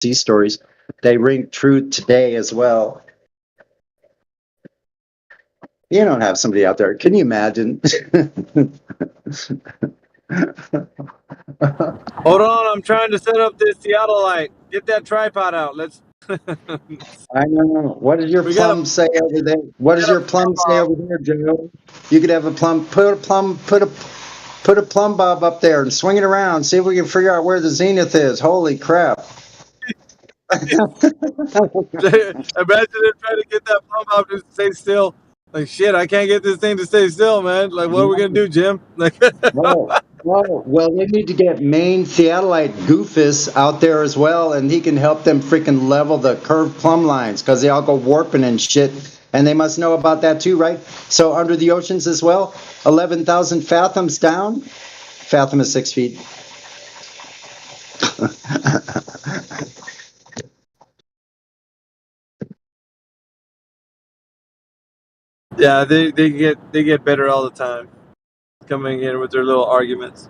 sea stories. They ring true today as well. You don't have somebody out there. Can you imagine? Hold on, I'm trying to set up this Theodolite. Get that tripod out. Let's. I know. What does your We got a plum say over there? What does your plum say over there, Joe? You could have a plum. Put a plumb bob up there and swing it around. See if we can figure out where the zenith is. Holy crap! Imagine him trying to get that plumb out to stay still. Like shit, I can't get this thing to stay still, man. Like, what are we gonna do, Jim? Like, Well, they need to get main Theodolite Goofus out there as well, and he can help them freaking level the curved plumb lines because they all go warping and shit. And they must know about that too, right? So under the oceans as well, 11,000 fathoms down. Fathom is 6 feet. yeah, they get better all the time, coming in with their little arguments.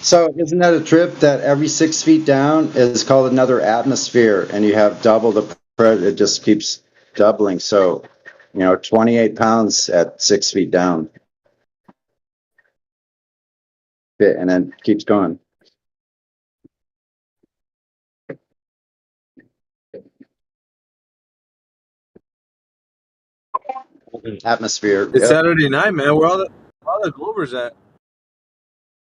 So isn't that a trip that every 6 feet down is called another atmosphere, and you have double the pressure? It just keeps doubling. So, 28 pounds at 6 feet down. And then keeps going. Atmosphere. It's Saturday night, man. Where all the Glovers at?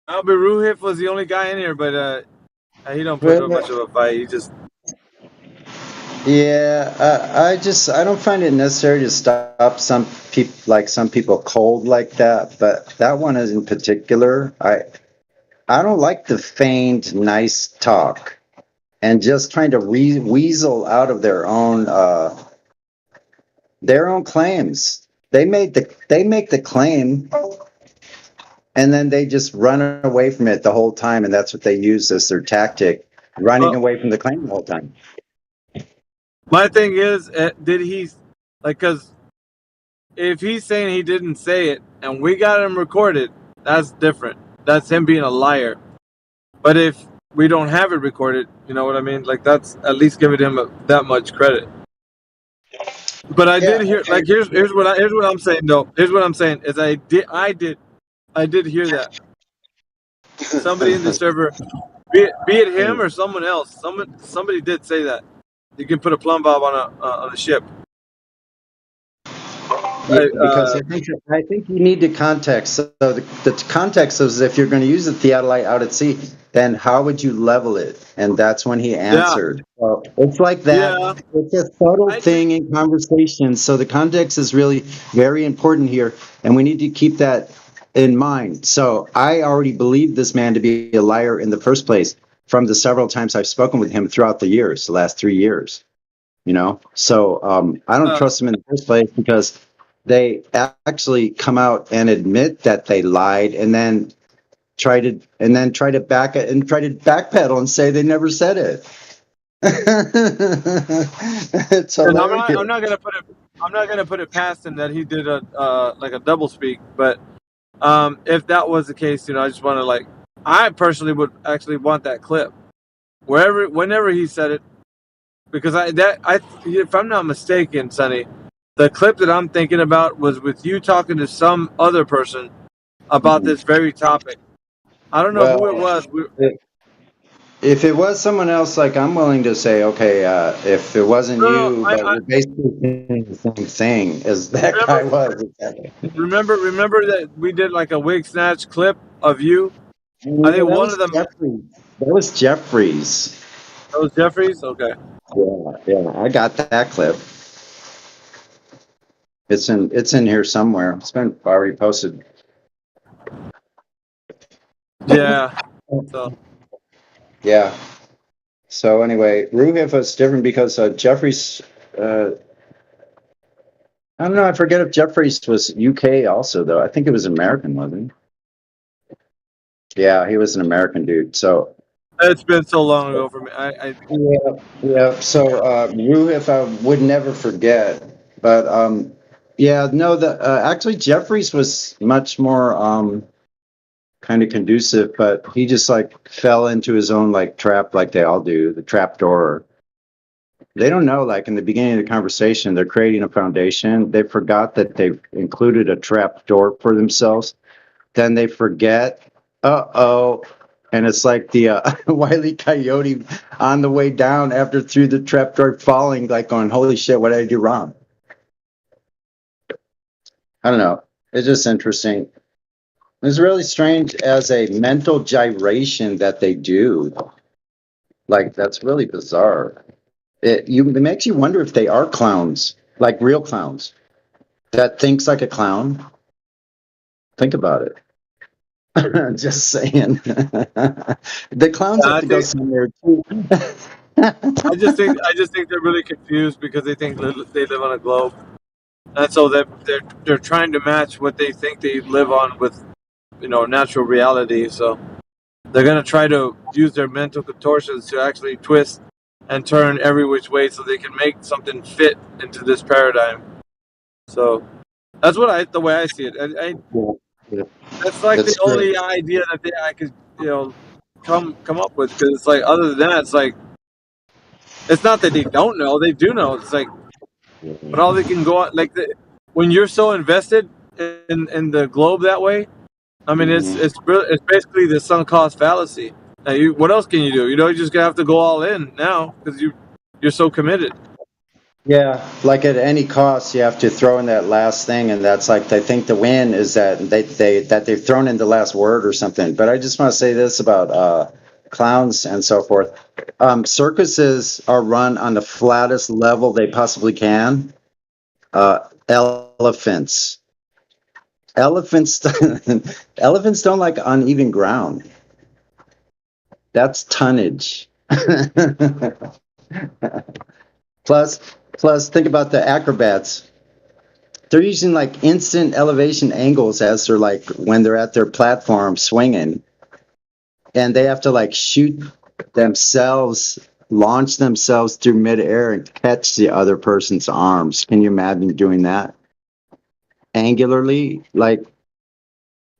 Ruhif was the only guy in here, but he don't put up much of a fight. He just. Yeah, I don't find it necessary to stop some people cold like that, but that one is in particular. I don't like the feigned nice talk and just trying to weasel out of their own claims. They make the claim, and then they just run away from it the whole time, and that's what they use as their tactic, running away from the claim the whole time. My thing is, did he, because if he's saying he didn't say it and we got him recorded, that's different. That's him being a liar. But if we don't have it recorded, you know what I mean? Like, that's at least giving him that much credit. But I did hear, like, here's what I'm saying though. Here's what I'm saying is I did hear that somebody in the server, be it him or someone else, somebody did say that you can put a plumb bob on a ship. Yeah, because I think you need the context. So the context is if you're going to use the Theodolite out at sea, then how would you level it? And that's when he answered. Yeah. So it's like that. Yeah. It's a subtle thing in conversation. So the context is really very important here, and we need to keep that in mind. So I already believed this man to be a liar in the first place from the several times I've spoken with him throughout the years, the last 3 years. So I don't trust him in the first place because they actually come out and admit that they lied and then try to backpedal and say they never said it. It's I'm not gonna put it past him that he did a double speak, but if that was the case, I just want to I personally would actually want that clip whenever he said it, because if I'm not mistaken, Sonny, the clip that I'm thinking about was with you talking to some other person about this very topic. I don't know who it was. If it was someone else, I'm willing to say, okay, if it wasn't you, but we're basically saying the same thing as that guy was. Remember that we did a wig snatch clip of you? I think one of them. That was Jeffries. That was Jeffries? Okay. Yeah, I got that clip. It's in here somewhere. It's been already posted. Yeah. So. Yeah. So anyway, Ruhif is different because Jeffries. I don't know. I forget if Jeffries was UK also, though. I think it was American, wasn't he? Yeah, he was an American dude. So. It's been so long ago for me. Yeah. So Ruhif, I would never forget. But yeah, no. Actually, Jeffries was much more. kind of conducive, but he just like fell into his own like trap, like they all do, the trap door. They don't know, like in the beginning of the conversation, they're creating a foundation. They forgot that they've included a trap door for themselves. Then they forget, uh-oh. And it's like the Wile E. Coyote on the way down after through the trap door falling, like going, holy shit, what did I do wrong? I don't know. It's just interesting. It's really strange as a mental gyration that they do. Like, that's really bizarre. It makes you wonder if they are clowns, like real clowns, that thinks like a clown. Think about it. Just saying. The clowns have I to go think somewhere too. I just think they're really confused because they think they live on a globe, and so they're trying to match what they think they live on with natural reality. So they're gonna try to use their mental contortions to actually twist and turn every which way so they can make something fit into this paradigm. So that's the way I see it. Yeah, That's like the that's true. only idea that I could come up with, because it's like, other than that, it's like, it's not that they don't know, they do know. It's like, but all they can go on, like, when you're so invested in the globe that way, I mean, it's basically the sunk cost fallacy. Now, what else can you do? You just gonna have to go all in now because you're so committed. Yeah, like at any cost, you have to throw in that last thing, and that's like they think the win is that they've thrown in the last word or something. But I just want to say this about clowns and so forth. Circuses are run on the flattest level they possibly can. Elephants, elephants, elephants don't like uneven ground. That's tonnage. plus, plus, think about the acrobats. They're using like instant elevation angles as they're like when they're at their platform swinging, and they have to like shoot themselves, launch themselves through midair and catch the other person's arms. Can you imagine doing that angularly? Like,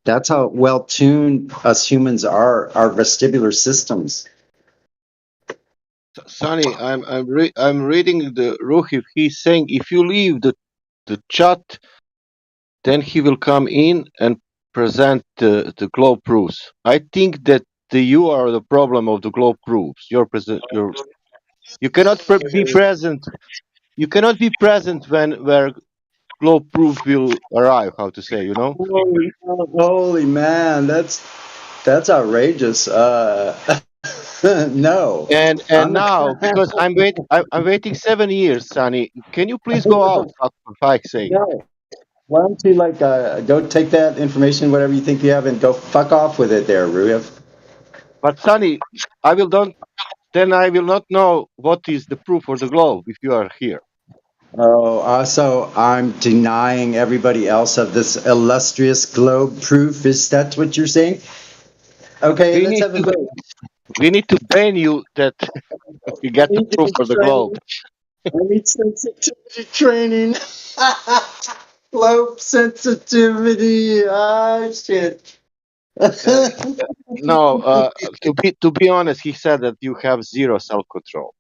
that's how well tuned us humans are, our vestibular systems. Sonny, I'm reading the Ruhif. He's saying if you leave the chat, then he will come in and present the globe proofs. I think that you are the problem of the globe proofs. You cannot be present. You cannot be present when where globe proofs will arrive. How to say, Holy man, that's outrageous. No, And I'm now, because I'm waiting 7 years, Sonny. Can you please go out for fuck's sake? no. Why don't you like go take that information, whatever you think you have, and go fuck off with it, there, Ruyev. But Sonny, I will don't. Then I will not know what is the proof for the globe if you are here. Oh, also, I'm denying everybody else of this illustrious globe proof. Is that what you're saying? Okay, We let's need have a to vote. we need to ban you that you I get the need to proof be for the globe. trained. I need sensitivity training. Globe sensitivity. Ah, shit. Uh, no, to be honest, he said that you have zero self control.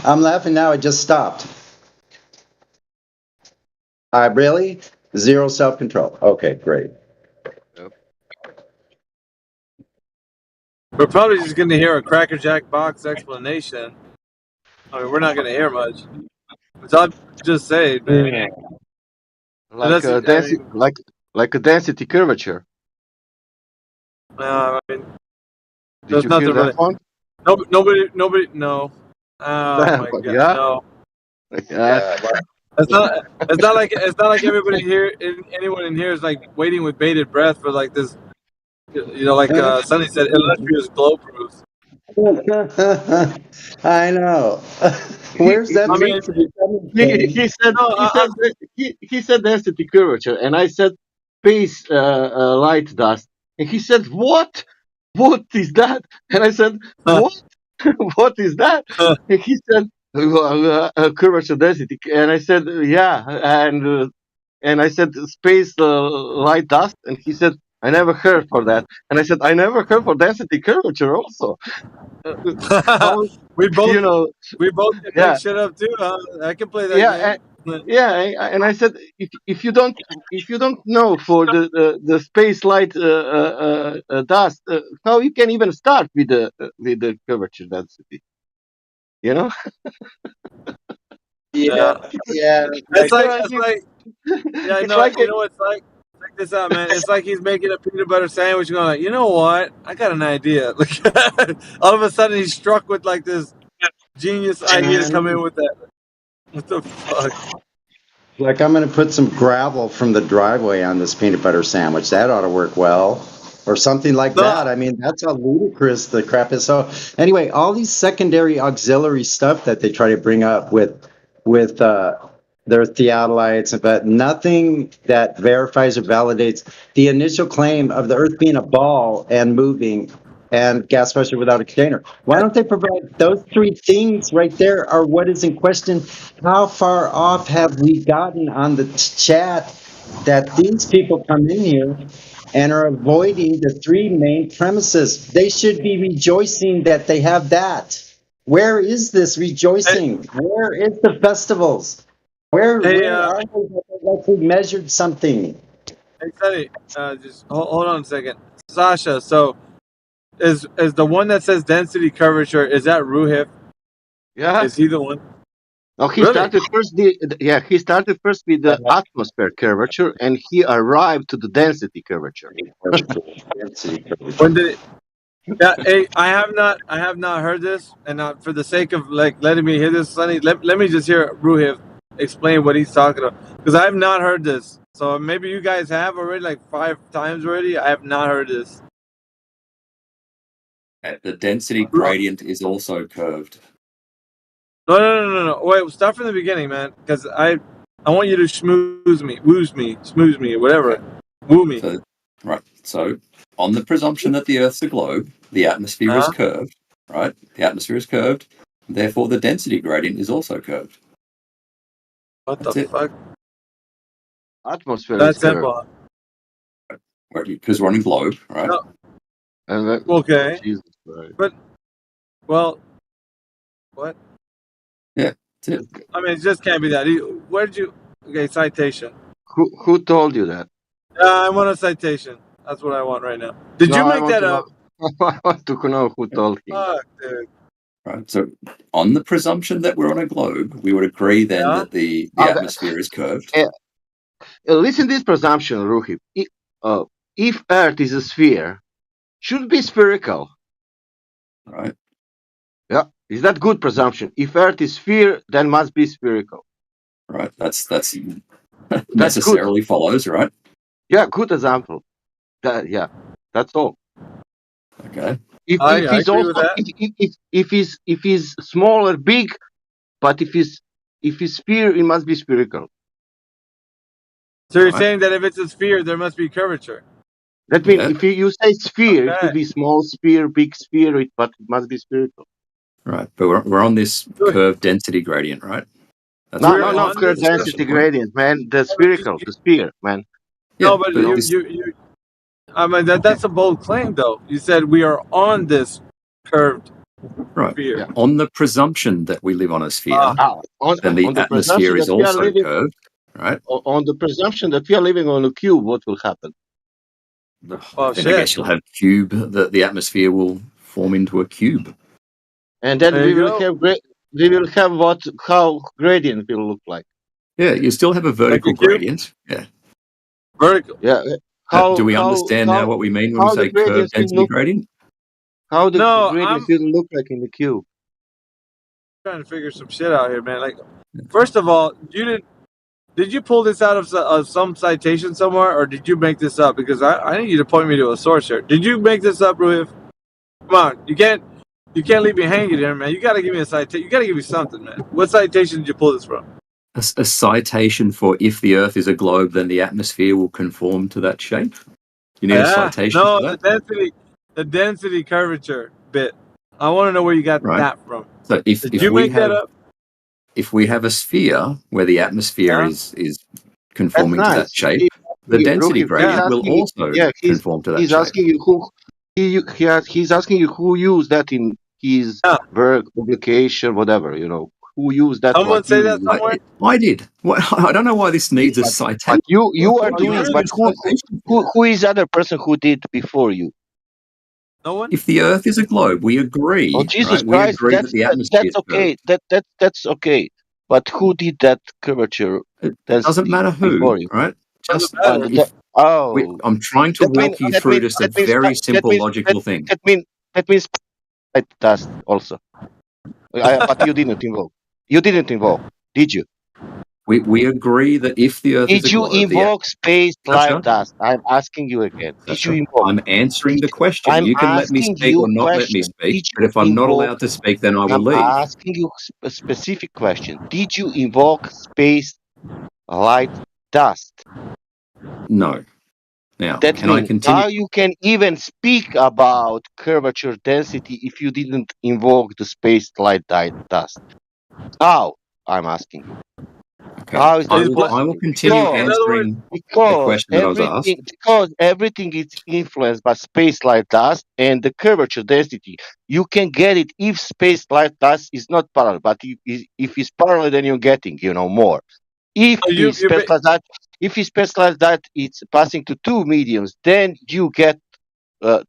I'm laughing now. I just stopped. Really? Zero self control. Okay, great. We're probably just going to hear a Cracker Jack box explanation. I mean, we're not going to hear much. It's all just saying, man. Yeah. Like a like a density curvature. I mean, Did there's you hear nothing that really. one? Nobody. No. Oh my But God, yeah, no. yeah. Yeah. It's not. It's not like everybody here. Anyone in here is like waiting with bated breath for like this. Like Sonny said, illustrious globe proofs. I know. He Where's that I proof mean, to be coming from? he said no. he said density curvature, and I said space light dust, and he said what is that? And I said what what is that? And he said curvature density, and I said yeah, and I said space light dust, and he said I never heard for that, and I said I never heard for density curvature also. How we both you know? can make Yeah, shit up too. Huh? I can play that yeah, game. yeah. And I said if you don't know for the space light dust, how you can even start with the curvature density? You know? Yeah, Yeah, yeah. it's You like know, yeah, it's no, like you know what it's like. Check this out, man. It's like he's making a peanut butter sandwich, going like, you know what? I got an idea. Like, all of a sudden, he's struck with like this genius idea to come in with that. What the fuck? Like I'm going to put some gravel from the driveway on this peanut butter sandwich. That ought to work well, or something like No, that. I mean, that's how ludicrous the crap is. So anyway, all these secondary auxiliary stuff that they try to bring up with their theodolites, but nothing that verifies or validates the initial claim of the Earth being a ball and moving and gas pressure without a container. Why don't they provide those three things right there are what is in question? How far off have we gotten on the chat that these people come in here and are avoiding the three main premises? They should be rejoicing that they have that. Where is this hey, rejoicing? Where is the festivals? Where hey, where are they that we measured something? hey, Sonny, just hold on a second, Sasha. So, is the one that says density curvature? Is that Ruhif? yeah. Is he the one? No, he Really? started first. He started first with the atmosphere curvature, and he arrived to the density curvature. When did it? Yeah, hey, I have not heard this, and for the sake of like letting me hear this, Sonny, let me just hear Ruhiv explain what he's talking about, because I have not heard this. So maybe you guys have already, like 5 times already. I have not heard this. The density gradient is also curved. No. Wait, start from the beginning, man, because I want you to smooze me, whatever, Okay. woo me. So, right. So, on the presumption that the Earth's a globe, the atmosphere is Huh? curved, right? The atmosphere is curved. Therefore, the density gradient is also curved. What the That's it. fuck? Atmosphere is That's curved, simple. Because we're on a globe, right? No, and then, okay, Jesus Christ. but well, what? Yeah, that's it. I mean, it just can't be that. Where did you? Okay, citation. Who told you that? I want a citation. That's what I want right now. Did No, you I make want that to know. up? I want to know who told him that. Fuck, dude. Right. So, on the presumption that we're on a globe, we would agree then Yeah. that the Okay. atmosphere is curved, Listen to this presumption, Ruhi. If Earth is a sphere, should be spherical. right? Yeah, is that good presumption? If Earth is sphere, then must be spherical. Right. That's That's good. necessarily follows, right? Yeah, good example. Yeah, that's all. Okay. If I he's agree also with that. if he's small or big, but if he's sphere, it must be spherical. So you're Right. saying that if it's a sphere, there must be curvature. That means Yeah. if you say sphere, it Okay. could be small sphere, big sphere, but it must be spherical. Right. But we're on this curved density gradient, right? That's what No, We're no, we're not on curved this. density discussion point. gradient, man. The I mean, spherical, the sphere, man. Yeah, but You but know. this you. I mean, that's a bold claim, though. You said we are on this curved right. sphere. Yeah. On the presumption that we live on a sphere, then the On the atmosphere presumption is that we are also living, curved, right? on the presumption that we are living on a cube, what will happen? Oh Then I shit! guess you'll have cube. The atmosphere will form into a cube. And then There we you will go. have how gradient will look like. Yeah, you still have a Like a vertical cube, gradient. Yeah. vertical. Yeah. Do we understand now what we mean when we How the say curved gradients will density look? gradient? How the No, gradients I'm will look like in the cube? trying to figure some shit out here, man. Like, first of all, did you pull this out of some citation somewhere, or did you make this up? Because I need you to point me to a source here. Did you make this up, Ruif? Come on, you can't leave me hanging here, man. You got to give me a citation. You got to give me something, man. What citation did you pull this from? A citation for if the Earth is a globe, then the atmosphere will conform to that shape. You need a citation No, for that, the density curvature bit. I want to know where you got right? that from. So Did you make that up? if we have a sphere where the atmosphere Yeah. is conforming to that shape, the He, density Ruhi, he's gradient will asking you, also yeah, conform to that he's shape. asking you he's asking you who used that in his work, publication, whatever, who used that. Someone What say you that use. somewhere. I did. I don't know why this needs a But citation. you are Oh, you doing. really? But who is the other person who did before you? No one. If the Earth is a globe, we Oh agree, Jesus right? We Christ! agree that the atmosphere That's is okay. curved. That's okay. But who did that curvature It doesn't density matter who, before you? right? Doesn't Just matter. if Oh, I'm trying to walk you through just a very simple logical thing. that means it does also. But you didn't involve. You didn't involve, did you? We agree that if the Earth is a Did you globe, the invoke space light Sasha, dust? I'm asking you again. Did you Sasha, invoke? I'm answering the question. I'm You can let me asking speak or you not let me question. speak, Did but you if I'm not invoke? allowed to speak, then I will I'm leave. asking you a specific question. Did you invoke space light dust? No. Now, That can I means continue? how you can even speak about curvature density if you didn't invoke the space light dust? How? I'm asking you. Okay. How is that I will possible? continue In other words, answering the Because question that I was asked. everything is influenced by space light dust and the curvature density. You can get it if space light dust is not parallel, but if it's parallel, then you're getting more. If so it's space light dust, it's passing to two mediums, then you get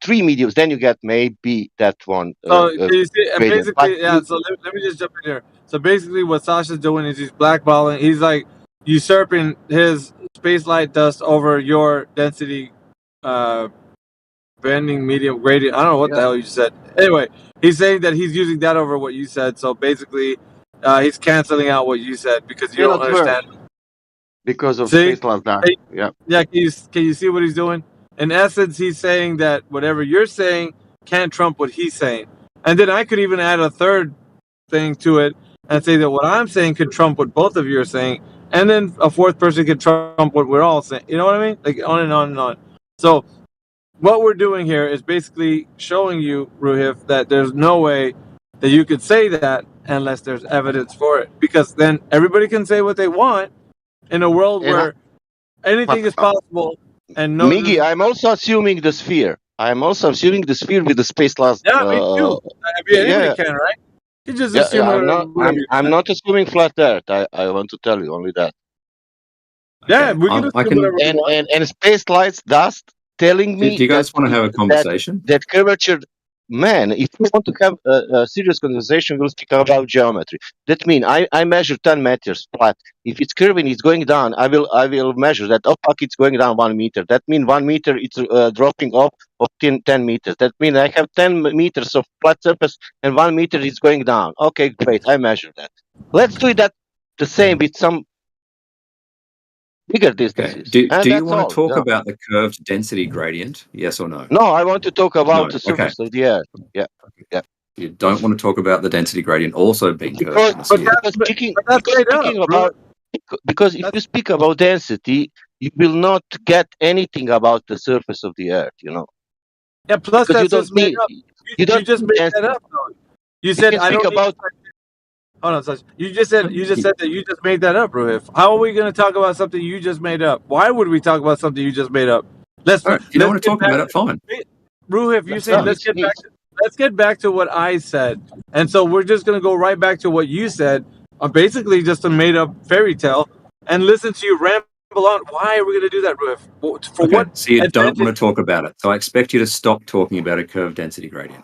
three mediums. Then you get maybe that one so can you see? And gradient. But basically, yeah. So let me just jump in here. So basically, what Sasha's doing is he's blackballing. He's like usurping his space light dust over your density, uh, bending medium gradient. I don't know what the hell you said. Anyway, he's saying that he's using that over what you said. So basically, he's canceling out what you said because you don't cannot work understand. because of See? space light dust. Hey, Yeah. yeah, can you see what he's doing? In essence, he's saying that whatever you're saying can't trump what he's saying. And then I could even add a third thing to it and say that what I'm saying could trump what both of you are saying. And then a fourth person could trump what we're all saying. You know what I mean? Like on and on and on. So what we're doing here is basically showing you, Ruhif, that there's no way that you could say that unless there's evidence for it. Because then everybody can say what they want in a world And where anything but is possible and no Miggy, I'm also assuming the sphere. I'm also assuming the sphere with the space last. yeah, me too. I mean, anybody Yeah, can, right? You just yeah, assume yeah. I'm whatever, not. whatever you I'm want. not assuming flat Earth. I want to tell you only that. Yeah, Okay. we can I assume can. whatever we want. And space lights dust telling Do me you that guys want to have a that conversation? that curvature. Man, if we want to have a serious conversation, we'll speak about geometry. That means I measure 10 meters flat. If it's curving, it's going down. I will measure that. Oh, fuck, it's going down 1 meter. That means 1 meter it's dropping off of 10 meters. That means I have 10 meters of flat surface and 1 meter is going down. Okay, great. I measure that. Let's do that the same with some bigger Okay. distances, Do and you that's want to all. talk Yeah. about the curved density gradient? Yes or no? No, I want to talk No. about the Okay. surface of the Earth. Yeah, yeah. You don't want to talk about the density gradient also being curved Because in the But sphere. that's but that's made up, speaking bro. about because if That's you speak about density, you will not get anything about the surface of the Earth. yeah. Plus, Because that's just made up. you You don't just need made that density. up, though. You You said can I speak don't need. about Hold on, Saj. You just said that you just made that up, Ruhif. How are we going to talk about something you just made up? Why would we talk about something you just made up? Let's All right. If you don't let's want to get talk back about it, fine. Ruhif, you're That's saying no. fine. let's get back to what I said. And so we're just going to go right back to what you said, basically just a made up fairy tale, and listen to you ramble on. Why are we going to do that, Ruhif? For Okay. what So you don't want advantage? to talk about it. So I expect you to stop talking about a curved density gradient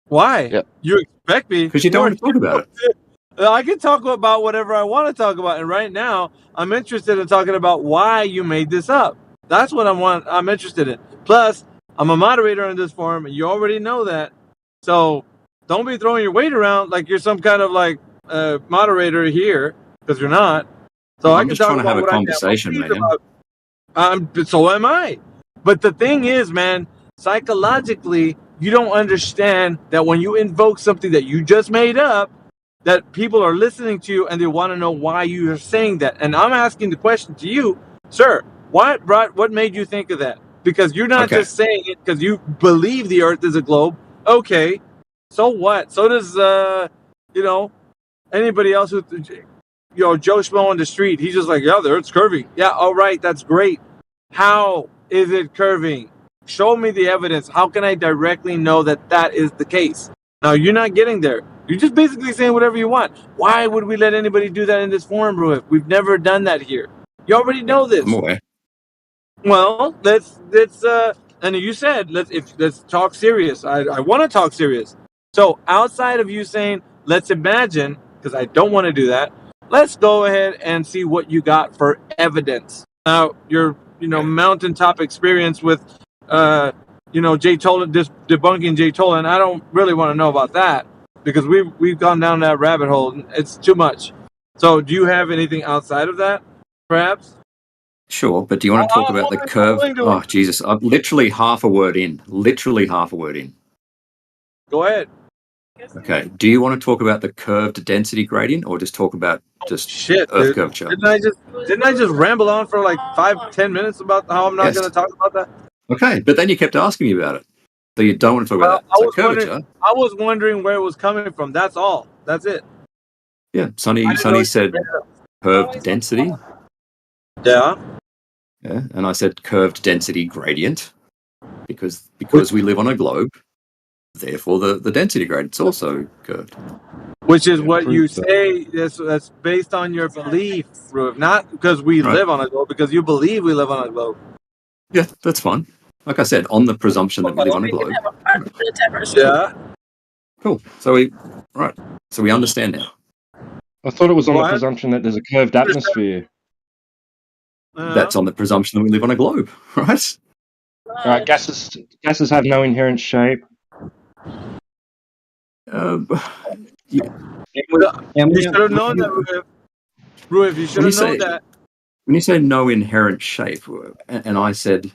Why? Yeah. You expect me? because you don't want to talk about it. I can talk about whatever I want to talk about, and right now I'm interested in talking about why you made this up. That's what I'm interested in. Plus, I'm a moderator in this forum, and you already know that. So don't be throwing your weight around like you're some kind of like moderator here, because you're not. So I I'm can just talk trying to have about a what I damn well conversation, please man. about. So am I. But the thing is, man, psychologically, you don't understand that when you invoke something that you just made up, that people are listening to you and they want to know why you are saying that. And I'm asking the question to you, sir, what made you think of that? Because you're not Okay. just saying it because you believe the earth is a globe. Okay. So what? So does you know, anybody else who Joe Schmo on the street. He's just like, yeah, the Earth's curving. Yeah, all right, that's great. How is it curving? Show me the evidence. How can I directly know that is the case? Now, you're not getting there. You're just basically saying whatever you want. Why would we let anybody do that in this forum, bro? We've never done that here. You already know this. I'm aware. Well, let's and you said let's talk serious. I want to talk serious. So outside of you saying let's imagine, because I don't want to do that, let's go ahead and see what you got for evidence. Now your mountaintop experience with Jay Tolan, debunking Jay Tolan, I don't really want to know about that because we've gone down that rabbit hole. It's too much. So do you have anything outside of that, perhaps? Sure, but do you want to talk about the curve? Oh, Jesus. I'm literally half a word in. Go ahead. Okay. Do you want to talk about the curved density gradient or just talk about Earth curvature? Didn't I just ramble on for like 5-10 minutes about how I'm not going to talk about that? Okay, but then you kept asking me about it. So you don't want to talk about that. So curvature. I was wondering where it was coming from. That's all. That's it. Yeah, Sonny said curved density. Yeah. Yeah, and I said curved density gradient because we live on a globe, therefore the density gradient's also curved. Which is what you say. That's based on your belief, not because we live on a globe. Because you believe we live on a globe. Yeah, that's fine. Like I said, on the presumption that we live on a globe. Yeah. Cool. So we understand now. I thought it was on the presumption that there's a curved atmosphere. That's on the presumption that we live on a globe, right? Right, gases have no inherent shape. You should have known that, Ruif. You should have known that. When you say no inherent shape, and I said,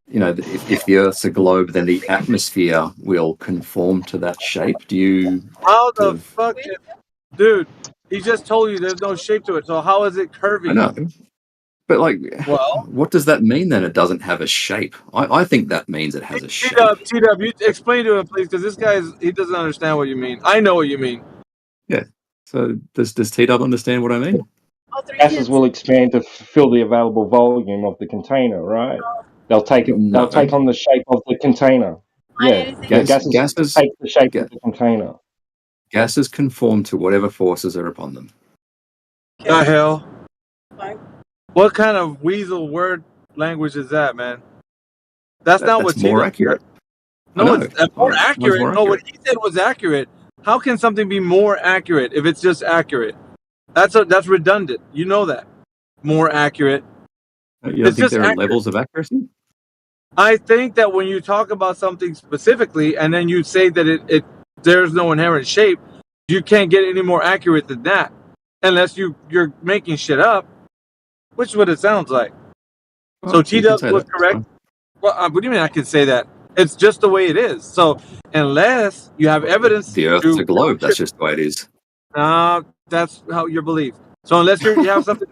if the Earth's a globe, then the atmosphere will conform to that shape. Do you? How the fuck, dude? He just told you there's no shape to it. So how is it curving? I know. But what does that mean then? It doesn't have a shape. I think that means it has a shape. T-Dub, you explain to him, please, because this guy he doesn't understand what you mean. I know what you mean. Yeah. So does T-Dub understand what I mean? Gases will expand to fill the available volume of the container, right? They'll take on the shape of the container. Yeah, gases take the shape of the container. Gases conform to whatever forces are upon them. The hell? What kind of weasel word language is that, man? That's not what more accurate. No, it's more accurate. No, what he said was accurate. How can something be more accurate if it's just accurate? That's redundant. You know that. More accurate. You don't think there are levels of accuracy? I think that when you talk about something specifically and then you say that there's no inherent shape, you can't get any more accurate than that. Unless you're making shit up, which is what it sounds like. Well, so T-Dub was correct. Well, what do you mean I can say that? It's just the way it is. So unless you have evidence, the Earth's a globe. That's just the way it is. That's how you believe. So unless you have something,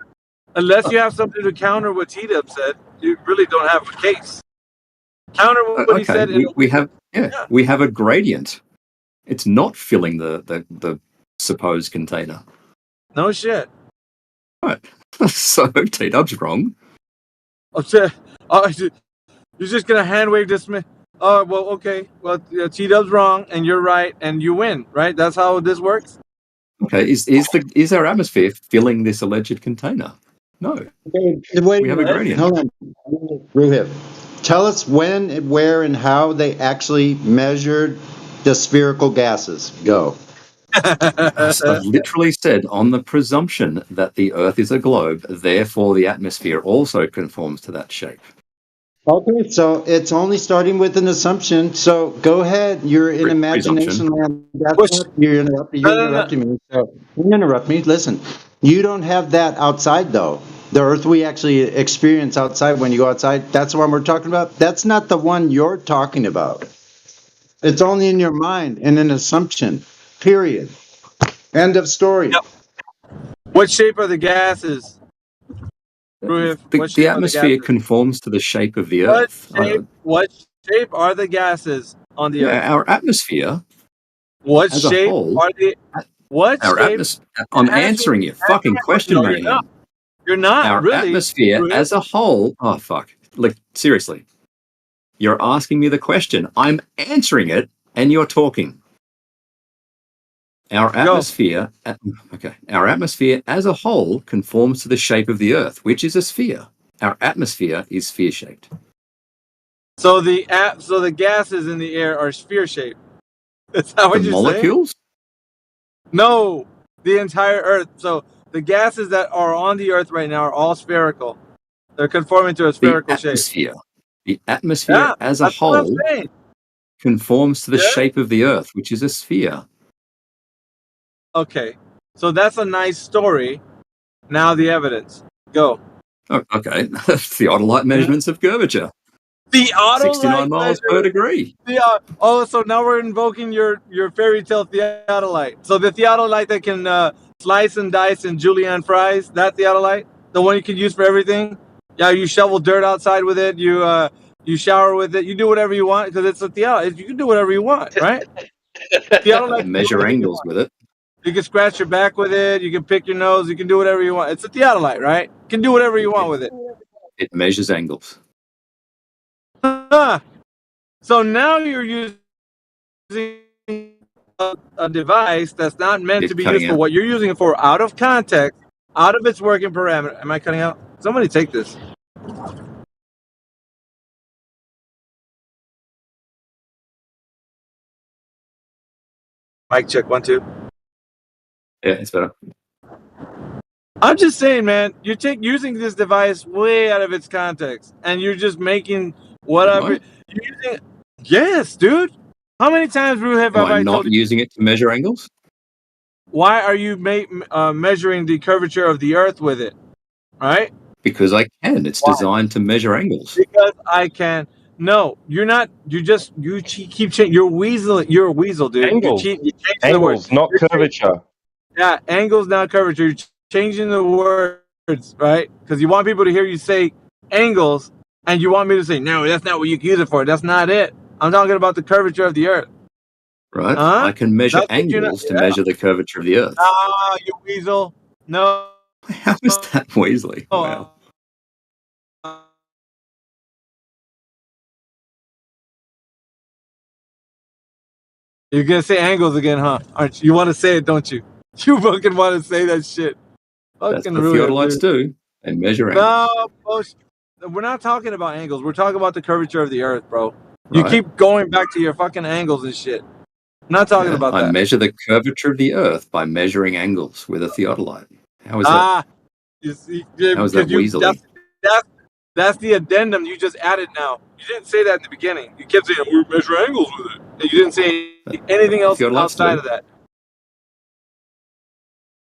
to counter what T-Dub said, you really don't have a case. Counter what he said. We have a gradient. It's not filling the supposed container. No shit. Right. So T-Dub's wrong. You're just gonna hand wave this man. Oh well, okay. Well, T-Dub's wrong, and you're right, and you win. Right? That's how this works. Okay. Is our atmosphere filling this alleged container? No. We have a gradient. Hold on, Ruhib. Tell us when, where, and how they actually measured the spherical gases. Go. I've literally said on the presumption that the Earth is a globe, therefore the atmosphere also conforms to that shape. Okay, so it's only starting with an assumption. So go ahead. You're in imagination land. You're interrupting me. So you interrupt me. Listen, you don't have that outside though. The Earth we actually experience outside when you go outside. That's the one we're talking about. That's not the one you're talking about. It's only in your mind and an assumption. Period. End of story. Yep. What shape are the gases? The atmosphere conforms to the shape of the Earth. What shape are the gases on the Earth? Our atmosphere. What shape are the? What shape? I'm answering your fucking question, No, Mayhem. You're not. Our really. atmosphere as a whole. Oh fuck! Like seriously, you're asking me the question. I'm answering it, and you're talking. Our atmosphere, Our atmosphere as a whole conforms to the shape of the Earth, which is a sphere. Our atmosphere is sphere-shaped. So the gases in the air are sphere-shaped. Is that what The you're molecules? saying? No, the entire Earth. So the gases that are on the Earth right now are all spherical. They're conforming to a spherical shape. The atmosphere as a whole conforms to the shape of the Earth, which is a sphere. Okay, so that's a nice story. Now the evidence. Go. Oh, okay. Theodolite measurements of curvature. Theodolite 69 miles per degree. So now we're invoking your fairy tale Theodolite. So the Theodolite that can slice and dice and julienne fries, that Theodolite, the one you can use for everything. Yeah, you shovel dirt outside with it. You shower with it. You do whatever you want because it's a Theodolite. You can do whatever you want, right? Theodolite. Measure angles with it. You can scratch your back with it. You can pick your nose. You can do whatever you want. It's a Theodolite, right? You can do whatever you want with it. It measures angles. So now you're using a device that's not meant to be used for what you're using it for, out of context, out of its working parameter. Am I cutting out? Somebody take this. Mic check, 1, 2. Yeah, it's better. I'm just saying, man, you're using this device way out of its context, and you're just making whatever. You're using. Yes, dude. How many times have I not using it to measure angles? Why are you measuring the curvature of the Earth with it? Right? Because I can. It's designed to measure angles. Because I can. No, you're not. You keep changing. You're a weasel, dude. Angles. You change angles, the words. Not curvature. Yeah, angles, not curvature. You're changing the words, right? Because you want people to hear you say angles, and you want me to say, no, that's not what you can use it for. That's not it. I'm talking about the curvature of the Earth. Right? I can measure angles to measure the curvature of the Earth. Ah, you weasel. No. How is that weaselly? Wow. You're going to say angles again, huh? Aren't you? You want to say it, don't you? You fucking want to say that shit. That's what Theodolites do. They measure angles. No, bullshit. We're not talking about angles. We're talking about the curvature of the Earth, bro. You keep going back to your fucking angles and shit. I'm not talking about that. I measure the curvature of the Earth by measuring angles with a Theodolite. How is that? How is that weaselly? That's the addendum you just added now. You didn't say that in the beginning. You kept saying, we measure angles with it. And you didn't say anything else outside of that.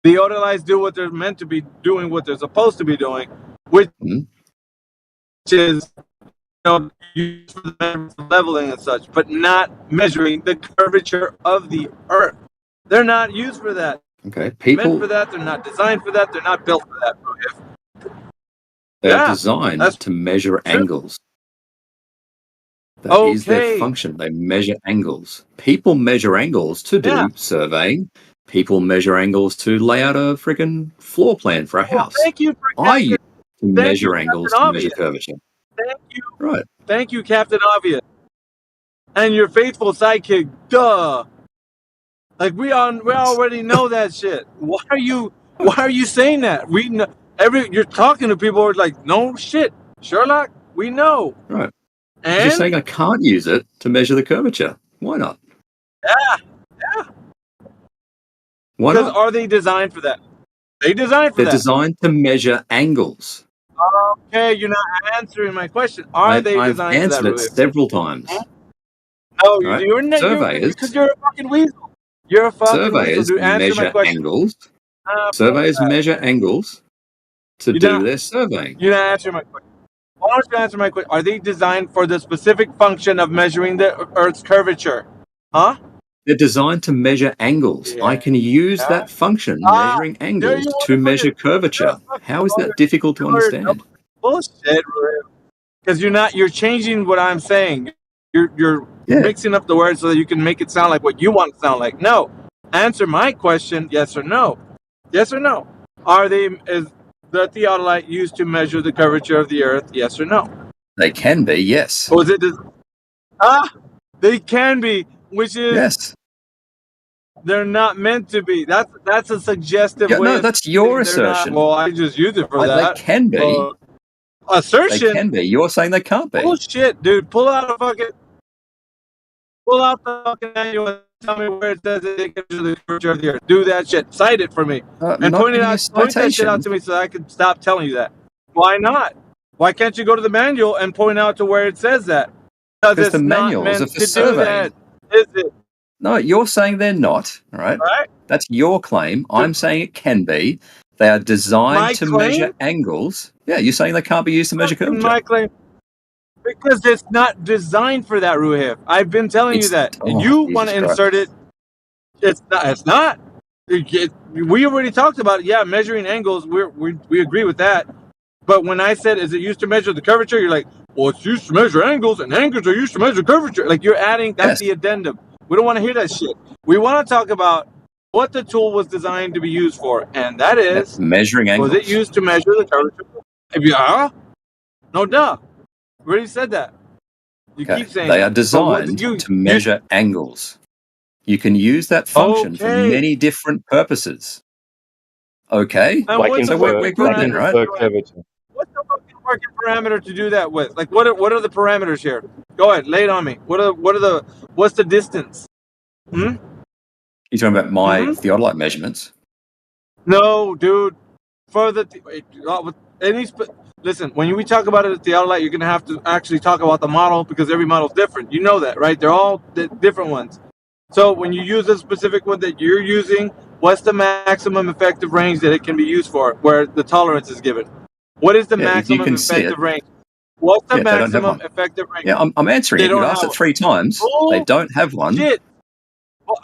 The Theodolites do what they're meant to be doing, what they're supposed to be doing, which is used for the leveling and such, but not measuring the curvature of the Earth. They're not used for that. Okay, meant for that. They're not designed for that. They're not built for that. They're designed to measure angles. That is their function. They measure angles. People measure angles to do surveying. People measure angles to lay out a freaking floor plan for a house. Thank you for I use to measure angles to measure curvature. Thank you. Right. Thank you, Captain Obvious. And your faithful sidekick, duh. Like we already know that shit. Why are you saying that? We know you're talking to people who are like, no shit, Sherlock, we know. Right. And you're saying I can't use it to measure the curvature. Why not? Yeah. Why not? Because are they designed for that? They're designed to measure angles. Okay, you're not answering my question. Are they designed for that? I've answered it several times. No, you're not. Surveyors, because you're a fucking weasel. You're a fucking surveyors weasel. measure angles. Surveyors measure angles to do their surveying. You're not answering my question. Why don't you answer my question? Are they designed for the specific function of measuring the Earth's curvature? Huh? They're designed to measure angles. Yeah. I can use that function, measuring angles, to measure curvature. How is that difficult to understand? Bullshit, because you're changing what I'm saying. You're mixing up the words so that you can make it sound like what you want to sound like. No, Answer my question, yes or no. Yes or no. Is the theodolite used to measure the curvature of the Earth, yes or no? They can be, yes. Or is it they can be, which is Yes. they're not meant to be. That's a suggestive way. No, that's your assertion. Well, I just use it for that. They can be. Assertion. They can be. You're saying they can't be. Bullshit, dude. Pull out the fucking manual and tell me where it says it can measure the curvature of the Earth. Do that shit. Cite it for me. And point that shit out to me so I can stop telling you that. Why not? Why can't you go to the manual and point out to where it says that? Because the manuals are for surveying. Is it? No, you're saying they're not. All right. That's your claim. I'm saying it can be. They are designed to measure angles. Yeah, you're saying they can't be used to measure curvature. My claim. Because it's not designed for that, Ruhiv. I've been telling you that. And you want to insert it. It's not. We already talked about it. Yeah, measuring angles, we agree with that. But when I said, is it used to measure the curvature? You're like, well, it's used to measure angles, and angles are used to measure curvature. Like, you're adding, that's the addendum. We don't want to hear that shit. We want to talk about what the tool was designed to be used for, and that is measuring angles. Was it used to measure the curvature? Yeah. No, duh. We already said that. You keep saying they are designed to measure angles. You can use that function for many different purposes. Okay. So we're good then, right? What's the fucking working parameter to do that with? Like, what are the parameters here? Go ahead, lay it on me. What's the distance? You're talking about my theodolite measurements? No, dude. Listen, when we talk about it at Theodolite, you're going to have to actually talk about the model because every model is different. You know that, right? They're all different ones. So when you use a specific one that you're using, what's the maximum effective range that it can be used for, where the tolerance is given? What is the maximum effective range? What's the maximum effective range? Yeah, I'm answering it. You've asked it 3 times. They don't have one. Shit.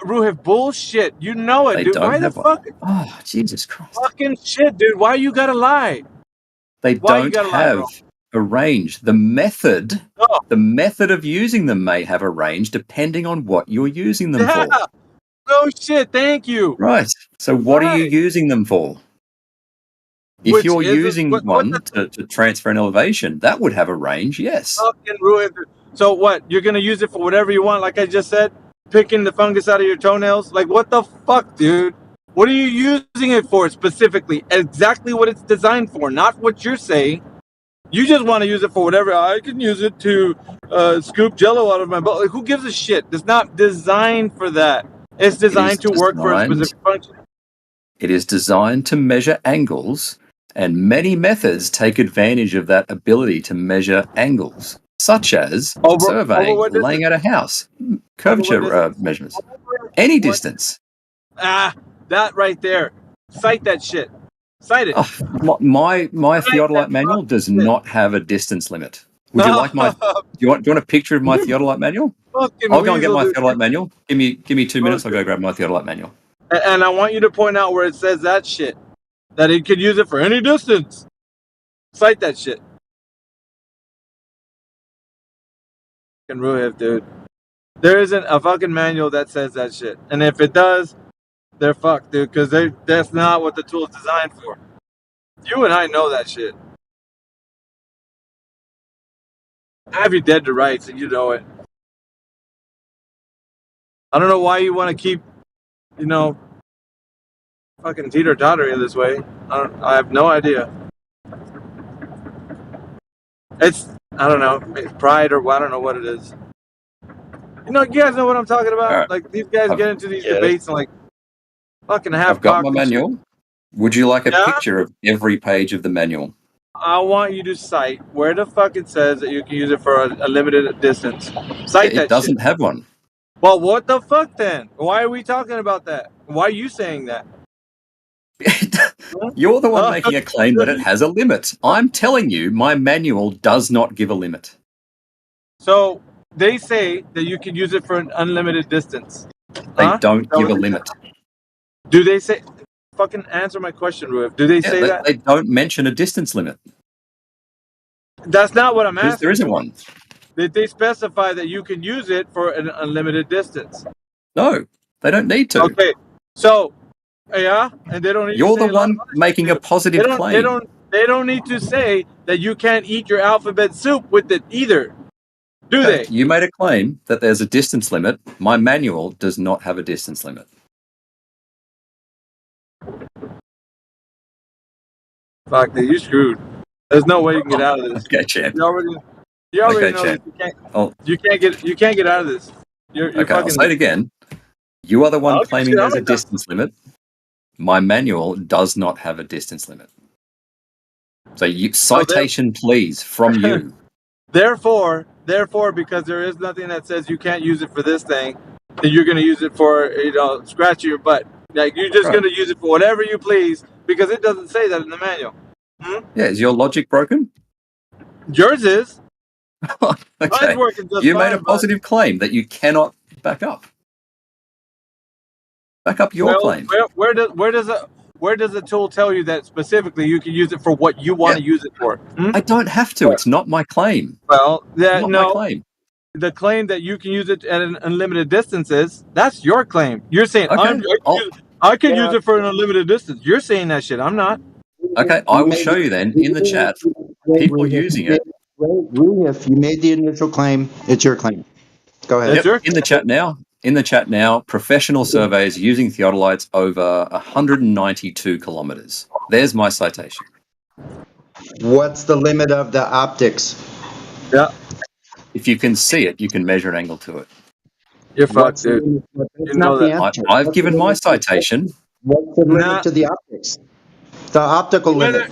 Ruhiv, bullshit. You know it, dude. Why the fuck? Oh, Jesus Christ. Fucking shit, dude. Why you gotta lie? They don't have a range. The method of using them may have a range depending on what you're using them for. No shit, thank you. Right. So what are you using them for? If you're using one to transfer an elevation, that would have a range, yes. Fucking ruined it. So what? You're going to use it for whatever you want, like I just said? Picking the fungus out of your toenails? Like, what the fuck, dude? What are you using it for specifically? Exactly what it's designed for, not what you're saying. You just want to use it for whatever. I can use it to scoop Jello out of my butt. Like, who gives a shit? It's not designed for that. It's designed to work for a specific function. It is designed to measure angles, and many methods take advantage of that ability to measure angles, such as surveying, laying out a house, curvature measurements, any distance. That right there. Cite that shit. Cite it. My Theodolite manual does not have a distance limit. Would you like my? Do you want a picture of my Theodolite manual? I'll go and get my Theodolite manual. Give me 2 minutes. I'll go grab my Theodolite manual. And I want you to point out where it says that shit, that it could use it for any distance. Cite that shit. Fucking Ruhiv, dude. There isn't a fucking manual that says that shit, and if it does, they're fucked, dude, because that's not what the tool is designed for. You and I know that shit. I have you dead to rights, and you know it. I don't know why you want to keep, fucking teeter-tottering this way. I have no idea. It's, I don't know, it's pride or I don't know what it is. You guys know what I'm talking about? Right. Like, these guys get into these debates and, like, fucking half. I've got my manual. Would you like a picture of every page of the manual? I want you to cite where the fuck it says that you can use it for a limited distance. Cite that It doesn't have one. Well, what the fuck then? Why are we talking about that? Why are you saying that? You're the one making a claim that it has a limit. I'm telling you, my manual does not give a limit. So they say that you can use it for an unlimited distance. They don't give a limit. Do they say? Fucking answer my question, Ruhiv. Do they say that? They don't mention a distance limit. That's not what I'm asking. There isn't one. Did they specify that you can use it for an unlimited distance? No, they don't need to. Okay, So, yeah, and they don't need to You're say the a lot of one other shit making a too. positive claim. They don't need to say that you can't eat your alphabet soup with it either, do Okay, they? you made a claim that there's a distance limit. My manual does not have a distance limit. Fuck, you screwed. There's no way you can get out of this. Okay, champ. You already Okay, know that champ. Oh, you can't get out of this. You're okay, I'll fucking. say it again. You are the I one don't give a claiming shit how there's a many times. distance limit. My manual does not have a distance limit. So, So citation, please, from you. therefore, because there is nothing that says you can't use it for this thing, then you're going to use it for scratching your butt. Like you're just Right. going to use it for whatever you please because it doesn't say that in the manual. Yeah, is your logic broken? Yours is. Mine's Okay. working just You made a fine, but positive claim that you cannot back up. Back up your claim. where does the tool tell you that specifically you can use it for what you want Yeah, to use it for? I don't have to. It's not my claim. Well, Not my claim. the claim that you can use it at an unlimited distances, that's your claim. You're saying Okay. I can use Yeah. it for an unlimited distance. You're saying that shit. I'm not. Okay, I will show you then in the chat people using it. If you made the initial claim, it's your claim. Go ahead. That's Yep, your in the chat now. In the chat now, professional surveys using theodolites over 192 kilometers. There's my citation. What's the limit of the optics? yeah. If you can see it, you can measure an angle to it. You're What's fucked, the dude. limit? That's You know not the that. answer. I've What's the given my limit? citation. What's the limit Nah. to the optics? The optical limit.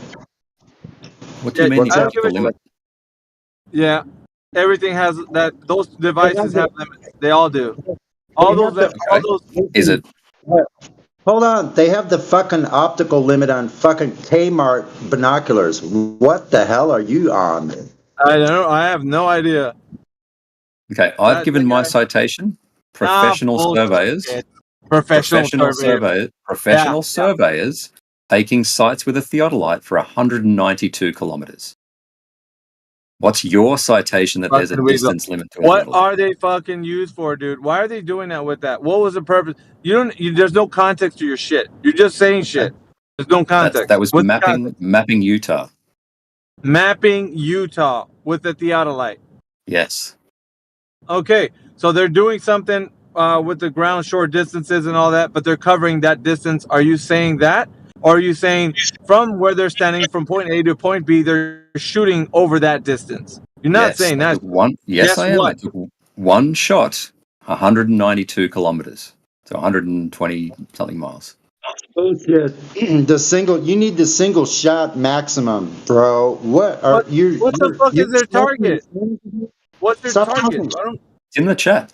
What do you mean Yeah, the What's I that? don't give optical a limit? Yeah. Everything has that. Those They devices have the, have limits. They all do. they have the, All Okay. those. Is it? hold on. They have the fucking optical limit on fucking Kmart binoculars. What the hell are you on? I don't know. I have no idea. Okay, I've given That my guy. citation. Ah, Professional surveyors. bullshit. Professional surveyor. Yeah. Professional surveyors taking sites with a theodolite for 192 kilometers. What's your citation that there's a Fucking weasel. distance limit to a What theodolite? are they fucking used for, dude? Why are they doing that with that? What was the purpose? There's no context to your shit. You're just saying shit. There's no context. That was What's the context? mapping Utah. Mapping Utah with the theodolite. Yes. Okay, so they're doing something with the ground short distances and all that, but they're covering that distance. Are you saying that? Or are you saying from where they're standing from point A to point B, they're shooting over that distance? You're not Yes. saying I that. took one. Yes, Guess I am. I what? took one shot, 192 kilometers. So 120 something miles. Bullshit. You need the single shot maximum, bro. What are What the fuck is their target? What's their Stop target? talking. I don't It's in the chat.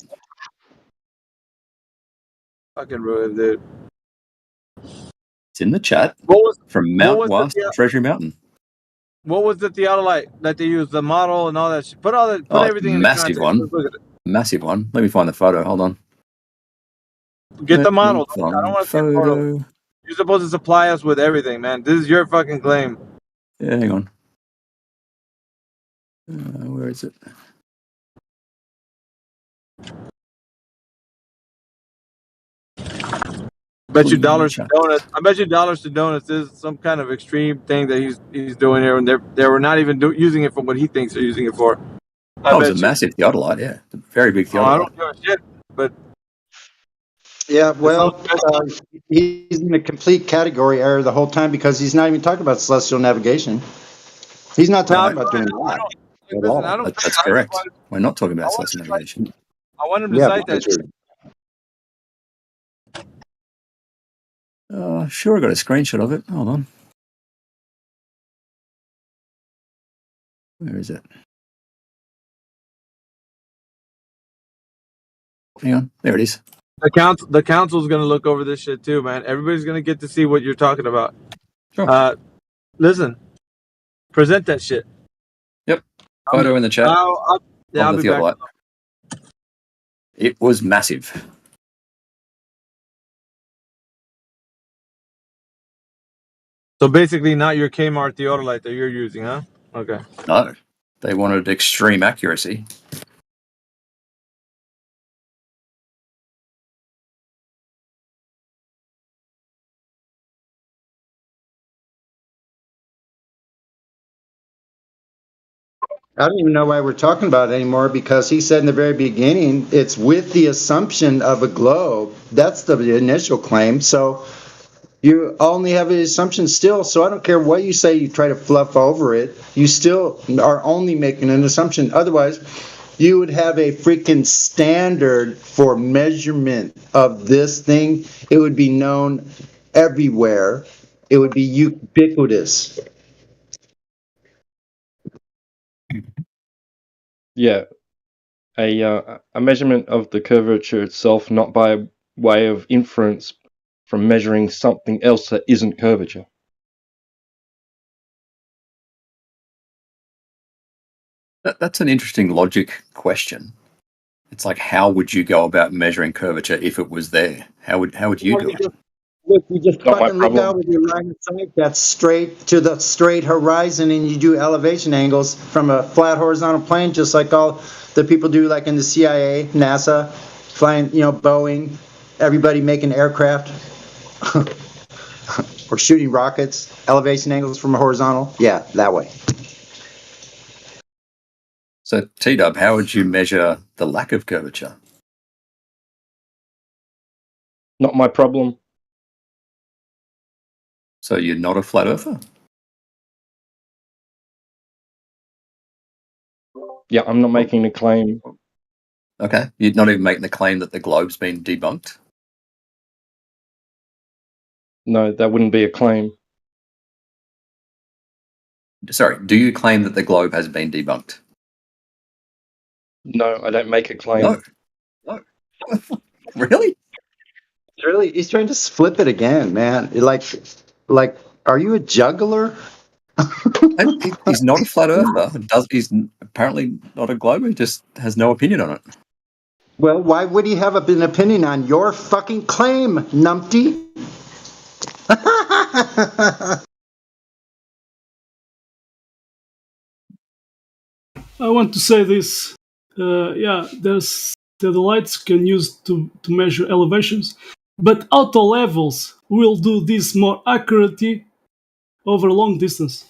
fucking ruin, dude. It's in the chat What was from what Mount was Wasp to Treasury Mountain. what was the theodolite that they used? The model and all that shit. Put Oh, it's a everything in the massive context. one. Let's look at it. Massive one. Let me find the photo. Hold on. Get the Let me model. I don't find want to see a photo. photo. You're supposed to supply us with everything, man. This is your fucking claim. Yeah, hang on. Where is it? Bet you Putting it in the dollars to chat. donuts. I bet you dollars to donuts is some kind of extreme thing that he's doing here, and they were not even using it for what he thinks they're using it for. I Oh, it was a bet you. massive theodolite, yeah. A very big Oh, I theodolite. don't give a shit. But Yeah, it's so well, he's in a complete category error the whole time because he's not even talking about celestial navigation. He's not talking about doing that at listen. I all. don't. That's I just correct. want. We're not talking I about want celestial him to navigation. cite. I want him to Yeah, cite that. because Sure, I got a screenshot of it. Hold on. Where is it? Hang on. There it is. The council's gonna look over this shit too, man. Everybody's gonna get to see what you're talking about. Sure. Listen, present that shit. Yep. Photo in the chat I'll of the be back. theodolite. It was massive. So basically, not your Kmart Theodolite that you're using, huh? Okay. No. They wanted extreme accuracy. I don't even know why we're talking about it anymore because he said in the very beginning it's with the assumption of a globe. That's the initial claim. So you only have the assumption still. So I don't care what you say, you try to fluff over it. You still are only making an assumption. Otherwise, you would have a freaking standard for measurement of this thing. It would be known everywhere. It would be ubiquitous. Yeah, a measurement of the curvature itself, not by way of inference from measuring something else that isn't curvature. That's an interesting logic question. It's like, how would you go about measuring curvature if it was there? How would you do it? Look, you just Not my fucking look out problem. with your line of sight that's straight to the straight horizon, and you do elevation angles from a flat horizontal plane, just like all the people do, like in the CIA, NASA, flying, Boeing, everybody making aircraft or shooting rockets, elevation angles from a horizontal. Yeah, that way. So, T-Dub, how would you measure the lack of curvature? Not my problem. So you're not a flat earther? Yeah, I'm not making a claim. Okay. You're not even making the claim that the globe's been debunked? No, that wouldn't be a claim. Sorry, do you claim that the globe has been debunked? No, I don't make a claim. No. Really? He's trying to flip it again, man. Like, are you a juggler? He's not a flat earther. He's apparently not a globe. He just has no opinion on it. Well, why would he have an opinion on your fucking claim, numpty? I want to say this. There's Theodolites can use to measure elevations, but auto levels will do this more accurately over long distance.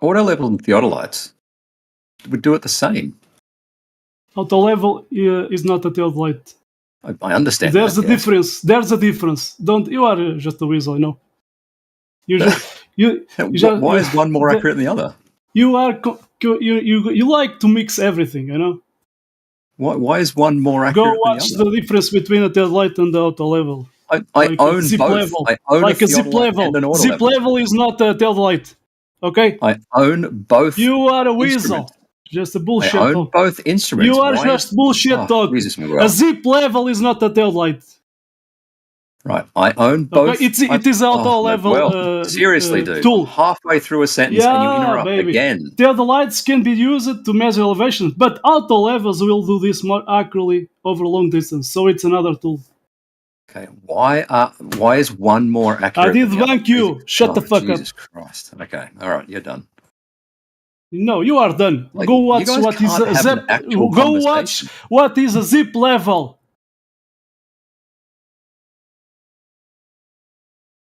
Auto level and Theodolites would do it the same. Auto level is not a Theodolite. I understand. There's that, a difference. There's a difference. Don't you are just a weasel, I know. Why is one more accurate than the other? You like to mix everything, you know. Why is one more accurate Go than watch the other? the difference between a Theodolite and the auto level. I Like own zip both. level. I own Like a a zip Theodolite level. and an auto Zip level is not a Theodolite. Okay? I own both. You are a weasel. instruments. Just a bullshit I own talk. both instruments. You are Why just bullshit talk. Jesus, Miguel. A zip level is not a Theodolite. Right. I own both. Okay? It is auto level seriously, dude. tool. I'm halfway through a sentence and you interrupt again. Theodolites can be used to measure elevation, but auto levels will do this more accurately over long distance. So it's another tool. Okay. Why is one more accurate? I did than the bank other? you. Shut the fuck Jesus up. Christ. Okay. All right. You're done. No, you are done. Like, Go watch you guys what is can't a have zip. an actual Go watch conversation. what is a zip level.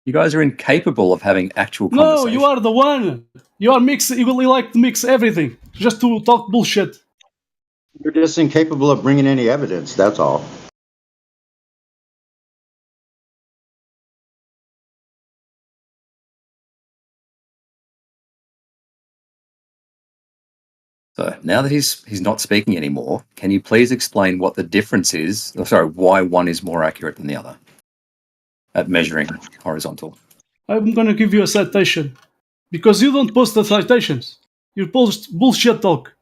You guys are incapable of having actual No, conversation. you are the one. You are mix. You really like to mix everything just to talk bullshit. You're just incapable of bringing any evidence, that's all. So now that he's not speaking anymore, can you please explain what the difference is? Why one is more accurate than the other at measuring horizontal? I'm gonna give you a citation because you don't post the citations. You post bullshit talk.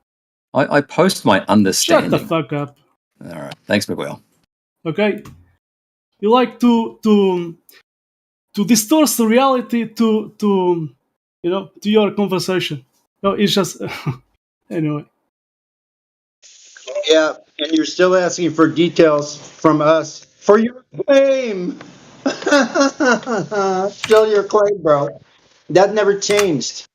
I post my understanding. Shut the fuck up. All right. Thanks, Miguel. Okay. You like to distort the reality to your conversation. No, it's just anyway. Yeah, and you're still asking for details from us for your claim. Still your claim, bro. That never changed.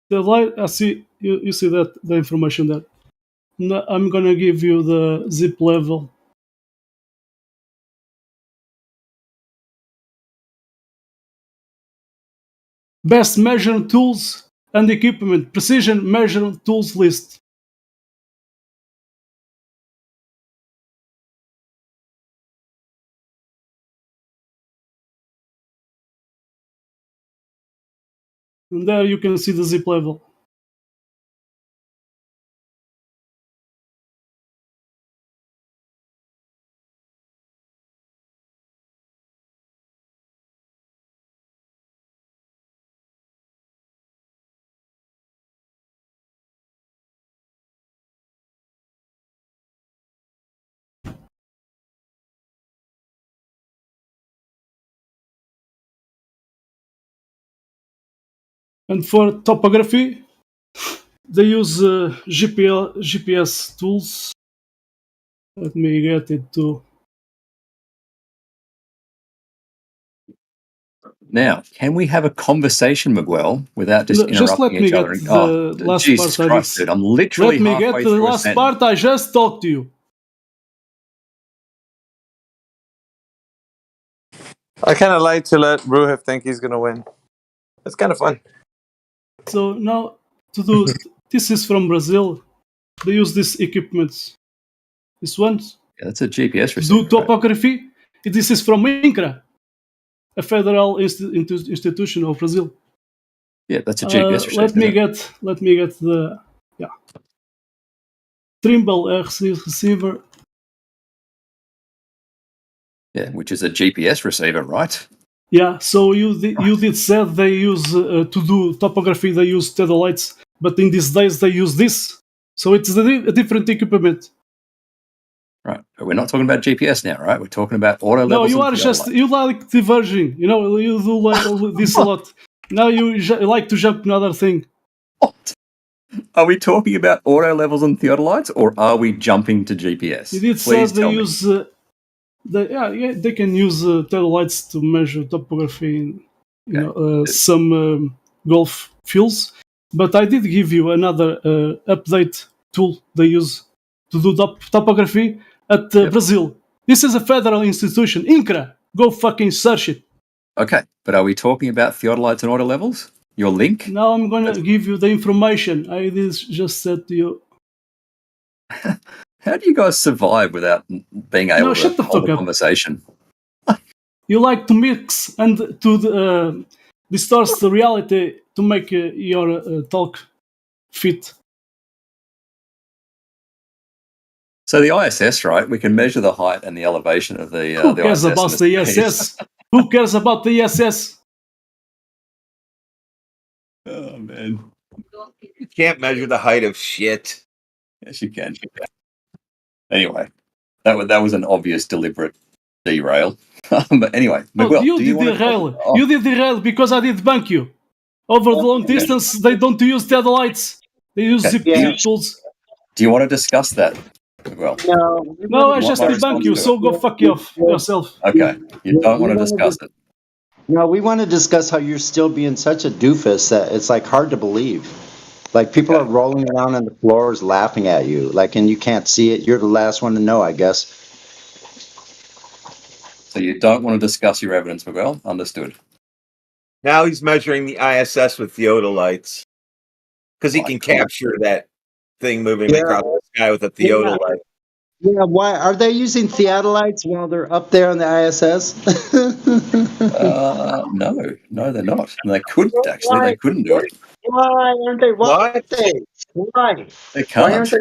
The light, I see you see that the information there. No, I'm gonna give you the zip level. Best measuring tools and equipment. Precision measuring tools list. And there you can see the zip level. And for topography, they use GPS tools. Let me get it to. Now, can we have a conversation, Miguel, without just Just let interrupting me each get other? the last Jesus part. Christ, dude! I'm literally Let me get halfway the through a last sentence. part. I just talked to you. I kind of like to let Ruhif think he's gonna win. It's kind of fun. So now to do this is from Brazil. They use these equipments. This one Yeah, that's a GPS to receiver. do topography. Right? This is from INCRA, a federal institution of Brazil. Yeah, that's a GPS receiver. Let me get the Trimble receiver. Yeah, which is a GPS receiver, right? Yeah, so you did said they use to do topography. They use Theodolites, but in these days they use this. So it's a different equipment. Right, but we're not talking about GPS now, right? We're talking about auto levels. No, you and are just you like diverging. You know, you do like this a lot. Now you like to jump another thing. What? Are we talking about auto levels and Theodolites, or are we jumping to GPS? You did say they use. They can use Theodolites to measure topography in some golf fields. But I did give you another update tool they use to do topography at Brazil. This is a federal institution, INCRA. Go fucking search it. Okay, but are we talking about Theodolites and auto levels? Your link? Now I'm gonna give you the information. I just said to you. How do you guys survive without being able to hold a conversation? You like to mix and to distort the reality to make your talk fit. So the ISS, right? We can measure the height and the elevation of the. Who cares about the ISS? Who cares about the ISS? Oh man! You can't measure the height of shit. Yes, you can. Anyway, that was an obvious, deliberate derail. But anyway, Miguel, you did derail. You did derail because I did bank you. Over the long distance, they don't use Theodolites. They use zip tools. Do you want to discuss that, Miguel? No, I just debunk you, so go fuck yourself. Okay, you don't want to discuss it. No, we want to discuss how you're still being such a doofus that it's like hard to believe. Like people are rolling around on the floors laughing at you, like, and you can't see it. You're the last one to know, I guess. So you don't want to discuss your evidence, Miguel? Understood. Now he's measuring the ISS with Theodolites because he can capture that thing moving across the sky with a Theodolite. Yeah, why are they using Theodolites while they're up there on the ISS? No, they're not. They couldn't actually. They couldn't do it. Why aren't they? Why? They can't. Why aren't they?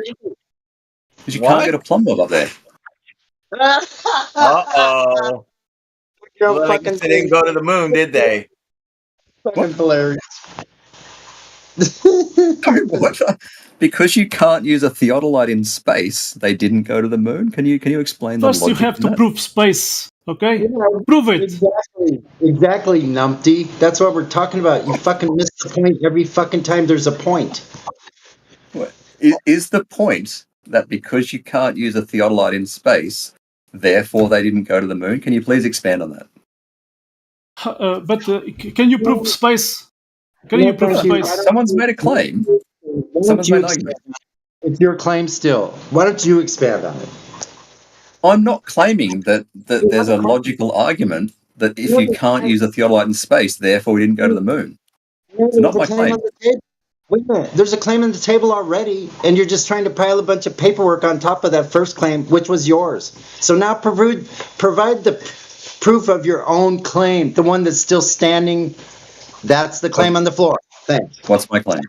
Because you can't get a Plumb up there. Uh-oh. Well, I guess they didn't go to the moon, did they? Fucking hilarious. What? Because you can't use a Theodolite in space, they didn't go to the moon. Can you explain the logic? First, you have to prove space. Okay, prove it. Exactly, numpty. That's what we're talking about. You fucking miss the point every fucking time there's a point. Is the point that because you can't use a Theodolite in space, therefore they didn't go to the moon? Can you please expand on that? Can you prove space? Can you prove space? Someone's made a claim. Someone's made an argument. It's your claim still. Why don't you expand on it? I'm not claiming that there's a logical argument that if you can't use a Theodolite in space, therefore we didn't go to the moon. It's not my claim. Wait a minute. There's a claim on the table already, and you're just trying to pile a bunch of paperwork on top of that first claim, which was yours. So now provide the proof of your own claim, the one that's still standing. That's the claim on the floor. Thanks. What's my claim?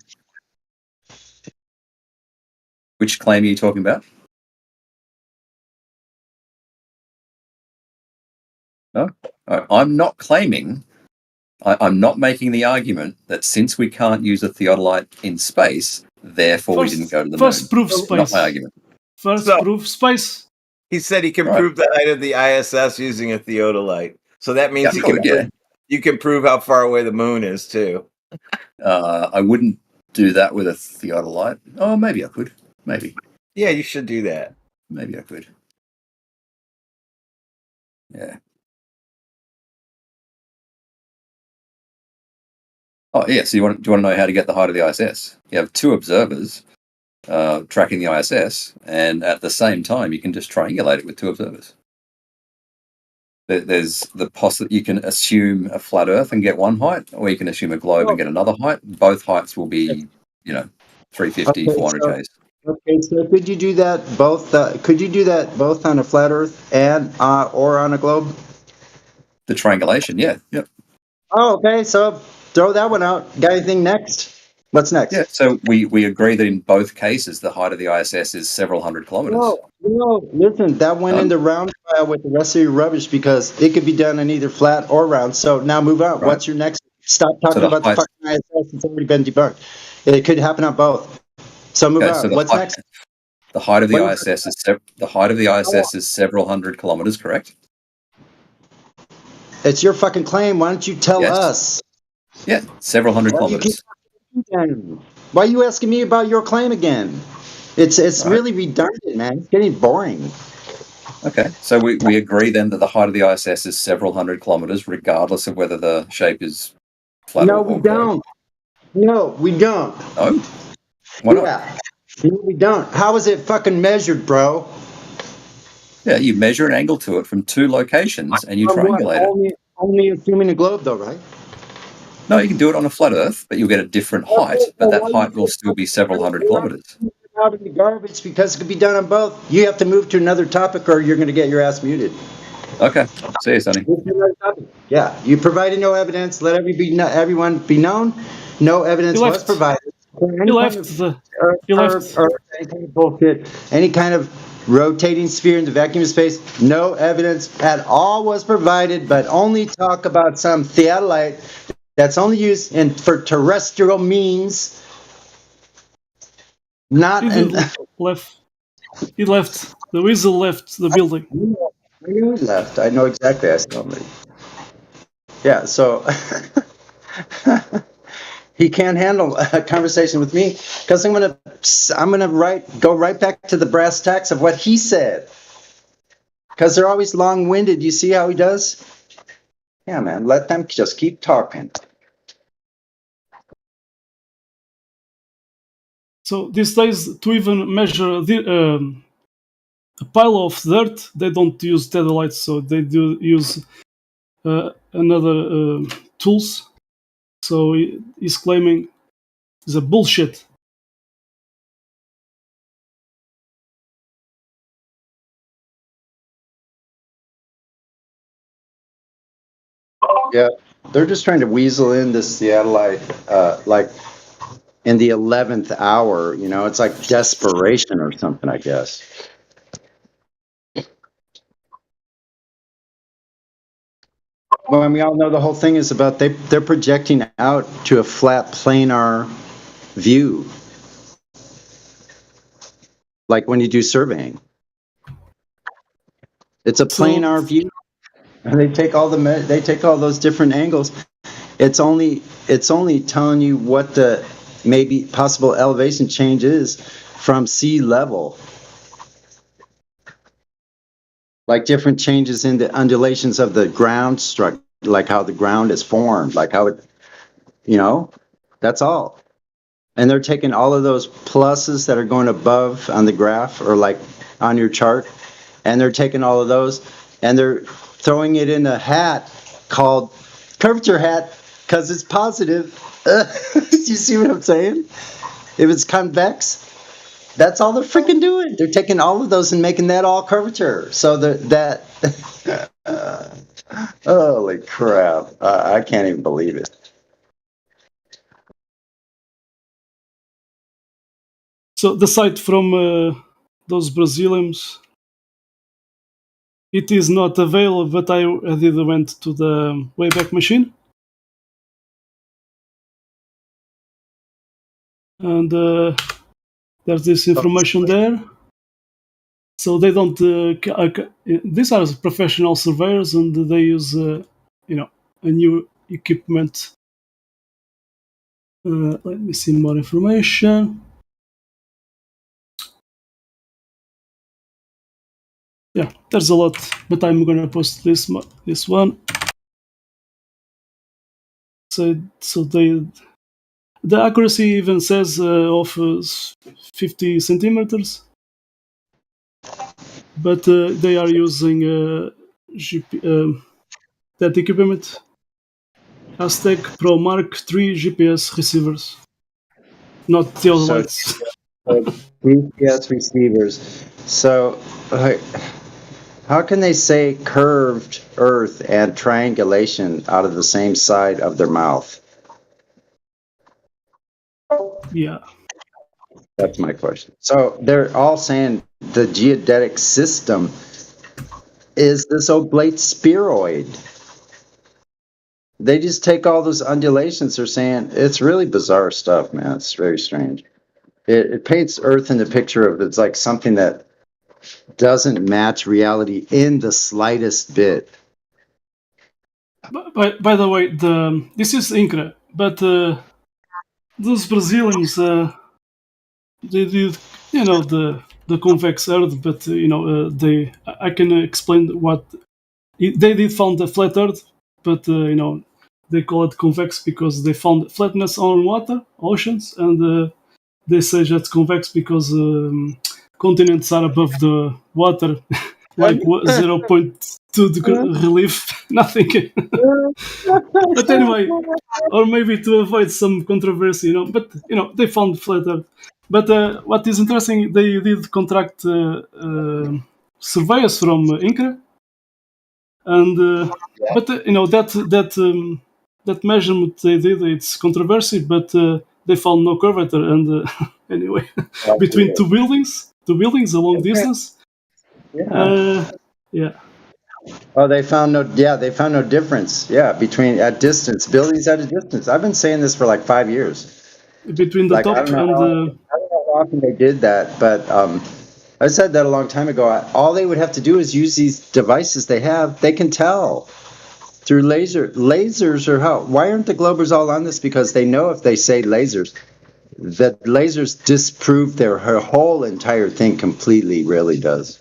Which claim are you talking about? No, I'm not claiming. I'm not making the argument that since we can't use a theodolite in space, therefore we didn't go to the moon. First proof space. Not my argument. First proof space. He said he can prove the height of the ISS using a theodolite. So that means you can prove how far away the moon is too. I wouldn't do that with a theodolite. Oh, maybe I could. Maybe. Yeah, you should do that. Maybe I could. Yeah. Oh, yeah. So do you want to know how to get the height of the ISS? You have two observers tracking the ISS, and at the same time, you can just triangulate it with two observers. There's the you can assume a flat Earth and get one height, or you can assume a globe and get another height. Both heights will be, 350, 400 Ks. Okay, so could you do that both? Could you do that both on a flat Earth and or on a globe? The triangulation, yeah, yep. Oh, okay. So throw that one out. Got anything next? What's next? Yeah. So we agree that in both cases the height of the ISS is several hundred kilometers. No, listen. That went in the round file with the rest of your rubbish because it could be done in either flat or round. So now move on. Right. What's your next? Stop talking about the fucking ISS. It's already been debunked. It could happen on both. So move on. So what's next? The height of the ISS is several hundred kilometers, correct? It's your fucking claim. Why don't you tell us? Yeah, several hundred kilometers. Why are you asking me about your claim again? It's really redundant, man. It's getting boring. Okay, so we agree then that the height of the ISS is several hundred kilometers, regardless of whether the shape is flat or we don't. No, we don't. No? Why not? No, we don't. How is it fucking measured, bro? Yeah, you measure an angle to it from two locations and you triangulate it. Only assuming a globe, though, right? No, you can do it on a flat Earth, but you'll get a different height, but that height will still be several hundred kilometers. Out of the garbage because it could be done on both. You have to move to another topic or you're going to get your ass muted. Okay. See you, Sonny. Yeah, you provided no evidence. Let everyone be known. No evidence was provided. He left. Any kind of bullshit. Any kind of rotating sphere in the vacuum of space. No evidence at all was provided, but only talk about some theodolite that's only used for terrestrial means. He left. The weasel left the building. I knew he left. I know exactly. I saw him. Yeah, so he can't handle a conversation with me because I'm gonna go right back to the brass tacks of what he said. Because they're always long-winded. You see how he does? Yeah, man. Let them just keep talking. So these days, to even measure a pile of dirt, they don't use Theodolites, so they do use another tools. So he's claiming it's a bullshit. Yeah, they're just trying to weasel in this Theodolite, like in the 11th hour. It's like desperation or something, I guess. Well, and we all know the whole thing is about they're projecting out to a flat planar view, like when you do surveying. It's a planar view, and they take all those different angles. It's only telling you what the maybe possible elevation change is from sea level. Like different changes in the undulations of the ground structure, like how the ground is formed, like how it, that's all. And they're taking all of those pluses that are going above on the graph or like on your chart, and they're taking all of those and they're throwing it in a hat called curvature hat, because it's positive. You see what I'm saying? If it's convex, that's all they're freaking doing. They're taking all of those and making that all curvature. So that holy crap! I can't even believe it. So the site from those Brazilians, it is not available, but I did went to the Wayback Machine. And there's this information there. So they don't. These are professional surveyors, and they use, a new equipment. Let me see more information. Yeah, there's a lot, but I'm gonna post this one. So the accuracy even says of 50 centimeters, but they are using that equipment, Aztec Pro Mark III GPS receivers, not Theodolites. GPS receivers. So, how can they say curved Earth and triangulation out of the same side of their mouth? Yeah. That's my question. So they're all saying the geodetic system is this oblate spheroid. They just take all those undulations. They're saying it's really bizarre stuff, man. It's very strange. It paints Earth in the picture of it's like something that doesn't match reality in the slightest bit. By the way, this is INCRA, but those Brazilians, they did, the convex Earth, but I can explain what they did found the flat Earth, but they call it convex because they found flatness on water, oceans, and they say that's convex because continents are above the water, like 0.2 degree relief, nothing. But anyway, or maybe to avoid some controversy, but they found flat Earth. But what is interesting, they did contract surveyors from INCRA, and but that measurement they did, it's controversy, but they found no curvature, and anyway, between two buildings a long distance. Yeah. Oh, they found no difference. Yeah, between at distance, buildings at a distance. I've been saying this for like 5 years. Between the top I don't know how often they did that, but I said that a long time ago. All they would have to do is use these devices they have. They can tell through lasers or how. Why aren't the Globers all on this? Because they know if they say lasers, that lasers disprove their whole entire thing completely. Really does.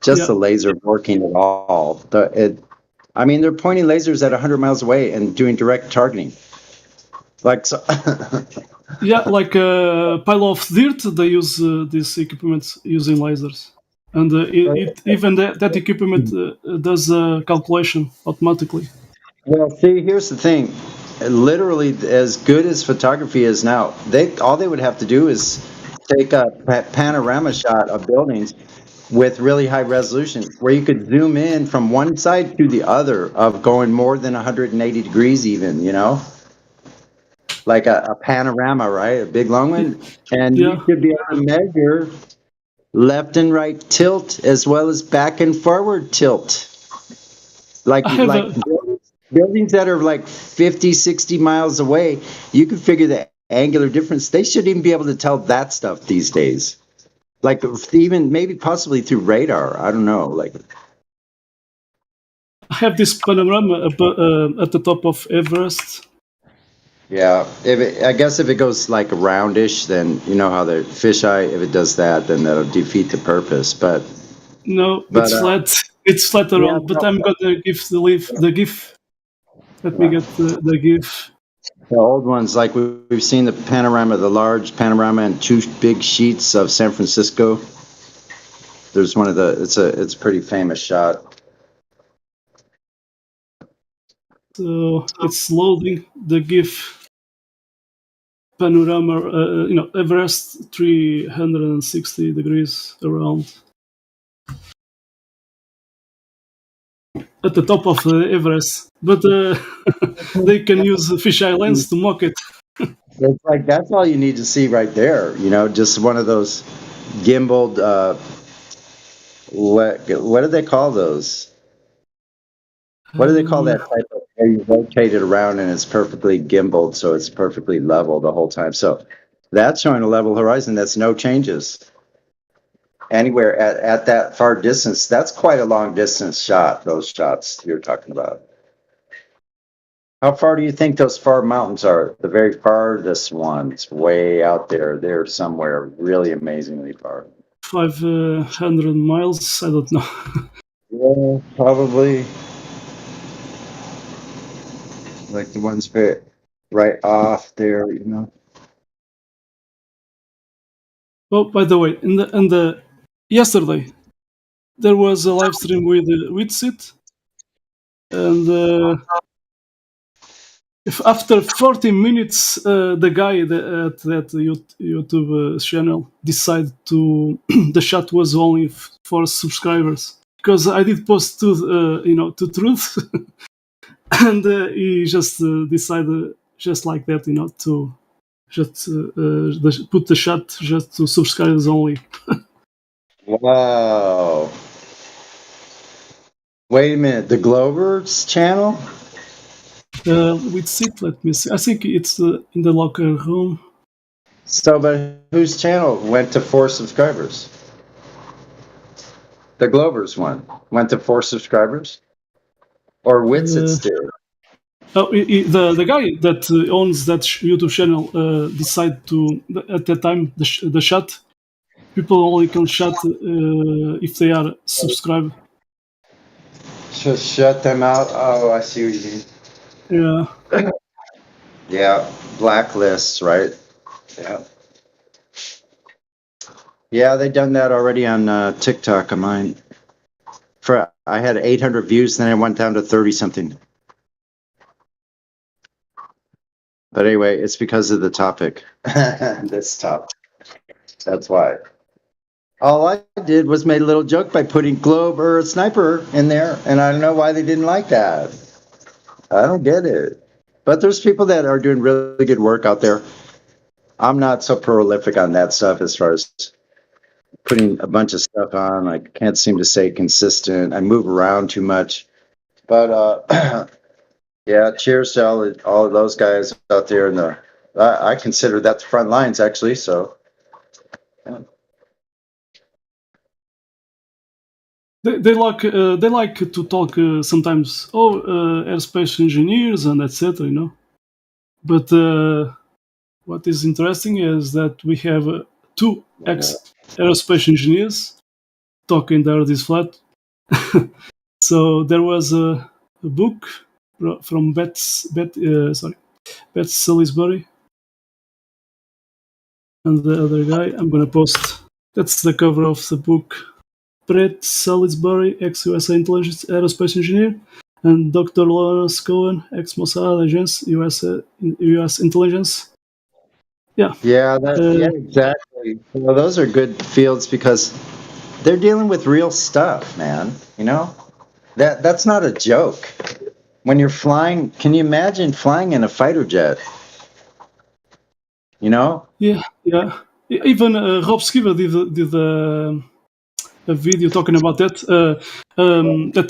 Just the laser working at all. They're pointing lasers at 100 miles away and doing direct targeting. Like so. Yeah, like a pile of dirt, they use these equipments using lasers, and even that equipment does calculation automatically. Well, see, here's the thing. Literally, as good as photography is now, all they would have to do is take a panorama shot of buildings with really high resolution, where you could zoom in from one side to the other of going more than 180 degrees, even, like a panorama, right? A big long one, and you should be able to measure left and right tilt as well as back and forward tilt. Like buildings that are like 50, 60 miles away, you can figure the angular difference. They should even be able to tell that stuff these days. Like even maybe possibly through radar. I don't know. Like I have this panorama at the top of Everest. Yeah, I guess if it goes like roundish, then you know how the fisheye. If it does that, then that'll defeat the purpose. But no, it's flat. It's flat around. But I'm gonna give the GIF. Let me get the GIF. The old ones, like we've seen the panorama, the large panorama, and two big sheets of San Francisco. There's one of the. It's a pretty famous shot. So it's loading the GIF panorama. Everest 360 degrees around at the top of Everest, but they can use fisheye lens to mock it. It's like that's all you need to see right there. Just one of those gimbaled. What do they call those? What do they call that type of where you rotate it around and it's perfectly gimbaled, so it's perfectly level the whole time? So that's showing a level horizon. That's no changes anywhere at that far distance. That's quite a long distance shot. Those shots you're talking about. How far do you think those far mountains are? The very farthest ones, way out there. They're somewhere really amazingly far. 500 miles. I don't know. Yeah, probably. Like the ones right off there. Oh, by the way, in the yesterday there was a live stream with Sid, and if after 40 minutes the guy at that YouTube channel decided to the shot was only for subscribers, because I did post to truth, and he just decided just like that, to just put the shot just to subscribers only. Wow. Wait a minute. The Glover's channel? With Sid, let me see. I think it's in the locker room. So, but whose channel went to 4 subscribers? The Glover's one went to 4 subscribers? Or Witsit's did? Oh, the guy that owns that YouTube channel decided to, at that time, the shot, people only can shot if they are subscribed. Just shut them out? Oh, I see what you mean. Yeah. Yeah, blacklists, right? Yeah. Yeah, they done that already on TikTok of mine. I had 800 views, then I went down to 30 something. But anyway, it's because of the topic. This topic. That's why. All I did was made a little joke by putting globe or a sniper in there, and I don't know why they didn't like that. I don't get it. But there's people that are doing really good work out there. I'm not so prolific on that stuff as far as putting a bunch of stuff on. I can't seem to stay consistent. I move around too much. But yeah, cheers to all of those guys out there in I consider that the front lines actually. So yeah. They like to talk sometimes. Aerospace engineers and etc. But what is interesting is that we have 2 ex-aerospace engineers talking there this flat. So there was a book from Beth Salisbury, and the other guy I'm gonna post. That's the cover of the book. Brett Salisbury, ex-USA intelligence aerospace engineer, and Dr. Lawrence Cohen, ex-Mossad agents, US intelligence. Yeah. Yeah, exactly. Well, those are good fields because they're dealing with real stuff, man. That's not a joke. When you're flying, can you imagine flying in a fighter jet? Yeah. Even Rob Skiver did a video talking about that. A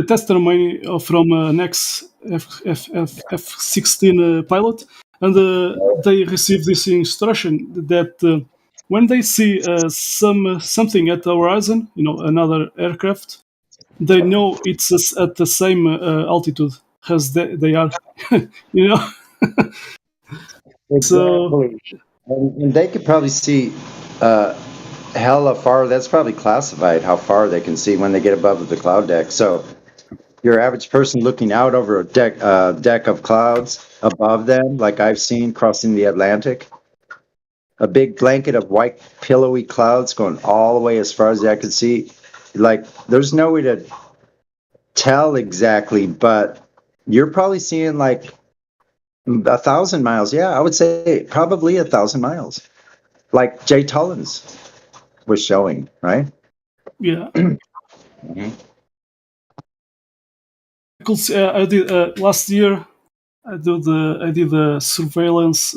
testimony from an F-16 pilot, and they received this instruction that when they see something at the horizon, another aircraft, they know it's at the same altitude as they are. Exactly. So, and they could probably see hella far. That's probably classified how far they can see when they get above the cloud deck. So your average person looking out over a deck of clouds above them, like I've seen crossing the Atlantic, a big blanket of white pillowy clouds going all the way as far as I could see. Like there's no way to tell exactly, but You're probably seeing like 1,000 miles. Yeah, I would say probably 1,000 miles, like Jay Tullins was showing, right? Yeah. Mhm. I did last year. I did a surveillance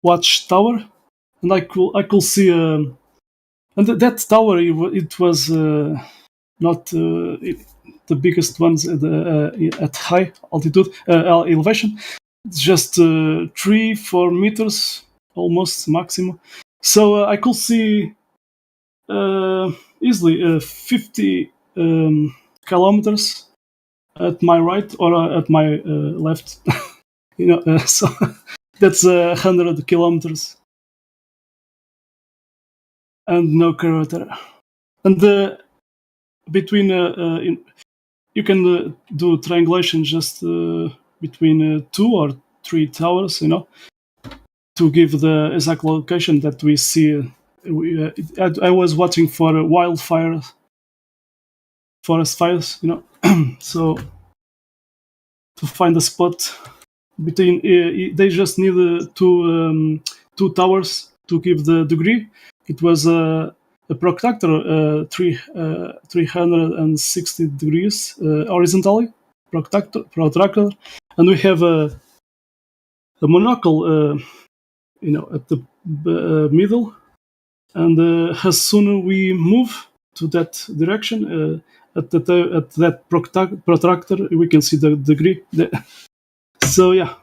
watchtower, and I could see and that tower it was not the biggest ones at high altitude elevation. It's just 3-4 meters almost maximum. So I could see easily 50 kilometers at my right or at my left. So that's 100 kilometers and no crater. And between you can do triangulation just between 2 or 3 towers, to give the exact location that we see. I was watching for forest fires, so to find a spot between, they just need two towers to give the degree. It was a protractor, 360 degrees horizontally, protractor, and we have a monocle, at the middle. And as soon we move to that direction, at that protractor, we can see the degree. So yeah.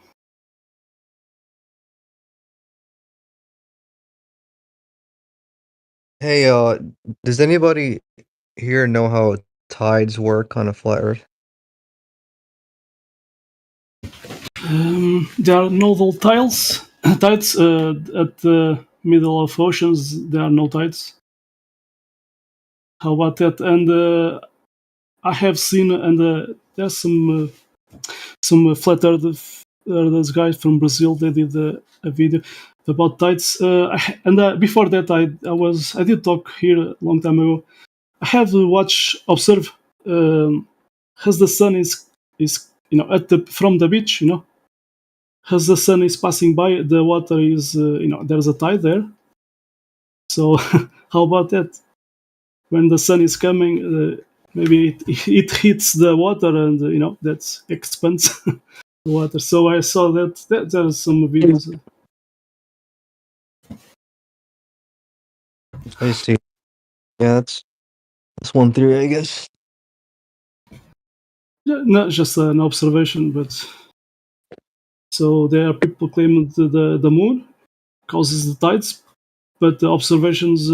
Hey, does anybody here know how tides work on a flat Earth? There are nodal tides at the middle of oceans. There are no tides. How about that? And I have seen, and there's some flat earthers guys from Brazil. They did a video about tides. Before that, I did talk here a long time ago. I have observe, as the sun is from the beach, as the sun is passing by, the water is, there's a tide there. So how about that? When the sun is coming, maybe it hits the water, and that expands the water. So I saw that there's some videos. I see. Yeah, that's one theory, I guess. Not just an observation, but so there are people claiming the moon causes the tides, but the observations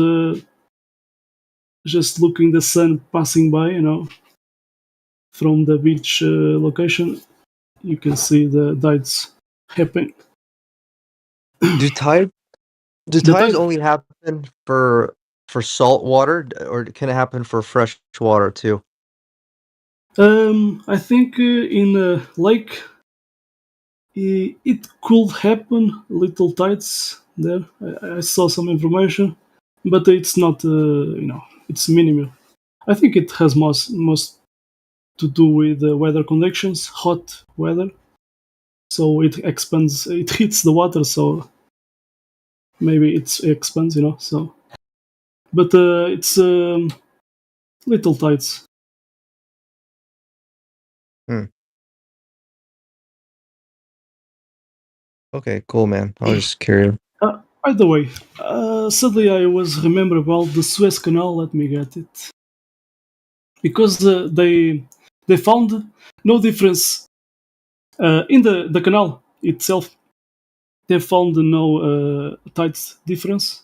just looking the sun passing by, from the beach location, you can see the tides happening. Do tides only happen for salt water, or can it happen for fresh water too? I think in a lake, it could happen, little tides there. I saw some information, but it's not, it's minimal. I think it has most to do with weather conditions, hot weather. So it expands, it hits the water, so maybe it expands, so. But it's little tides. Okay, cool, man. I was just curious. By the way, suddenly I was remember about the Suez Canal. Let me get it, because they found no difference in the canal itself. They found no tides difference,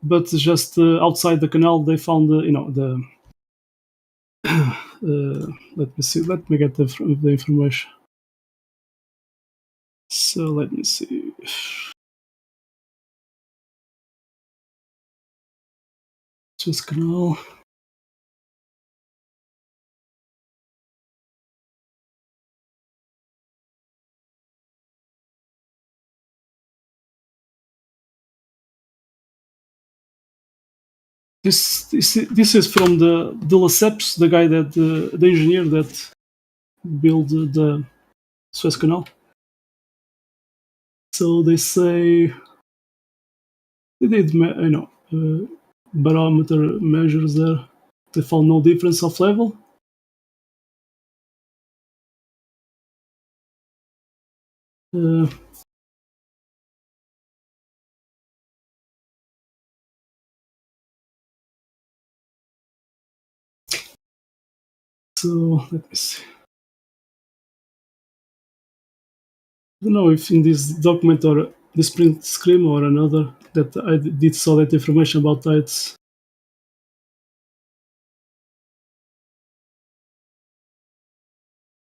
but just outside the canal they found the. Let me see. Let me get the information. So let me see. Suez Canal. This is from the Lesseps, the guy that the engineer that build the Suez Canal. So they say they did, barometer measures there. They found no difference of level. So let me see. I don't know if in this document or this print screen or another that I did saw that information about tides.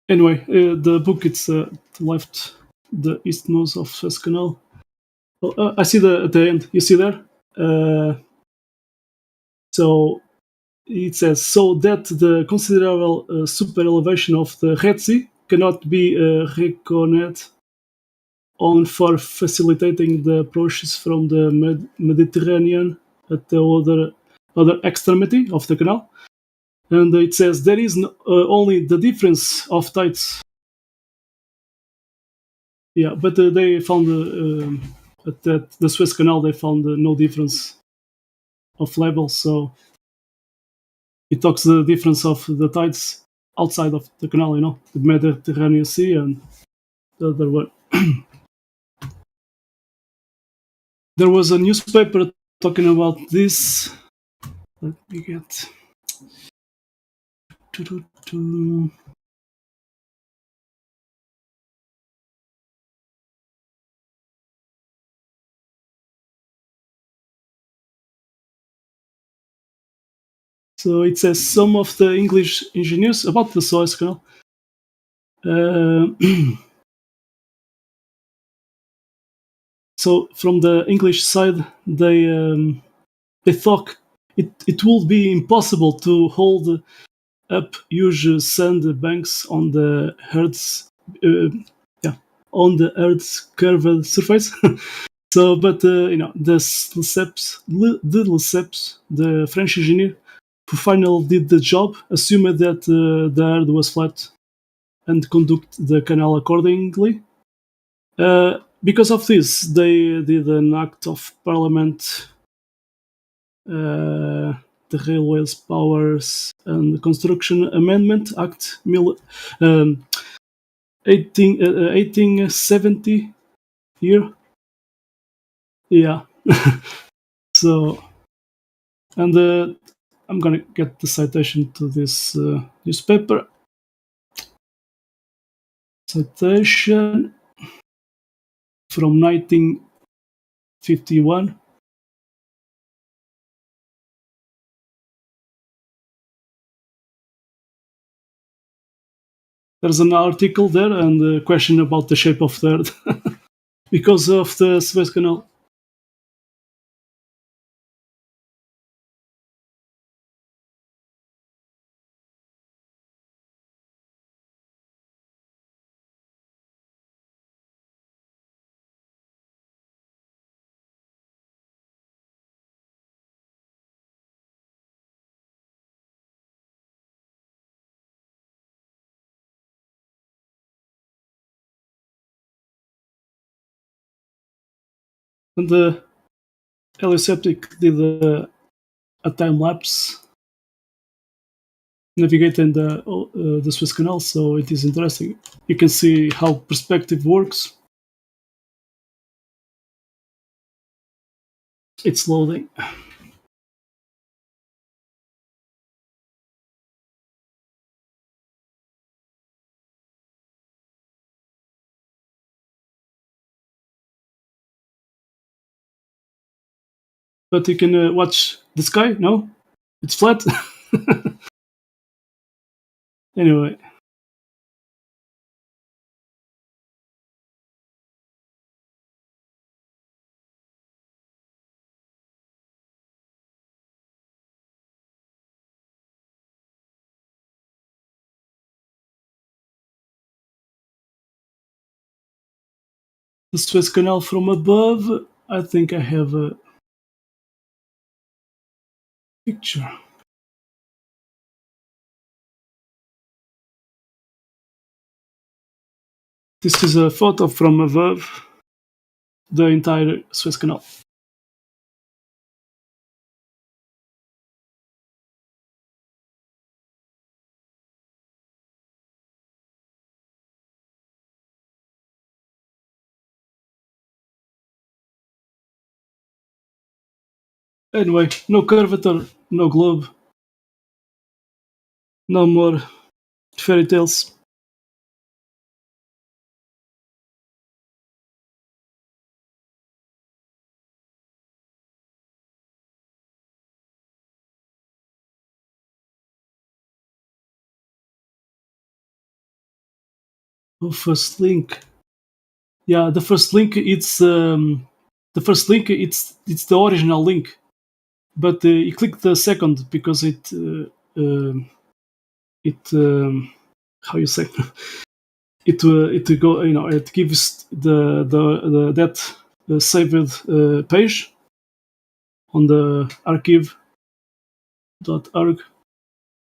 Anyway, the book it's to the left, the eastmost of Suez Canal. Oh, I see at the end. You see there? So it says so that the considerable super elevation of the Red Sea cannot be reckoned on for facilitating the approaches from the Mediterranean at the other extremity of the canal. And it says there is only the difference of tides. Yeah, but they found at the Suez Canal they found no difference of level. So it talks the difference of the tides outside of the canal, the Mediterranean Sea and the other one. There was a newspaper talking about this. Let me get. So it says some of the English engineers about the Suez Canal. So from the English side, they thought it would be impossible to hold up huge sand banks on the Earth's curved surface. So, but the Lesseps, the French engineer who finally did the job, assumed that the Earth was flat and conduct the canal accordingly. Because of this, they did an act of parliament, the Railways Powers and Construction Amendment Act 1870 year. Yeah. So, and I'm gonna get the citation to this newspaper. Citation from 1951. There's an article there and a question about the shape of the Earth because of the Suez Canal. And the Heliosceptic did a time lapse navigating the Suez Canal, so it is interesting. You can see how perspective works. It's loading. But you can watch the sky. No, it's flat. Anyway. The Suez Canal from above. I think I have a picture. This is a photo from above the entire Suez Canal. Anyway, no curvature, no globe, no more fairy tales. Oh, first link. Yeah, the first link. It's it's the original link, but you click the second because how you say it go it gives the that saved page on the archive.org.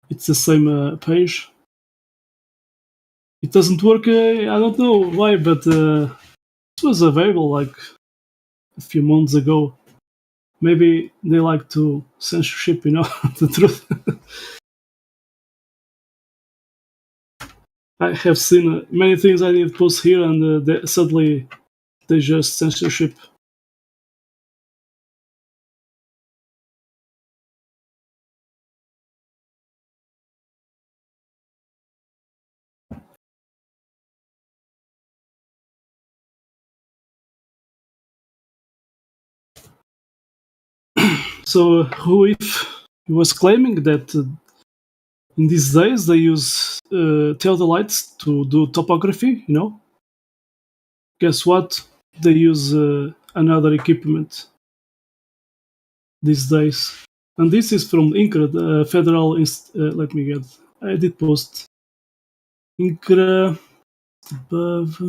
It's the same page. It doesn't work. I don't know why, but it was available like a few months ago. Maybe they like to censorship, the truth. I have seen many things I did post here, and suddenly they just censorship. So who if he was claiming that in these days they use Theodolites to do topography, guess what? They use another equipment these days. And this is from INCRA, the federal. Let me get. I did post INCRA above.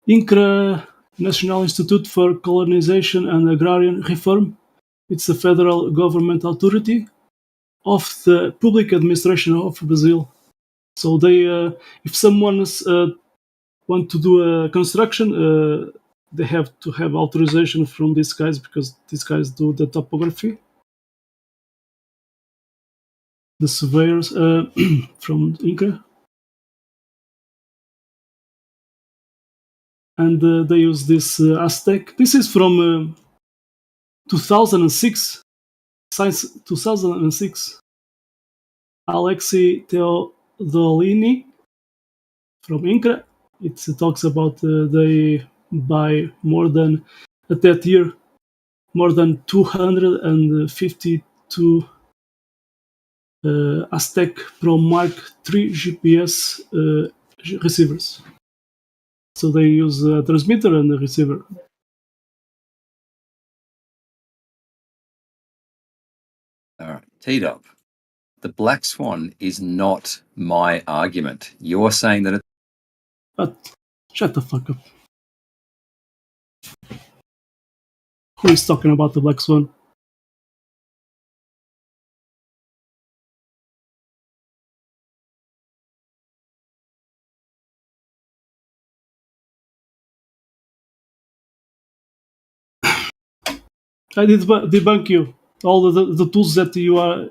INCRA, National Institute for Colonization and Agrarian Reform. It's a federal government authority of the public administration of Brazil. So they, if someone want to do a construction, they have to have authorization from these guys because these guys do the topography. The surveyors from INCRA. And they use this Aztec. This is from 2006. Science 2006. Alexei Theodolini from INCRA. It talks about they buy more than at that year more than 252 Aztec Pro Mark III GPS receivers. So they use a transmitter and a receiver. All right, T-Dog. The black swan is not my argument. You're saying that But shut the fuck up. Who is talking about the black swan? I did debunk you. All the tools that you are.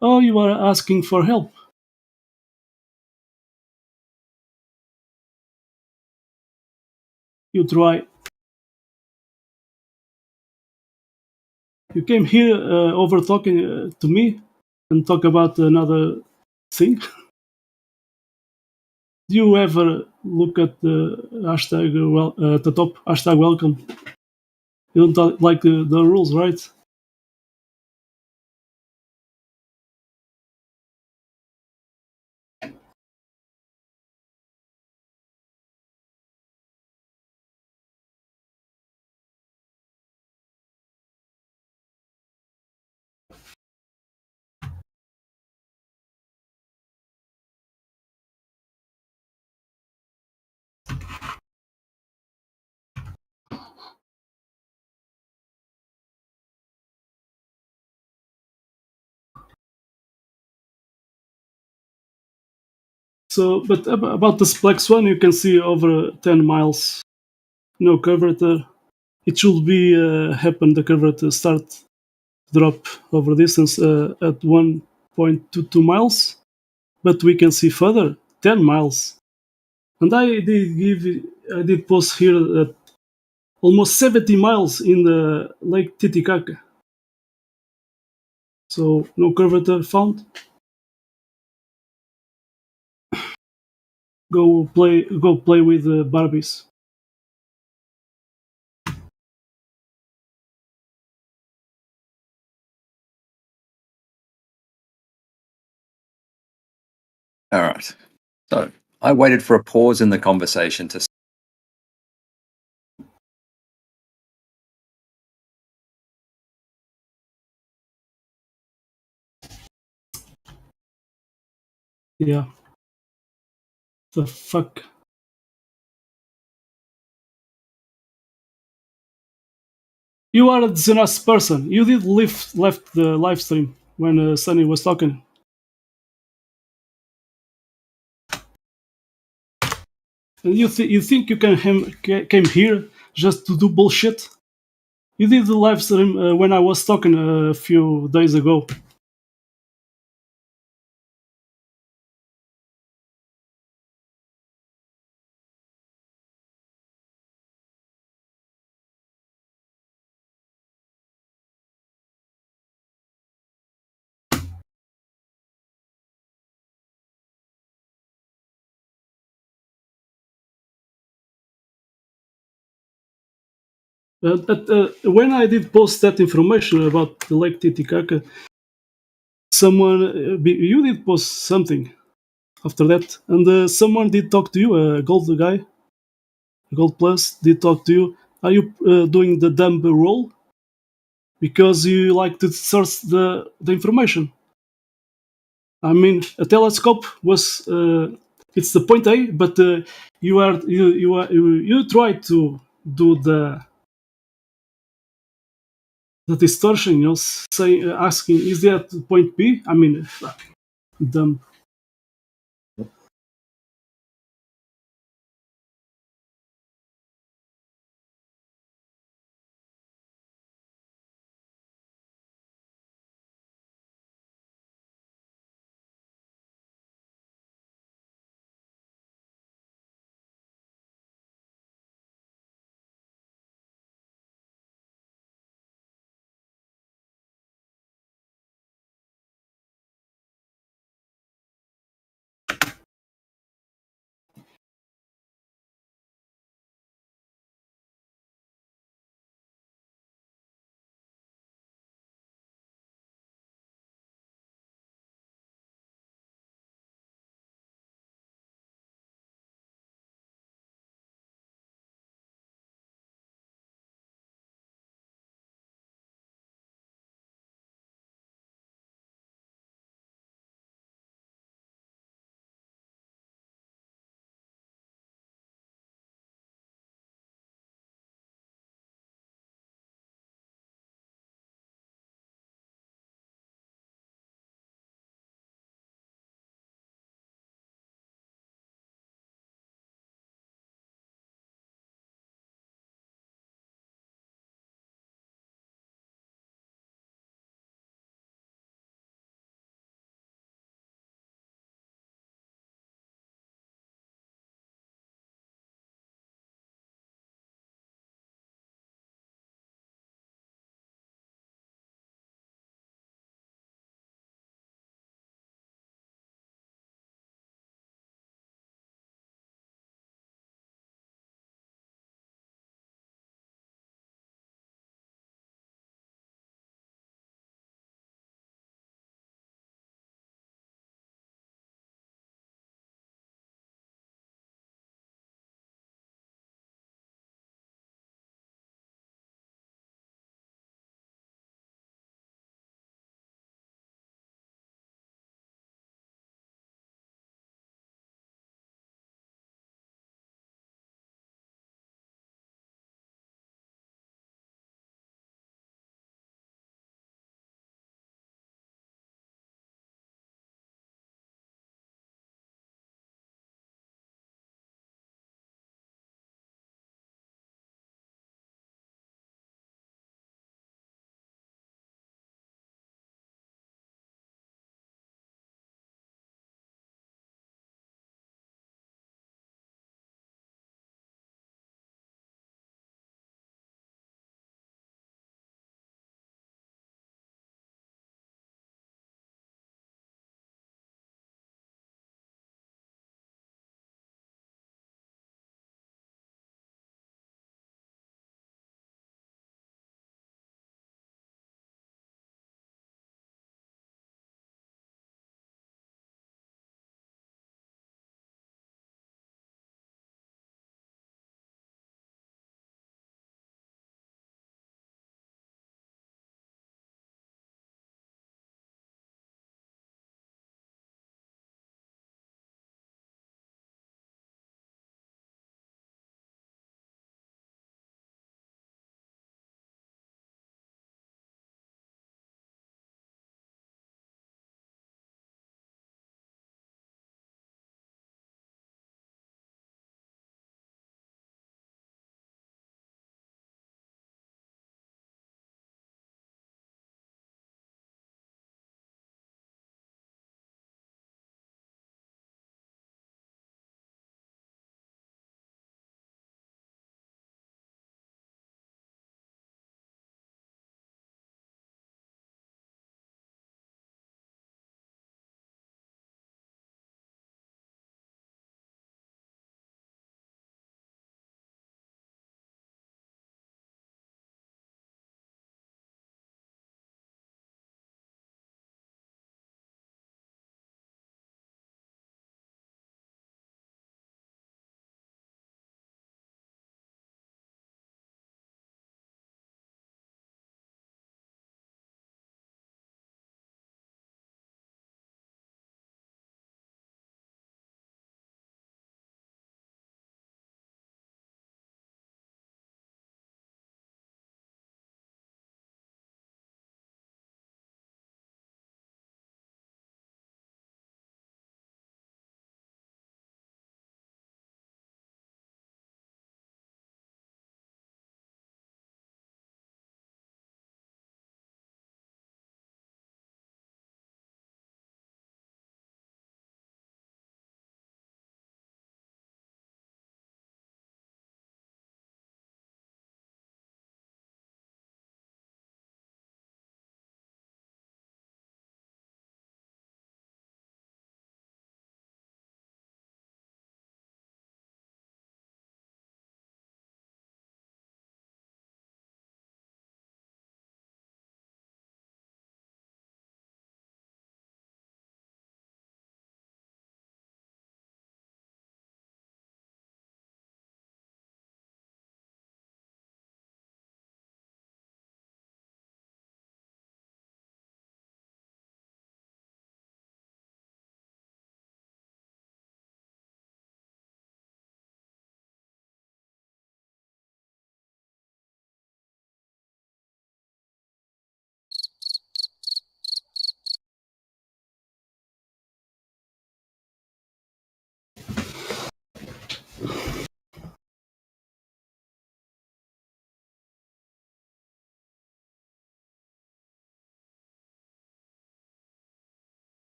Oh, you are asking for help. You try. You came here over talking to me and talk about another thing. Do you ever look at the hashtag at the top hashtag welcome? You don't like the rules, right? So, but about this black swan, you can see over 10 miles, no curvature. It should be happen the curvature start drop over distance at 1.22 miles, but we can see further 10 miles. And I did post here at almost 70 miles in the Lake Titicaca. So no curvature found. Go play with the Barbies. All right. So I waited for a pause in the conversation to. Yeah. The fuck. You are a dishonest person. You did left the live stream when Sunny was talking. And you think you came here just to do bullshit? You did the live stream when I was talking a few days ago. When I did post that information about the Lake Titicaca, you did post something after that, and someone did talk to you, a gold guy, a gold plus, did talk to you. Are you doing the dumb role? Because you like to source the information. I mean, a telescope was it's the point A, but you try to do the distortion, say asking, is that point B? I mean, dumb.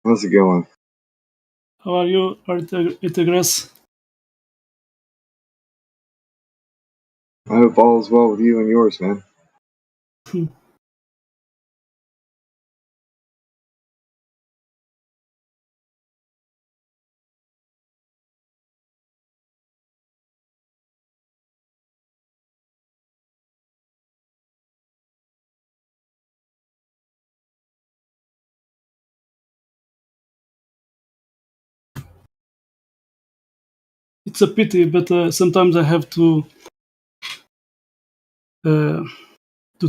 How's it going? How are you, Artegrass? I hope all is well with you and yours, man. It's a pity, but sometimes I have to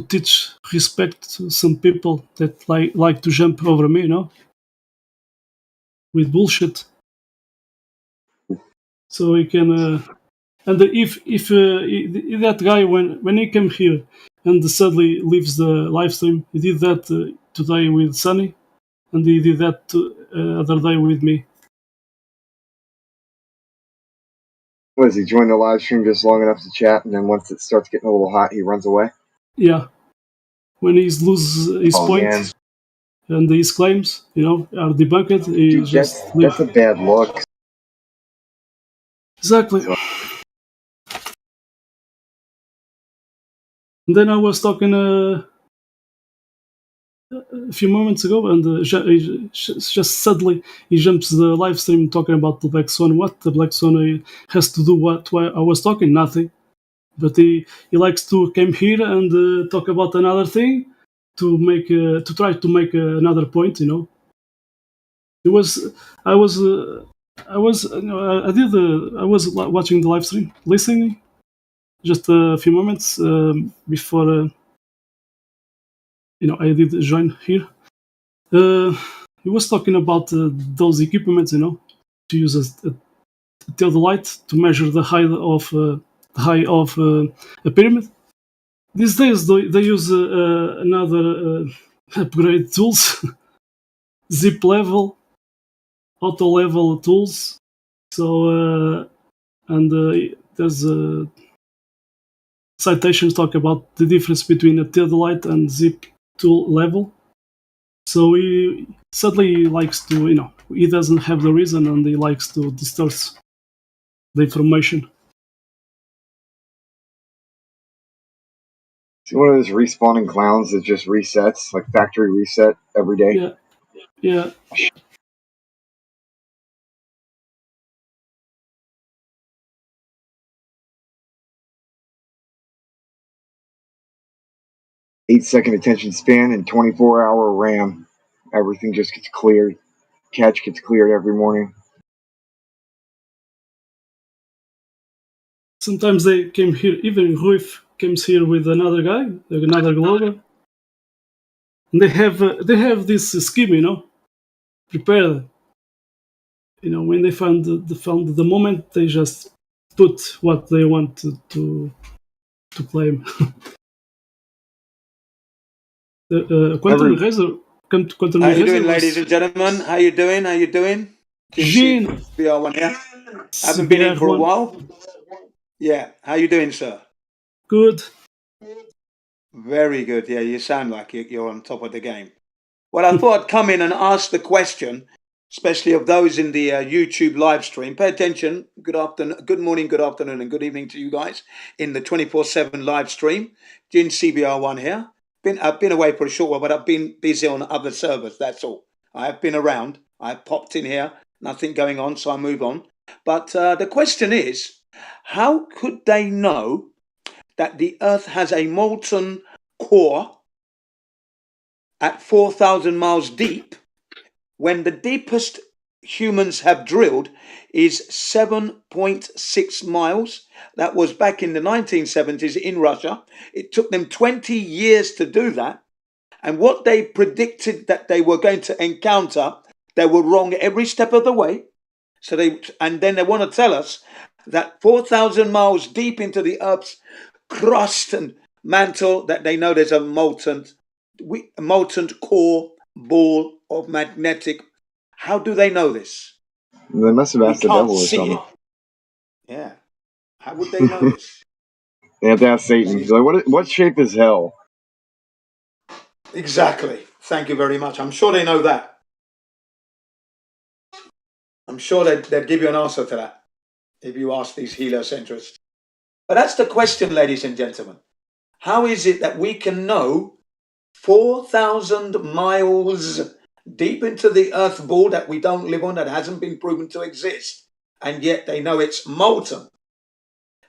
teach respect to some people that like to jump over me, with bullshit. So we can, and if that guy when he came here and suddenly leaves the live stream, he did that today with Sunny, and he did that other day with me. What, does he join the live stream just long enough to chat, and then once it starts getting a little hot, he runs away? Yeah, when he loses his point man. and his claims, are debunked, he Dude, just that's a bad look. Exactly. And then I was talking a few moments ago, and just suddenly he jumps the live stream talking about the Black Swan. What the Black Swan has to do what I was talking? Nothing. But he likes to come here and talk about another thing to try to make another point. It was I was I was I did I was watching the live stream, listening just a few moments before I did join here. He was talking about those equipments, to use a Theodolite to measure the height of a pyramid. These days they use another upgrade tools, zip level, auto level tools. So and there's citations talk about the difference between a Theodolite and zip tool level. So he suddenly likes to, he doesn't have the reason and he likes to distort the information. Is he one of those respawning clowns that just resets, like factory reset every day? Yeah, yeah. 8-second attention span and 24-hour RAM. Everything just gets cleared. Cache gets cleared every morning. Sometimes they came here, even Ruif comes here with another guy, another global. And they have this scheme, prepared. When they found the moment, they just put what they want to claim. Quantum Eraser, Quantum How you Eraser doing, ladies and gentlemen? How you doing? How you doing? Gene, CBR1 here. Haven't been in for a while. Yeah. How you doing, sir? Good. Very good. Yeah, you sound like you're on top of the game. Well, I thought I'd come in and ask the question, especially of those in the YouTube live stream. Pay attention. Good afternoon, good morning, good afternoon, and good evening to you guys in the 24/7 live stream. Gene CBR1 here. I've been away for a short while, but I've been busy on other servers. That's all. I have been around. I popped in here. Nothing going on, so I move on. But the question is, how could they know that the Earth has a molten core at 4,000 miles deep when the deepest humans have drilled is 7.6 miles? That was back in the 1970s in Russia. It took them 20 years to do that. And what they predicted that they were going to encounter, they were wrong every step of the way. And then they want to tell us that 4,000 miles deep into the Earth's crust and mantle, that they know there's a molten core ball of magnetic. How do they know this? They must have asked the devil or something. Yeah. How would they know this? They have to ask Satan. He's like, what shape is hell? Exactly. Thank you very much. I'm sure they know that. I'm sure they'd give you an answer to that if you ask these heliocentrists. But that's the question, ladies and gentlemen. How is it that we can know 4,000 miles deep into the earth ball that we don't live on, that hasn't been proven to exist, and yet they know it's molten?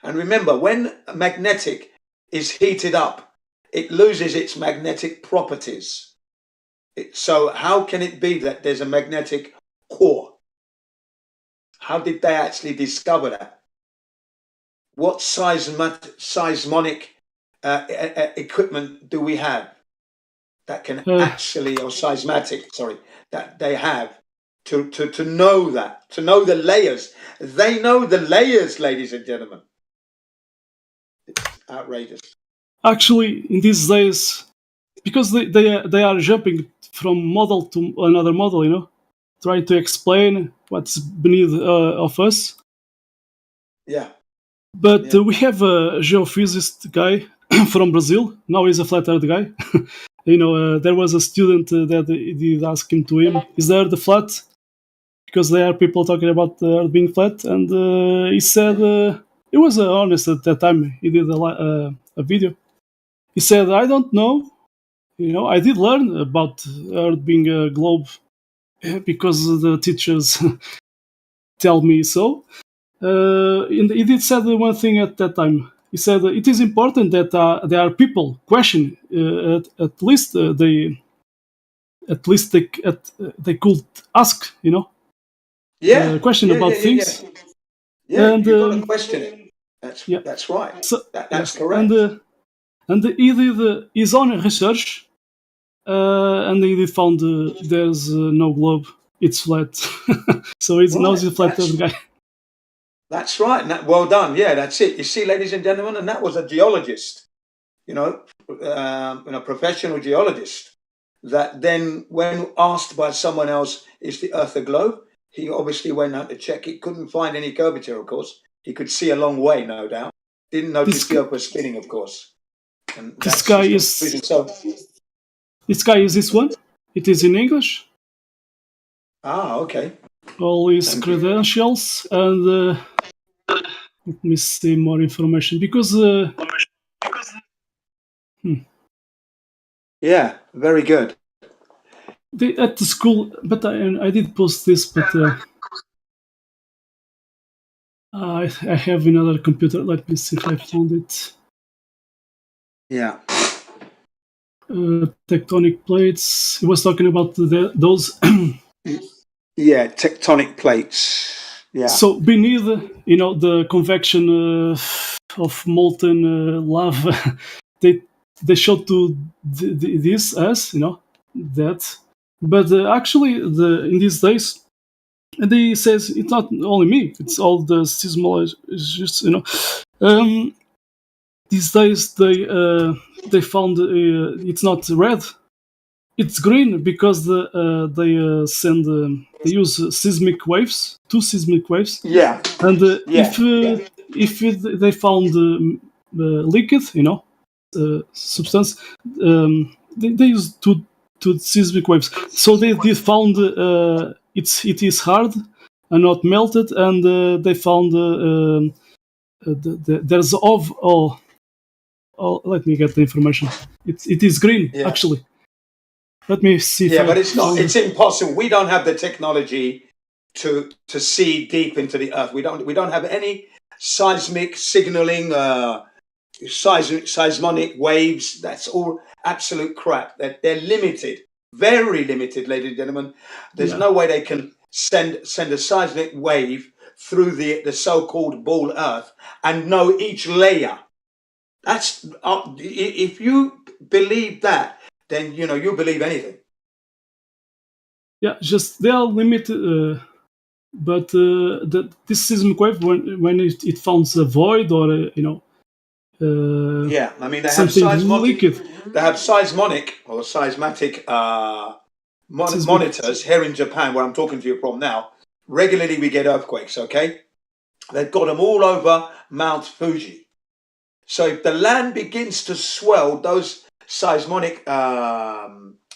And remember, when magnetic is heated up, it loses its magnetic properties. So how can it be that there's a magnetic core? How did they actually discover that? What seismonic equipment do we have that can actually, or seismatic, sorry, that they have to know that, to know the layers? They know the layers, ladies and gentlemen. It's outrageous. Actually, in these days, because they are jumping from model to another model, you know, trying to explain what's beneath of us. Yeah. But we have a geophysicist guy from Brazil. Now he's a flat earth guy. You know, there was a student that did ask him to him, is the earth flat? Because there are people talking about the earth being flat. And he said, he was honest at that time. He did a video. He said, I don't know. You know, I did learn about earth being a globe because the teachers tell me so. He did say one thing at that time. He said it is important that there are people question. At least they could ask. You know, question about things. Yeah, and, you've got to question it. That's right. So, that's correct. And he did his own research, and he found there's no globe. It's flat. So he's now he's a flat earth guy. That's right. Well done. Yeah, that's it. You see, ladies and gentlemen, and that was a geologist, you know, professional geologist, that then, when asked by someone else, is the Earth a globe? He obviously went out to check. He couldn't find any curvature, of course. He could see a long way, no doubt. Didn't notice the Earth was spinning, of course. And this guy is this one. It is in English. Ah, okay. All his credentials, and let me see more information because. Yeah, very good. At the school, but I did post this, but I have another computer. Let me see if I found it. Yeah. Tectonic plates. He was talking about those. Yeah, tectonic plates. Yeah. So beneath, the convection of molten lava, they showed to this as that, but actually in these days, and he says it's not only me; it's all the seismologists. These days they found it's not red, it's green because they use seismic waves, 2 seismic waves. Yeah. And if they found liquid, substance, they use two seismic waves. So they found it is hard and not melted, and they found there's let me get the information. It is green actually. Let me see. But it's not. It's impossible. We don't have the technology to see deep into the earth. We don't have any seismic signaling, seismonic waves. That's all absolute crap. They're limited, very limited, ladies and gentlemen. There's no way they can send a seismic wave through the so-called ball Earth and know each layer. That's if you believe that, then you believe anything. Yeah, just they are limited, but this seismic wave when it finds a void or I mean they have seismonic. They have seismonic or seismatic monitors here in Japan, where I'm talking to you from now. Regularly, we get earthquakes. Okay, they've got them all over Mount Fuji. So if the land begins to swell, those seismonic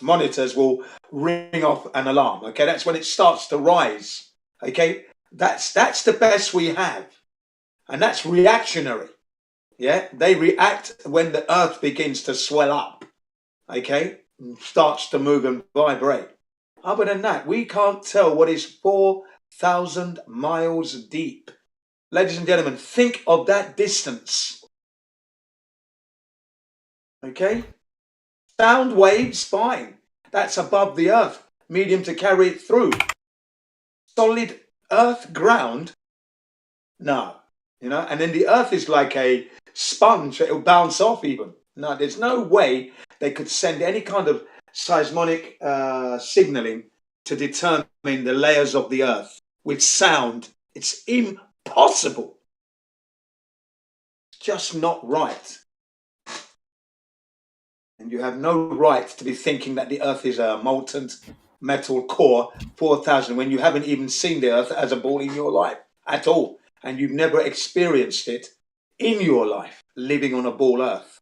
monitors will ring off an alarm. Okay, that's when it starts to rise. Okay, that's the best we have, and that's reactionary. Yeah, they react when the Earth begins to swell up. Okay, starts to move and vibrate. Other than that, we can't tell what is 4,000 miles deep. Ladies and gentlemen, think of that distance. Okay, sound waves, fine. That's above the Earth, medium to carry it through. Solid Earth ground, no. And then the Earth is like a sponge; it'll bounce off even. No, there's no way they could send any kind of seismonic signaling to determine the layers of the Earth with sound. It's impossible. It's just not right. And you have no right to be thinking that the Earth is a molten metal core 4,000 when you haven't even seen the Earth as a ball in your life at all. And you've never experienced it in your life, living on a ball Earth.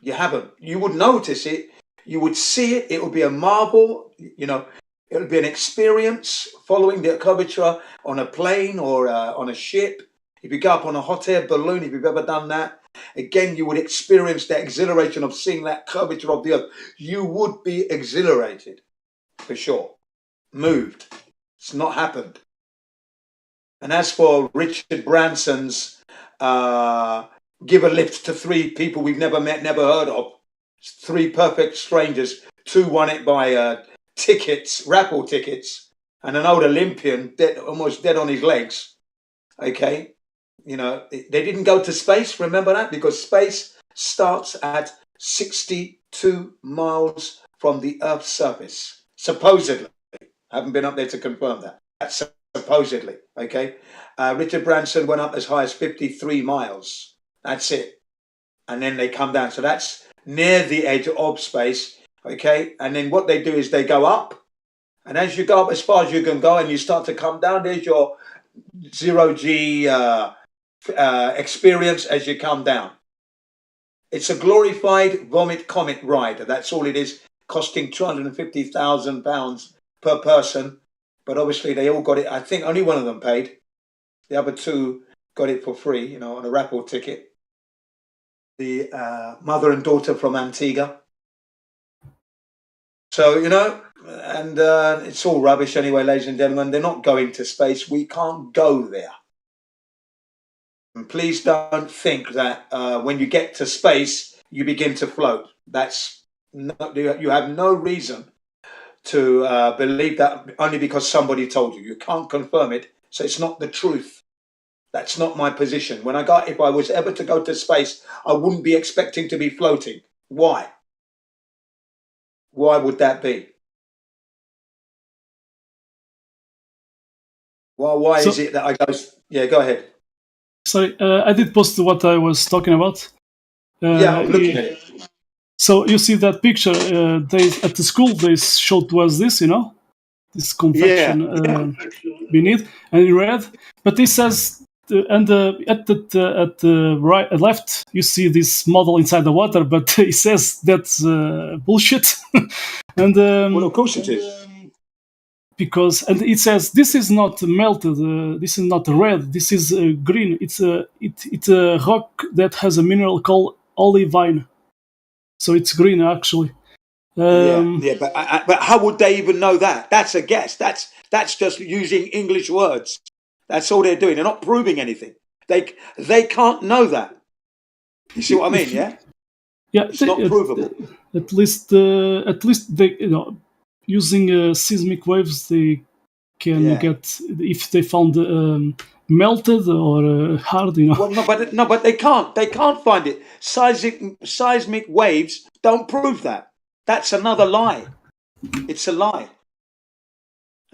You haven't. You would notice it. You would see it. It would be a marvel. It would be an experience following the curvature on a plane or on a ship. If you go up on a hot air balloon, if you've ever done that, again, you would experience the exhilaration of seeing that curvature of the Earth. You would be exhilarated, for sure. Moved. It's not happened. And as for Richard Branson's give a lift to 3 people we've never met, never heard of, 3 perfect strangers, 2 won it by tickets, raffle tickets, and an old Olympian, almost dead on his legs. Okay, they didn't go to space. Remember that, because space starts at 62 miles from the Earth's surface, supposedly. I haven't been up there to confirm that. That's supposedly. Okay, Richard Branson went up as high as 53 miles. That's it, and then they come down. So that's near the edge of space. Okay, and then what they do is they go up, and as you go up as far as you can go, and you start to come down, there's your 0G experience as you come down. It's a glorified vomit comet ride. That's all it is, costing £250,000 per person. But obviously they all got it. I think only one of them paid. The other 2 got it for free, on a raffle ticket. The mother and daughter from Antigua. So, and it's all rubbish anyway, ladies and gentlemen. They're not going to space. We can't go there. And please don't think that when you get to space, you begin to float. You have no reason to believe that only because somebody told you. You can't confirm it, so it's not the truth. That's not my position. If I was ever to go to space, I wouldn't be expecting to be floating. Why? Why would that be? Why is it that I go... Yeah, go ahead. Sorry, I did post what I was talking about. Yeah, I'm looking at it. So you see that picture, at the school they showed to us this, this confection beneath and in red. But it says, at the right, left, you see this model inside the water, but it says that's bullshit. And well, of course it is. Because it says this is not melted, this is not red, this is green. It's a rock that has a mineral called olivine, so it's green actually. But how would they even know that? That's a guess. That's just using English words. That's all they're doing. They're not proving anything. They can't know that. You see what I mean? Yeah. Yeah, it's not provable. At least they, using seismic waves, they can get if they found melted or hard. Well, no, but they can't. They can't find it. Seismic waves don't prove that. That's another lie. It's a lie.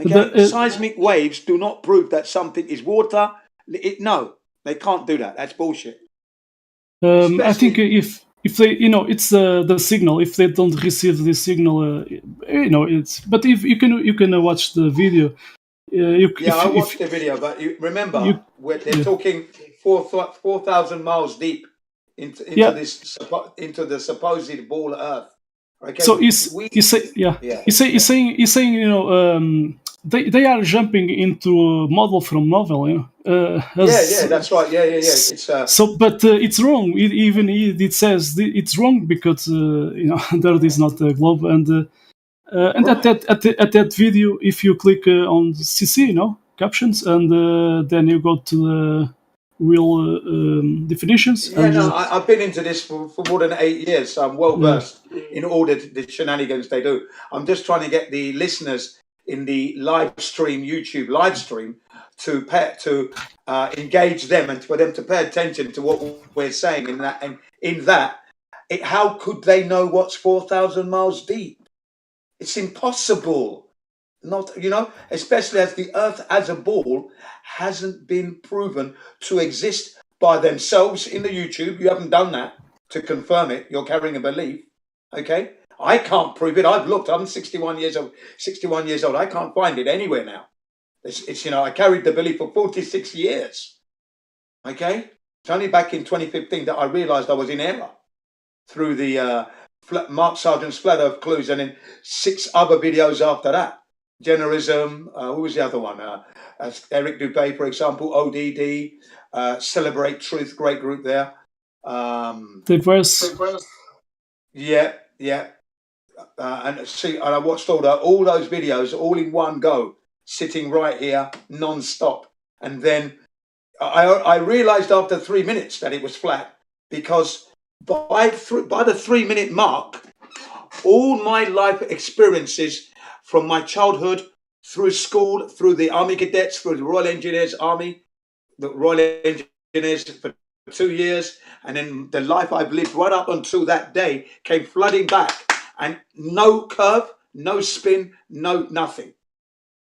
Okay, seismic waves do not prove that something is water. No, they can't do that. That's bullshit. I think if they, it's the signal. If they don't receive the signal, it's. But if you can watch the video. I watched the video, but remember, they're talking 4,000 miles deep into the supposed ball Earth. Okay, so he's saying they are jumping into a model from novel, you know. That's right. Yeah. It's so, but it's wrong. It says it's wrong because you know the Earth is not a globe, and right. at that video, if you click on CC, you know, captions, and then you go to the real definitions, Yeah, and no, I've been into this for more than 8 years, so I'm well versed in all the shenanigans they do. I'm just trying to get the listeners in the live stream, YouTube live stream, to engage them and for them to pay attention to what we're saying. How could they know what's 4,000 miles deep? It's impossible. Not, especially as the Earth as a ball hasn't been proven to exist by themselves in the YouTube. You haven't done that to confirm it. You're carrying a belief. Okay. I can't prove it. I've looked. I'm 61 years old. 61 years old. I can't find it anywhere now. It's I carried the belief for 46 years. Okay. It's only back in 2015 that I realized I was in error through the Mark Sargent's Flat Earth Clues and then 6 other videos after that. Generism, who was the other one? Eric Dubé, for example, ODD, Celebrate Truth, great group there. Diverse. Yeah. And I watched all those videos all in one go, sitting right here, non-stop. And then I realized after 3 minutes that it was flat because by the 3-minute mark, all my life experiences from my childhood through school, through the Army Cadets, through the Royal Engineers Army, the Royal Engineers for 2 years, and then the life I've lived right up until that day came flooding back, and no curve, no spin, no nothing.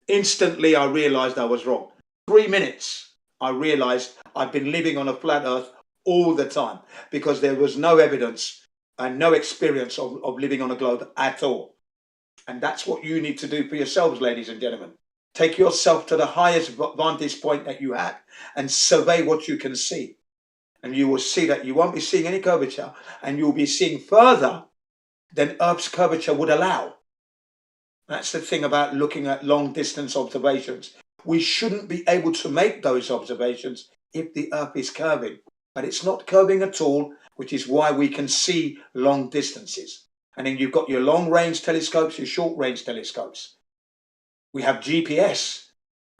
Instantly, I realized I was wrong. 3 minutes, I realized I've been living on a flat Earth all the time because there was no evidence and no experience of living on a globe at all. And that's what you need to do for yourselves, ladies and gentlemen. Take yourself to the highest vantage point that you have and survey what you can see. And you will see that you won't be seeing any curvature, and you'll be seeing further than Earth's curvature would allow. That's the thing about looking at long distance observations. We shouldn't be able to make those observations if the Earth is curving, but it's not curving at all, which is why we can see long distances. And then you've got your long range telescopes, your short range telescopes. We have GPS.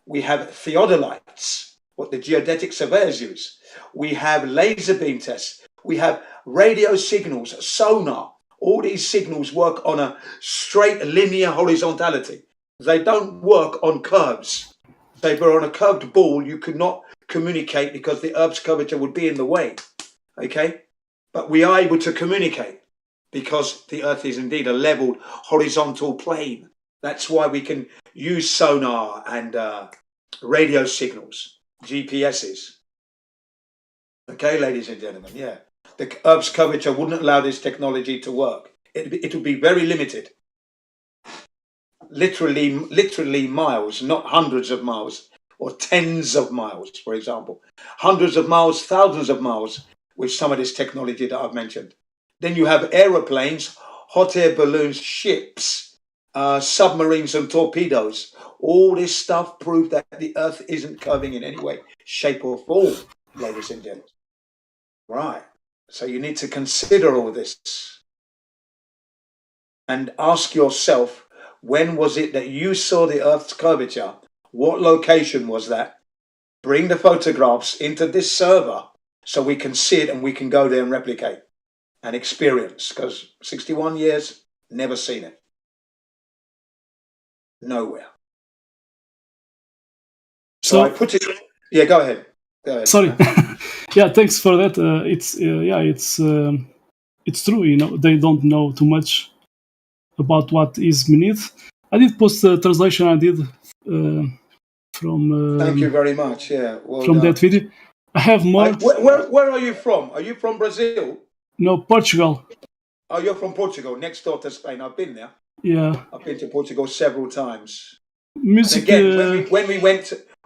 We have theodolites, what the geodetic surveyors use. We have laser beam tests. We have radio signals, sonar. All these signals work on a straight linear horizontality. They don't work on curves. So if we're on a curved ball, you could not communicate because the Earth's curvature would be in the way. Okay? But we are able to communicate because the Earth is indeed a leveled horizontal plane. That's why we can use sonar and radio signals, GPSs. Okay, ladies and gentlemen, yeah. The Earth's curvature wouldn't allow this technology to work. It would be very limited. Literally miles, not hundreds of miles or tens of miles, for example. Hundreds of miles, thousands of miles with some of this technology that I've mentioned. Then you have aeroplanes, hot air balloons, ships, submarines and torpedoes. All this stuff proved that the Earth isn't curving in any way, shape or form, ladies and gentlemen. Right. So you need to consider all this and ask yourself, when was it that you saw the Earth's curvature? What location was that? Bring the photographs into this server so we can see it and we can go there and replicate and experience, because 61 years, never seen it. Nowhere. So I put it. Yeah, go ahead. Sorry. Yeah, thanks for that. It's true. You know, they don't know too much about what is beneath. I did post the translation I did from. Thank you very much. Yeah, well from done. that video. I have more. Where are you from? Are you from Brazil? No, Portugal. Oh, you're from Portugal, next door to Spain. I've been there. Yeah. I've been to Portugal several times. Music. And again,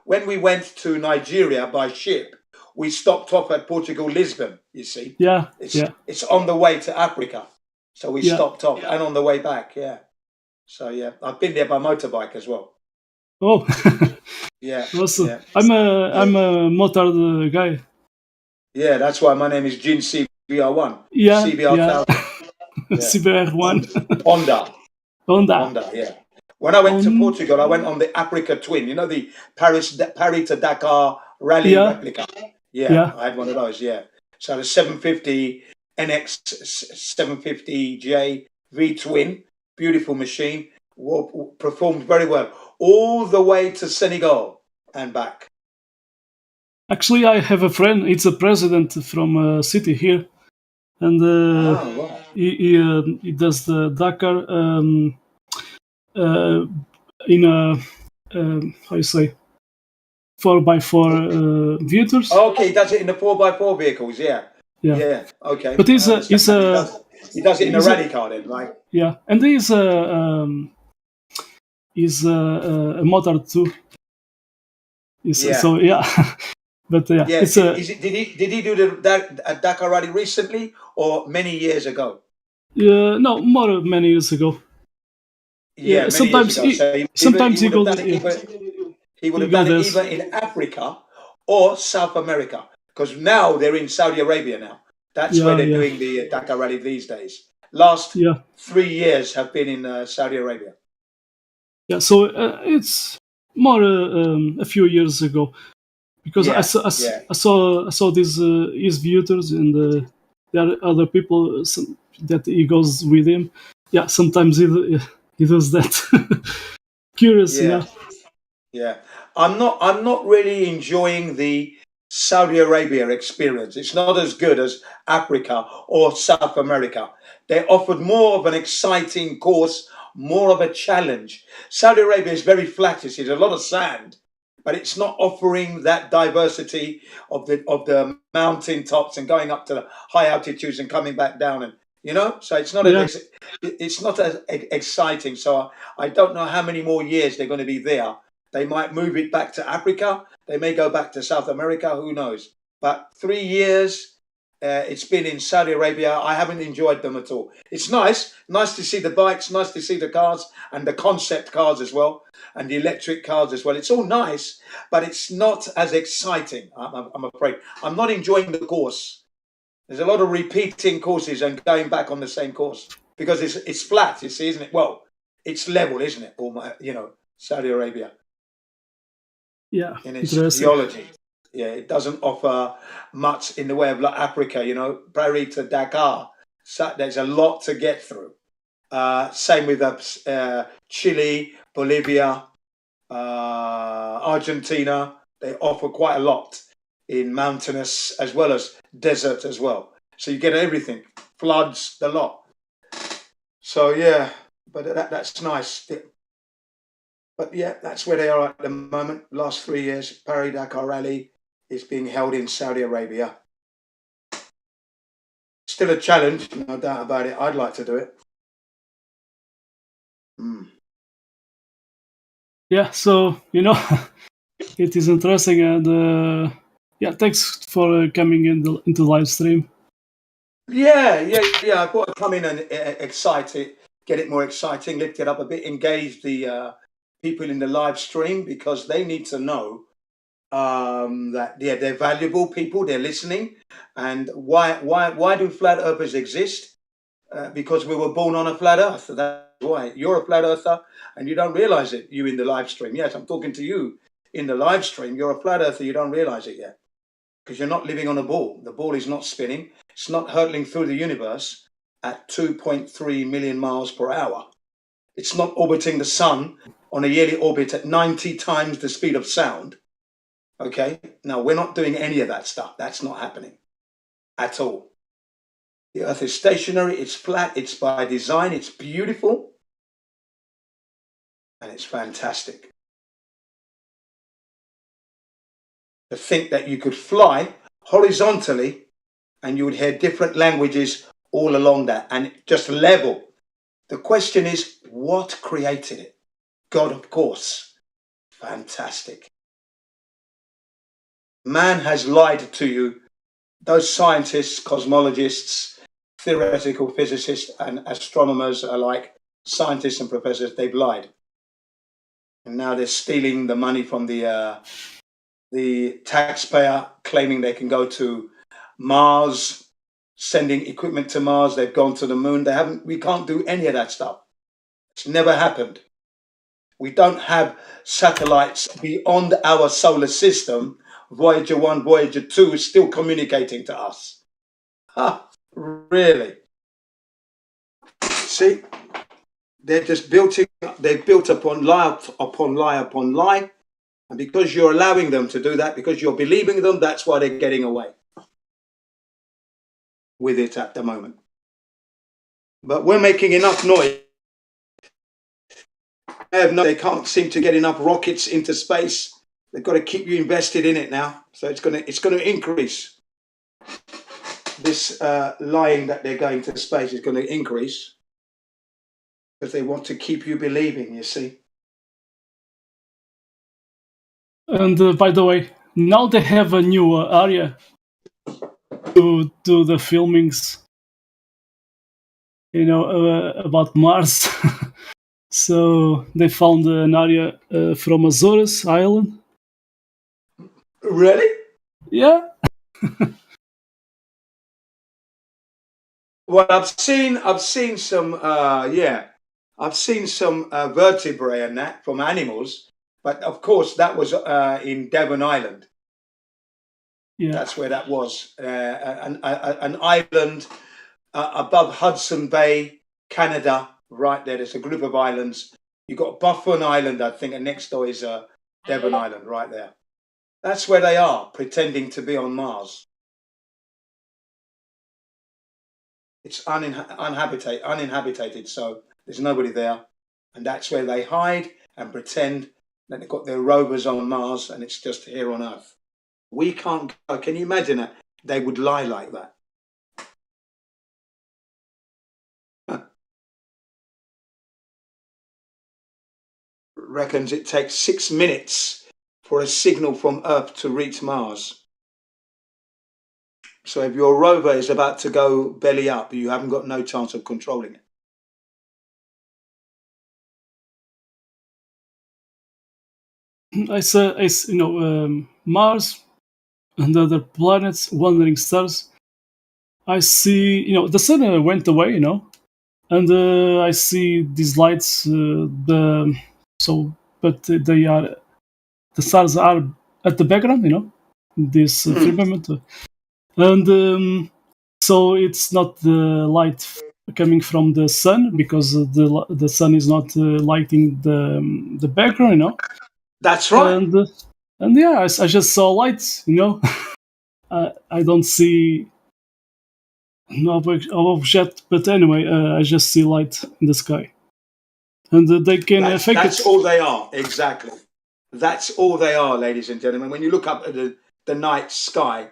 when we went to Nigeria by ship, we stopped off at Portugal, Lisbon. You see. Yeah. It's on the way to Africa, so we stopped off and on the way back. Yeah. So yeah, I've been there by motorbike as well. Oh, Yeah. awesome. Yeah. I'm a motard guy. Yeah, that's why my name is Jin CBR1. Yeah, CBR yeah. 1000. Yeah. CBR1. Honda. Honda. Honda, yeah. When I went to On. Portugal, I went on the Africa Twin. You know, the Paris to Dakar rally Yeah, replica. Yeah, yeah. I had one of those. Yeah. So the 750 NX 750J V Twin, beautiful machine, performed very well all the way to Senegal and back. Actually, I have a friend. It's a president from a city here, and Right. he does the Dakar uh, in a how you say 4x4 vehicles. Okay, he does it in the 4x4 vehicles. Yeah. Yeah, Yeah. Okay, but I understand. He does it in a he's a rally car then, right? yeah, and he's a motard too. Yeah. So yeah, but yeah, Yeah. it's a Did he do that Dakar rally recently or many years ago? no more many years ago. Yeah, Yeah, many years sometimes ago. So he sometimes he would have goes. done it Yeah, he would he have goes done it there. either in Africa or South America because now they're in Saudi Arabia now. That's where Yeah, they're yeah, doing the Dakar rally these days. Last yeah, 3 years have been in Saudi Arabia. yeah. So it's more a few years ago because Yeah, yeah. I saw these his viewers and there are other people that he goes with him. Yeah, sometimes he does that. Curious, Yeah, yeah. I'm not really enjoying the Saudi Arabia experience. It's not as good as Africa or South America. They offered more of an exciting course, more of a challenge. Saudi Arabia is very flat. It's a lot of sand, but it's not offering that diversity of the mountain tops and going up to the high altitudes and coming back down and so it's not yeah, as exciting. So I don't know how many more years they're going to be there. They might move it back to Africa. They may go back to South America. Who knows? But 3 years it's been in Saudi Arabia. I haven't enjoyed them at all. It's nice to see the bikes, nice to see the cars and the concept cars as well, and the electric cars as well. It's all nice, but it's not as exciting. I'm afraid I'm not enjoying the course. There's a lot of repeating courses and going back on the same course because it's flat. You see, isn't it? Well, it's level, isn't it? Saudi Arabia yeah. in its Interesting. geology. Yeah, it doesn't offer much in the way of like Africa, Paris to Dakar. So there's a lot to get through. Same with Chile, Bolivia, Argentina. They offer quite a lot in mountainous as well as desert as well. So you get everything, floods, the lot. So yeah, but that's nice. But yeah, that's where they are at the moment. Last 3 years, Paris Dakar Rally is being held in Saudi Arabia. Still a challenge, no doubt about it. I'd like to do it. Yeah, so it is interesting, and yeah, thanks for coming into live stream. Yeah. I thought I'd come in and excite it, get it more exciting, lift it up a bit, engage the people in the live stream because they need to know that they're valuable people, they're listening, and why do flat earthers exist? Because we were born on a flat earth. That's why you're a flat earther, and you don't realize it. You in the live stream, yes, I'm talking to you in the live stream. You're a flat earther. You don't realize it yet because you're not living on a ball. The ball is not spinning. It's not hurtling through the universe at 2.3 million miles per hour. It's not orbiting the sun on a yearly orbit at 90 times the speed of sound. Okay, now we're not doing any of that stuff. That's not happening at all. The Earth is stationary, it's flat, it's by design, it's beautiful, and it's fantastic. To think that you could fly horizontally and you would hear different languages all along that and just level. The question is, what created it? God, of course. Fantastic. Man has lied to you. Those scientists, cosmologists, theoretical physicists, and astronomers alike, scientists and professors, they've lied. And now they're stealing the money from the taxpayer, claiming they can go to Mars, sending equipment to Mars. They've gone to the moon. We can't do any of that stuff. It's never happened. We don't have satellites beyond our solar system. Voyager 1, Voyager 2 is still communicating to us. Really? See? They're just they've built upon lie upon lie upon lie. And because you're allowing them to do that, because you're believing them, that's why they're getting away with it at the moment. But we're making enough noise. They can't seem to get enough rockets into space. They've got to keep you invested in it now. So it's going to increase. This lying that they're going to space is going to increase because they want to keep you believing, you see. And by the way, now they have a new area to do the filmings, about Mars. So they found an area from Azores Island. Really? Yeah. Well, I've seen some I've seen some vertebrae and that from animals, but of course that was in Devon Island. Yeah. That's where that was, an island above Hudson Bay, Canada, right there. There's a group of islands. You've got Buffon Island, I think, and next door is Devon Island, right there. That's where they are, pretending to be on Mars. It's uninhabited, so there's nobody there. And that's where they hide and pretend that they've got their rovers on Mars and it's just here on Earth. We can't go. Can you imagine it? They would lie like that. Reckons it takes 6 minutes for a signal from Earth to reach Mars. So if your rover is about to go belly up, you haven't got no chance of controlling it. I see, Mars and other planets, wandering stars. I see, the sun went away, and I see these lights. But the stars are at the background, this firmament, and so it's not the light coming from the sun because the sun is not lighting the background, That's right. And yeah, I just saw lights, I don't see no object, but anyway, I just see light in the sky, and they can fake it. That's all they are, exactly. That's all they are, ladies and gentlemen. When you look up at the night sky,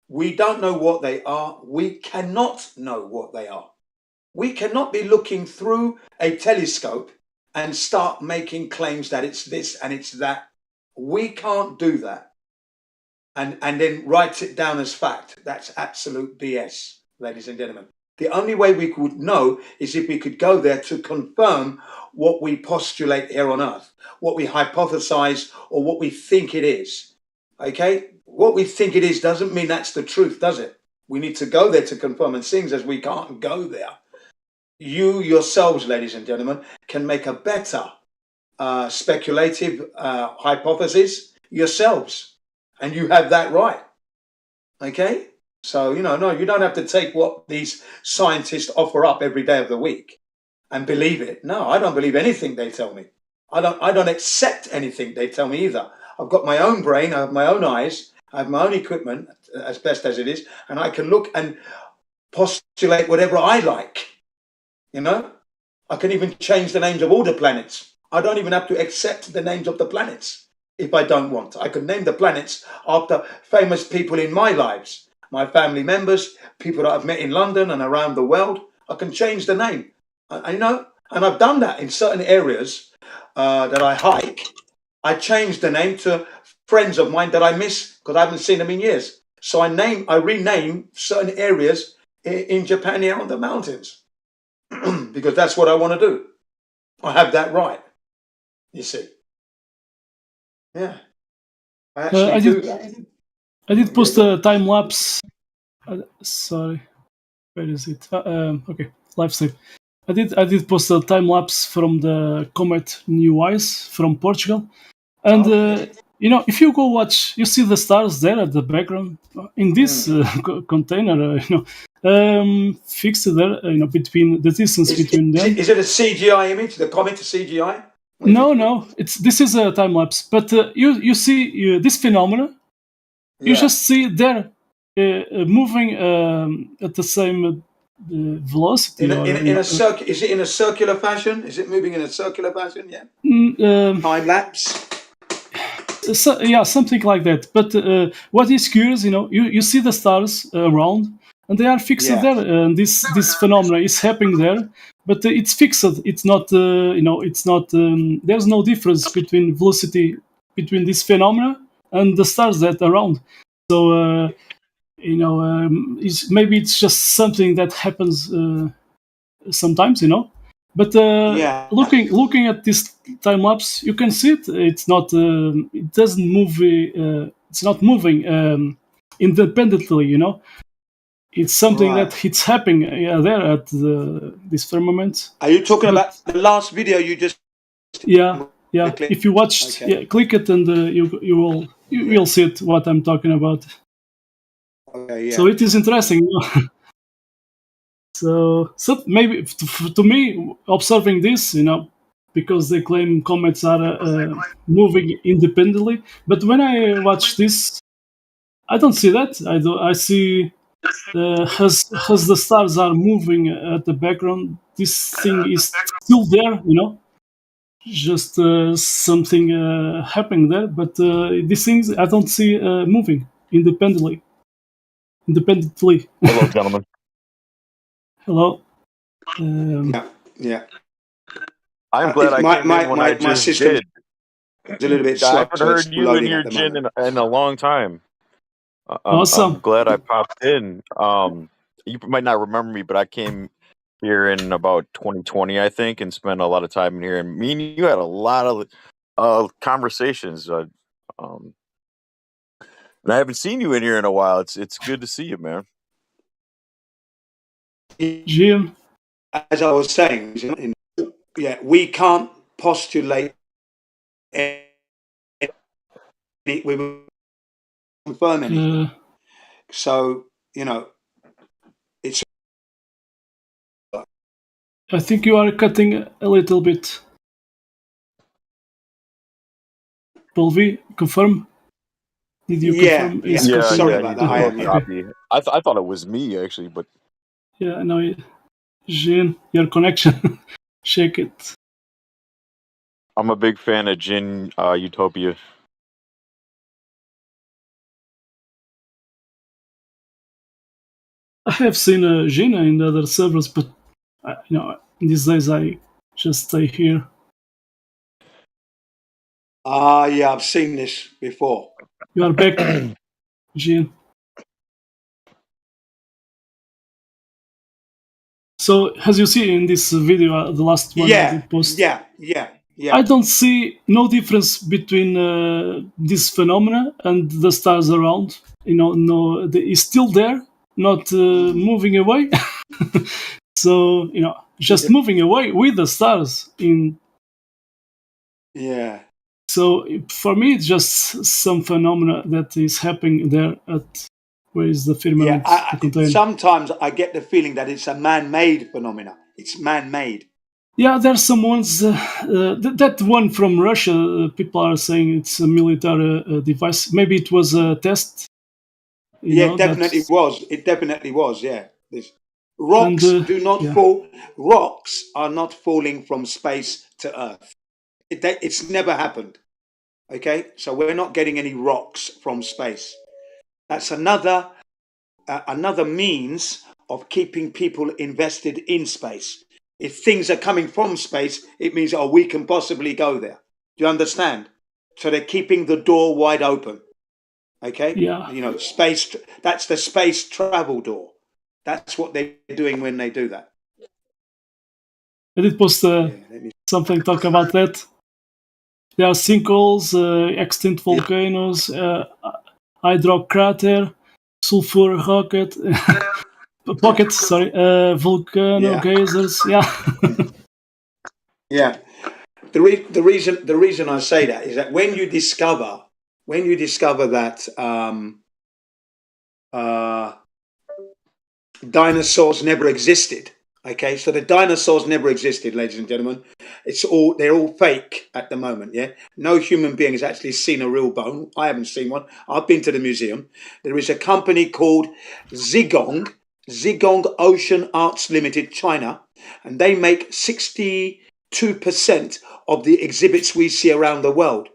we don't know what they are. We cannot know what they are. We cannot be looking through a telescope and start making claims that it's this and it's that. We can't do that and then write it down as fact. That's absolute BS, ladies and gentlemen. The only way we could know is if we could go there to confirm what we postulate here on Earth, what we hypothesize or what we think it is. Okay? What we think it is doesn't mean that's the truth, does it? We need to go there to confirm, and seeing as we can't go there, you yourselves, ladies and gentlemen, can make a better speculative hypothesis yourselves, and you have that right. Okay? So, no, you don't have to take what these scientists offer up every day of the week and believe it. No, I don't believe anything they tell me. I don't accept anything they tell me either. I've got my own brain, I have my own eyes, I have my own equipment, as best as it is, and I can look and postulate whatever I like. I can even change the names of all the planets. I don't even have to accept the names of the planets if I don't want. I could name the planets after famous people in my lives, my family members, people that I've met in London and around the world. I can change the name, and I've done that in certain areas that I hike. I changed the name to friends of mine that I miss because I haven't seen them in years. So I rename certain areas in Japan here on the mountains because that's what I want to do. I have that right, you see. Yeah. I did post a time lapse. Sorry, where is it? Okay, live stream. I did post a time lapse from the comet New Eyes from Portugal, and if you go watch, you see the stars there at the background in this container. Fixed there. Between the distance between them. Is it a CGI image? The comet a CGI? No. This is a time lapse, but you see this phenomenon. You just see there moving at the same velocity. In a circle? Is it in a circular fashion? Is it moving in a circular fashion? Yeah. Time lapse. Yeah, something like that. But what is curious, you see the stars around, and they are fixed there. And this phenomenon is happening there, but it's fixed. It's not. It's not. There's no difference between velocity between this phenomena and the stars that are around. So maybe it's just something that happens sometimes, But looking at this time lapse, you can see it. It's not. It doesn't move. It's not moving independently. It's something that it's happening there at this firmament. Are you talking about the last video you just? Yeah. If you watched, click it and you'll see it. What I'm talking about. Okay. Yeah. So it is interesting. So maybe to me, observing this, because they claim comets are moving independently, but when I watch this, I don't see that. I see as the stars are moving at the background, this thing is still there, just something happening there. But these things I don't see moving independently. Hello, gentlemen. Hello. Yeah. I'm glad I came in when I just did. It's a little bit slow. I haven't heard you and your gin in a long time. Awesome. I'm glad I popped in. You might not remember me, but I came here in about 2020, I think, and spent a lot of time in here. And me and you had a lot of conversations. And I haven't seen you in here in a while. It's good to see you, man. Jim, as I was saying, we can't postulate. We will confirm anything. So it's. I think you are cutting a little bit. Polvi, confirm? Did you confirm? Yeah. Sorry about that. Okay. I thought it was me, actually, but... Yeah, no, Jin, your connection. Shake it. I'm a big fan of Jin Utopia. I have seen Gina in other servers, but these days I just stay here. Yeah, I've seen this before. You are back, Jean. So, as you see in this video, the last one I did post. Yeah. I don't see no difference between this phenomena and the stars around. It's still there, not moving away. So, just moving away with the stars in. Yeah. So for me, it's just some phenomena that is happening there at where is the firmament? Sometimes I get the feeling that it's a man-made phenomena. It's man-made. Yeah, there's some ones. That one from Russia, people are saying it's a military device. Maybe it was a test. It definitely was. It definitely was. Yeah. Rocks do not fall. Rocks are not falling from space to Earth. It's never happened. Okay, so we're not getting any rocks from space. That's another means of keeping people invested in space. If things are coming from space, it means, we can possibly go there. Do you understand? So they're keeping the door wide open. Okay? Yeah. Space, that's the space travel door. That's what they're doing when they do that. I did post something talk about that. there are sinkholes, extinct volcanoes, hydro crater, sulfur rocket, pockets. Sorry, volcano geysers. Yeah. Yeah. The reason I say that is that when you discover that dinosaurs never existed. Okay, so the dinosaurs never existed, ladies and gentlemen. They're all fake at the moment. Yeah, no human being has actually seen a real bone. I haven't seen one. I've been to the museum. There is a company called Zigong Ocean Arts Limited, China, and they make 62% of the exhibits we see around the world.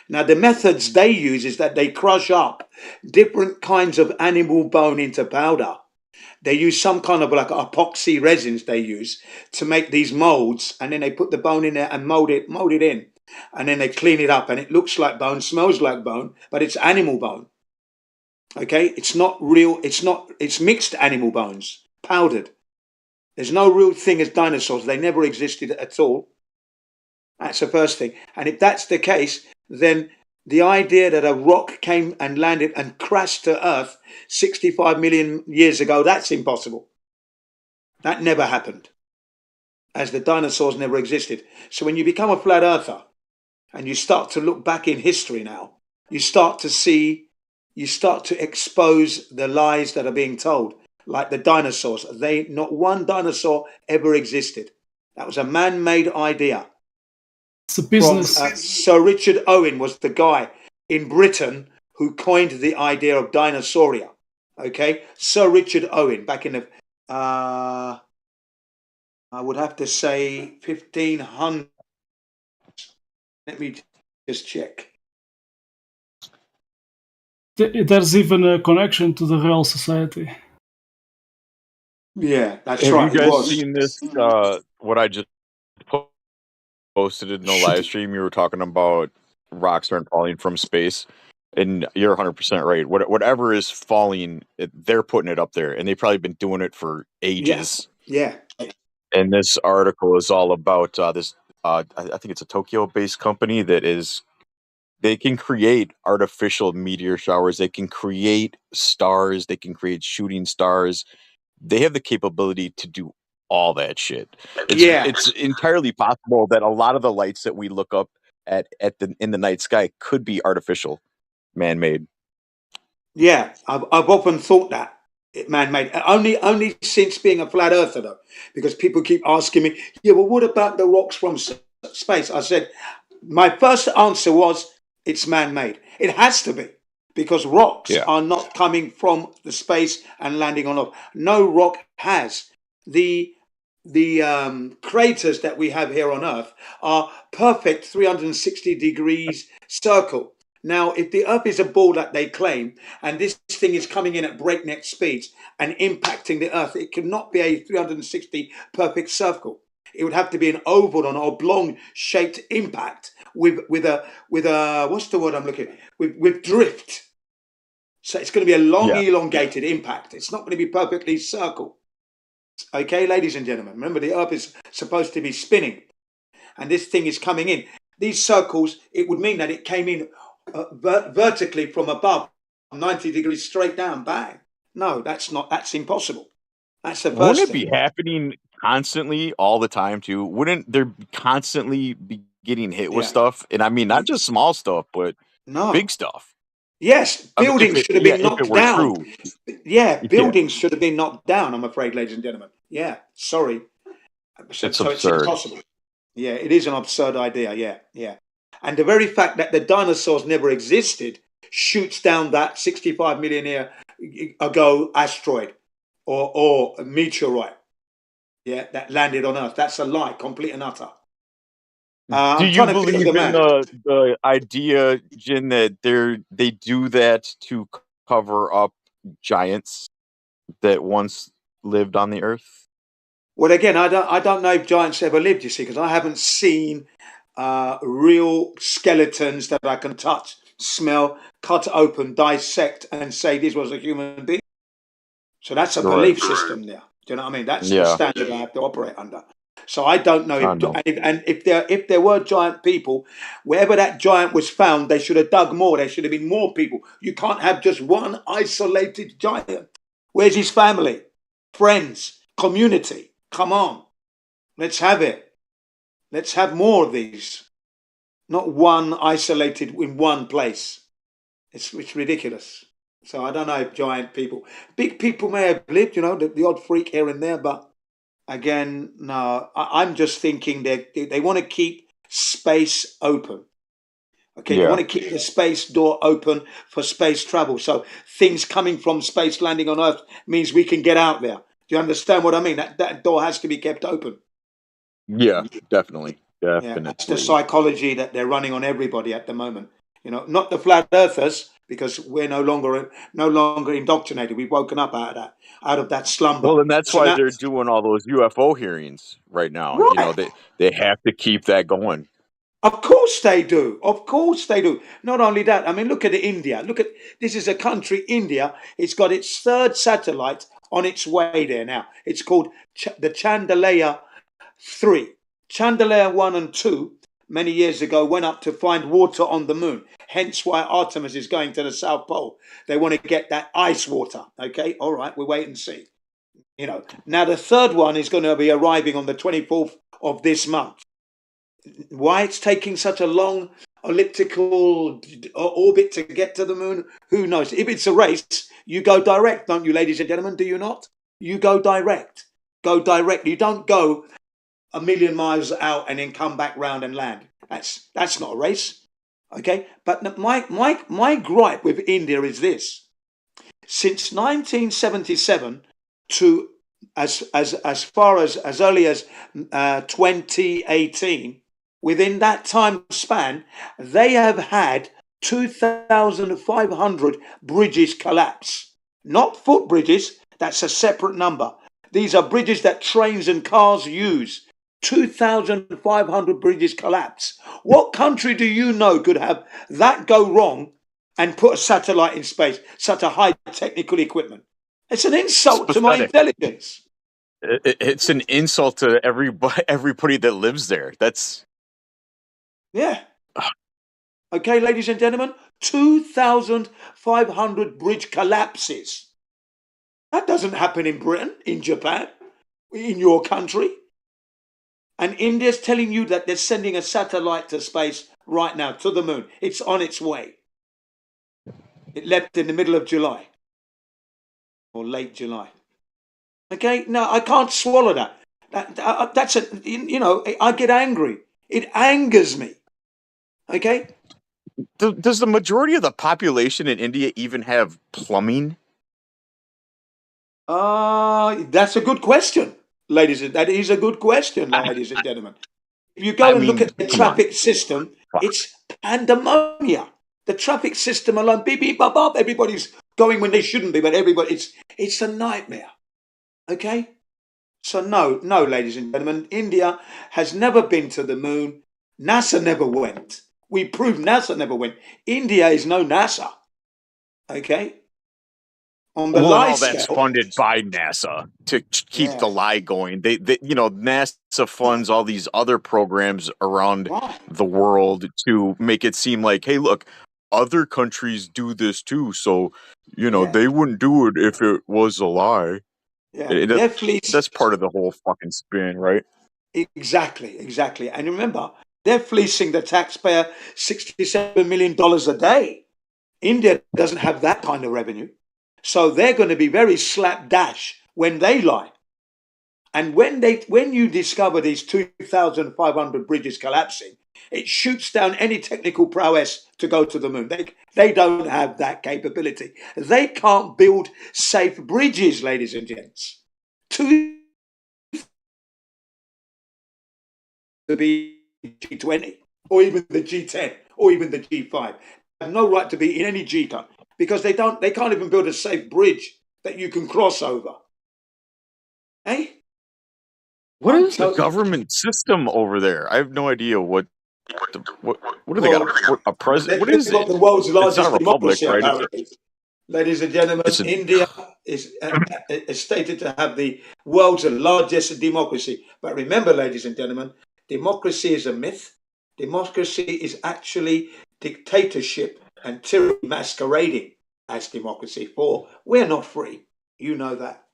Now, the methods they use is that they crush up different kinds of animal bone into powder. They use some kind of like epoxy resins they use to make these molds, and then they put the bone in there and mold it in, and then they clean it up, and it looks like bone, smells like bone, but it's animal bone. Okay, it's not real. It's mixed animal bones, powdered. There's no real thing as dinosaurs. They never existed at all. That's the first thing. And if that's the case, then the idea that a rock came and landed and crashed to Earth 65 million years ago, that's impossible. That never happened, as the dinosaurs never existed. So when you become a flat earther and you start to look back in history now, you start to expose the lies that are being told, like the dinosaurs. Not one dinosaur ever existed. That was a man-made idea. It's a business. Sir Richard Owen was the guy in Britain who coined the idea of dinosauria. Okay, Sir Richard Owen, back in the I would have to say 1500. Let me just check. There's even a connection to the Royal Society. Yeah, that's right. Have you guys seen this? What I just posted in the live stream, you were talking about rocks aren't falling from space, and you're 100% right. Whatever is falling, they're putting it up there, and they've probably been doing it for ages. Yeah. And this article is all about this. I think it's a Tokyo-based company they can create artificial meteor showers. They can create stars. They can create shooting stars. They have the capability to do all that shit. It's entirely possible that a lot of the lights that we look up in the night sky could be artificial, man-made. Yeah, I've often thought that man-made. Only since being a flat earther, though, because people keep asking me, yeah, well, what about the rocks from space? I said, my first answer was, it's man-made. It has to be, because rocks are not coming from the space and landing on Earth. No rock has. The craters that we have here on Earth are perfect 360 degrees circle. Now, if the Earth is a ball that they claim, and this thing is coming in at breakneck speeds and impacting the Earth, it cannot be a 360 perfect circle. It would have to be an oval or an oblong shaped impact with a what's the word I'm looking at? With drift. So it's going to be a long, elongated impact. It's not going to be perfectly circle. Okay, ladies and gentlemen, remember the Earth is supposed to be spinning, and this thing is coming in. These circles, it would mean that it came in vertically from above, 90 degrees straight down, bang. No, that's impossible. That's the first Wouldn't it thing. be happening constantly all the time too? Wouldn't there constantly be getting hit with stuff? And I mean, not just small stuff, but big stuff. Yes, buildings should have been knocked down. True. Yeah, buildings should have been knocked down, I'm afraid, ladies and gentlemen. Yeah, sorry. So absurd. It's impossible. Yeah, it is an absurd idea. Yeah. And the very fact that the dinosaurs never existed shoots down that 65 million year ago asteroid or a meteorite. Yeah, that landed on Earth. That's a lie, complete and utter. Do you believe in the idea, Jin, that they do that to cover up giants that once lived on the Earth? Well, again, I don't know if giants ever lived. You see, because I haven't seen real skeletons that I can touch, smell, cut open, dissect, and say this was a human being. So that's a belief system there. Do you know what I mean? That's the standard I have to operate under. So I don't know if there were giant people, wherever that giant was found, they should have dug more. There should have been more people. You can't have just one isolated giant. Where's his family, friends, community? Come on, let's have it. Let's have more of these. Not one isolated in one place. It's ridiculous. So I don't know if giant people, big people may have lived, the odd freak here and there, but again, no. I'm just thinking that they want to keep space open. Okay, they want to keep the space door open for space travel. So things coming from space landing on Earth means we can get out there. Do you understand what I mean? That door has to be kept open. Yeah, definitely. Yeah, that's the psychology that they're running on everybody at the moment. Not the flat earthers, because we're no longer indoctrinated. We've woken up out of that slumber. Well, and that's why they're doing all those UFO hearings right now. Right. They have to keep that going. Of course they do. Of course they do. Not only that, I mean, look at India. This is a country, India. It's got its third satellite on its way there now. It's called the Chandelier 3. Chandelier 1 and 2, many years ago, went up to find water on the moon. Hence why Artemis is going to the South Pole. They want to get that ice water. Okay, all right, we'll wait and see. Now the third one is going to be arriving on the 24th of this month. Why it's taking such a long elliptical orbit to get to the moon, who knows? If it's a race, you go direct, don't you, ladies and gentlemen? Do you not? You go direct. Go direct. You don't go a million miles out and then come back round and land. That's not a race. Okay? But my gripe with India is this. Since 1977 to as far as early as 2018, within that time span, they have had 2,500 bridges collapse. Not footbridges, that's a separate number. These are bridges that trains and cars use. 2,500 bridges collapse. What country do you know could have that go wrong and put a satellite in space, such a high technical equipment? It's an insult to my intelligence. It's an insult to everybody that lives there. That's... Yeah. Okay, ladies and gentlemen, 2,500 bridge collapses. That doesn't happen in Britain, in Japan, in your country. And India's telling you that they're sending a satellite to space right now, to the moon. It's on its way. It left in the middle of July. Or late July. Okay? No, I can't swallow that. I get angry. It angers me. Okay? Does the majority of the population in India even have plumbing? That's a good question, ladies. That is a good question, ladies and gentlemen. If you go and look at the traffic system, it's pandemonium. The traffic system alone, beep, beep, bop, bop, everybody's going when they shouldn't be, but it's a nightmare. Okay? So no, ladies and gentlemen, India has never been to the moon. NASA never went. We proved NASA never went. India is no NASA. Okay? On the lie all that's scale, funded by NASA to keep the lie going. They NASA funds all these other programs around the world to make it seem like, hey, look, other countries do this too, so they wouldn't do it if it was a lie. Yeah, that's part of the whole fucking spin, right? Exactly. And remember, they're fleecing the taxpayer $67 million a day. India doesn't have that kind of revenue. So they're going to be very slapdash when they lie. And when you discover these 2,500 bridges collapsing, it shoots down any technical prowess to go to the moon. They don't have that capability. They can't build safe bridges, ladies and gents. To be G20 or even the G10 or even the G5 have no right to be in any G country because they can't even build a safe bridge that you can cross over. Hey, what is the government system over there? I have no idea what do they got? A president? What is it? The world's largest it's not a republic, democracy, right? apparently. Ladies and gentlemen, India is stated to have the world's largest democracy. But remember, ladies and gentlemen, democracy is a myth. Democracy is actually dictatorship and tyranny masquerading as democracy. For we're not free. You know that.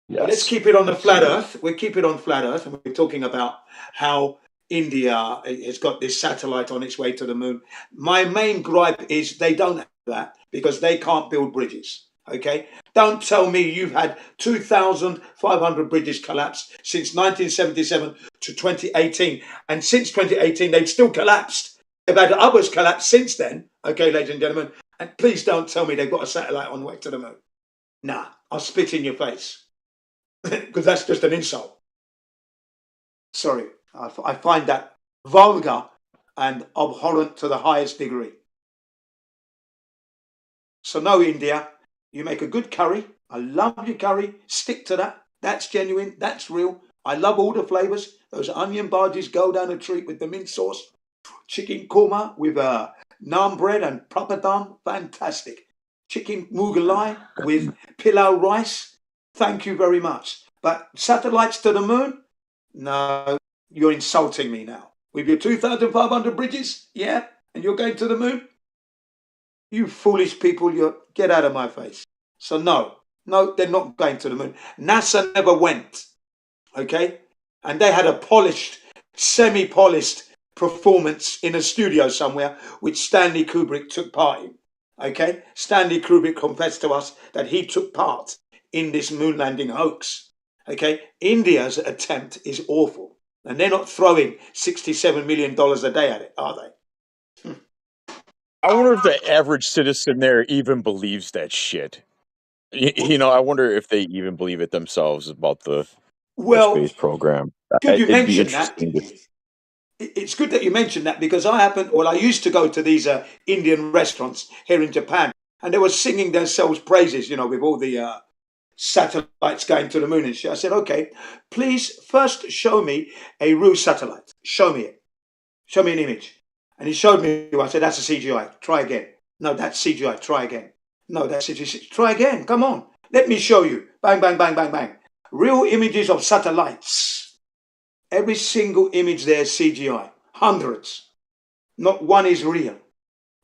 Yes. But let's keep it on the flat earth. We keep it on flat earth, and we're talking about how India has got this satellite on its way to the moon. My main gripe is they don't have that because they can't build bridges. Okay? Don't tell me you've had 2,500 bridges collapse since 1977 to 2018. And since 2018, they've still collapsed. They've had others collapse since then. Okay, ladies and gentlemen. And please don't tell me they've got a satellite on the way to the moon. Nah, I'll spit in your face. Because that's just an insult. Sorry, I find that vulgar and abhorrent to the highest degree. So no, India, you make a good curry. I love your curry. Stick to that. That's genuine. That's real. I love all the flavors. Those onion bhajis go down a treat with the mint sauce. Chicken korma with naan bread and papadam. Fantastic. Chicken mughalai with pilau rice. Thank you very much. But satellites to the moon? No, you're insulting me now. With your 2,500 bridges? Yeah? And you're going to the moon? You foolish people, get out of my face. So no, they're not going to the moon. NASA never went. Okay? And they had a polished, semi-polished performance in a studio somewhere, which Stanley Kubrick took part in. Okay? Stanley Kubrick confessed to us that he took part in this moon landing hoax. Okay, India's attempt is awful, and they're not throwing $67 million a day at it, are they? I wonder if the average citizen there even believes that shit. I wonder if they even believe it themselves about the space program. Good you mentioned that. It's good that you mentioned that because I used to go to these Indian restaurants here in Japan, and they were singing themselves praises, with all the satellites going to the moon and shit. I said, okay, please first show me a real satellite. Show me it. Show me an image. And he showed me. I said, that's a CGI. Try again. No, that's CGI. Try again. No, that's CGI. Try again. Come on. Let me show you. Bang, bang, bang, bang, bang. Real images of satellites. Every single image there is CGI. Hundreds. Not one is real.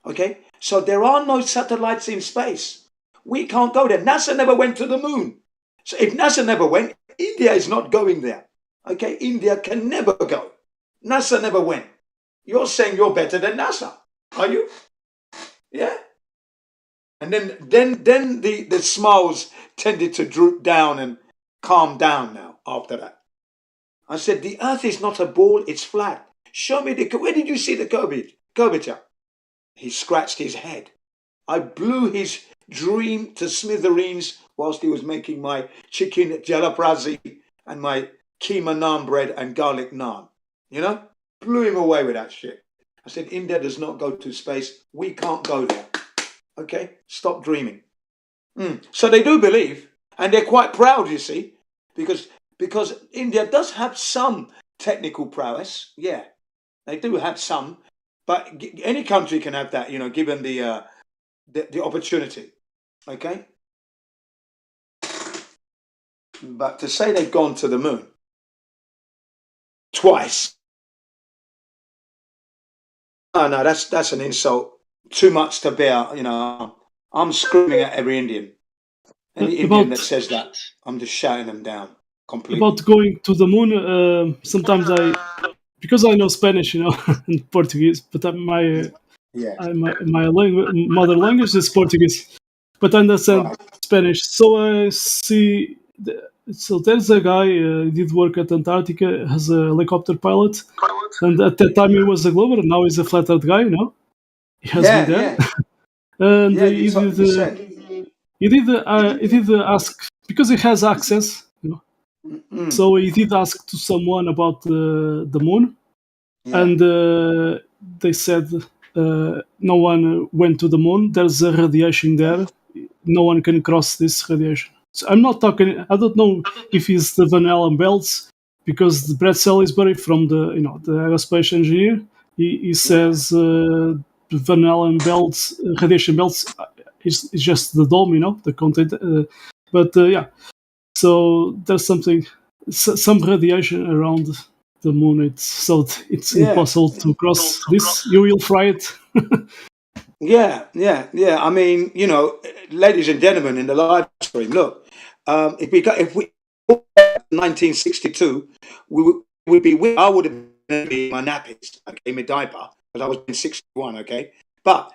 Okay? So there are no satellites in space. We can't go there. NASA never went to the moon. So if NASA never went, India is not going there. Okay? India can never go. NASA never went. You're saying you're better than NASA. Are you? Yeah? And then the smiles tended to droop down and calm down now after that. I said, the earth is not a ball, it's flat. Show me where did you see the curvature? He scratched his head. I blew his dream to smithereens whilst he was making my chicken jalaprazi and my keema naan bread and garlic naan. Blew him away with that shit. I said, India does not go to space. We can't go there. Okay? Stop dreaming. So they do believe, and they're quite proud, you see, because India does have some technical prowess. Yeah, they do have some, but any country can have that, given the opportunity. Okay? But to say they've gone to the moon twice, no, that's an insult. Too much to bear, I'm screaming at every Indian. Any Indian that says that, I'm just shouting them down completely. About going to the moon, sometimes because I know Spanish, and Portuguese, but my mother language is Portuguese, but I understand Spanish. So I see. So there's a guy did work at Antarctica as a helicopter pilot, and at that time he was a Glober. Now he's a flat earth guy, He has been there, and he did ask because he has access, So he did ask to someone about the moon, and they said no one went to the moon. There's a radiation there. No one can cross this radiation. So I'm not talking. I don't know if it's the Van Allen belts because Brett Salisbury from the aerospace engineer. He says Van Allen belts, radiation belts. it's just the dome, the content. But yeah, so there's some radiation around the moon. It's impossible to cross this. You will fry it. Yeah. I mean, ladies and gentlemen in the live stream, look, if we 1962, would be. I would have been in my nappies, okay, my diaper, because I was in 61, okay. But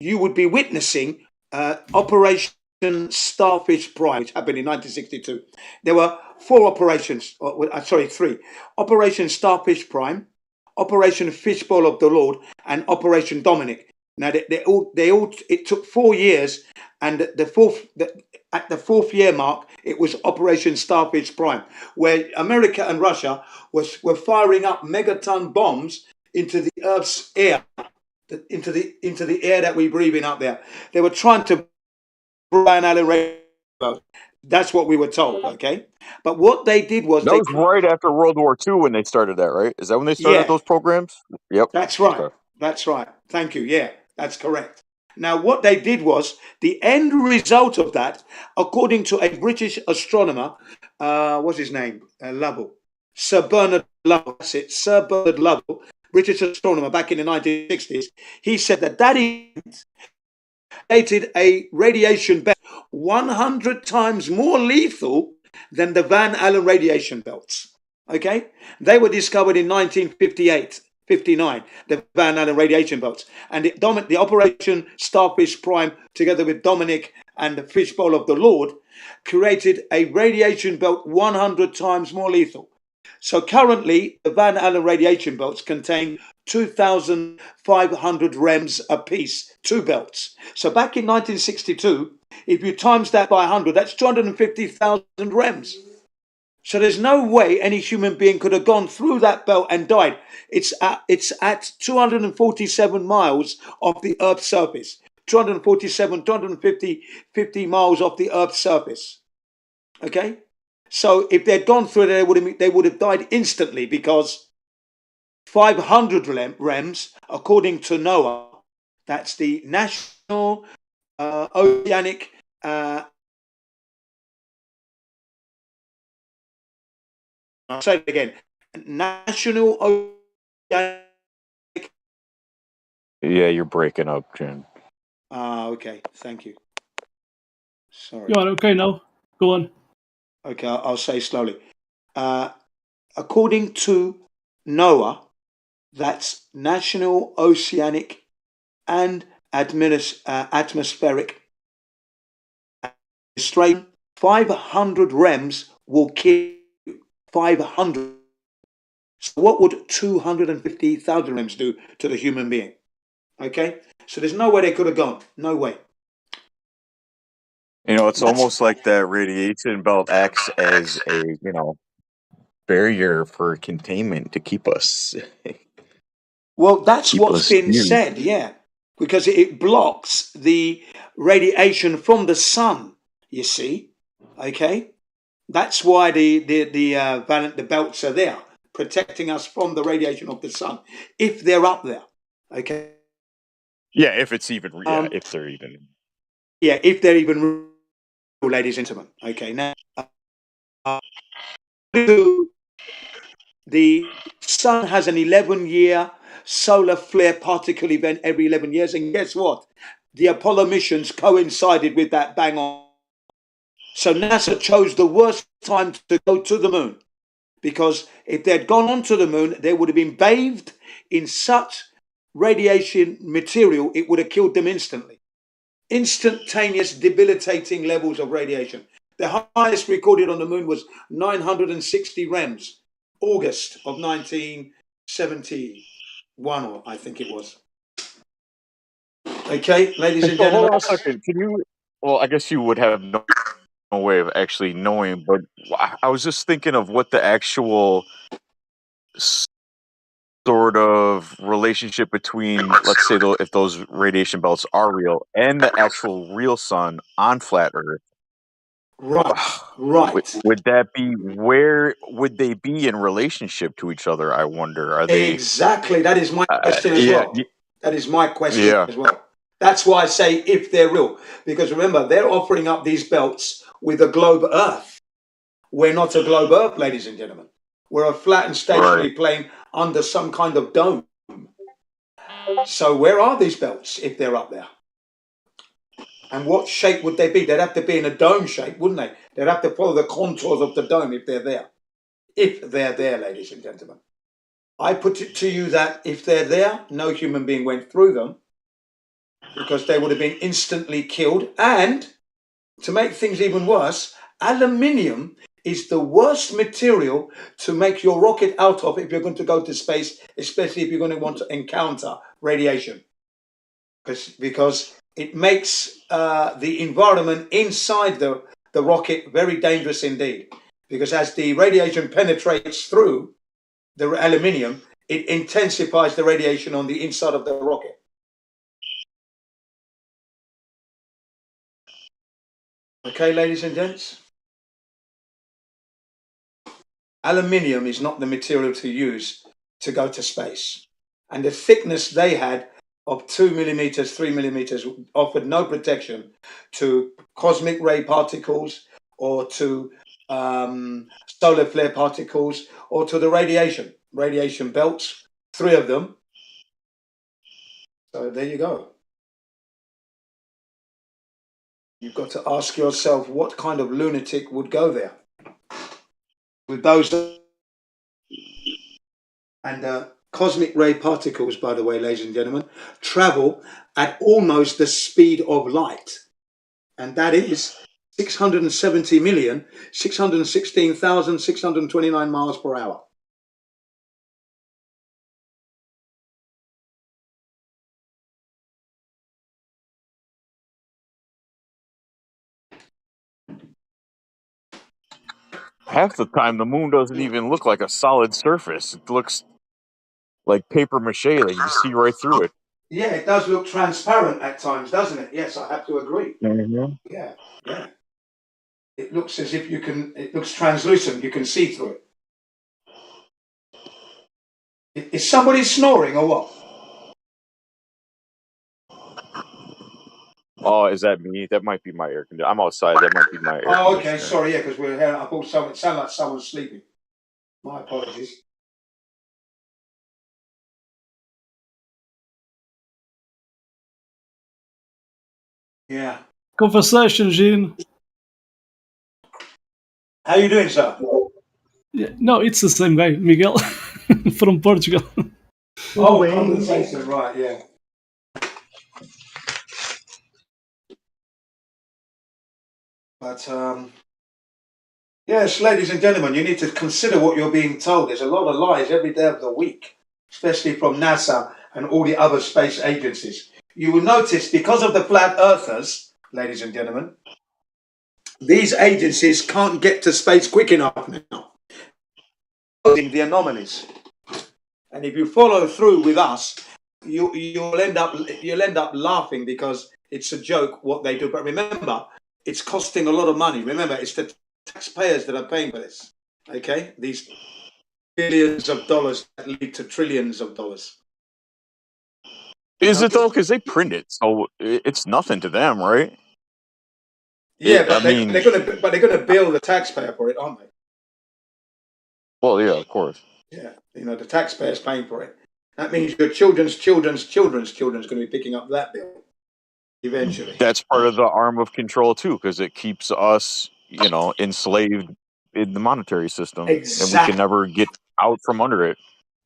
you would be witnessing Operation Starfish Prime, which happened in 1962. There were four operations, three. Operation Starfish Prime, Operation Fishbowl of the Lord, and Operation Dominic. Now it took 4 years, and at the fourth year mark, it was Operation Starfish Prime, where America and Russia were firing up megaton bombs into the Earth's air, into the air that we breathe in up there. They were trying to Van Allen radio. That's what we were told, okay? But what they did was That was right after World War II when they started that, right? Is that when they started those programs? Yep. That's right. Okay. That's right. Thank you. Yeah, that's correct. Now, what they did was the end result of that, according to a British astronomer, what's his name? Lovell. Sir Bernard Lovell. That's it. Sir Bernard Lovell, British astronomer back in the 1960s. He said that event created a radiation belt 100 times more lethal than the Van Allen radiation belts. Okay? They were discovered in 1958. 59, the Van Allen radiation belts. And the Operation Starfish Prime, together with Dominic and the Fishbowl of the Lord, created a radiation belt 100 times more lethal. So currently, the Van Allen radiation belts contain 2,500 rems apiece, two belts. So back in 1962, if you times that by 100, that's 250,000 rems. So there's no way any human being could have gone through that belt and died. It's at 247 miles off the Earth's surface. 250 miles off the Earth's surface. Okay? So if they'd gone through it, they would have died instantly, because 500 rems, according to NOAA, that's the National Oceanic I'll say it again. National Oceanic. Yeah, you're breaking up, Jen. Okay. Thank you. Sorry. You are okay now. Go on. Okay, I'll say slowly. According to NOAA, that's National Oceanic and Atmospheric Administration, 500 rems will kill you. 500. So what would 250,000 rems do to the human being? Okay? So there's no way they could have gone. No way. It's almost like that radiation belt acts as a, barrier for containment to keep us. Well, that's what's been said, yeah. Because it blocks the radiation from the sun, you see. Okay? That's why the belts are there, protecting us from the radiation of the sun, if they're up there. Okay? Yeah, if it's even, if they're even. Yeah, if they're even real, ladies and gentlemen. Okay, now, the sun has an 11-year solar flare particle event every 11 years. And guess what? The Apollo missions coincided with that bang on. So NASA chose the worst time to go to the moon, because if they'd gone onto the moon, they would have been bathed in such radiation material, it would have killed them instantly. Instantaneous, debilitating levels of radiation. The highest recorded on the moon was 960 rems, August of 1971, or I think it was. Okay, ladies and gentlemen. Hold on a second. Can you? Well, I guess you would have no way of actually knowing, but I was just thinking of what the actual sort of relationship between, let's say, if those radiation belts are real, and the actual real sun on flat Earth. Right. Would that be, where would they be in relationship to each other? I wonder. Are they exactly? That is my question as well. That is my question as well. That's why I say if they're real, because remember, they're offering up these belts with a globe Earth. We're not a globe Earth, ladies and gentlemen. We're a flat and stationary plane under some kind of dome. So where are these belts if they're up there? And what shape would they be? They'd have to be in a dome shape, wouldn't they? They'd have to follow the contours of the dome if they're there. If they're there, ladies and gentlemen. I put it to you that if they're there, no human being went through them because they would have been instantly killed. And to make things even worse, aluminium is the worst material to make your rocket out of if you're going to go to space, especially if you're going to want to encounter radiation. Because it makes the environment inside the rocket very dangerous indeed. Because as the radiation penetrates through the aluminium, it intensifies the radiation on the inside of the rocket. Okay, ladies and gents? Aluminium is not the material to use to go to space. And the thickness they had of 2 millimeters, 3 millimeters offered no protection to cosmic ray particles or to solar flare particles or to the radiation belts, 3 of them. So there you go. You've got to ask yourself what kind of lunatic would go there with those. And cosmic ray particles, by the way, ladies and gentlemen, travel at almost the speed of light. And that is 670,616,629 miles per hour. Half the time, the moon doesn't even look like a solid surface. It looks like paper mache that you see right through it. Yeah, it does look transparent at times, doesn't it? Yes, I have to agree. Mm-hmm. Yeah. It looks as if it looks translucent. You can see through it. Is somebody snoring or what? Oh, is that me? That might be my air conditioner. I'm outside. That might be my air conditioner. Oh, okay. Sorry, yeah, because we're here. I thought it sounded like someone's sleeping. My apologies. Yeah. Conversation, Gene. How you doing, sir? Yeah, no, it's the same guy, Miguel, from Portugal. Oh, conversation, right, yeah. But, yes, ladies and gentlemen, you need to consider what you're being told. There's a lot of lies every day of the week, especially from NASA and all the other space agencies. You will notice because of the flat earthers, ladies and gentlemen, these agencies can't get to space quick enough now. The anomalies. And if you follow through with us, you'll end up laughing because it's a joke what they do. But remember, it's costing a lot of money. Remember, it's the taxpayers that are paying for this. Okay, these billions of dollars that lead to trillions of dollars. Is it though? Because they print it, so it's nothing to them, right? Yeah, but they're gonna bill the taxpayer for it, aren't they? Well, yeah, of course. Yeah, the taxpayer's paying for it. That means your children's children's children's children's going to be picking up that bill eventually. That's part of the arm of control too, because it keeps us, enslaved in the monetary system, Exactly. and we can never get out from under it.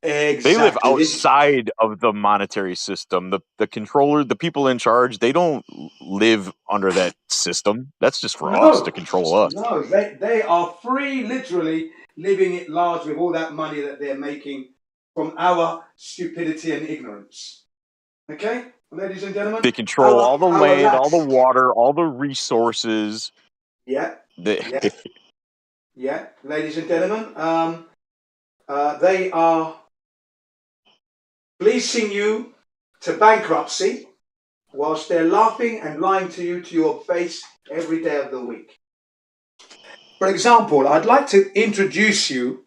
Exactly. They live outside of the monetary system. The controller, the people in charge, they don't live under that system. That's just for us to control us. No, they are free, literally living at large with all that money that they're making from our stupidity and ignorance. Okay, ladies and gentlemen? They control all the land, all the water, all the resources. Yeah. Yeah, ladies and gentlemen, they are fleecing you to bankruptcy whilst they're laughing and lying to you to your face every day of the week. For example, I'd like to introduce you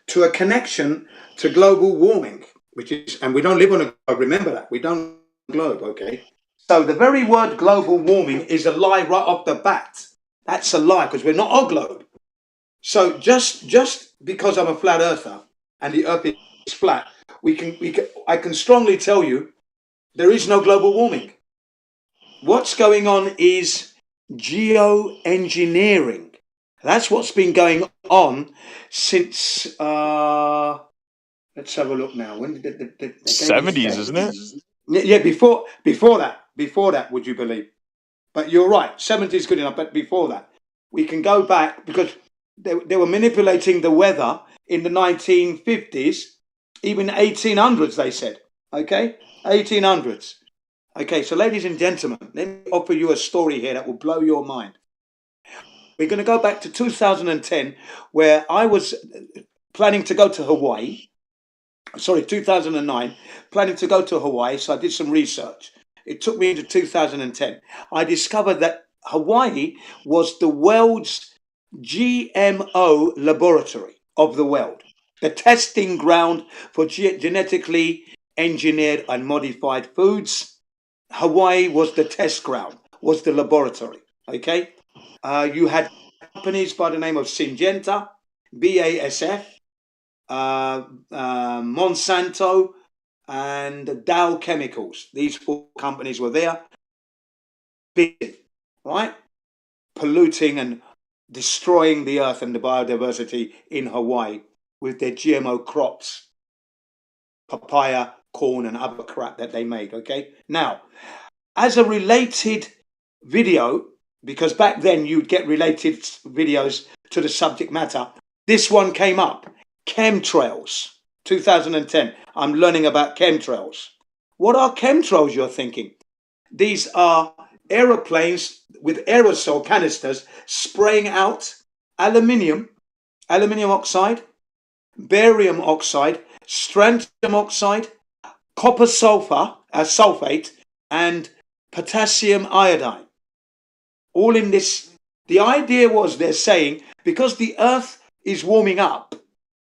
to a connection to global warming, and we don't live on a globe, remember that, we don't globe, okay? So the very word global warming is a lie right off the bat. That's a lie because we're not a globe. So just because I'm a flat earther and the earth is flat, I can strongly tell you there is no global warming. What's going on is geoengineering. That's what's been going on since let's have a look now. When did the 70s, isn't it? Yeah, before that, would you believe? But you're right, 70 is good enough, but before that, we can go back because they were manipulating the weather in the 1950s, even 1800s, they said. Okay? 1800s. Okay, so ladies and gentlemen, let me offer you a story here that will blow your mind. We're going to go back to 2010, where I was planning to go to Hawaii. Sorry, 2009, planning to go to Hawaii, so I did some research. It took me into 2010. I discovered that Hawaii was the world's GMO laboratory of the world, the testing ground for genetically engineered and modified foods. Hawaii was the test ground, was the laboratory. Okay, you had companies by the name of Syngenta, BASF, Monsanto, and Dow Chemicals. These four companies were there, busy, right? Polluting and destroying the earth and the biodiversity in Hawaii with their GMO crops, papaya, corn, and other crap that they made, okay? Now, as a related video, because back then you'd get related videos to the subject matter, this one came up. Chemtrails, 2010. I'm learning about chemtrails. What are chemtrails, you're thinking? These are aeroplanes with aerosol canisters spraying out aluminium oxide, barium oxide, strontium oxide, copper sulfate, and potassium iodine. All in this. The idea was they're saying because the earth is warming up,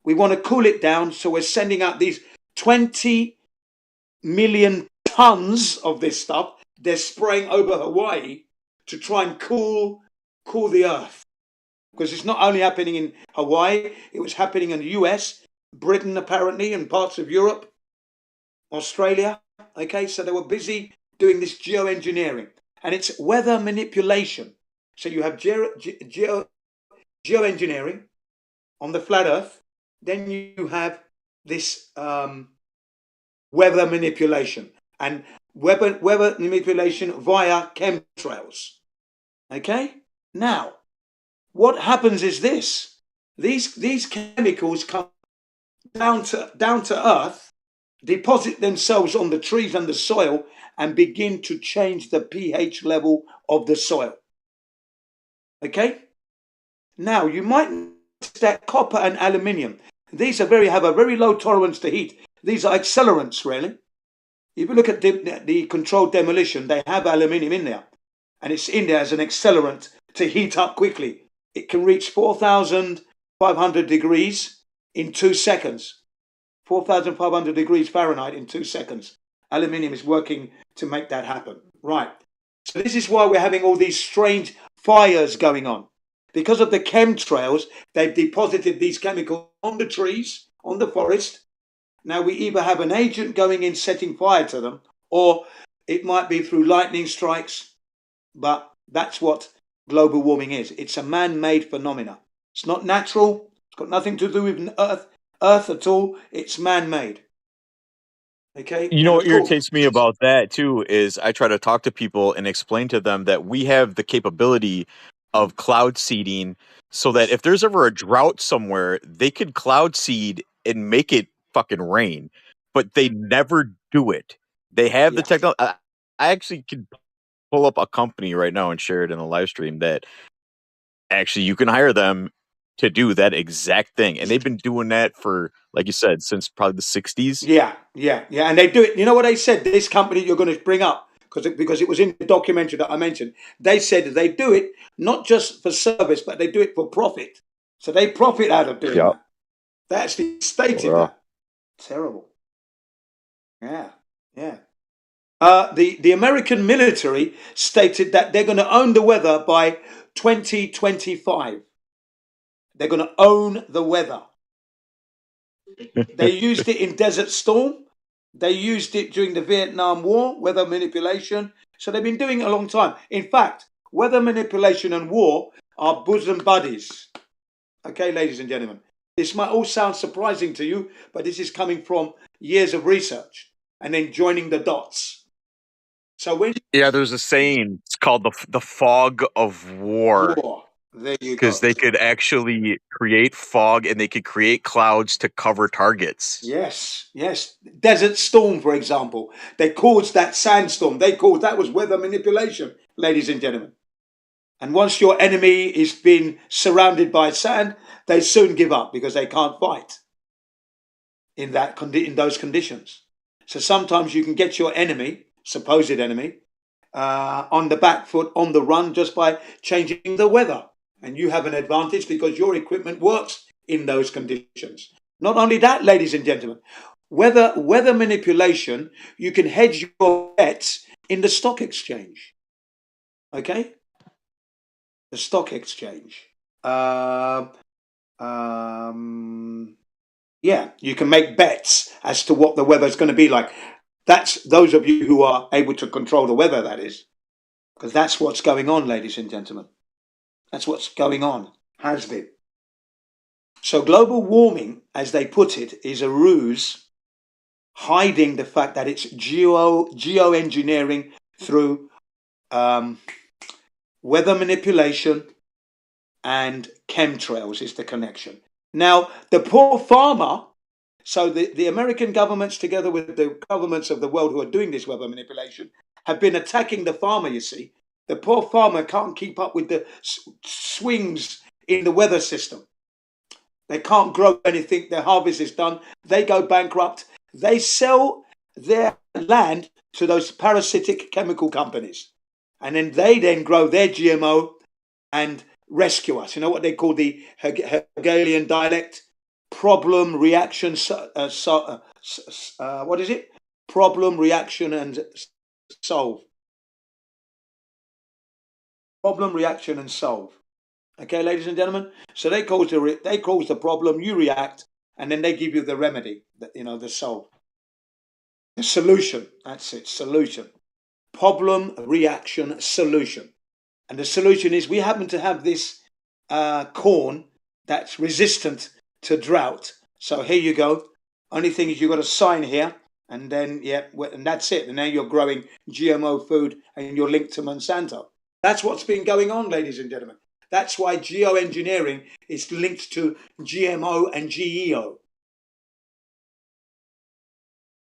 we want to cool it down, so we're sending out these 20 million tons of this stuff. They're spraying over Hawaii to try and cool the earth. Because it's not only happening in Hawaii, it was happening in the US, Britain apparently, and parts of Europe, Australia. Okay, so they were busy doing this geoengineering. And it's weather manipulation. So you have geoengineering on the flat earth. Then you have this weather manipulation and weather manipulation via chemtrails. Okay? Now, what happens is this. These chemicals come down to earth, deposit themselves on the trees and the soil, and begin to change the pH level of the soil. Okay? Now, you might notice that copper and aluminium, these have a very low tolerance to heat. These are accelerants, really. If you look at the controlled demolition, they have aluminium in there. And it's in there as an accelerant to heat up quickly. It can reach 4,500 degrees in 2 seconds. 4,500 degrees Fahrenheit in 2 seconds. Aluminium is working to make that happen. Right. So this is why we're having all these strange fires going on. Because of the chemtrails, they've deposited these chemicals on the trees, on the forest. Now we either have an agent going in setting fire to them, or it might be through lightning strikes. But that's what global warming is. It's a man-made phenomena. It's not natural. It's got nothing to do with Earth at all. It's man-made. Okay. You know what irritates me about that too is I try to talk to people and explain to them that we have the capability of cloud seeding so that if there's ever a drought somewhere, they could cloud seed and make it fucking rain. But they never do it. They have the technology. I actually could pull up a company right now and share it in a live stream that actually you can hire them to do that exact thing. And they've been doing that for, like you said, since probably the 60s. Yeah. And they do it. You know what they said? This company you're going to bring up, because it was in the documentary that I mentioned. They said that they do it not just for service, but they do it for profit. So they profit out of doing that. They actually stated that. Terrible. Yeah. The American military stated that they're going to own the weather by 2025. They're going to own the weather. They used it in Desert Storm. They used it during the Vietnam War, weather manipulation. So they've been doing it a long time. In fact, weather manipulation and war are bosom buddies. Okay, ladies and gentlemen. This might all sound surprising to you, but this is coming from years of research and then joining the dots. So when there's a saying. It's called the fog of war. There you go. Because they could actually create fog and they could create clouds to cover targets. Yes. Desert Storm, for example. They caused that sandstorm. That was weather manipulation, ladies and gentlemen. And once your enemy is being surrounded by sand, they soon give up because they can't fight in those conditions. So sometimes you can get your enemy, supposed enemy, on the back foot, on the run, just by changing the weather. And you have an advantage because your equipment works in those conditions. Not only that, ladies and gentlemen, weather manipulation, you can hedge your bets in the stock exchange. Okay? The stock exchange. You can make bets as to what the weather is going to be like. That's those of you who are able to control the weather, that is. Because that's what's going on, ladies and gentlemen. That's what's going on, has been. So global warming, as they put it, is a ruse hiding the fact that it's geoengineering through weather manipulation and chemtrails is the connection. Now, the poor farmer, so the American governments, together with the governments of the world who are doing this weather manipulation, have been attacking the farmer, you see. The poor farmer can't keep up with the swings in the weather system. They can't grow anything. Their harvest is done. They go bankrupt. They sell their land to those parasitic chemical companies. And then they grow their GMO and rescue us. You know what they call the Hegelian dialect? Problem, reaction, what is it? Problem, reaction, and solve. Problem, reaction, and solve. Okay, ladies and gentlemen. So they cause the problem, you react, and then they give you the remedy, the solve. The solution. That's it. Solution. Problem, reaction, solution. And the solution is we happen to have this corn that's resistant to drought. So here you go. Only thing is you've got a sign here, and then and that's it. And now you're growing GMO food, and you're linked to Monsanto. That's what's been going on, ladies and gentlemen. That's why geoengineering is linked to GMO and GEO.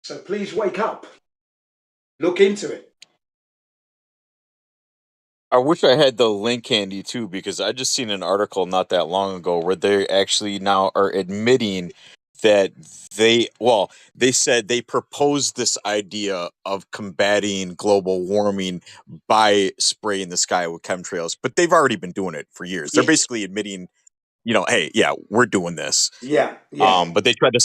So please wake up. Look into it. I wish I had the link handy too, because I just seen an article not that long ago where they actually now are admitting that they said they proposed this idea of combating global warming by spraying the sky with chemtrails, but they've already been doing it for years. They're basically admitting, hey, yeah, we're doing this. Yeah. But they tried to,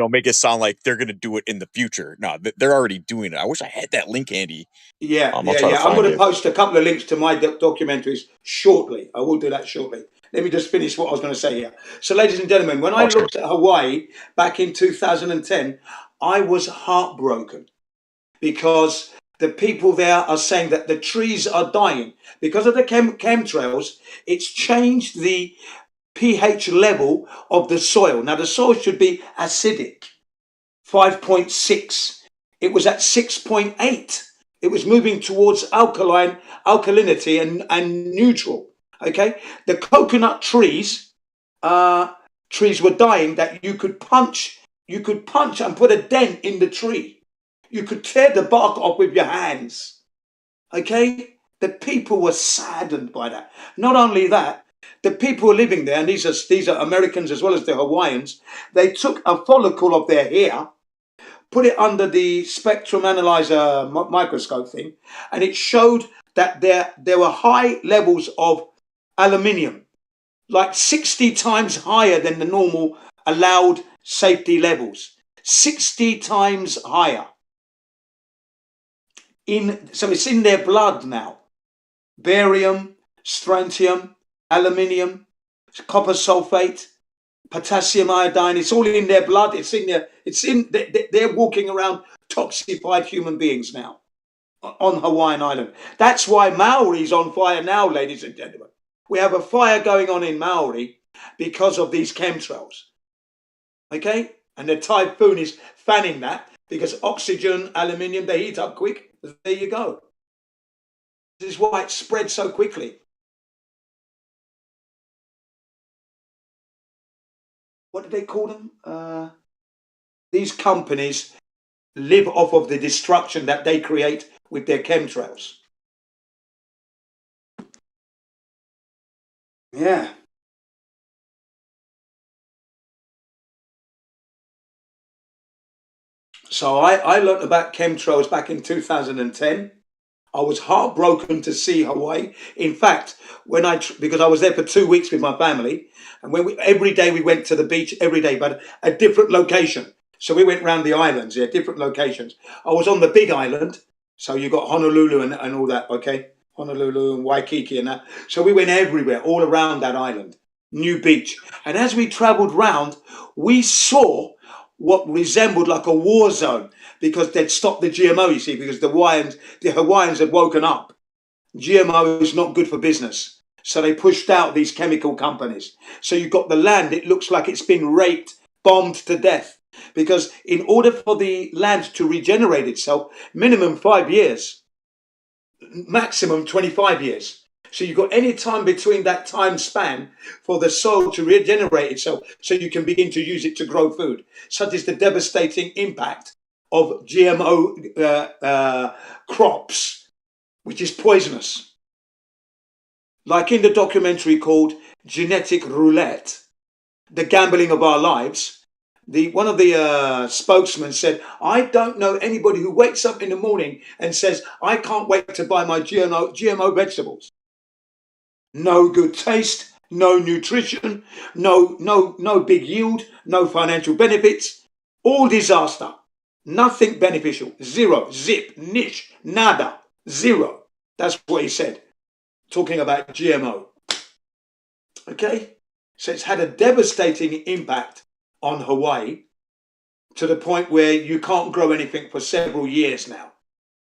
make it sound like they're going to do it in the future. No, they're already doing it. I wish I had that link handy. I'm going to post a couple of links to my documentaries shortly. I will do that shortly. Let me just finish what I was going to say here. So, ladies and gentlemen, when I looked at Hawaii back in 2010, I was heartbroken because the people there are saying that the trees are dying. Because of the chemtrails, it's changed the pH level of the soil. Now, the soil should be acidic, 5.6. It was at 6.8. It was moving towards alkalinity and neutral. Okay, the coconut trees were dying that you could punch and put a dent in the tree. You could tear the bark off with your hands. Okay, the people were saddened by that. Not only that, the people living there, and these are Americans as well as the Hawaiians, they took a follicle of their hair, put it under the spectrum analyzer microscope thing, and it showed that there were high levels of aluminium, like 60 times higher than the normal allowed safety levels. 60 times higher. So it's in their blood now. Barium, strontium, aluminium, copper sulfate, potassium iodine. It's all in their blood. It's in their. They're walking around toxified human beings now on Hawaiian Island. That's why Maui's on fire now, ladies and gentlemen. We have a fire going on in Maui because of these chemtrails. Okay? And the typhoon is fanning that because oxygen, aluminium, they heat up quick. There you go. This is why it spread so quickly. What do they call them? These companies live off of the destruction that they create with their chemtrails. Yeah. So I learned about chemtrails back in 2010. I was heartbroken to see Hawaii. In fact, because I was there for 2 weeks with my family, and every day we went to the beach every day, but a different location. So we went around the islands, different locations. I was on the big island, so you got Honolulu and all that, okay? Honolulu and Waikiki and that. So we went everywhere, all around that island, new beach. And as we traveled round, we saw what resembled like a war zone because they'd stopped the GMO, you see, because the Hawaiians had woken up. GMO is not good for business. So they pushed out these chemical companies. So you've got the land, it looks like it's been raped, bombed to death. Because in order for the land to regenerate itself, minimum 5 years, maximum 25 years. So you've got any time between that time span for the soil to regenerate itself so you can begin to use it to grow food. Such is the devastating impact of GMO crops, which is poisonous. Like in the documentary called Genetic Roulette, The Gambling of Our Lives, one of the spokesmen said, I don't know anybody who wakes up in the morning and says, I can't wait to buy my GMO vegetables. No good taste, no nutrition, no big yield, no financial benefits, all disaster, nothing beneficial, zero, zip, niche, nada, zero. That's what he said, talking about GMO. Okay, so it's had a devastating impact on Hawaii to the point where you can't grow anything for several years now.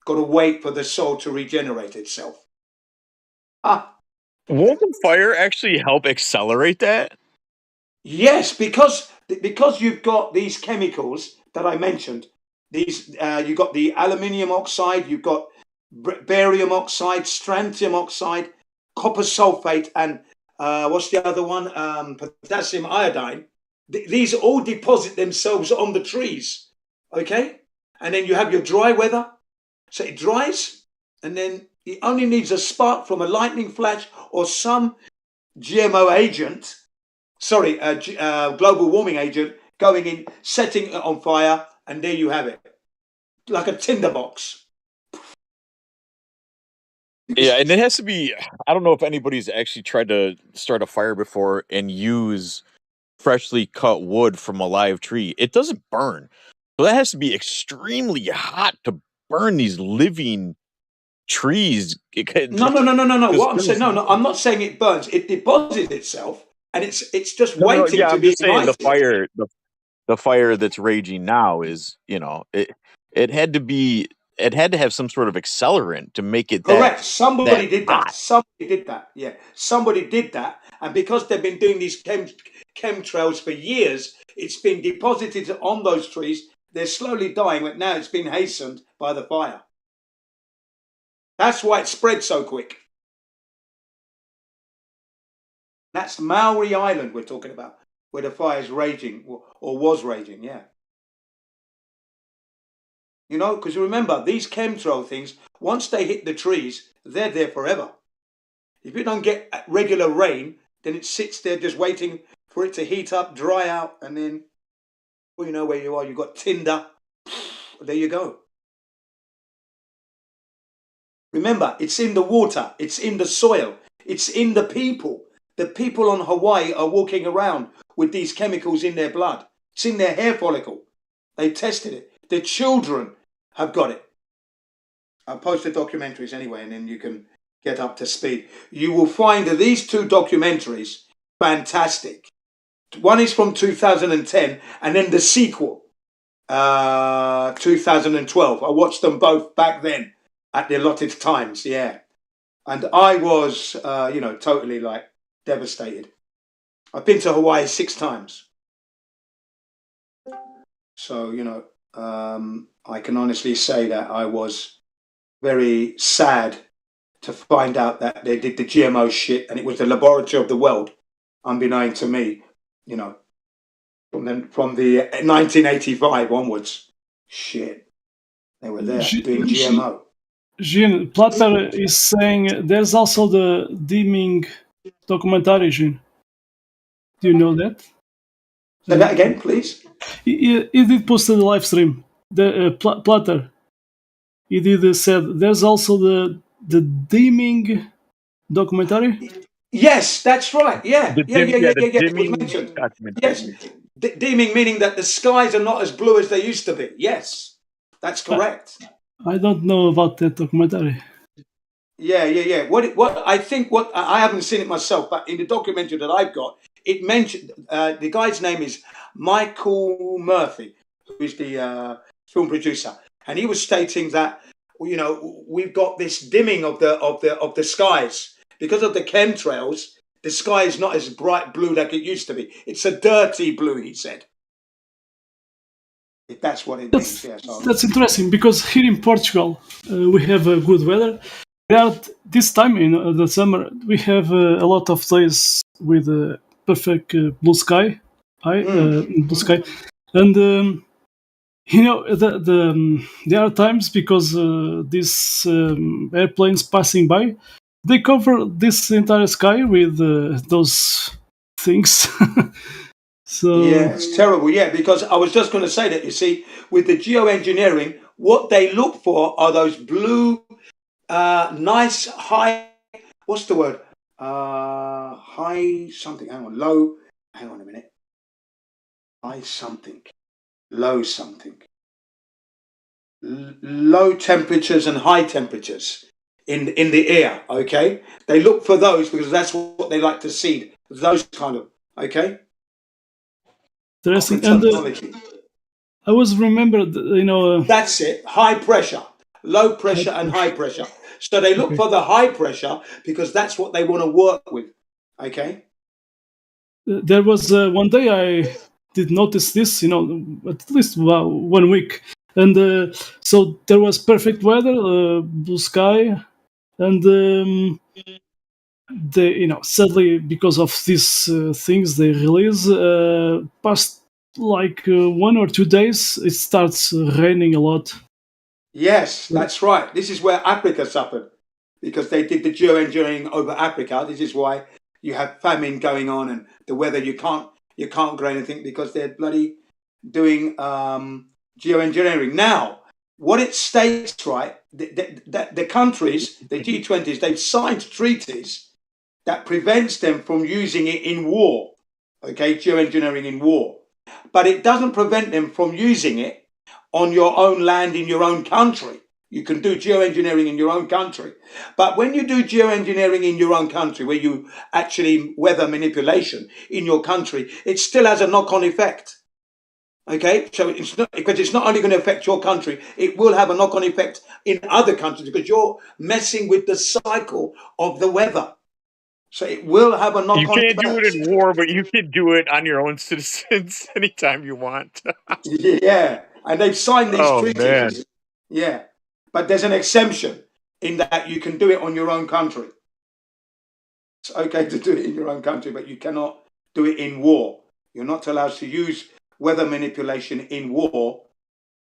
Got to wait for the soil to regenerate itself. Won't the fire actually help accelerate that? Yes, because you've got these chemicals that I mentioned. These you've got the aluminium oxide, you've got barium oxide, strontium oxide, copper sulfate, and what's the other one? Potassium iodine. These all deposit themselves on the trees. Okay, and then you have your dry weather, so it dries, and then it only needs a spark from a lightning flash or some GMO agent. Sorry, global warming agent going in, setting it on fire, and there you have it, like a tinderbox. Yeah, and it has to be. I don't know if anybody's actually tried to start a fire before and use freshly cut wood from a live tree. It doesn't burn, so that has to be extremely hot to burn these living trees. No. What I'm saying, no, I'm not saying it burns. It deposits itself, and it's just waiting yeah, to I'm be just saying ignited. the fire that's raging now is, it had to be, it had to have some sort of accelerant to make it Correct. that Somebody did that. hot. Somebody did that. Yeah, somebody did that, and because they've been doing these chemtrails for years, it's been deposited on those trees. They're slowly dying, but now it's been hastened by the fire. That's why it spread so quick. That's Maui Island we're talking about, where the fire is raging, or was raging, yeah. You know, because remember, these chemtrail things, once they hit the trees, they're there forever. If you don't get regular rain, then it sits there just waiting for it to heat up, dry out, and then, well, you know where you are. You've got tinder. There you go. Remember, it's in the water. It's in the soil. It's in the people. The people on Hawaii are walking around with these chemicals in their blood. It's in their hair follicle. They tested it. The children have got it. I'll post the documentaries anyway, and then you can get up to speed. You will find that these two documentaries fantastic. One is from 2010, and then the sequel, 2012. I watched them both back then at the allotted times. Yeah, and I was, totally like devastated. I've been to Hawaii 6 times, so I can honestly say that I was very sad to find out that they did the GMO shit, and it was the laboratory of the world, unbeknown to me, from the 1985 onwards. Shit, they were there doing GMO. Jean, Platter is saying there's also the dimming documentary, Jean. Do you know that? Say that again, please. He did post the live stream. The Platter. He did said there's also the dimming documentary. Yes, that's right. Yeah. The It was mentioned. documentary. Yes, dimming meaning that the skies are not as blue as they used to be. Yes, that's correct. I don't know about that documentary. Yeah. What I think, what I haven't seen it myself, but in the documentary that I've got, it mentioned the guy's name is Michael Murphy, who is the film producer, and he was stating that we've got this dimming of the skies because of the chemtrails. The sky is not as bright blue like it used to be. It's a dirty blue, he said. If that's what it means. Yeah, that's interesting because here in Portugal we have good weather. This time in the summer we have a lot of days with perfect blue sky, blue sky, and there are times because these airplanes passing by, they cover this entire sky with those things. So yeah, it's terrible. Yeah, because I was just going to say that, you see, with the geoengineering, what they look for are those blue, nice, high, what's the word? High something, low, hang on a minute. High something, low something. Low temperatures and high temperatures in the air, okay? They look for those because that's what they like to see, those kind of, okay? Interesting. And I was remembered, that's it. High pressure, low pressure, and high pressure. So they look for the high pressure because that's what they want to work with. Okay. There was one day I did notice this, at least 1 week, and so there was perfect weather, blue sky, and they, sadly because of these things they release, past like 1 or 2 days, it starts raining a lot. Yes, that's right. This is where Africa suffered because they did the geoengineering over Africa. This is why you have famine going on and the weather. You can't grow anything because they're bloody doing geoengineering. Now, what it states, right, the countries, the G20s, they've signed treaties that prevents them from using it in war. Okay, geoengineering in war. But it doesn't prevent them from using it on your own land in your own country. You can do geoengineering in your own country. But when you do geoengineering in your own country, where you actually weather manipulation in your country, it still has a knock-on effect. Okay, so it's not only going to affect your country, it will have a knock-on effect in other countries because you're messing with the cycle of the weather. So it will have a knock-on effect. You can't do it in war, but you can do it on your own citizens anytime you want. Yeah, and they've signed these treaties. Man. Yeah, but there's an exemption in that you can do it on your own country. It's okay to do it in your own country, but you cannot do it in war. You're not allowed to use weather manipulation in war,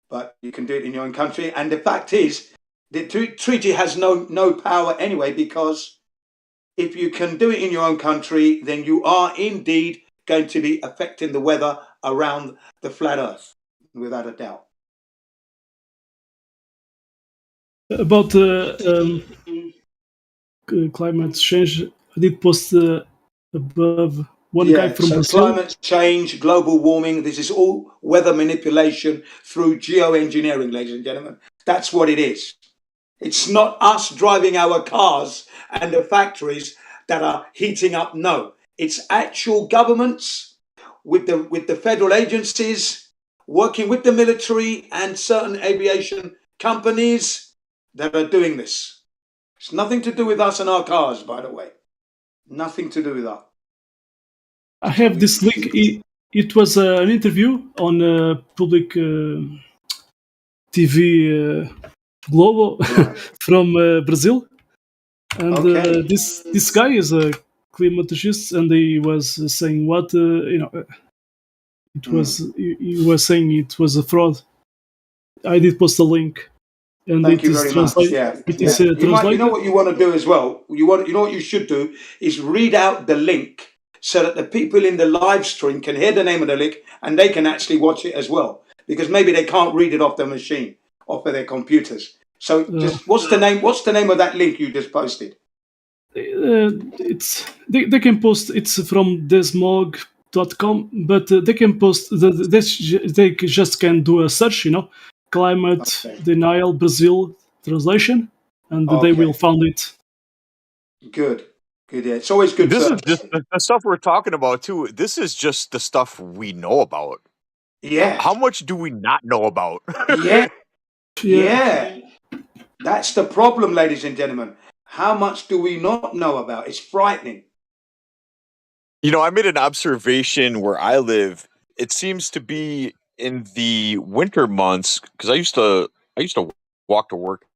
but you can do it in your own country. And the fact is, the treaty has no power anyway, because if you can do it in your own country, then you are indeed going to be affecting the weather around the flat Earth, without a doubt. About climate change, I did post above one guy from Brazil. Climate change, global warming, this is all weather manipulation through geoengineering, ladies and gentlemen. That's what it is. It's not us driving our cars and the factories that are heating up. No, it's actual governments with the federal agencies working with the military and certain aviation companies that are doing this. It's nothing to do with us and our cars, by the way. Nothing to do with that. I have this link. It was an interview on public TV Globo from Brazil, and this guy is a climatologist, and he was saying what it was. He was saying it was a fraud. I did post a link, and Thank it you is very much. translated. It is translated. You know what you want to do as well. You know what you should do is read out the link so that the people in the live stream can hear the name of the link and they can actually watch it as well. Because maybe they can't read it off their machine, off of their computers. So just what's the name of that link you just posted? It's they can post. It's from desmog.com, but they can post. They just can do a search. Climate denial Brazil translation, and they will find it. Good. Yeah. It's always good. This is just the stuff we're talking about too. This is just the stuff we know about. Yeah. How much do we not know about? Yeah. That's the problem, ladies and gentlemen. How much do we not know about? It's frightening. I made an observation where I live. It seems to be in the winter months because I used to walk to work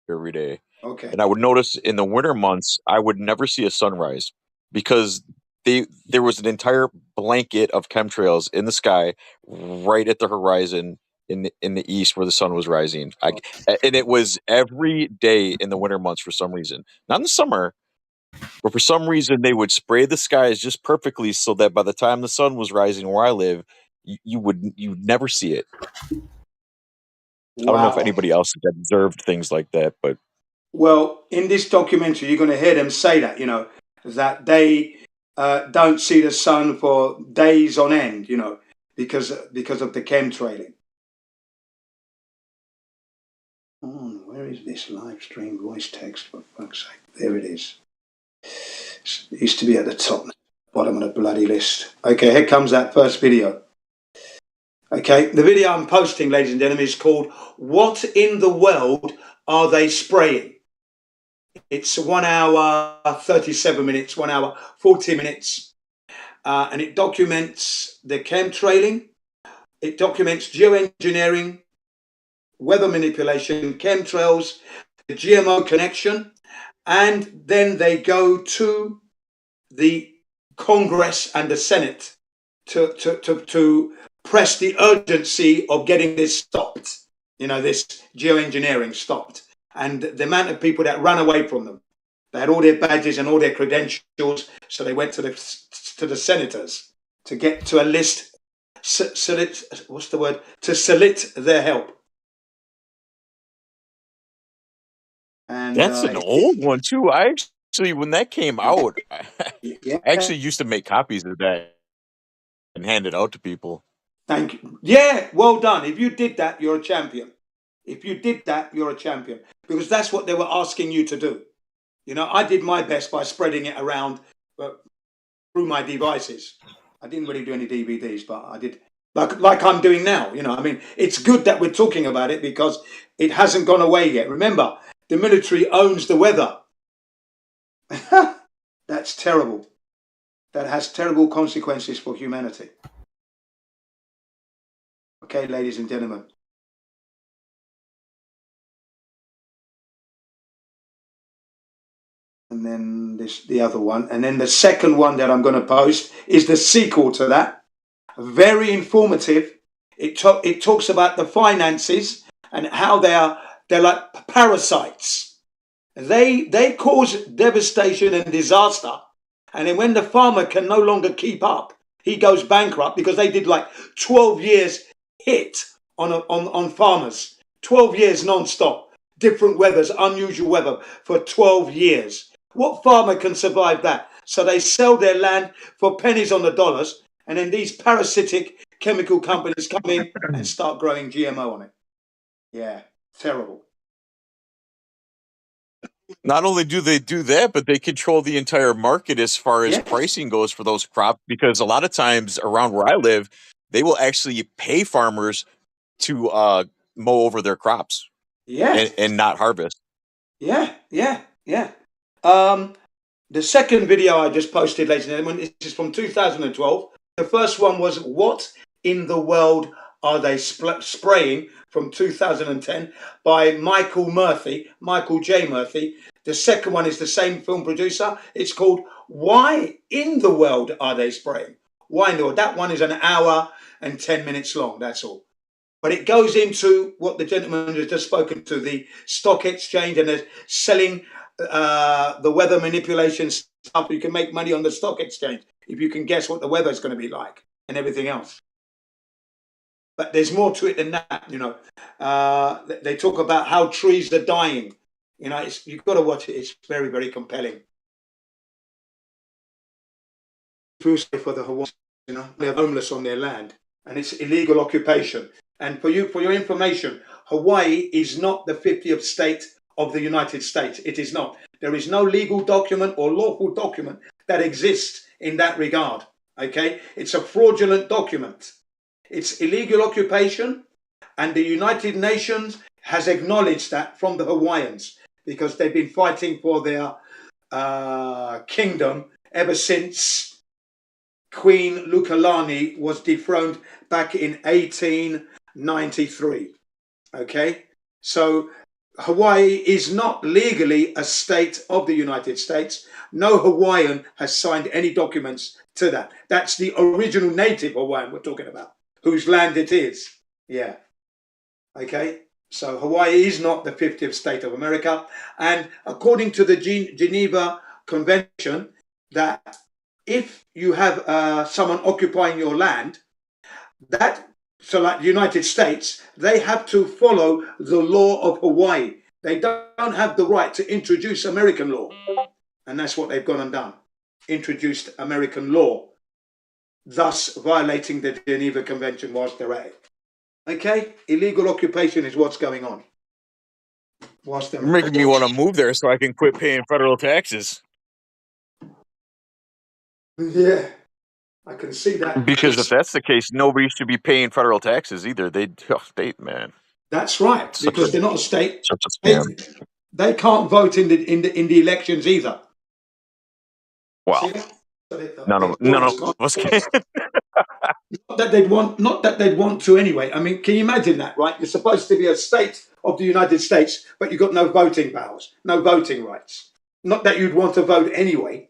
every day. Okay. And I would notice in the winter months I would never see a sunrise because there was an entire blanket of chemtrails in the sky right at the horizon in the east where the sun was rising. And it was every day in the winter months for some reason. Not in the summer, but for some reason they would spray the skies just perfectly so that by the time the sun was rising where I live, you'd never see it. Wow. I don't know if anybody else has observed things like that, but well, in this documentary, you're going to hear them say that, that they don't see the sun for days on end, because of the chemtrailing. Where is this live stream voice text? For fuck's sake, there it is. It used to be at the top, bottom of the bloody list. Okay, here comes that first video. Okay, the video I'm posting, ladies and gentlemen, is called "What in the World Are They Spraying?" It's 1 hour 37 minutes, 1 hour 40 minutes, and it documents the chemtrailing. It documents geoengineering, weather manipulation, chemtrails, the GMO connection, and then they go to the Congress and the Senate to press the urgency of getting this stopped. This geoengineering stopped. And the amount of people that ran away from them. They had all their badges and all their credentials, so they went to the senators to get to a list, to solicit their help. And that's an old one too. I actually, when that came out, I actually used to make copies of that and hand it out to people. Thank you. Yeah, well done. If you did that, you're a champion. If you did that, you're a champion. Because that's what they were asking you to do. I did my best by spreading it around through my devices. I didn't really do any DVDs, but I did, like I'm doing now. It's good that we're talking about it because it hasn't gone away yet. Remember, the military owns the weather. That's terrible. That has terrible consequences for humanity. Okay, ladies and gentlemen. And then the other one. And then the second one that I'm going to post is the sequel to that. Very informative. It talks about the finances and how they're like parasites. They cause devastation and disaster. And then when the farmer can no longer keep up, he goes bankrupt because they did like 12 years hit on farmers. 12 years non-stop. Different weathers, unusual weather for 12 years. What farmer can survive that? So they sell their land for pennies on the dollars, and then these parasitic chemical companies come in and start growing GMO on it. Yeah, terrible. Not only do they do that, but they control the entire market as far as Yes. pricing goes for those crops, because a lot of times around where I live, they will actually pay farmers to mow over their crops Yeah. and not harvest. Yeah. Yeah. Yeah. The second video I just posted, ladies and gentlemen, this is from 2012. The first one was "What in the World Are They Spraying?" from 2010 by Michael J. Murphy. The second one is the same film producer. It's called "Why in the World Are They Spraying?" Why in the world? That one is an hour and 10 minutes long. That's all. But it goes into what the gentleman has just spoken to, the stock exchange, and they're selling the weather manipulation stuff. You can make money on the stock exchange if you can guess what the weather is going to be like and everything else. But there's more to it than that, you know. They talk about how trees are dying. You know, you've got to watch it. It's very, very compelling. For the Hawaiians, you know, they're homeless on their land, and it's illegal occupation. And for your information, Hawaii is not the 50th state of the United States. It is not. There is no legal document or lawful document that exists in that regard. Okay? It's a fraudulent document. It's illegal occupation, and the United Nations has acknowledged that from the Hawaiians, because they've been fighting for their kingdom ever since Queen Lukalani was dethroned back in 1893. Okay? So Hawaii is not legally a state of the United States. No Hawaiian has signed any documents to that. That's the original native Hawaiian we're talking about, whose land it is. Yeah. Okay? So Hawaii is not the 50th state of America. And according to the Geneva Convention, that if you have someone occupying your land, so like the United States, they have to follow the law of Hawaii. They don't have the right to introduce American law. And that's what they've gone and done. Introduced American law, thus violating the Geneva Convention whilst they're at it. Okay? Illegal occupation is what's going on. You're making me want to move there so I can quit paying federal taxes. Yeah, I can see that. Because if that's the case, nobody should be paying federal taxes either. Man. That's right, because they're not a state. Such a scam. They can't vote in the elections either. Wow. None of us can. Not that they'd want to anyway. I mean, can you imagine that, right? You're supposed to be a state of the United States, but you've got no voting powers, no voting rights. Not that you'd want to vote anyway,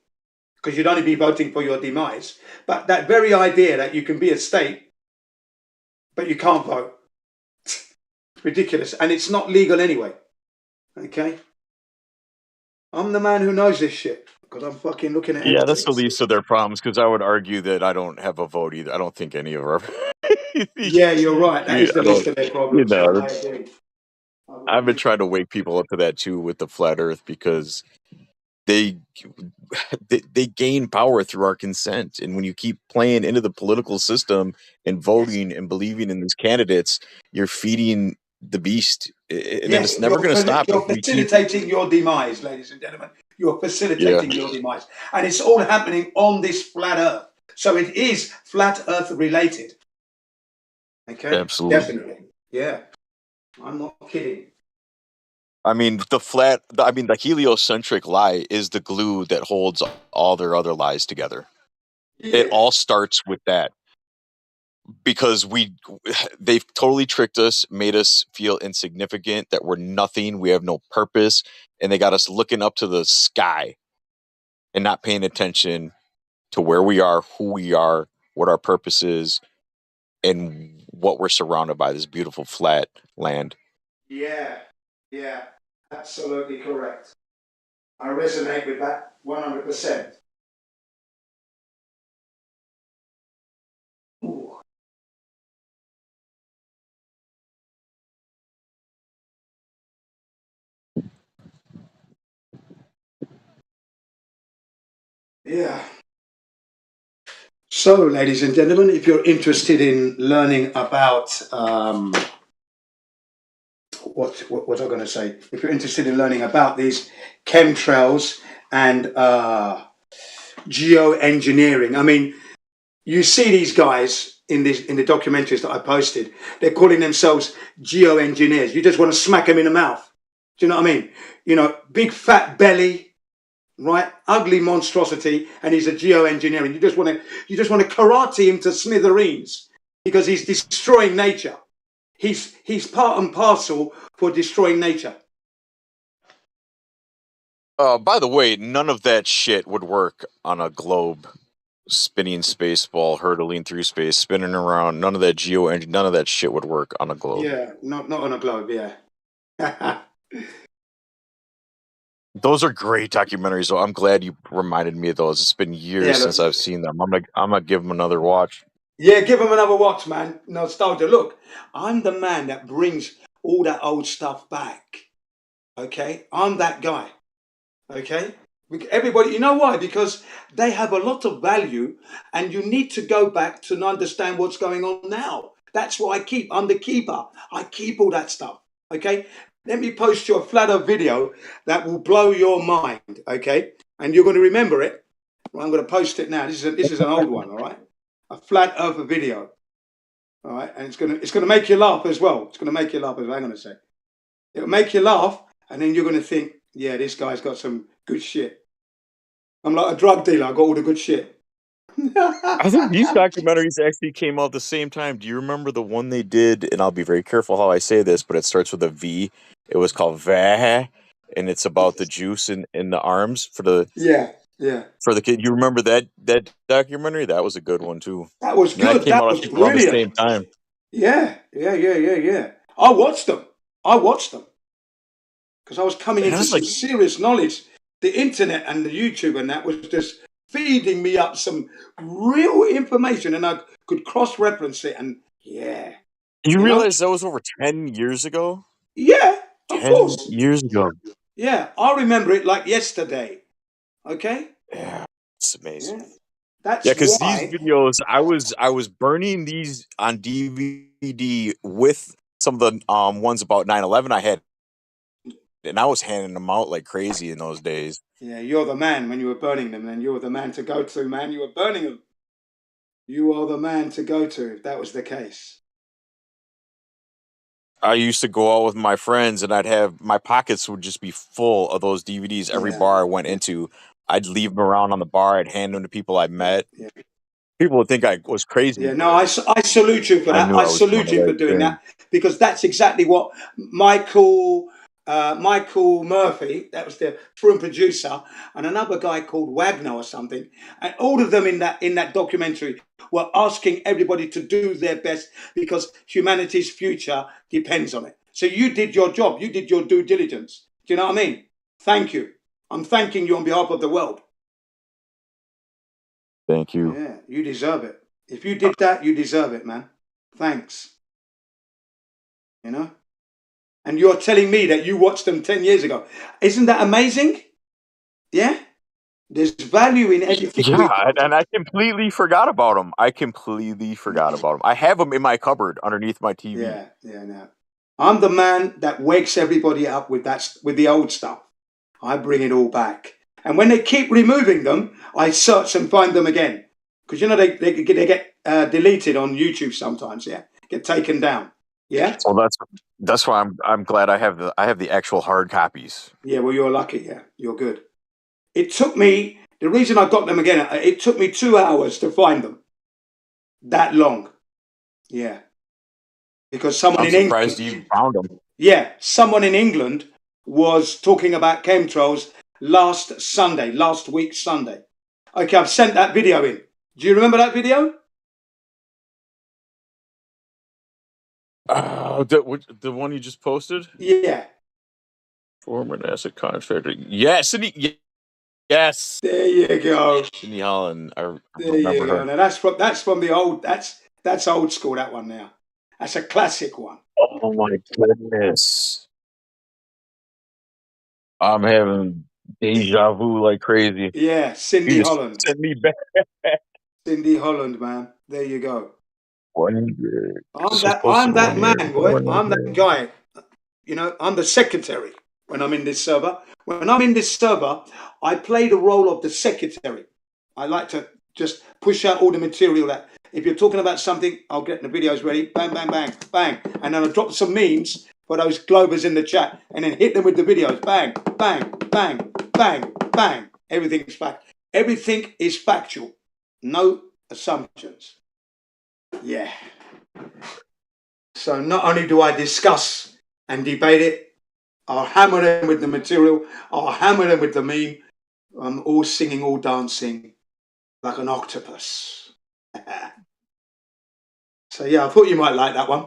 because you'd only be voting for your demise. But that very idea that you can be a state, but you can't vote. Ridiculous. And it's not legal anyway. Okay? I'm the man who knows this shit, because I'm fucking looking at it. Yeah, that's the least of their problems, because I would argue that I don't have a vote either. I don't think any of our... Yeah, you're right. That is the least of their problems. You know, I agree. I've been trying to wake people up to that too with the flat earth, because they gain power through our consent. And when you keep playing into the political system and voting and believing in these candidates, you're feeding the beast. And then it's never going to stop. You're facilitating your demise, ladies and gentlemen. You're facilitating your demise. And it's all happening on this flat earth. So it is flat earth related. Okay? Absolutely. Definitely. Yeah. I'm not kidding. I mean, the heliocentric lie is the glue that holds all their other lies together. Yeah. It all starts with that, because they've totally tricked us, made us feel insignificant, that we're nothing, we have no purpose, and they got us looking up to the sky and not paying attention to where we are, who we are, what our purpose is, and what we're surrounded by, this beautiful flat land. Yeah. Yeah. Absolutely correct. I resonate with that 100%. Ooh. Yeah. So, ladies and gentlemen, if you're interested in learning about what was I going to say? If you're interested in learning about these chemtrails and geoengineering, I mean, you see these guys in the documentaries that I posted. They're calling themselves geoengineers. You just want to smack them in the mouth. Do you know what I mean? You know, big fat belly, right? Ugly monstrosity, and he's a geoengineer. You just want to karate him to smithereens because he's destroying nature. He's part and parcel for destroying nature. By the way, none of that shit would work on a globe. Spinning space ball, hurtling through space, spinning around. None of that none of that shit would work on a globe. Yeah, not on a globe. Yeah. Those are great documentaries, though. I'm glad you reminded me of those. It's been years since I've seen them. I'm gonna give them another watch. Yeah, give them another watch, man. Nostalgia. Look, I'm the man that brings all that old stuff back. Okay, I'm that guy. Okay, everybody, you know why? Because they have a lot of value, and you need to go back to understand what's going on now. That's what I'm the keeper. I keep all that stuff. Okay, let me post you a flat Earth video that will blow your mind. Okay, and you're going to remember it. I'm going to post it now. This is an old one. All right, a flat Earth video. All right, and it's gonna make you laugh as well. It's gonna make you laugh as well. Hang on a sec. It'll make you laugh, and then you're gonna think, yeah, this guy's got some good shit. I'm like a drug dealer. I got all the good shit. I think these documentaries actually came out at the same time. Do you remember the one they did? And I'll be very careful how I say this, but it starts with a V. It was called Vah, and it's about the juice in the arms for the for the kid. You remember that documentary? That was a good one too. That was And good. that came That out I was think around the brilliant. same time. Yeah. I watched them because I was coming into some serious knowledge. The internet and the YouTube and that was just feeding me up some real information, and I could cross-reference it. And yeah, You realize that was over 10 years ago? Yeah, of 10 course. years ago. Yeah, I remember it like yesterday. Okay. Yeah, it's amazing. Yeah. That's because why. these videos, I was burning these on DVD with some of the ones about 9/11 I had, and I was handing them out like crazy in those days. Yeah, you're the man when you were burning them. Then you were the man to go to, man. You were burning them. You are the man to go to if that was the case. I used to go out with my friends, and I'd have my pockets would just be full of those DVDs. Every bar I went into, I'd leave them around on the bar. I'd hand them to people I met. Yeah. People would think I was crazy. Yeah, no, I salute you for that. I salute you for doing that because that's exactly what Michael Murphy, that was the film producer, and another guy called Wagner or something, and all of them in that documentary were asking everybody to do their best because humanity's future depends on it. So you did your job. You did your due diligence. Do you know what I mean? Thank you. I'm thanking you on behalf of the world. Thank you. Yeah, you deserve it. If you did that, you deserve it, man. Thanks. You know? And you're telling me that you watched them 10 years ago. Isn't that amazing? Yeah? There's value in everything. Yeah, and I completely forgot about them. I have them in my cupboard underneath my TV. Yeah, no. I'm the man that wakes everybody up with the old stuff. I bring it all back. And when they keep removing them, I search and find them again. Because, you know, they get deleted on YouTube sometimes, yeah? Get taken down. Yeah? Well, that's why I'm glad I have the actual hard copies. Yeah, well, you're lucky, yeah. You're good. It took me, the reason I got them again, it took me 2 hours to find them. That long. Yeah. Because someone in England... I'm surprised you found them. Yeah, someone in England was talking about chemtrails last week Sunday. Okay, I've sent that video in. Do you remember that video? The one you just posted? Yeah. Former NASA contractor. Yes, yes. There you go. Cindy Holland. I there remember you go. her. Now that's from the old. That's old school. That one now. That's a classic one. Oh my goodness! I'm having deja vu like crazy. Yeah, Cindy Holland. Send me back. Cindy Holland, man. There you go. I'm that man, boy. I'm that guy. I'm the secretary when I'm in this server. When I'm in this server, I play the role of the secretary. I like to just push out all the material that if you're talking about something, I'll get the videos ready, bang, bang, bang, bang. And then I'll drop some memes for those Globers in the chat and then hit them with the videos, bang, bang, bang, bang, bang. Everything is factual. No assumptions. Yeah. So not only do I discuss and debate it, I'll hammer them with the material, I'll hammer them with the meme. I'm all singing, all dancing like an octopus. So yeah, I thought you might like that one.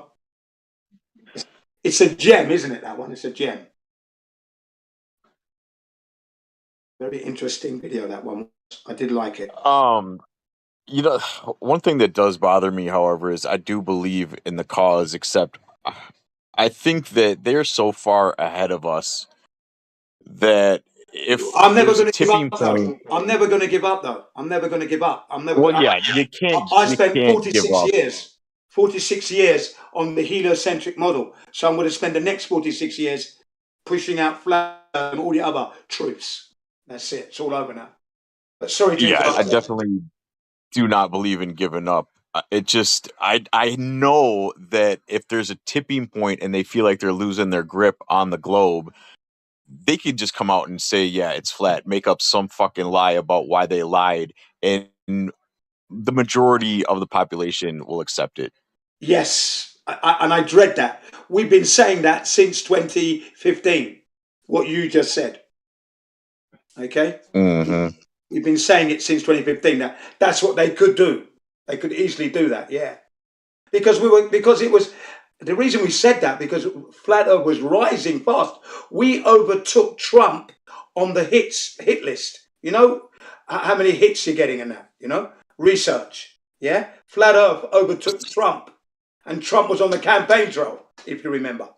It's a gem, isn't it, that one? It's a gem. Very interesting video, that one. I did like it. One thing that does bother me, however, is I do believe in the cause, except I think that they're so far ahead of us that if I'm never there's a going to give tipping up, though. point, I'm never going to give up, though. I'm never going to give up. I'm never well, going to. yeah, I you spent can't give 46 up. years, 46 years on the heliocentric model. So I'm going to spend the next 46 years pushing out flat and all the other truths. That's it. It's all over now. But sorry to Yeah, I interrupt. definitely do not believe in giving up. It just, I know that if there's a tipping point and they feel like they're losing their grip on the globe, they could just come out and say, yeah, it's flat, make up some fucking lie about why they lied, and the majority of the population will accept it. Yes, and I dread that. We've been saying that since 2015, what you just said. Okay? Mm-hmm. We've been saying it since 2015 that that's what they could do. They could easily do that, yeah. Because it was the reason we said that because Flat Earth was rising fast. We overtook Trump on the hit list. You know how many hits you're getting in that, research. Yeah? Flat Earth overtook Trump. And Trump was on the campaign trail, if you remember.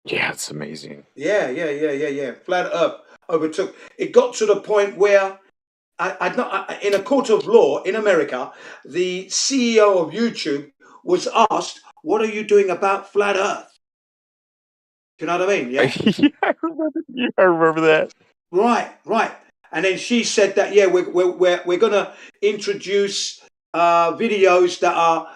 Yeah, it's amazing. Yeah. Flat Earth overtook. It got to the point where in a court of law in America, the CEO of YouTube was asked, "What are you doing about flat Earth?" Do you know what I mean? Yeah. I remember that. Right. And then she said that we're gonna introduce videos that are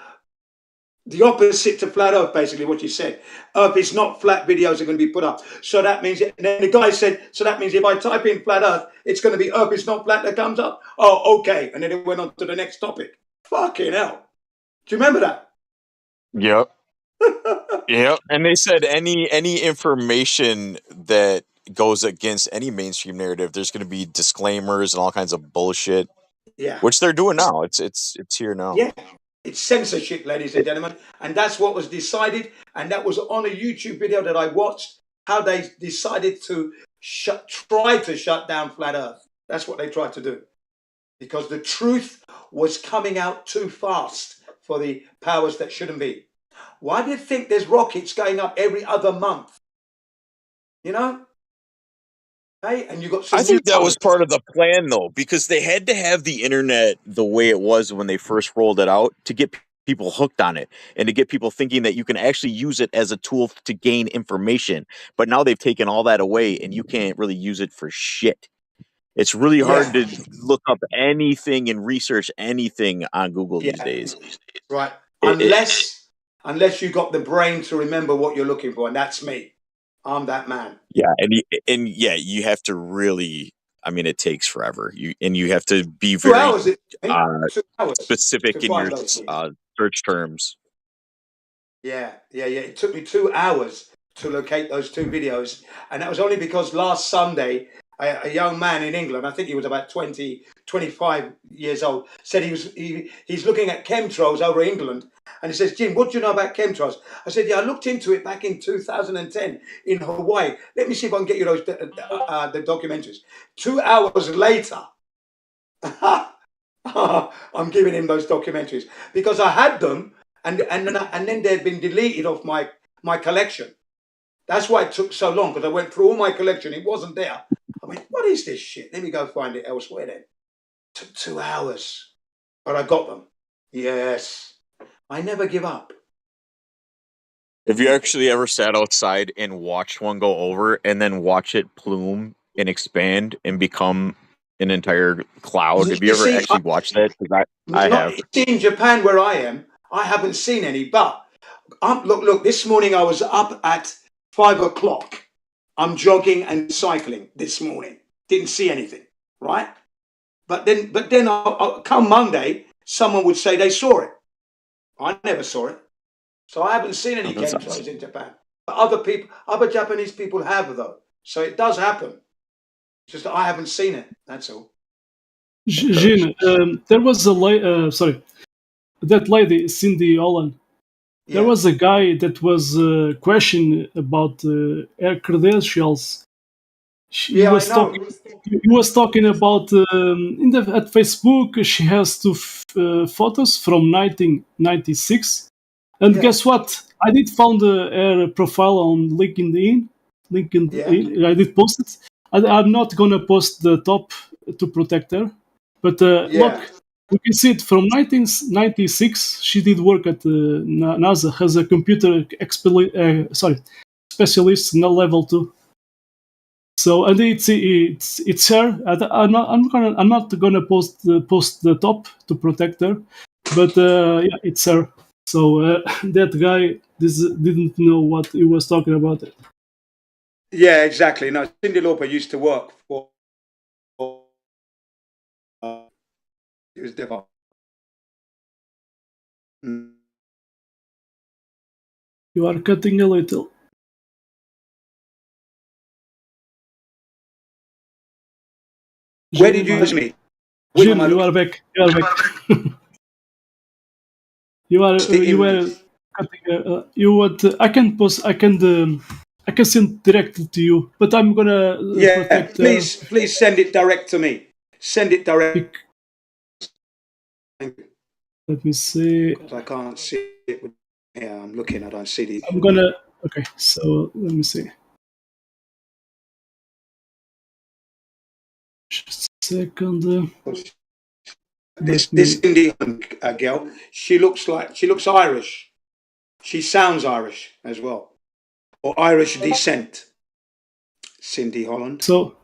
the opposite to flat Earth, basically what you said. Earth is not flat, videos are going to be put up. So that means, and then the guy said, so that means if I type in flat Earth, it's going to be Earth is not flat that comes up. Oh, okay. And then it went on to the next topic. Fucking hell. Do you remember that? Yep. Yep. And they said any information that goes against any mainstream narrative, there's going to be disclaimers and all kinds of bullshit. Yeah. Which they're doing now. It's here now. Yeah. It's censorship, ladies and gentlemen. And that's what was decided. And that was on a YouTube video that I watched, how they decided to try to shut down flat Earth. That's what they tried to do. Because the truth was coming out too fast for the powers that shouldn't be. Why do you think there's rockets going up every other month? Hey, and you got some. I think that was part of the plan, though, because they had to have the internet the way it was when they first rolled it out to get people hooked on it and to get people thinking that you can actually use it as a tool to gain information. But now they've taken all that away and you can't really use it for shit. It's really hard to look up anything and research anything on Google these days. Right. Unless you got the brain to remember what you're looking for, and that's me. I'm that man. Yeah, and you have to really. I mean, it takes forever. You have to be very 2 hours, 2 hours specific to in your find those things. search terms. Yeah. It took me 2 hours to locate those 2 videos, and that was only because last Sunday a young man in England, I think he was about 20, 25 years old, said he's looking at chemtrails over England. And he says, "Jim, what do you know about chemtrails?" I said, "Yeah, I looked into it back in 2010 in Hawaii. Let me see if I can get you those the documentaries." 2 hours later, I'm giving him those documentaries because I had them, and then they'd been deleted off my collection. That's why it took so long, because I went through all my collection. It wasn't there. I mean, what is this shit? Let me go find it elsewhere then. It took 2 hours, but I got them. Yes. I never give up. Have you actually ever sat outside and watched one go over and then watch it plume and expand and become an entire cloud? Have you You ever see, actually watched that? Because I have. in Japan where I am, I haven't seen any. But look. This morning I was up at 5 o'clock. I'm jogging and cycling this morning. Didn't see anything, right? But then come Monday, someone would say they saw it. I never saw it, so I haven't seen any That's chemtrails awesome. in Japan. But other Japanese people have though, so it does happen. Just that I haven't seen it. That's all. Jean, there was that lady, Cindy Holland. There Yeah. was a guy that was questioning about her credentials. He Yeah, I was know. talking. He was talking about at Facebook. She has two photos from 1996, and Yeah. guess what? I did found her profile on LinkedIn. Yeah. I did post it. I'm not gonna post the top to protect her, but look, Yeah. you can see it from 1996. She did work at NASA as a computer specialist, in level 2. So and it's her. I'm not gonna post the top to protect her, but yeah, it's her. So that guy didn't know what he was talking about. Yeah, exactly. No, Cindy Lauper used to work for. It was different. You are cutting a little. Where did you lose me? Which am Jim, I you are looking? back. You are back. You were cutting. You what? I can send directly to you, but I'm gonna Yeah, protect her. please send it direct to me. Send it direct. Let me see. Because I can't see it. Yeah, I'm looking. I don't see the. I'm gonna. Okay, so let me see. Just a second. This Indian girl, she looks Irish. She sounds Irish as well, or Irish descent. Cindy Holland. So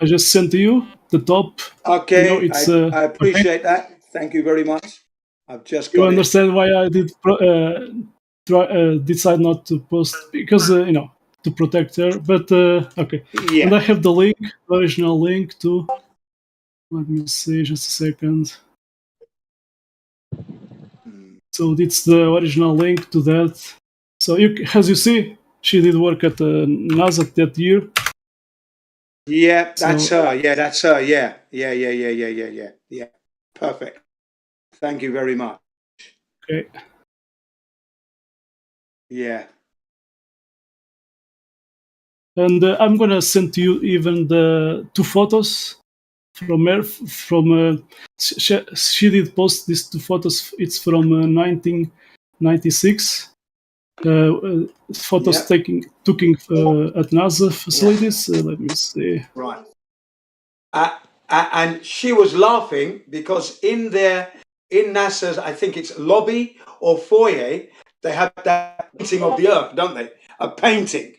I just sent to you the top. Okay, It's I appreciate that. Thank you very much. I've just you got it. understand why I did decide not to post because to protect her. But okay, Yeah. and I have the link, the original link to. Let me see, just a second. So it's the original link to that. So as you see, she did work at NASA that year. Yeah, that's her. Yeah, that's her. Yeah. Yeah. Perfect. Thank you very much. Okay. Yeah. And I'm gonna send to you even the two photos from her. She did post these two photos. It's from 1996. Photos taken at NASA facilities. Let me see. Right. And she was laughing because in NASA's, I think it's lobby or foyer, they have that painting of the Earth, don't they? A painting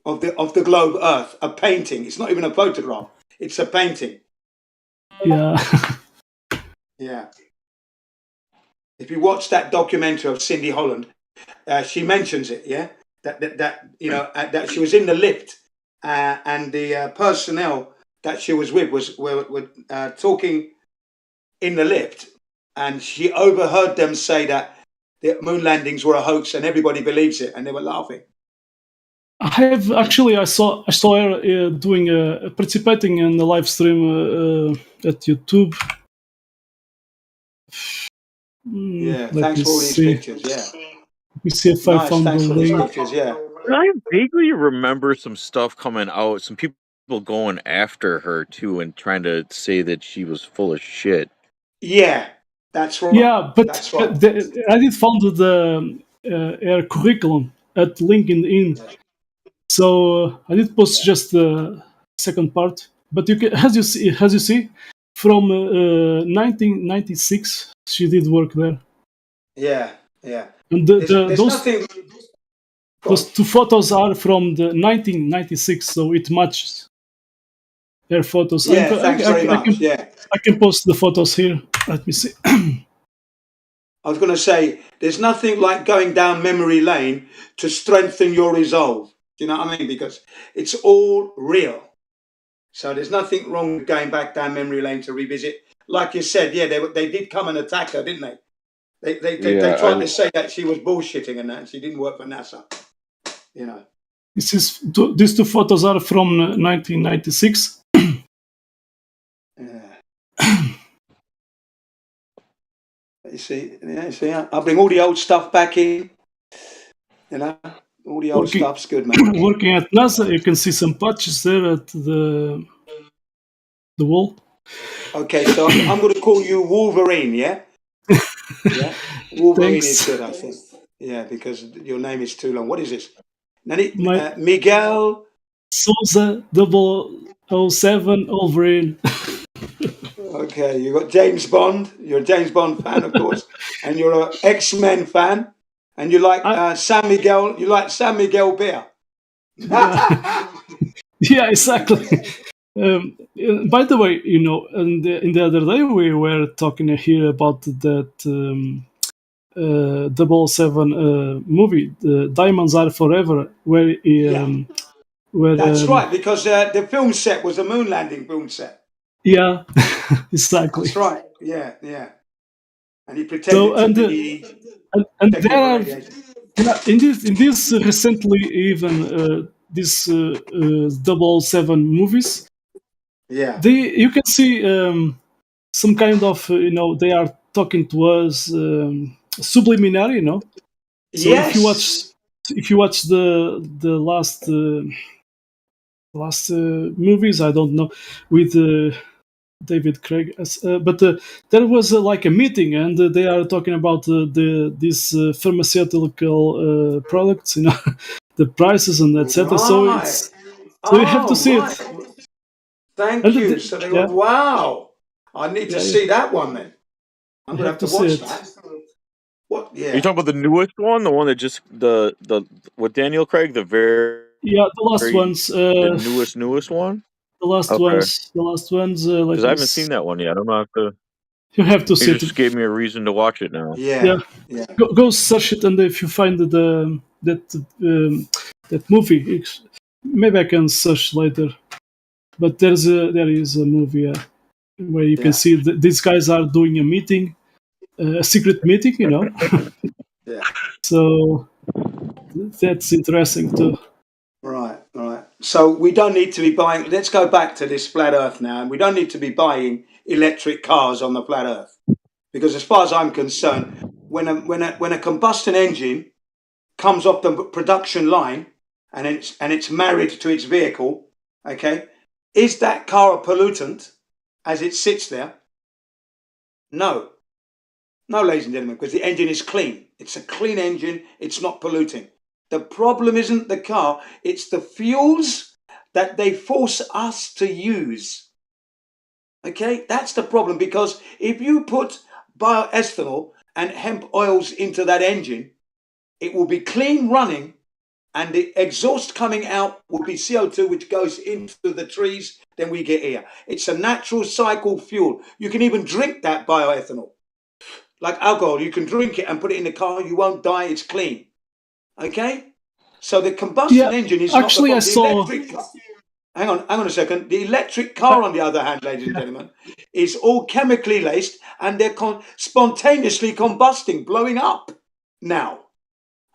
of the globe Earth. A painting. It's not even a photograph. It's a painting. Yeah. Yeah. If you watch that documentary of Cindy Holland, she mentions it. Yeah. That she was in the lift, and the personnel that she was with were talking in the lift, and she overheard them say that the moon landings were a hoax, and everybody believes it, and they were laughing. I saw her doing participating in the live stream at YouTube. Yeah, thanks for all these pictures. Yeah, let me see if I found thanks the for these link. pictures. Yeah, I vaguely remember some stuff coming out. Some people going after her too and trying to say that she was full of shit. Yeah, that's right. Yeah, but that's right. I did found the her curriculum at LinkedIn. So I did post just the second part. But you can, as you see, from 1996, she did work there. Yeah. And There's those nothing. Those two photos are from the 1996, so it matches their photos. Yeah, thanks very much. I can post the photos here. Let me see. I was going to say, there's nothing like going down memory lane to strengthen your resolve. Do you know what I mean? Because it's all real. So there's nothing wrong with going back down memory lane to revisit. Like you said, yeah, they did come and attack her, didn't they? They tried to say that she was bullshitting and that, and she didn't work for NASA. You know. These two photos are from 1996. Yeah. You see, I bring all the old stuff back in. You know, all the old stuff's good, man. Working at NASA, you can see some patches there at the wall. Okay, so I'm going to call you Wolverine, yeah? Yeah, Wolverine Thanks. is good, I think. Yeah, because your name is too long. What is this? Miguel Souza 007 Wolverine. Okay, you got James Bond. You're a James Bond fan, of course, and you're an X-Men fan, and you like San Miguel. You like San Miguel beer. Yeah, exactly. By the way, you know, and in the other day we were talking here about that 007 movie, Diamonds Are Forever, where that's right, because the film set was a moon landing film set. Yeah, exactly. That's right. Yeah. And he pretended to be. And there are in this recently even this 007 movies. Yeah. You can see some kind of they are talking to us subliminary, you know. So yes. if you watch the last movies, I don't know, with David Craig, but there was like a meeting, and they are talking about these pharmaceutical products, you know, the prices and etc. Right. So you have to see it. Thank you. So they went, wow. I need to see that one then. I'm gonna have to watch that. What? Yeah. Are you talking about the newest one, the one that just the with Daniel Craig, the very the last ones, the newest one. The last ones. Because I haven't seen that one yet. I'm gonna have to. You have to see it. Just gave me a reason to watch it now. Yeah. Go search it, and if you find that movie, maybe I can search later. But there is a movie where you can see these guys are doing a meeting, a secret meeting, you know. Yeah. So that's interesting too. Right. So we don't need to be buying. Let's go back to this flat Earth now, and we don't need to be buying electric cars on the flat Earth, because as far as I'm concerned, when a combustion engine comes off the production line and it's married to its vehicle, okay, is that car a pollutant as it sits there? No, ladies and gentlemen, because the engine is clean. It's a clean engine. It's not polluting. The problem isn't the car, it's the fuels that they force us to use. Okay, that's the problem, because if you put bioethanol and hemp oils into that engine, it will be clean running, and the exhaust coming out will be CO2, which goes into the trees, then we get air. It's a natural cycle fuel. You can even drink that bioethanol. Like alcohol, you can drink it and put it in the car, you won't die, it's clean. Okay, so the combustion engine is actually not the electric car. Hang on a second. The electric car, on the other hand, ladies and gentlemen, is all chemically laced, and they're spontaneously combusting, blowing up now.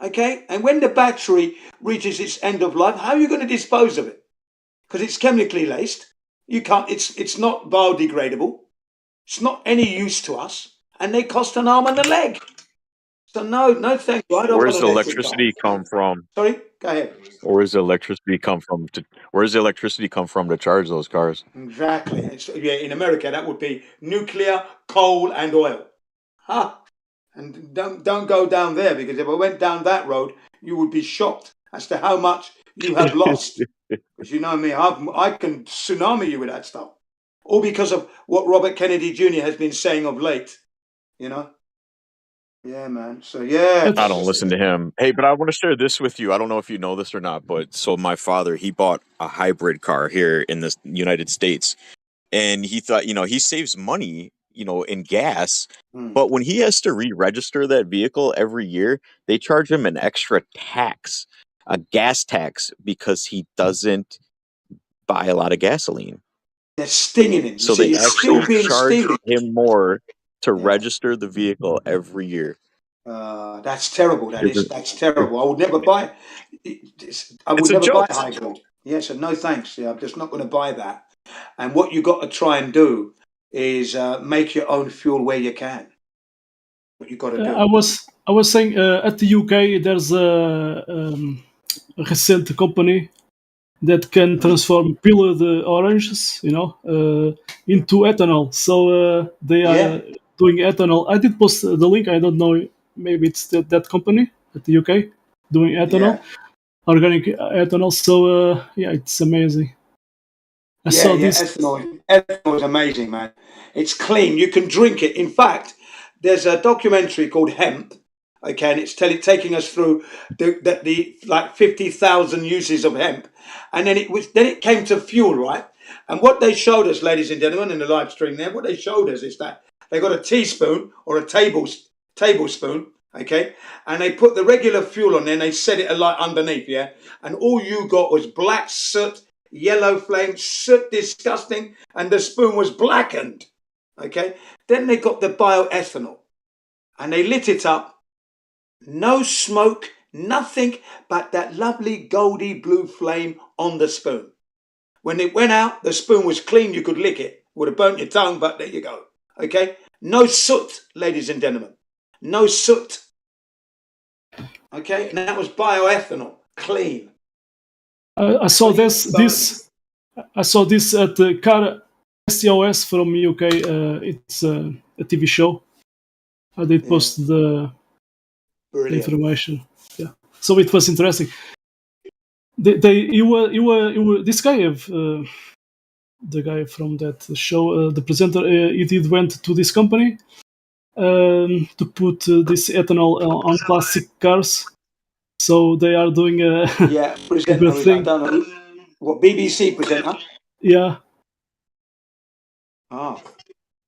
Okay, and when the battery reaches its end of life, how are you going to dispose of it? Because it's chemically laced. You can't. It's not biodegradable. It's not any use to us, and they cost an arm and a leg. So no, thank you. I don't Where want does the electricity come from? Sorry, go ahead. Where does the electricity come from? To charge those cars? Exactly. In America, that would be nuclear, coal, and oil. And don't go down there, because if I went down that road, you would be shocked as to how much you have lost. Because you know me, I can tsunami you with that stuff. All because of what Robert Kennedy Jr. has been saying of late. You know. Yeah, man. So yeah, I don't listen to him. Hey, but I want to share this with you. I don't know if you know this or not, but so my father, he bought a hybrid car here in the United States, and he thought, he saves money, in gas, but when he has to re-register that vehicle every year, they charge him an extra tax, a gas tax, because he doesn't buy a lot of gasoline. They're stinging him. You So see, they you're still actually being charge stinged. him more to register the vehicle every year. That's terrible. That's terrible. I would never buy. I would It's a never buy joke. a hybrid. Yes, and no thanks. Yeah, I'm just not going to buy that. And what you got to try and do is make your own fuel where you can. What you got to do. I was saying at the UK there's a recent company that can transform peeled oranges, into ethanol. So they are doing ethanol. I did post the link. I don't know. Maybe it's that company at the UK doing ethanol, organic ethanol. So yeah, it's amazing. I saw this. Ethanol is amazing, man. It's clean. You can drink it. In fact, there's a documentary called Hemp. Okay, and it's taking us through the like 50,000 uses of hemp, and then it came to fuel, right? And what they showed us, ladies and gentlemen, in the live stream there, what they showed us is that they got a teaspoon or a tablespoon, okay, and they put the regular fuel on there and they set it alight underneath, yeah, and all you got was black soot, yellow flame, soot, disgusting, and the spoon was blackened, okay. Then they got the bioethanol, and they lit it up. No smoke, nothing but that lovely goldy blue flame on the spoon. When it went out, the spoon was clean. You could lick it. Would have burnt your tongue, but there you go. Okay? No soot, ladies and gentlemen. No soot. Okay? And that was bioethanol. Clean. I saw this. I saw this at the Car SCOS from UK. It's a TV show. I did post the information. Yeah, so it was interesting. This guy, the guy from that show, the presenter, he did went to this company to put this ethanol on classic cars. So they are doing a presenter. good thing. What, BBC presenter? Yeah. Ah,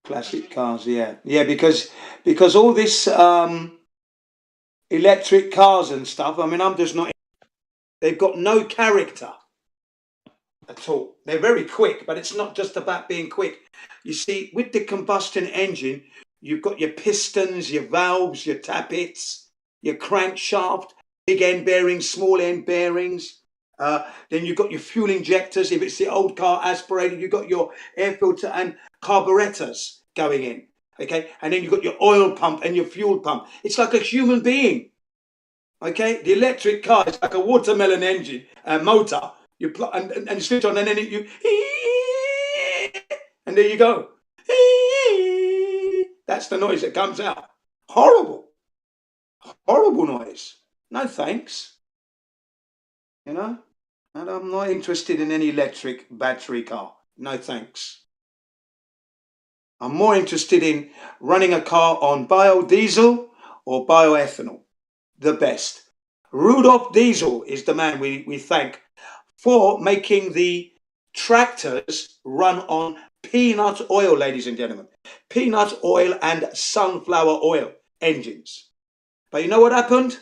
classic cars. Yeah, because all this electric cars and stuff. I mean, I'm just not. They've got no character at all. They're very quick, but it's not just about being quick. You see, with the combustion engine, you've got your pistons, your valves, your tappets, your crankshaft, big end bearings, small end bearings. Then you've got your fuel injectors. If it's the old car aspirated, you've got your air filter and carburetors going in. Okay, and then you've got your oil pump and your fuel pump. It's like a human being. Okay, the electric car is like a watermelon engine motor. You plug and switch on, and then and there you go. That's the noise that comes out. Horrible noise. No thanks. And I'm not interested in any electric battery car. No thanks. I'm more interested in running a car on biodiesel or bioethanol. The best. Rudolph Diesel is the man we thank for making the tractors run on peanut oil, ladies and gentlemen. Peanut oil and sunflower oil engines. But you know what happened?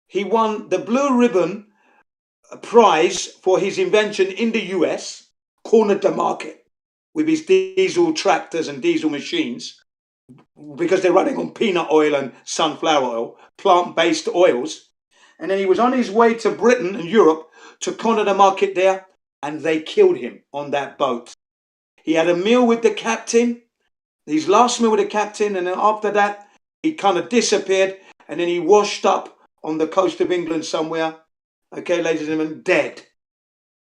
He won the Blue Ribbon Prize for his invention in the US, cornered the market with his diesel tractors and diesel machines because they're running on peanut oil and sunflower oil, plant-based oils. And then he was on his way to Britain and Europe to corner the market there, and they killed him on that boat. He had a meal with the captain, his last meal with the captain, and then after that, he kind of disappeared, and then he washed up on the coast of England somewhere, okay, ladies and gentlemen, dead.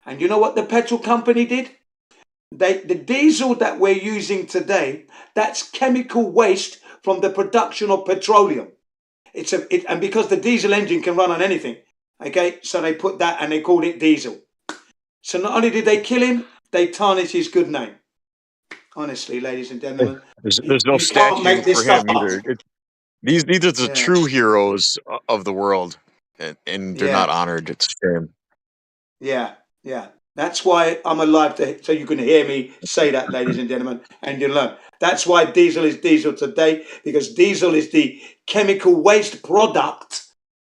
And you know what the petrol company did? The diesel that we're using today, that's chemical waste from the production of petroleum. And because the diesel engine can run on anything, okay, so they put that and they called it diesel. So not only did they kill him, they tarnished his good name. Honestly, ladies and gentlemen, There's no statue for him either. These are the Yeah. true heroes of the world, and they're not Yeah. honored. It's a shame. Yeah. Yeah. That's why I'm alive so you can hear me say that, ladies and gentlemen, and you learn. That's why diesel is diesel today, because diesel is the chemical waste product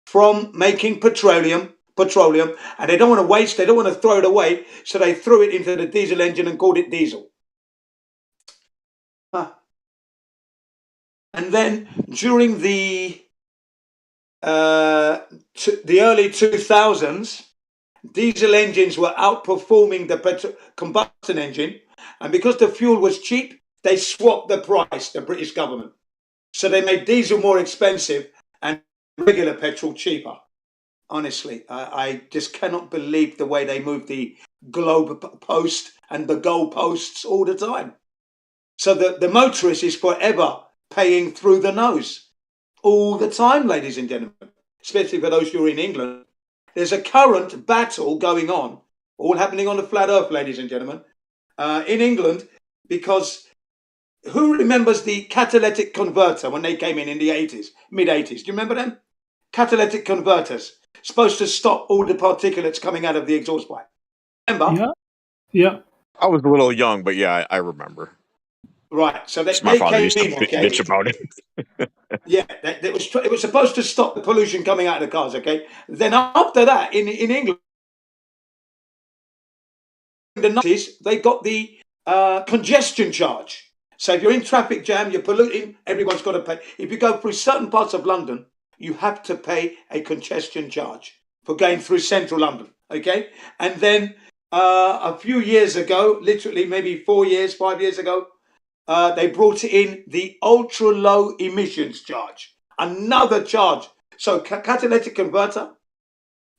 from making petroleum, and they don't want to waste, they don't want to throw it away, so they threw it into the diesel engine and called it diesel. Huh. And then during the early 2000s, diesel engines were outperforming the combustion engine, and because the fuel was cheap, they swapped the price, the British government. So they made diesel more expensive and regular petrol cheaper. Honestly, I just cannot believe the way they move the globe post and the goal posts all the time. So the motorist is forever paying through the nose all the time, ladies and gentlemen, especially for those who are in England. There's a current battle going on, all happening on the flat earth, ladies and gentlemen, in England, because who remembers the catalytic converter when they came in the 80s, mid-80s? Do you remember them? Catalytic converters, supposed to stop all the particulates coming out of the exhaust pipe. Remember? Yeah. Yeah. I was a little young, but yeah, I remember. Right. So My they father came used to in, okay? bitch about it. Yeah, it was supposed to stop the pollution coming out of the cars, okay? Then after that, in England, in the 90s, they got the congestion charge. So if you're in traffic jam, you're polluting, everyone's got to pay. If you go through certain parts of London, you have to pay a congestion charge for going through central London, okay? And then a few years ago, literally maybe 4 years, 5 years ago, they brought in the ultra low emissions charge, another charge. So catalytic converter,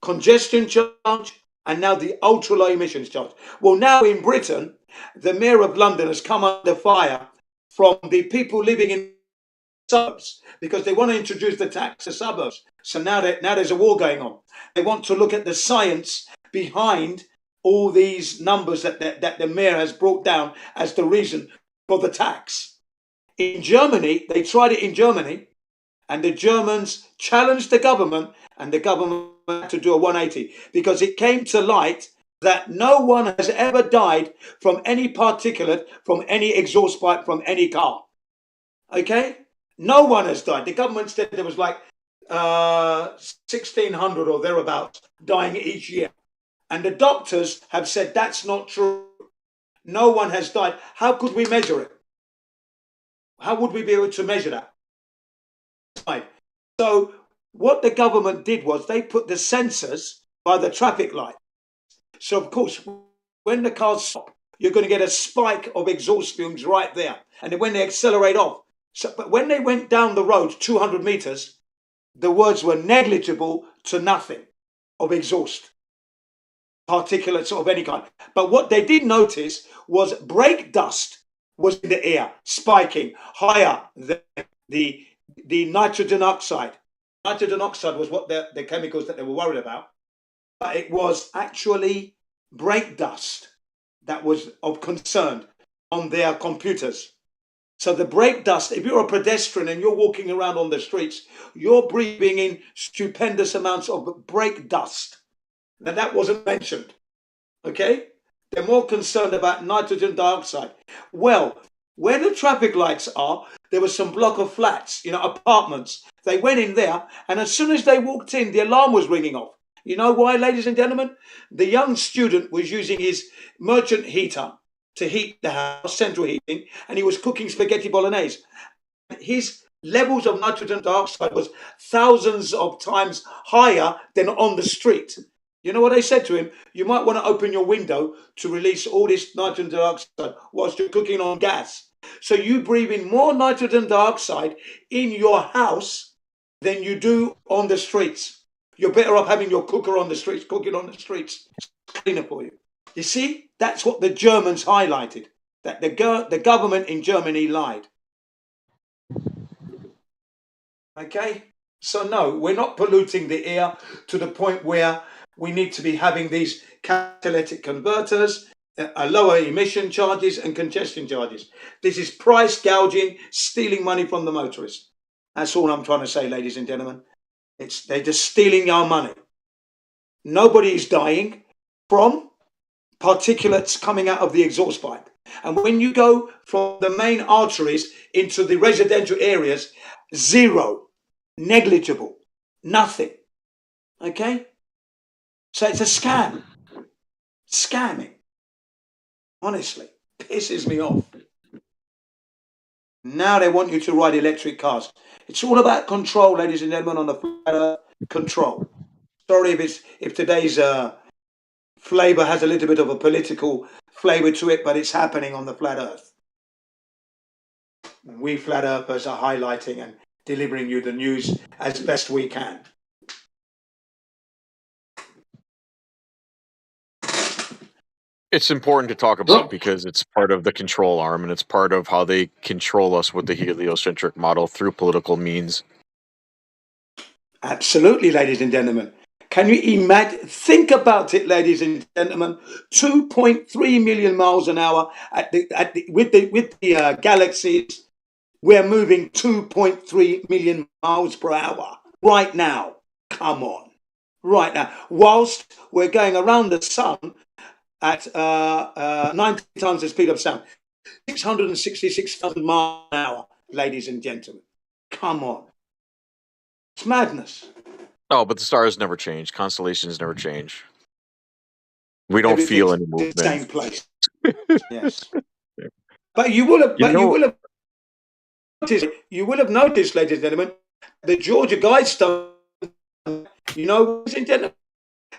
congestion charge, and now the ultra low emissions charge. Well, now in Britain, the Mayor of London has come under fire from the people living in suburbs because they want to introduce the tax to suburbs. So now there's a war going on. They want to look at the science behind all these numbers that the mayor has brought down as the reason for the tax. In Germany, they tried it in Germany, and the Germans challenged the government, and the government had to do a 180 because it came to light that no one has ever died from any particulate from any exhaust pipe from any car. Okay? No one has died. The government said there was like 1,600 or thereabouts dying each year. And the doctors have said that's not true. No one has died. How could we measure it? How would we be able to measure that? So what the government did was they put the sensors by the traffic light. So of course, when the cars stop, you're going to get a spike of exhaust fumes right there. And then when they accelerate off, but when they went down the road 200 meters, the words were negligible to nothing of exhaust particulates of any kind. But what they did notice was brake dust was in the air, spiking higher than the nitrogen oxide. Nitrogen oxide was what the chemicals that they were worried about, but it was actually brake dust that was of concern on their computers. So the brake dust, if you're a pedestrian and you're walking around on the streets, you're breathing in stupendous amounts of brake dust. Now that wasn't mentioned, okay? They're more concerned about nitrogen dioxide. Well, where the traffic lights are, there was some block of flats, apartments. They went in there, and as soon as they walked in, the alarm was ringing off. You know why, ladies and gentlemen? The young student was using his merchant heater to heat the house, central heating, and he was cooking spaghetti bolognese. His levels of nitrogen dioxide was thousands of times higher than on the street. You know what they said to him? You might want to open your window to release all this nitrogen dioxide whilst you're cooking on gas. So you breathe in more nitrogen dioxide in your house than you do on the streets. You're better off having your cooker on the streets, cooking on the streets. It's cleaner for you. You see, that's what the Germans highlighted, that the government in Germany lied. Okay? So no, we're not polluting the air to the point where we need to be having these catalytic converters, lower emission charges and congestion charges. This is price gouging, stealing money from the motorist. That's all I'm trying to say, ladies and gentlemen. They're just stealing our money. Nobody is dying from particulates coming out of the exhaust pipe. And when you go from the main arteries into the residential areas, zero, negligible, nothing. Okay? So it's a scam. Scamming. Honestly, pisses me off. Now they want you to ride electric cars. It's all about control, ladies and gentlemen, on the flat earth. Control. Sorry if today's flavor has a little bit of a political flavor to it, but it's happening on the flat earth. We flat earthers are highlighting and delivering you the news as best we can. It's important to talk about because it's part of the control arm and it's part of how they control us with the heliocentric model through political means. Absolutely, ladies and gentlemen. Can you imagine? Think about it, ladies and gentlemen. 2.3 million miles an hour with the galaxies. We're moving 2.3 million miles per hour right now. Come on, right now. Whilst we're going around the sun at 90 times the speed of sound, 666,000 miles an hour, ladies and gentlemen. Come on, it's madness. Oh, but the stars never change. Constellations never change. We don't feel any movement. The same place. Yes. But you will have noticed, ladies and gentlemen, the Georgia Guidestone, ladies and gentlemen,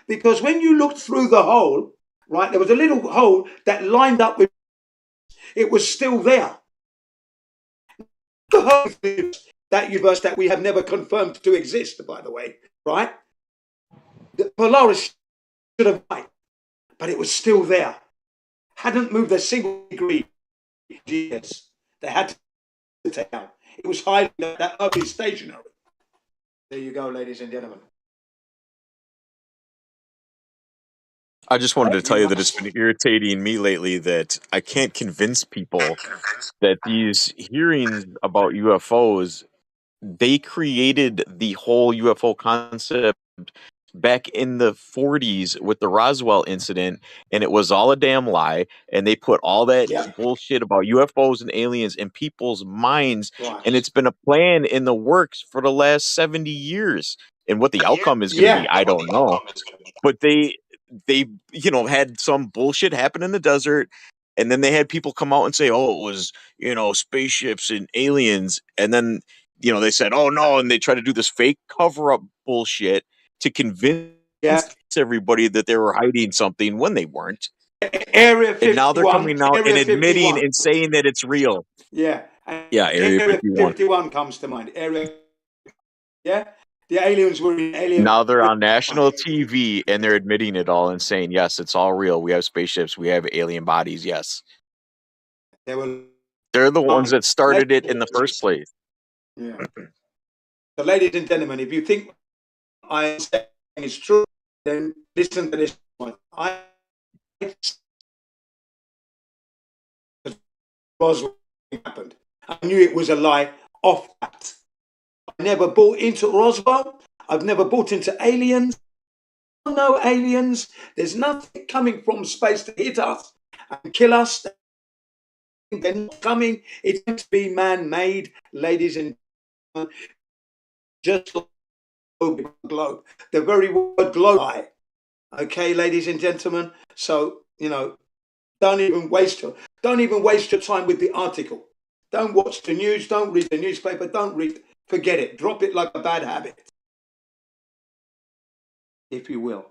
because when you looked through the hole, right, there was a little hole that lined up with, it was still there. That universe that we have never confirmed to exist, by the way, right? The Polaris should have died, but it was still there. Hadn't moved a single degree. Years. They had to take out. It was highly that ugly stationary. There you go, ladies and gentlemen. I just wanted to tell you that it's been irritating me lately that I can't convince people that these hearings about UFOs, they created the whole UFO concept back in the 40s with the Roswell incident, and it was all a damn lie, and they put all that bullshit about UFOs and aliens in people's minds, and it's been a plan in the works for the last 70 years. And what the outcome is going to be, I don't know. But they had some bullshit happen in the desert, and then they had people come out and say, oh, it was spaceships and aliens, and then they said, oh no, and they try to do this fake cover-up bullshit to convince everybody that they were hiding something when they weren't. Area 51, and now they're coming out and admitting 51. and saying that it's real. Yeah. Area 51 comes to mind. The aliens were in alien. Now they're on national TV and they're admitting it all and saying, yes, it's all real. We have spaceships. We have alien bodies. Yes. They're the ones that started it in the first place. Yeah. So, ladies and gentlemen, if you think I am saying it's true, then listen to this one. Roswell happened. I knew it was a lie off that. I never bought into Roswell. I've never bought into aliens. No aliens. There's nothing coming from space to hit us and kill us. They're not coming. It's meant to be man-made, ladies and gentlemen. Just like globe. The very word globe. Okay, ladies and gentlemen. So, don't even waste your time with the article. Don't watch the news. Don't read the newspaper. Don't read. Forget it. Drop it like a bad habit, if you will.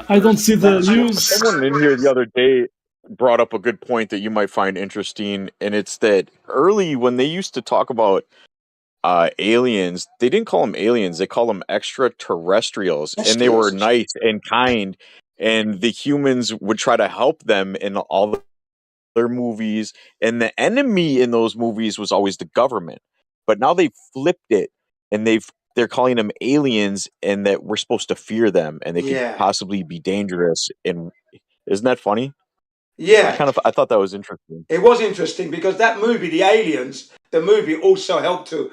I don't see the news. Someone in here the other day brought up a good point that you might find interesting, and it's that early when they used to talk about aliens, they didn't call them aliens, they called them extraterrestrials, and they were nice and kind, and the humans would try to help them in all their movies, and the enemy in those movies was always the government. But now they flipped it, and they're calling them aliens, and that we're supposed to fear them, and they could possibly be dangerous. And isn't that funny? Yeah, I thought that was interesting. It was interesting because that movie, The Aliens, the movie also helped to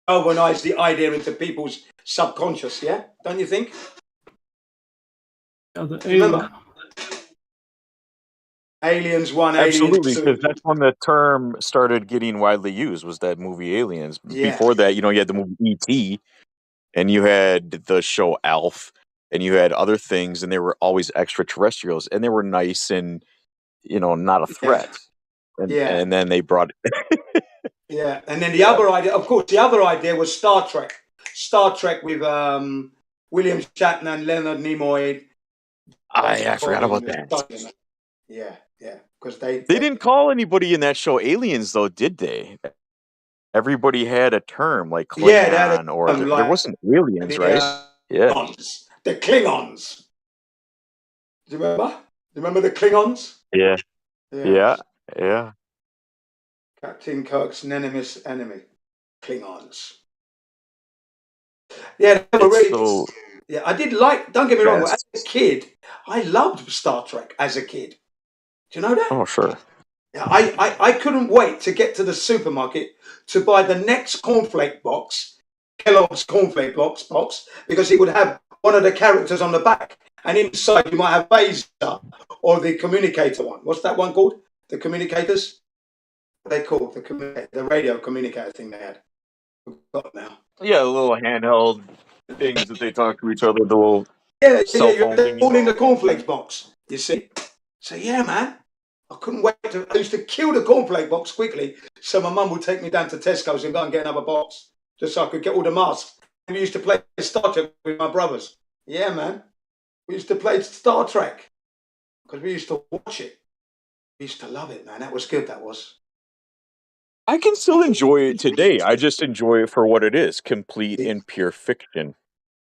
galvanize the idea into people's subconscious. Yeah, don't you think? Remember, Aliens 1, Absolutely, Aliens 2. because that's when the term started getting widely used. Was that movie Aliens? Yeah. Before that, you had the movie E.T. and you had the show Alf, and you had other things, and they were always extraterrestrials, and they were nice and not a threat. Yeah. And then they brought Yeah, and then the other idea, of course, the other idea was Star Trek. Star Trek with William Shatner and Leonard Nimoy. I forgot about that. Yeah, because they didn't call anybody in that show aliens, though, did they? Everybody had a term like Klingon, or there wasn't aliens, right? Yeah. The Klingons. Do you remember? Remember the Klingons? Yeah. Yeah. Captain Kirk's nemesis enemy, Klingons. Yeah, they were really. Yeah, I did like. Don't get me wrong. As a kid, I loved Star Trek. As a kid, do you know that? Oh, sure. Yeah, I couldn't wait to get to the supermarket to buy the next cornflake box, Kellogg's cornflake box, because it would have one of the characters on the back, and inside you might have Phaser or the communicator one. What's that one called? The communicators. What are they called? The radio communicator thing they had. Got now. Yeah, the little handheld things that they talk to each other. The little cell phone thing. All in the cornflakes box. You see. So yeah, man. I couldn't wait to. I used to kill the cornflake box quickly, so my mum would take me down to Tesco's and go and get another box, just so I could get all the masks. And we used to play Star Trek with my brothers. Yeah, man. We used to play Star Trek because we used to watch it. We used to love it, man. That was good. That was. I can still enjoy it today. I just enjoy it for what it is, complete and pure fiction.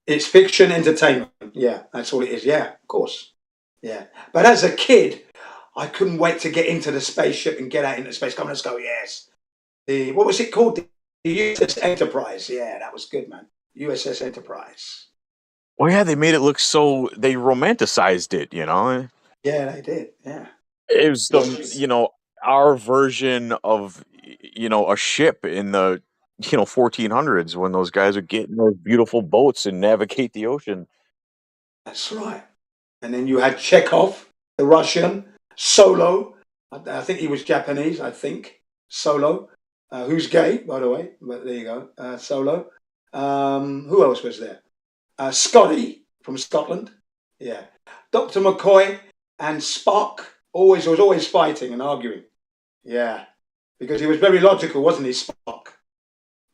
It's fiction entertainment. Yeah, that's all it is. Yeah, of course. Yeah. But as a kid, I couldn't wait to get into the spaceship and get out into space. Come on, let's go. Yes. What was it called? The USS Enterprise. Yeah, that was good, man. USS Enterprise. Well, yeah, they made it look so. They romanticized it, Yeah, they did. Yeah. It was our version of a ship in the 1400s when those guys would get in those beautiful boats and navigate the ocean. That's right. And then you had Chekhov, the Russian, Solo. I think he was Japanese. I think Solo, who's gay, by the way. But there you go, Solo. Who else was there? Scotty from Scotland. Yeah. Dr. McCoy and Spock was always fighting and arguing. Yeah. Because he was very logical, wasn't he, Spock?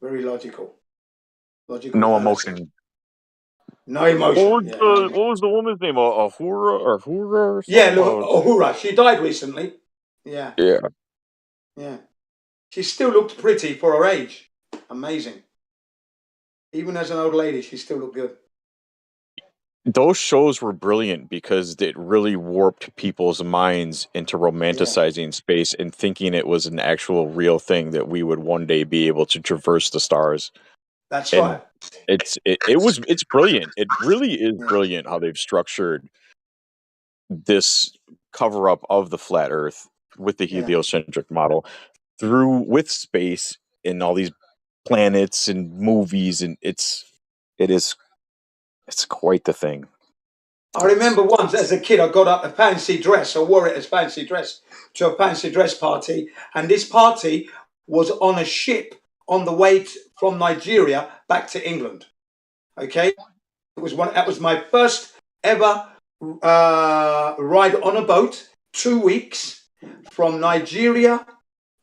Very logical. No emotion. No emotion. What was the woman's name? Uhura or something? Yeah, Uhura. She died recently. Yeah. Yeah. Yeah. She still looked pretty for her age. Amazing. Even as an old lady, she still looked good. Those shows were brilliant because it really warped people's minds into romanticizing space and thinking it was an actual real thing that we would one day be able to traverse the stars. That's right. It's brilliant. It really is brilliant how they've structured this cover up of the flat Earth with the heliocentric model with space and all these planets and movies, and it's quite the thing. I remember once as a kid, I got up a fancy dress. I wore it as fancy dress to a fancy dress party, and this party was on a ship on the way from Nigeria back to England. Okay, that was my first ever ride on a boat. 2 weeks from Nigeria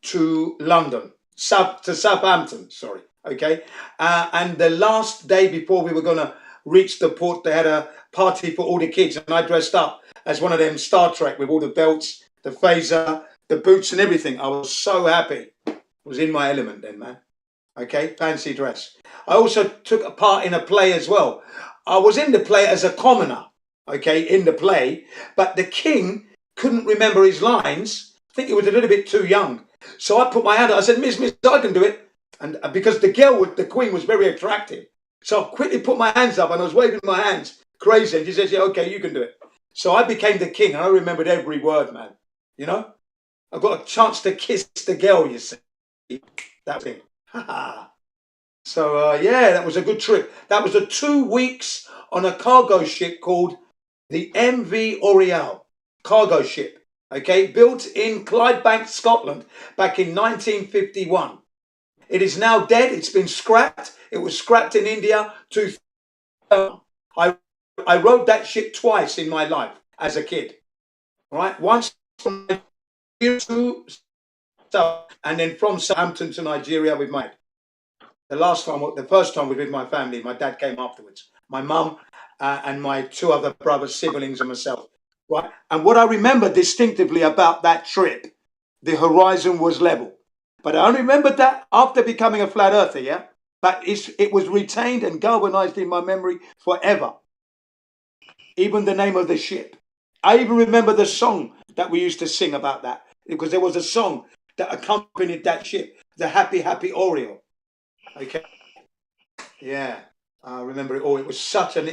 to London, to Southampton. Sorry. Okay, and the last day before we were going to reach the port, they had a party for all the kids, and I dressed up as one of them Star Trek with all the belts, the phaser, the boots, and everything. I was so happy. I was in my element then, man. Okay, fancy dress. I also took a part in a play as well. I was in the play as a commoner, okay, in the play, but the king couldn't remember his lines. I think he was a little bit too young. So I put my hand up. I said, Miss, I can do it. And because the queen was very attractive. So I quickly put my hands up and I was waving my hands crazy. And she says, yeah, okay, you can do it. So I became the king and I remembered every word, man. I got a chance to kiss the girl, you see. That thing. So yeah, that was a good trip. That was a 2 weeks on a cargo ship called the MV Oriole cargo ship. Okay, built in Clydebank, Scotland, back in 1951. It is now dead. It's been scrapped. It was scrapped in India. I rode that ship twice in my life as a kid. Right, once from Nigeria to and then from Southampton to Nigeria with my. The first time was with my family. My dad came afterwards. My mum and my 2 other brothers, siblings, and myself. Right, and what I remember distinctively about that trip, the horizon was level. But I only remembered that after becoming a flat earther, yeah? But it was retained and galvanized in my memory forever. Even the name of the ship. I even remember the song that we used to sing about that, because there was a song that accompanied that ship, the Happy, Happy Oriole. Okay. Yeah, I remember it all. It was such an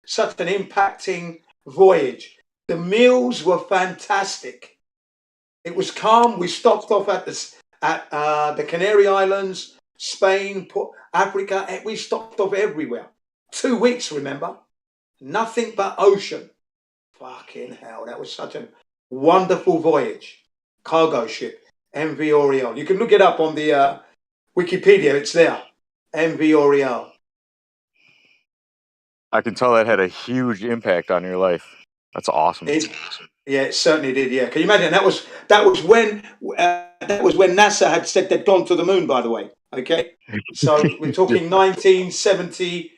impacting voyage. The meals were fantastic. It was calm. We stopped off at the Canary Islands, Spain, Africa. We stopped off everywhere. 2 weeks, remember? Nothing but ocean. Fucking hell, that was such a wonderful voyage. Cargo ship, MV Oriole. You can look it up on the Wikipedia. It's there. MV Oriole. I can tell that had a huge impact on your life. That's awesome. It certainly did. Yeah, can you imagine? That was when NASA had said they'd gone to the moon. By the way, okay. So we're talking 1970,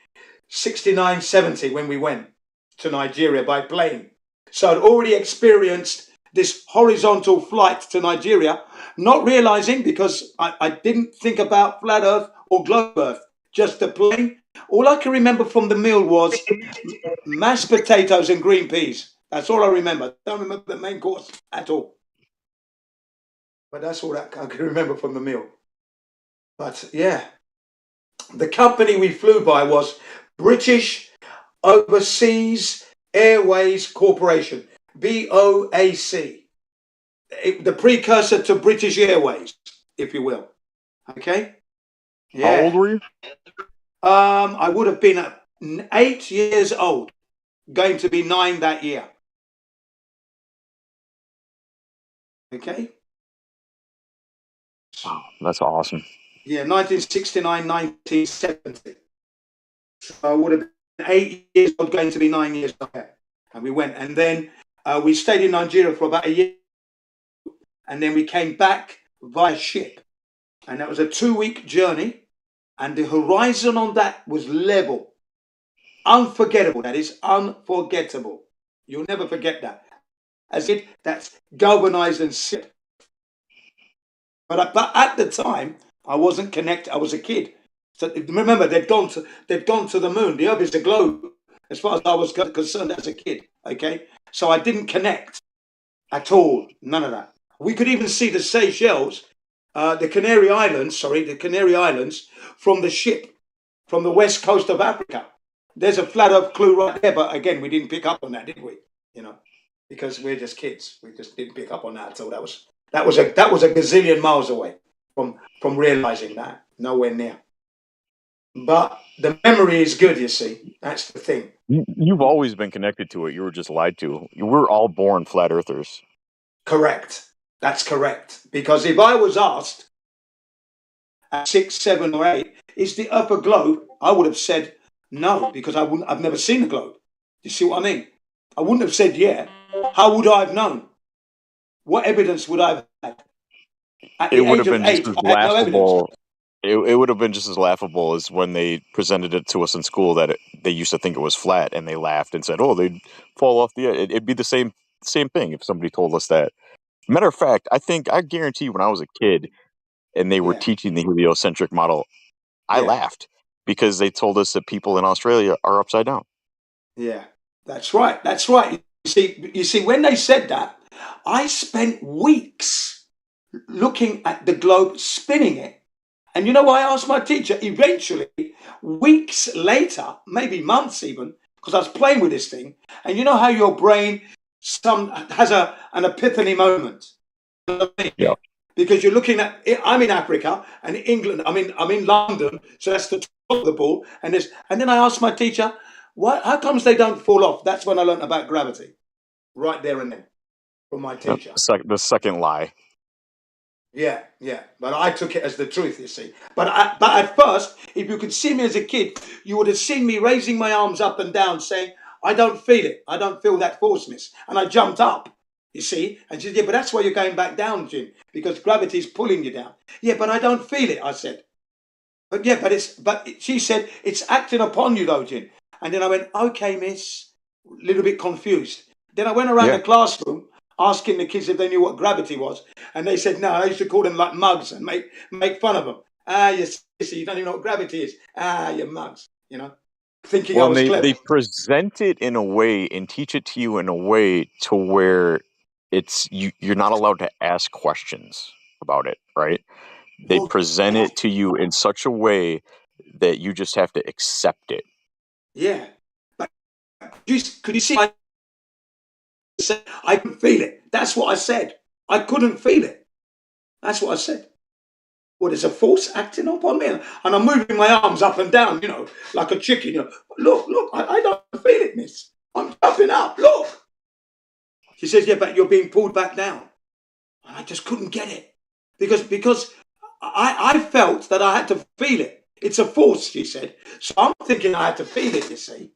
69, 70 when we went to Nigeria by plane. So I'd already experienced this horizontal flight to Nigeria, not realizing, because I didn't think about flat Earth or globe Earth, just the plane. All I can remember from the meal was mashed potatoes and green peas. That's all I remember. I don't remember the main course at all. But that's all that I can remember from the meal. But yeah, the company we flew by was British Overseas Airways Corporation, BOAC. The precursor to British Airways, if you will. Okay? Yeah. How old were you? I would have been 8 years old, going to be 9 that year. Okay? Wow, that's awesome. Yeah, 1969, 1970. So I would have been 8 years old, going to be 9 years old. And we went. And then we stayed in Nigeria for about a year. And then we came back via ship. And that was a 2-week journey. And the horizon on that was level. Unforgettable. That is unforgettable. You'll never forget that. As it, that's galvanized and sit. But at the time, I wasn't connected. I was a kid. So remember, they'd gone to the moon. The Earth is a globe, as far as I was concerned as a kid. Okay, so I didn't connect at all. None of that. We could even see the Seychelles, the Canary Islands, from the ship, from the west coast of Africa. There's a flat Earth clue right there, but again, we didn't pick up on that, did we? You know, because we're just kids. We just didn't pick up on that. So that was a gazillion miles away from realizing that. Nowhere near. But the memory is good, you see. That's the thing. You've always been connected to it. You were just lied to. We're all born flat earthers. Correct. That's correct. Because if I was asked at 6, 7, or 8, is the Earth a globe? I would have said no, because I've never seen a globe. You see what I mean? I wouldn't have said yeah. How would I have known? What evidence would I have had? It would have been just as laughable. It would have been just as laughable as when they presented it to us in school that they used to think it was flat, and they laughed and said, "Oh, they'd fall off the edge." It'd be the same thing if somebody told us that. Matter of fact, I guarantee when I was a kid and they were teaching the heliocentric model, I laughed because they told us that people in Australia are upside down. Yeah, that's right. That's right. You see, when they said that, I spent weeks looking at the globe, spinning it. And you know why I asked my teacher? Eventually, weeks later, maybe months even, because I was playing with this thing. And you know how your brain has an epiphany moment. Yeah. because you're looking at. I'm in Africa and England. I'm in London, so that's the top of the ball. And then I asked my teacher, "Why? How comes they don't fall off?" That's when I learned about gravity, right there and then, from my teacher. The second lie. Yeah, yeah. But I took it as the truth, you see. But at first, if you could see me as a kid, you would have seen me raising my arms up and down, saying, "I don't feel it. I don't feel that force, miss." And I jumped up. You see? And she said, "Yeah, but that's why you're going back down, Jim, because gravity's pulling you down." "Yeah, but I don't feel it," I said. "But yeah, she said, "It's acting upon you though, Jim." And then I went, "Okay, miss," a little bit confused. Then I went around the classroom asking the kids if they knew what gravity was. And they said, no, I used to call them like mugs and make fun of them. "Ah, you sissy, you don't even know what gravity is. Ah, you mugs," thinking I was clever. They present it in a way and teach it to you in a way to where you're not allowed to ask questions about it, right? They present it to you in such a way that you just have to accept it. Yeah. But could you see I couldn't feel it. That's what I said. I couldn't feel it. That's what I said. Well, there's a force acting upon me. And I'm moving my arms up and down, like a chicken. Look, I don't feel it, miss. I'm jumping up, look. She says, "Yeah, but you're being pulled back down." I just couldn't get it. Because I felt that I had to feel it. It's a force, she said. So I'm thinking I had to feel it, you see.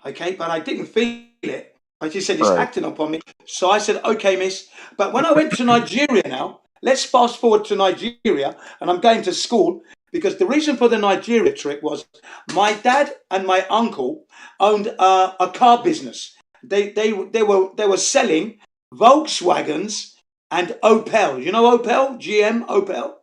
Okay, but I didn't feel it. And she said, "It's acting upon me." So I said, "Okay, miss." But when I went to Nigeria now, let's fast forward to Nigeria, and I'm going to school, because the reason for the Nigeria trip was my dad and my uncle owned a car business. They were selling Volkswagens and Opel. You know Opel? GM Opel?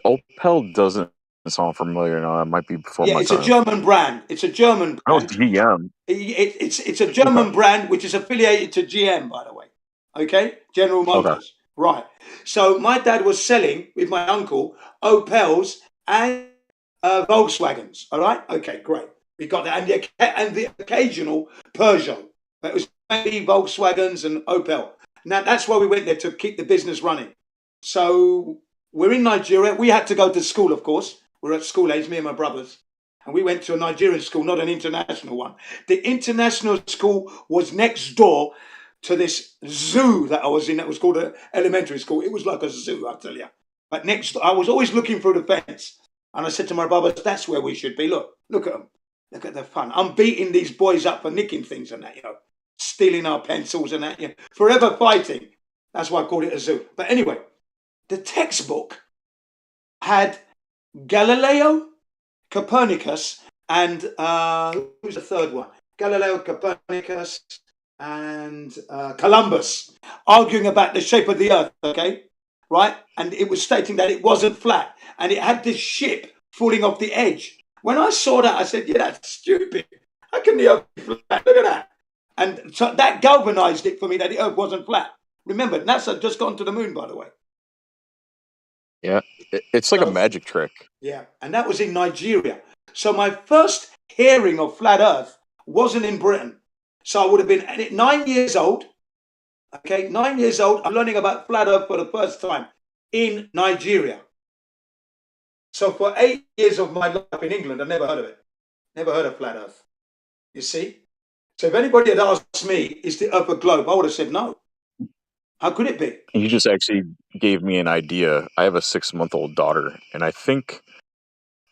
Opel doesn't sound familiar. No, that might be before my time. It's a German brand. It's a German brand. I know it's GM. It's a German brand which is affiliated to GM, by the way. Okay? General Motors. Okay. Right. So my dad was selling, with my uncle, Opels and Volkswagens. All right? Okay, great. We got that. And the occasional Peugeot. It was mainly Volkswagens and Opel. Now, that's why we went there, to keep the business running. So we're in Nigeria. We had to go to school, of course. We're at school age, me and my brothers. And we went to a Nigerian school, not an international one. The international school was next door to this zoo that I was in. That was called an elementary school. It was like a zoo, I tell you. But I was always looking through the fence. And I said to my brothers, "That's where we should be. Look at them. Look at the fun. I'm beating these boys up for nicking things and that, stealing our pencils and that, forever fighting." That's why I called it a zoo. But anyway, the textbook had Galileo, Copernicus, and who's the third one? Galileo, Copernicus, and Columbus, arguing about the shape of the Earth, okay? Right? And it was stating that it wasn't flat, and it had this ship falling off the edge. When I saw that, I said, "Yeah, that's stupid. How can the Earth be flat? Look at that." And so that galvanized it for me that the Earth wasn't flat. Remember, NASA had just gone to the moon, by the way. Yeah, it's like a magic trick. Yeah, and that was in Nigeria. So my first hearing of flat Earth wasn't in Britain. So I would have been 9 years old. Okay, 9 years old. I'm learning about flat Earth for the first time in Nigeria. So for 8 years of my life in England, I never heard of it. Never heard of flat Earth. You see? So if anybody had asked me, "Is the Earth a globe?" I would have said no. How could it be? You just actually gave me an idea. I have a 6-month-old daughter, and I think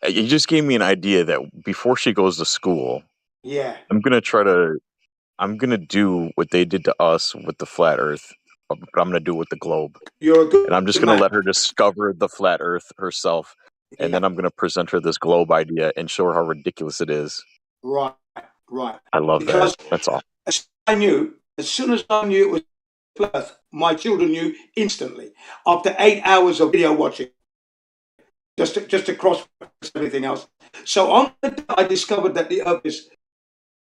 you just gave me an idea that before she goes to school, I'm gonna do what they did to us with the flat Earth, but I'm gonna do it with the globe. You're a good and I'm just gonna let her discover the flat Earth herself, and then I'm gonna present her this globe idea and show her how ridiculous it is. Right. I love that. That's all. As soon as I knew it was Earth, my children knew instantly after 8 hours of video watching, just to cross everything else. So on the day I discovered that the Earth is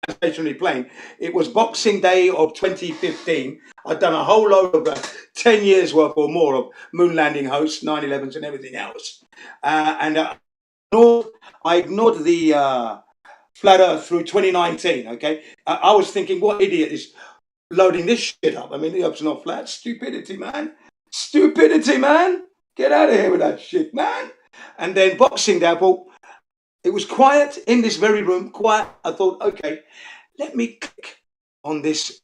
a stationary plane, it was Boxing Day of 2015. I'd done a whole load of 10 years worth or more of moon landing hosts, 9/11s and everything else. And I ignored the flat Earth through 2019, okay? I was thinking, what idiot is loading this shit up? I mean, the Earth's not flat. Stupidity, man. Stupidity, man. Get out of here with that shit, man. And then Boxing Day, I thought, it was quiet in this very room, quiet. I thought, okay, let me click on this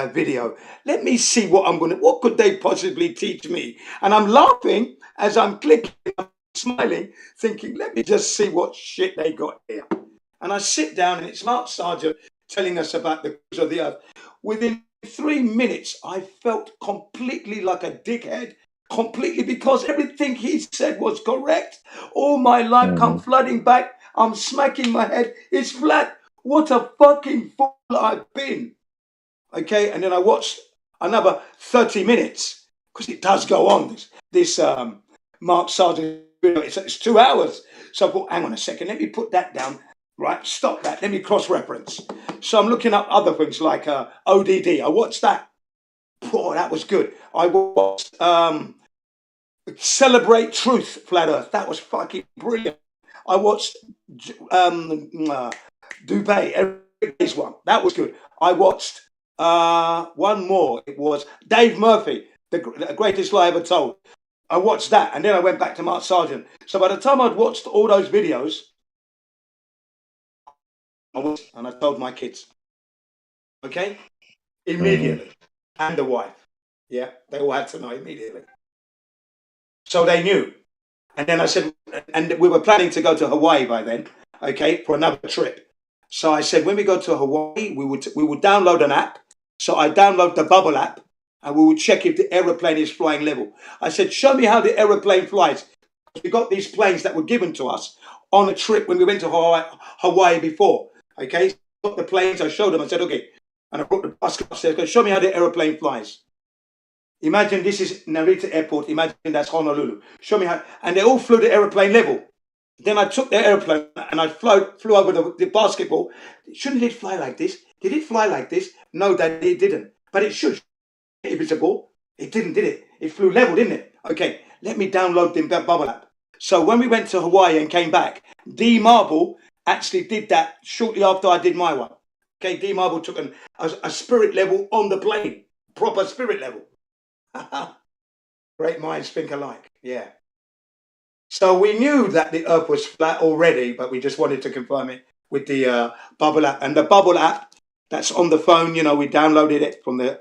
video. Let me see what could they possibly teach me? And I'm laughing as I'm clicking, I'm smiling, thinking, let me just see what shit they got here. And I sit down and it's Mark Sargent telling us about the cruise of the earth. Within 3 minutes, I felt completely like a dickhead, completely, because everything he said was correct. All my life come flooding back. I'm smacking my head. It's flat. What a fucking fool I've been. Okay, and then I watched another 30 minutes because it does go on. This Mark Sargent video, it's 2 hours. So I thought, hang on a second, let me put that down. Right, stop that. Let me cross-reference. So I'm looking up other things like ODD. I watched that. Boy, that was good. I watched Celebrate Truth, Flat Earth. That was fucking brilliant. I watched Dubay, everybody's one. That was good. I watched one more. It was Dave Murphy, the greatest lie ever told. I watched that, and then I went back to Mark Sargent. So by the time I'd watched all those videos, and I told my kids, okay, immediately, and the wife, yeah, they all had to know immediately. So they knew. And then I said, and we were planning to go to Hawaii by then, okay, for another trip. So I said, when we go to Hawaii, we would download an app. So I download the Bubble app, and we would check if the aeroplane is flying level. I said, show me how the aeroplane flies. We got these planes that were given to us on a trip when we went to Hawaii before. Okay, so I got the planes, I showed them, I said, okay. And I brought the basket upstairs, show me how the aeroplane flies. Imagine this is Narita Airport, imagine that's Honolulu. Show me how, and they all flew the aeroplane level. Then I took the airplane and I flew over the basketball. Shouldn't it fly like this? Did it fly like this? No, that it didn't. But it should. If it's a ball, it didn't, did it? It flew level, didn't it? Okay, let me download the Bubble app. So when we went to Hawaii and came back, D Marble actually did that shortly after I did my one. Okay, D Marble took a spirit level on the plane, proper spirit level. Great minds think alike. Yeah. So we knew that the Earth was flat already, but we just wanted to confirm it with the Bubble app. And the Bubble app that's on the phone, we downloaded it from the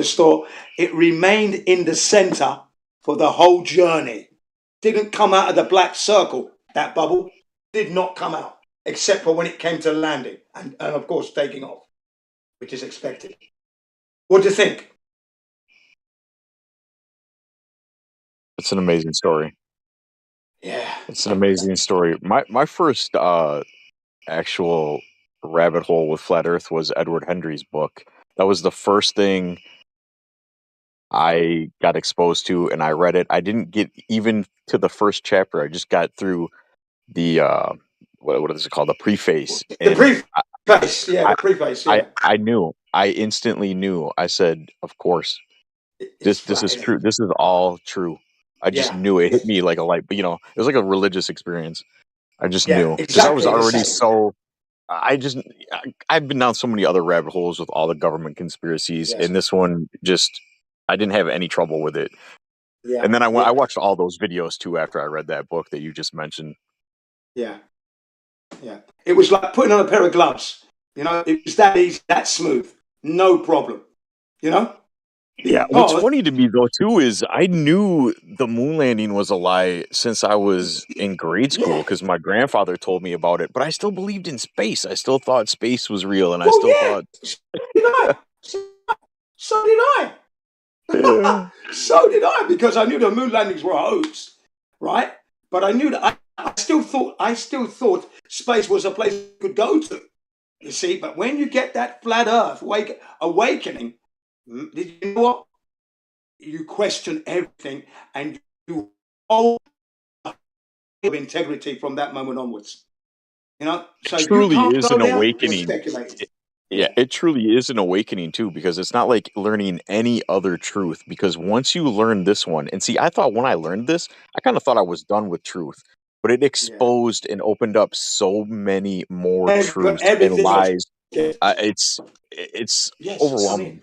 store. It remained in the center for the whole journey. Didn't come out of the black circle. That bubble did not come out, except for when it came to landing and of course, taking off, which is expected. What do you think? It's an amazing story. Yeah. It's an amazing story. My first actual rabbit hole with flat Earth was Edward Hendry's book. That was the first thing I got exposed to, and I read it. I didn't get even to the first chapter. I just got through the what is it called? The preface. The preface, yeah, the preface, yeah. I knew. I instantly knew. I said, of course. This is true. This is all true. I just knew it hit me like a light, it was like a religious experience. I just knew because I was already so. I've been down so many other rabbit holes with all the government conspiracies, and this one I didn't have any trouble with it. Yeah. And then I watched all those videos too after I read that book that you just mentioned. Yeah. Yeah. It was like putting on a pair of gloves. It was that easy, that smooth, no problem. Yeah, what's funny to me though too is I knew the moon landing was a lie since I was in grade school because my grandfather told me about it, but I still believed in space. I still thought space was real, and I still thought. So did I. Yeah. So did I, because I knew the moon landings were a hoax, right? But I knew that I still thought space was a place you could go to. You see, but when you get that flat Earth awakening. Did you know what? You question everything, and you hold of integrity from that moment onwards. So it truly is an awakening. It truly is an awakening too, because it's not like learning any other truth. Because once you learn this one, and see, I thought when I learned this, I kind of thought I was done with truth, but it exposed and opened up so many more truths and lies. It's overwhelming.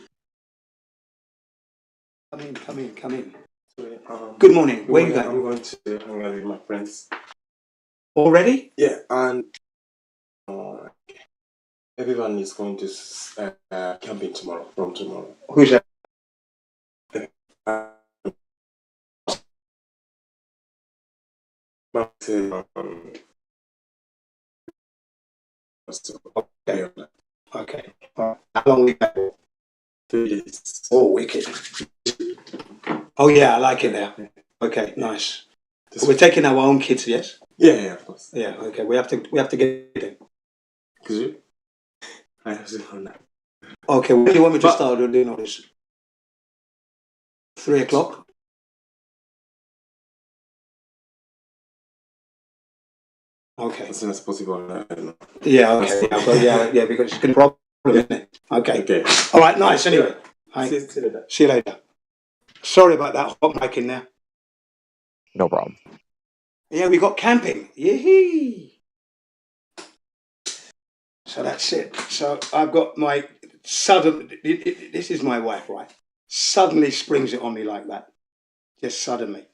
Come in. Good morning. Where you going? I'm going to hang out with my friends. Already? Yeah, and everyone is going to camping tomorrow. From tomorrow. Who's that? Okay. How long we got? 3 days. Oh, wicked. Oh yeah, I like it there. Okay, nice. We're taking our own kids, yes? Yeah, of course. Yeah, okay. We have to get it. Could you? I have to on that. Okay, when do you want me to start doing all this? 3 o'clock? Okay. As soon as possible. Yeah, okay. Yeah, because it's a good problem, isn't it? Okay. All right, nice. Anyway. See you later. Sorry about that hot mic in there. No problem. Yeah, we got camping. Yee. So that's it. So I've got my this is my wife, right? Suddenly springs it on me like that. Just suddenly.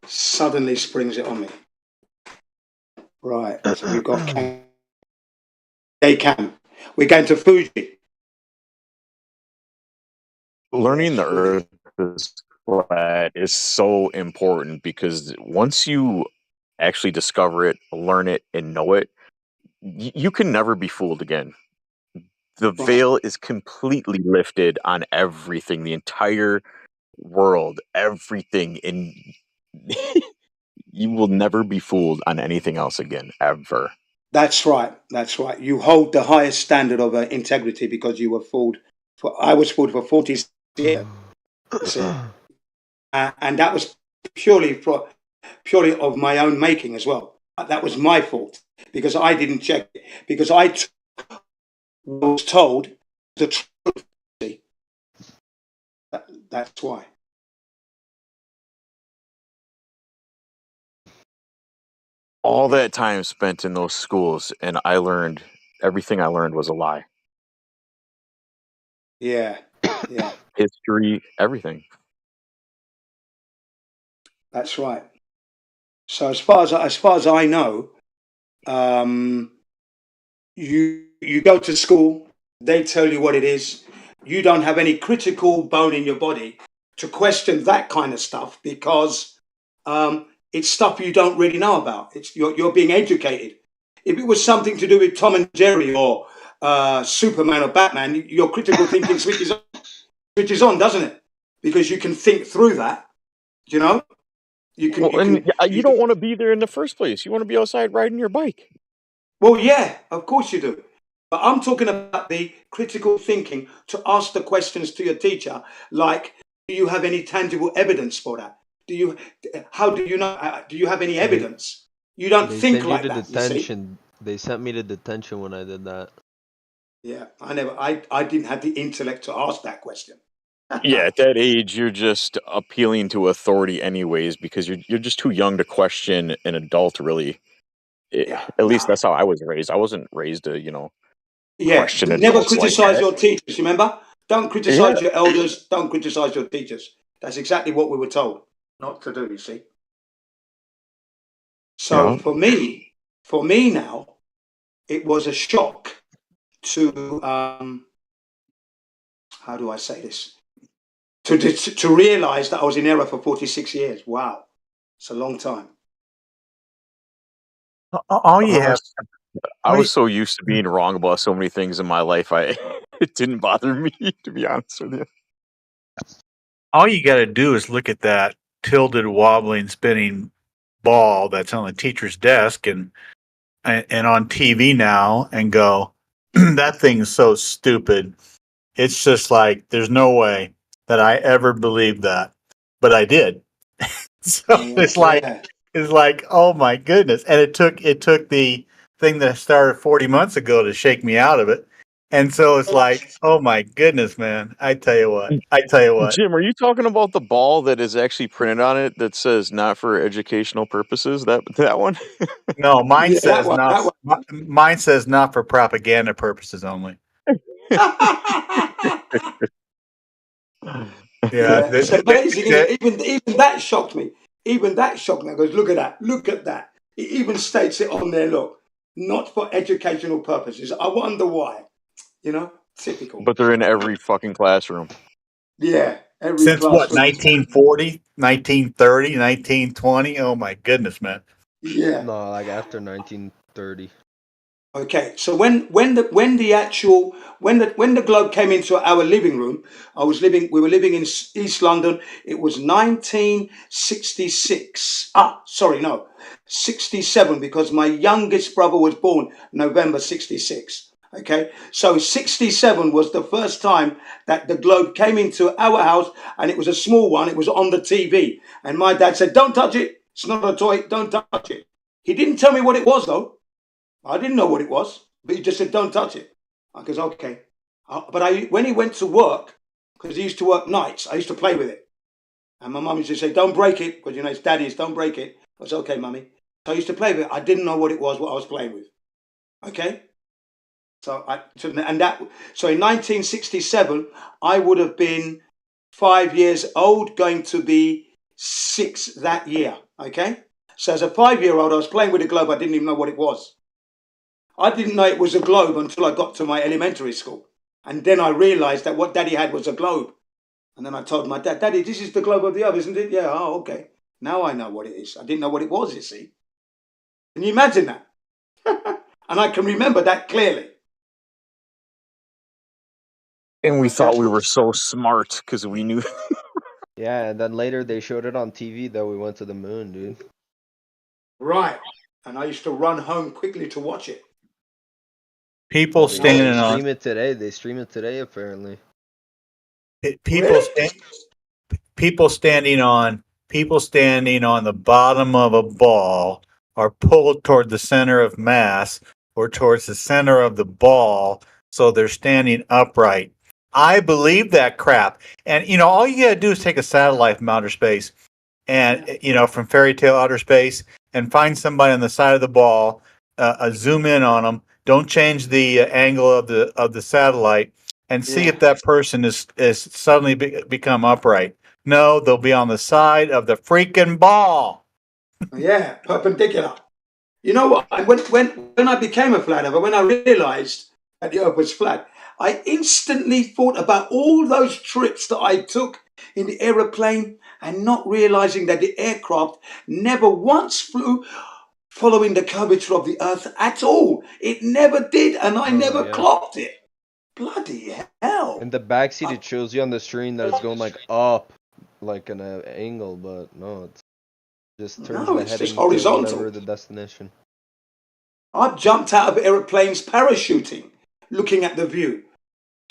Suddenly springs it on me. Right. So we've got day camp. We're going to Fuji. Learning the Earth is flat is so important because once you actually discover it, learn it, and know it, you can never be fooled again. The veil is completely lifted on everything, the entire world, everything, and you will never be fooled on anything else again, ever. That's right. That's right. You hold the highest standard of integrity because you were fooled. I was fooled for 40 years, and that was purely of my own making as well. That was my fault because I didn't check it, because I was told the truth. That's why. All that time spent in those schools, and everything I learned was a lie. Yeah. History, everything. That's right. So as far as I know, you go to school, they tell you what it is. You don't have any critical bone in your body to question that kind of stuff because it's stuff you don't really know about. You're being educated. If it was something to do with Tom and Jerry or Superman or Batman, your critical thinking switches on, doesn't it? Because you can think through that. You know, you don't want to be there in the first place. You want to be outside riding your bike. Well, yeah, of course you do. But I'm talking about the critical thinking to ask the questions to your teacher, like, do you have any tangible evidence for that? How do you know? Do you have any evidence? You don't think like that. Detention. They sent me to detention when I did that. Yeah, I didn't have the intellect to ask that question. Yeah, at that age, you're just appealing to authority anyways because you're just too young to question an adult, really. At least that's how I was raised. I wasn't raised to, question adults. Never criticize your teachers, remember? Don't criticize your elders, don't criticize your teachers. That's exactly what we were told not to do, you see. So for me now, it was a shock to, how do I say this? To realize that I was in error for 46 years. Wow. It's a long time. I was so used to being wrong about so many things in my life, it didn't bother me, to be honest with you. All you got to do is look at that tilted, wobbling, spinning ball that's on the teacher's desk and on TV now and go, that thing's so stupid. It's just like, there's no way that I ever believed that, but I did. So it's like, oh my goodness. And it took the thing that started 40 months ago to shake me out of it. And so it's like, oh my goodness, man. I tell you what. Jim, are you talking about the ball that is actually printed on it that says not for educational purposes? That one? No, mine says not. Mine says not for propaganda purposes only. Yeah, It's amazing, isn't it? Even that shocked me. Even that shocked me. I goes, look at that, look at that. It even states it on there. Look, not for educational purposes. I wonder why. You know, typical. But they're in every fucking classroom. Yeah, every Since what, classroom. 1940, 1930, 1920? Oh my goodness, man. Yeah. No, like after 1930. Okay, so when the globe came into our living room, we were living in East London. It was 1966. Sorry, no, 67, because my youngest brother was born November 66. Okay, so 67 was the first time that the globe came into our house, and it was a small one. It was on the TV, and my dad said, "Don't touch it. It's not a toy. Don't touch it." He didn't tell me what it was though. I didn't know what it was, but he just said, "Don't touch it." I goes, "Okay." But when he went to work, because he used to work nights, I used to play with it. And my mum used to say, "Don't break it," because, it's daddy's, don't break it. I was, "Okay, mummy." So I used to play with it. I didn't know what it was, what I was playing with. Okay? So in 1967, I would have been 5 years old, going to be 6 that year. Okay? So as a 5-year-old, I was playing with a globe. I didn't even know what it was. I didn't know it was a globe until I got to my elementary school. And then I realized that what daddy had was a globe. And then I told my dad, "Daddy, this is the globe of the earth, isn't it?" "Yeah." "Oh, okay. Now I know what it is." I didn't know what it was, you see. Can you imagine that? And I can remember that clearly. And we thought we were so smart because we knew. Yeah, and then later they showed it on TV that we went to the moon, dude. Right. And I used to run home quickly to watch it. People standing on stream it today. They stream it today, apparently. people standing on the bottom of a ball are pulled toward the center of mass or towards the center of the ball, so they're standing upright. I believe that crap. And all you gotta do is take a satellite from outer space and from fairy tale outer space and find somebody on the side of the ball, zoom in on them, don't change the angle of the satellite, and see if that person is suddenly become upright. No, they'll be on the side of the freaking ball. Yeah, perpendicular. You know what? When I became a flat earther, when I realized that the earth was flat, I instantly thought about all those trips that I took in the aeroplane, and not realizing that the aircraft never once flew following the curvature of the earth at all. It never did, and I never clocked it. Bloody hell. In the backseat, it shows you on the screen that it's going like up, like an angle, but no, it just turns the It's just heading to horizontal. whatever the destination. I've jumped out of aeroplanes parachuting, looking at the view.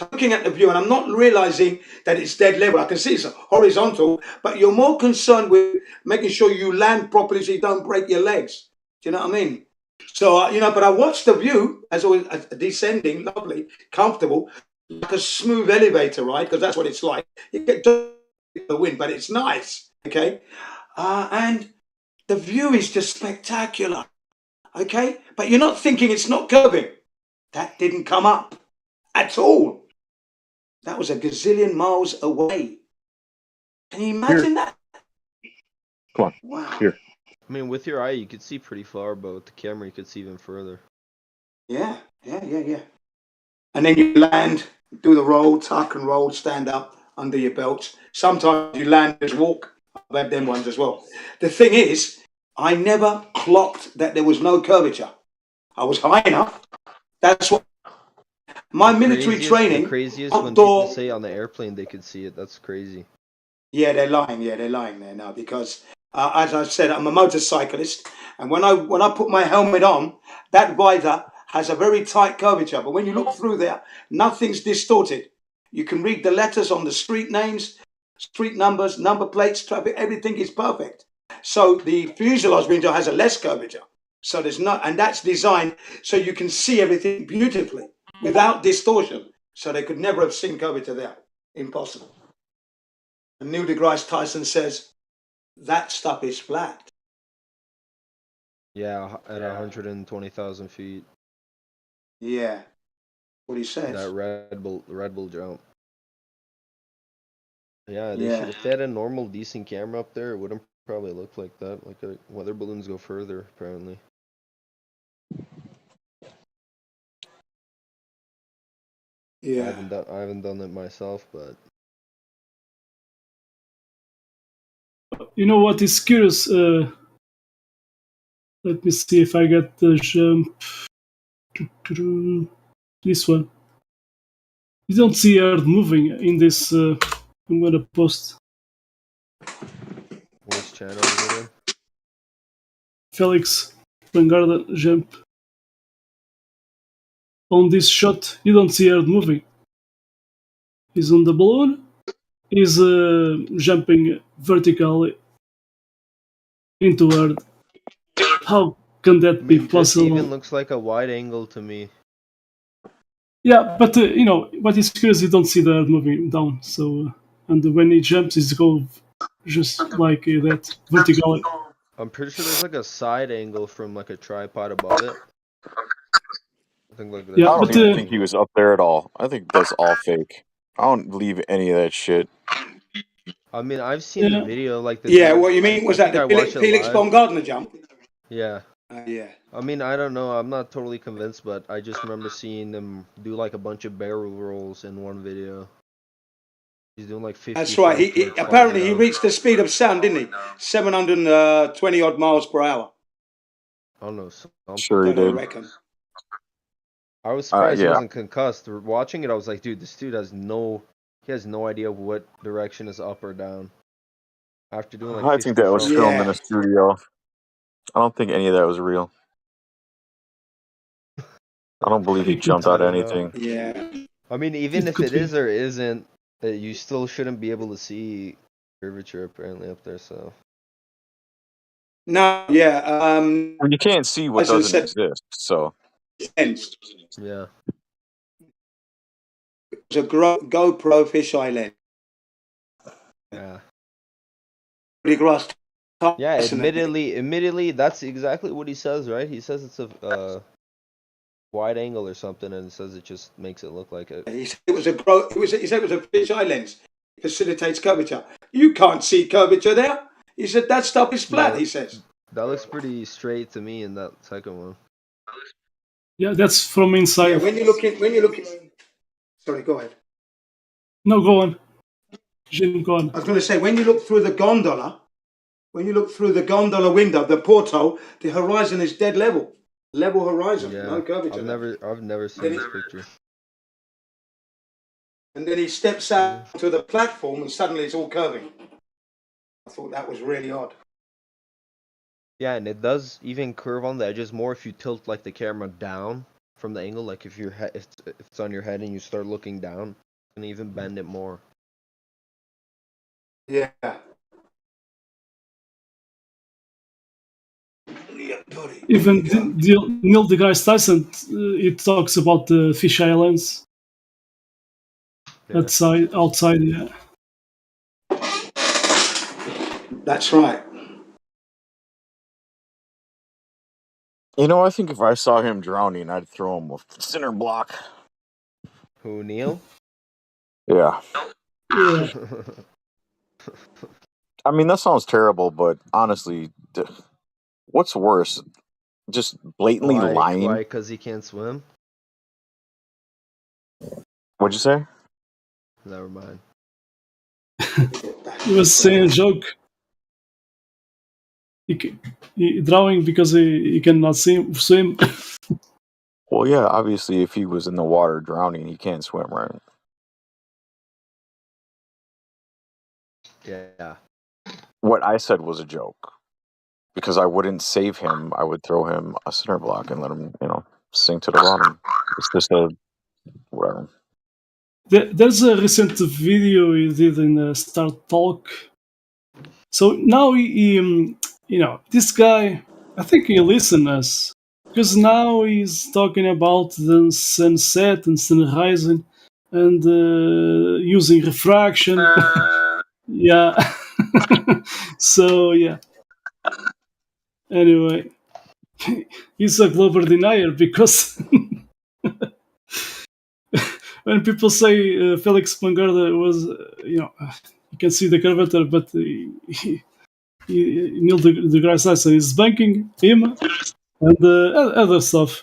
And I'm not realizing that it's dead level. I can see it's horizontal, but you're more concerned with making sure you land properly so you don't break your legs. Do you know what I mean? So, but I watched the view as always, descending, lovely, comfortable, like a smooth elevator ride, because that's what it's like. You get the wind, but it's nice, okay? And the view is just spectacular, okay? But you're not thinking it's not curving. That didn't come up at all. That was a gazillion miles away. Can you imagine that? Come on. Wow. Here. I mean, with your eye, you could see pretty far, but with the camera, you could see even further. Yeah. And then you land, do the roll, tuck and roll, stand up under your belt. Sometimes you land, just walk. I've had them ones as well. The thing is, I never clocked that there was no curvature. I was high enough. That's what my military training. The craziest when people say on the airplane they could see it. That's crazy. Yeah, they're lying. Yeah, they're lying there now because, as I said, I'm a motorcyclist, and when I put my helmet on, that visor has a very tight curvature. But when you look through there, nothing's distorted. You can read the letters on the street names, street numbers, number plates, traffic. Everything is perfect. So the fuselage window has a less curvature. So there's not, and that's designed so you can see everything beautifully without distortion. So they could never have seen curvature there. Impossible. And Neil deGrasse Tyson says that stuff is flat. Yeah, at 120,000 feet. Yeah, what he says. That Red Bull jump. Yeah, they should. If they had a normal, decent camera up there, it wouldn't probably look like that. Like weather balloons go further, apparently. Yeah. I haven't done it myself, but You know what is curious? Let me see if I get the jump. This one. You don't see Earth moving in this. I'm gonna post. which channel is it in? Felix Vanguard jump. On this shot, you don't see Earth moving. He's on the balloon. He's jumping vertically into Earth. How can that be This possible? even looks like a wide angle to me. Yeah, but you know what is curious? You don't see the Earth moving down. So, and when he jumps, it's go just like that vertically. I'm pretty sure there's like a side angle from like a tripod above it. I think like Yeah, I don't but even think he was up there at all. I think that's all fake. I don't believe any of that shit. I mean, I've seen the video. Like the Yeah, dude, what you mean was I that think I the watched it Felix live. Baumgartner jump? Yeah. Yeah. I mean, I don't know. I'm not totally convinced, but I just remember seeing them do like a bunch of barrel rolls in one video. He's doing like 50. That's right. He apparently he reached the speed of sound, didn't he? 720 odd miles per hour. I don't know. Something. Sure he I did. reckon. I was surprised he Yeah. wasn't concussed. Watching it, I was like, dude, this dude has no idea what direction is up or down. After doing like I 50 think that was shots. filmed in a studio. I don't think any of that was real. I don't believe he jumped out of anything. Yeah. I mean, even if it is or isn't, that you still shouldn't be able to see curvature apparently up there. So. No. Yeah. Well, you can't see what doesn't exist. So. Yeah. It's a GoPro fisheye lens. Yeah. Yeah. Yeah. Admittedly, that's exactly what he says, right? He says it's a wide angle or something, and it says it just makes it look like it. He said it was a he said it was a fisheye lens. It facilitates curvature. You can't see curvature there. He said that stuff is flat. No, he says that looks pretty straight to me in that second one. Yeah, that's from inside. Yeah, when you look in. Sorry, go ahead. No, go on. Jim, go on. I was going to say when you look through the gondola window, the porthole, the horizon is dead level. Level horizon, Yeah, no curvature. I've never seen this picture. And then he steps out to the platform, and suddenly it's all curving. I thought that was really odd. Yeah, and it does even curve on the edges more if you tilt like the camera down from the angle. Like if it's on your head and you start looking down, and even bend it more. Yeah. Even Neil deGrasse Tyson, it talks about the fisheye lens. Yeah. Outside, yeah. That's right. You know, I think if I saw him drowning, I'd throw him a cinder block. Who, Neil? Yeah. Yeah. I mean, that sounds terrible, but honestly, what's worse? Just blatantly lying? Why? Because he can't swim? What'd you say? Never mind. He was saying a joke. He drowning because he cannot swim. Well, yeah, obviously, if he was in the water drowning, he can't swim, right? Yeah. What I said was a joke. Because I wouldn't save him, I would throw him a cinder block and let him, sink to the bottom. It's just whatever. There's a recent video he did in Star Talk. So now this guy, I think he listens us because now he's talking about the sunset and sunrise and using refraction. Yeah. So yeah. Anyway, he's a global denier because when people say Felix Vanguard was, you can see the curvature, but Neil deGrasse Tyson is banking him and other stuff.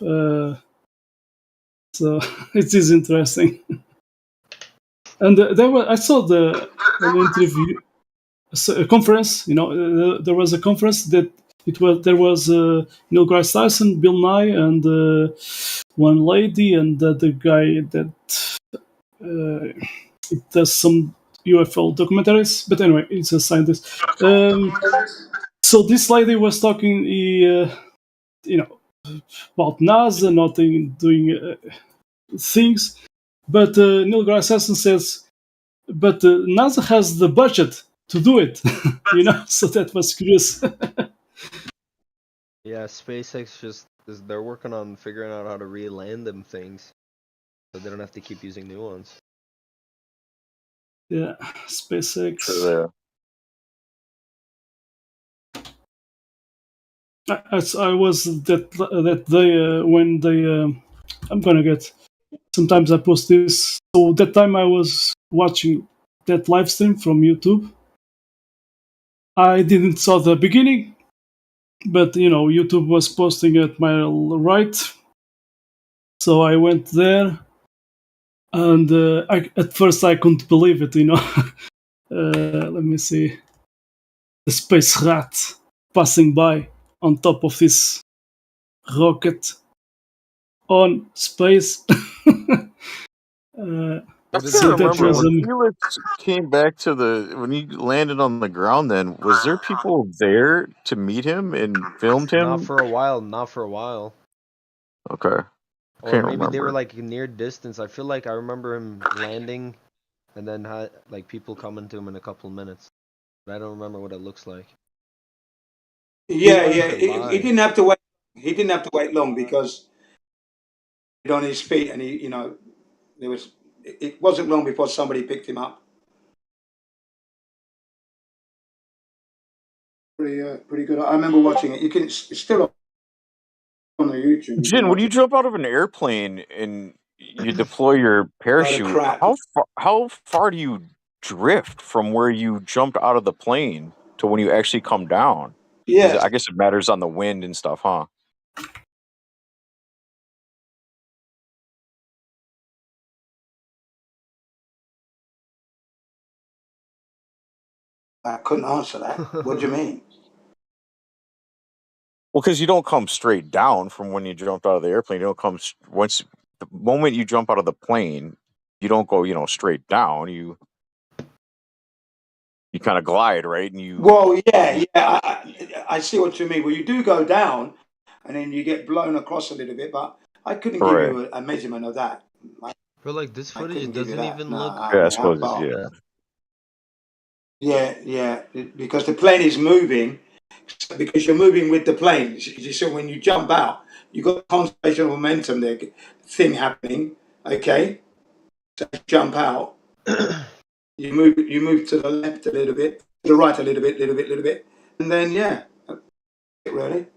So it is interesting. And I saw an interview, a conference. There was a conference that there was Neil deGrasse Tyson, Bill Nye, and one lady, and the guy that it does some UFO documentaries. But anyway, it's a scientist. So this lady was talking, about NASA not doing things, but Neil deGrasse Tyson says, but NASA has the budget to do it. So that was curious. Yeah, SpaceX they're working on figuring out how to re-land them things, so they don't have to keep using new ones. Yeah, SpaceX. True I was that day when they. I'm gonna get. Sometimes I post this. So that time I was watching that live stream from YouTube. I didn't saw the beginning, but YouTube was posting at my right, so I went there, and at first I couldn't believe it. Let me see, a space rat passing by on top of this rocket on space. I What did So can't they that remember was show? when Felix came back to when he landed on the ground. Then was there people there to meet him and filmed Not him? for a while. Not for a while. Okay, Or can't maybe they were remember. like near distance. I feel like I remember him landing, and then had like people coming to him in a couple of minutes. But I don't remember what it looks like. Yeah, Watch yeah. it He live. didn't have to wait. He didn't have to wait long because on his feet, and there was. It wasn't long before somebody picked him up. Pretty good. I remember watching it. It's still on the YouTube. You can Jin, when watch you it. jump out of an airplane and you deploy your Load of parachute, crap. how far do you drift from where you jumped out of the plane to when you actually come down? Because Yes. I guess it matters on the wind and stuff, huh? I couldn't answer that. What do you mean? Well, because you don't come straight down from when you jumped out of the airplane. You don't once the moment you jump out of the plane, you don't go straight down. You kind of glide, right? And Well, yeah. I see what you mean. Well, you do go down, and then you get blown across a little bit, but I couldn't give right. you a measurement of that. I, But like this I footage couldn't give you doesn't that. even No, look. I Yeah, I mean, how suppose. far? Yeah. Yeah, because the plane is moving, because you're moving with the plane. So when you jump out, you got conservation of momentum there, thing happening. Okay, so you jump out, you move to the left a little bit, to the right a little bit, and then yeah, that's it really.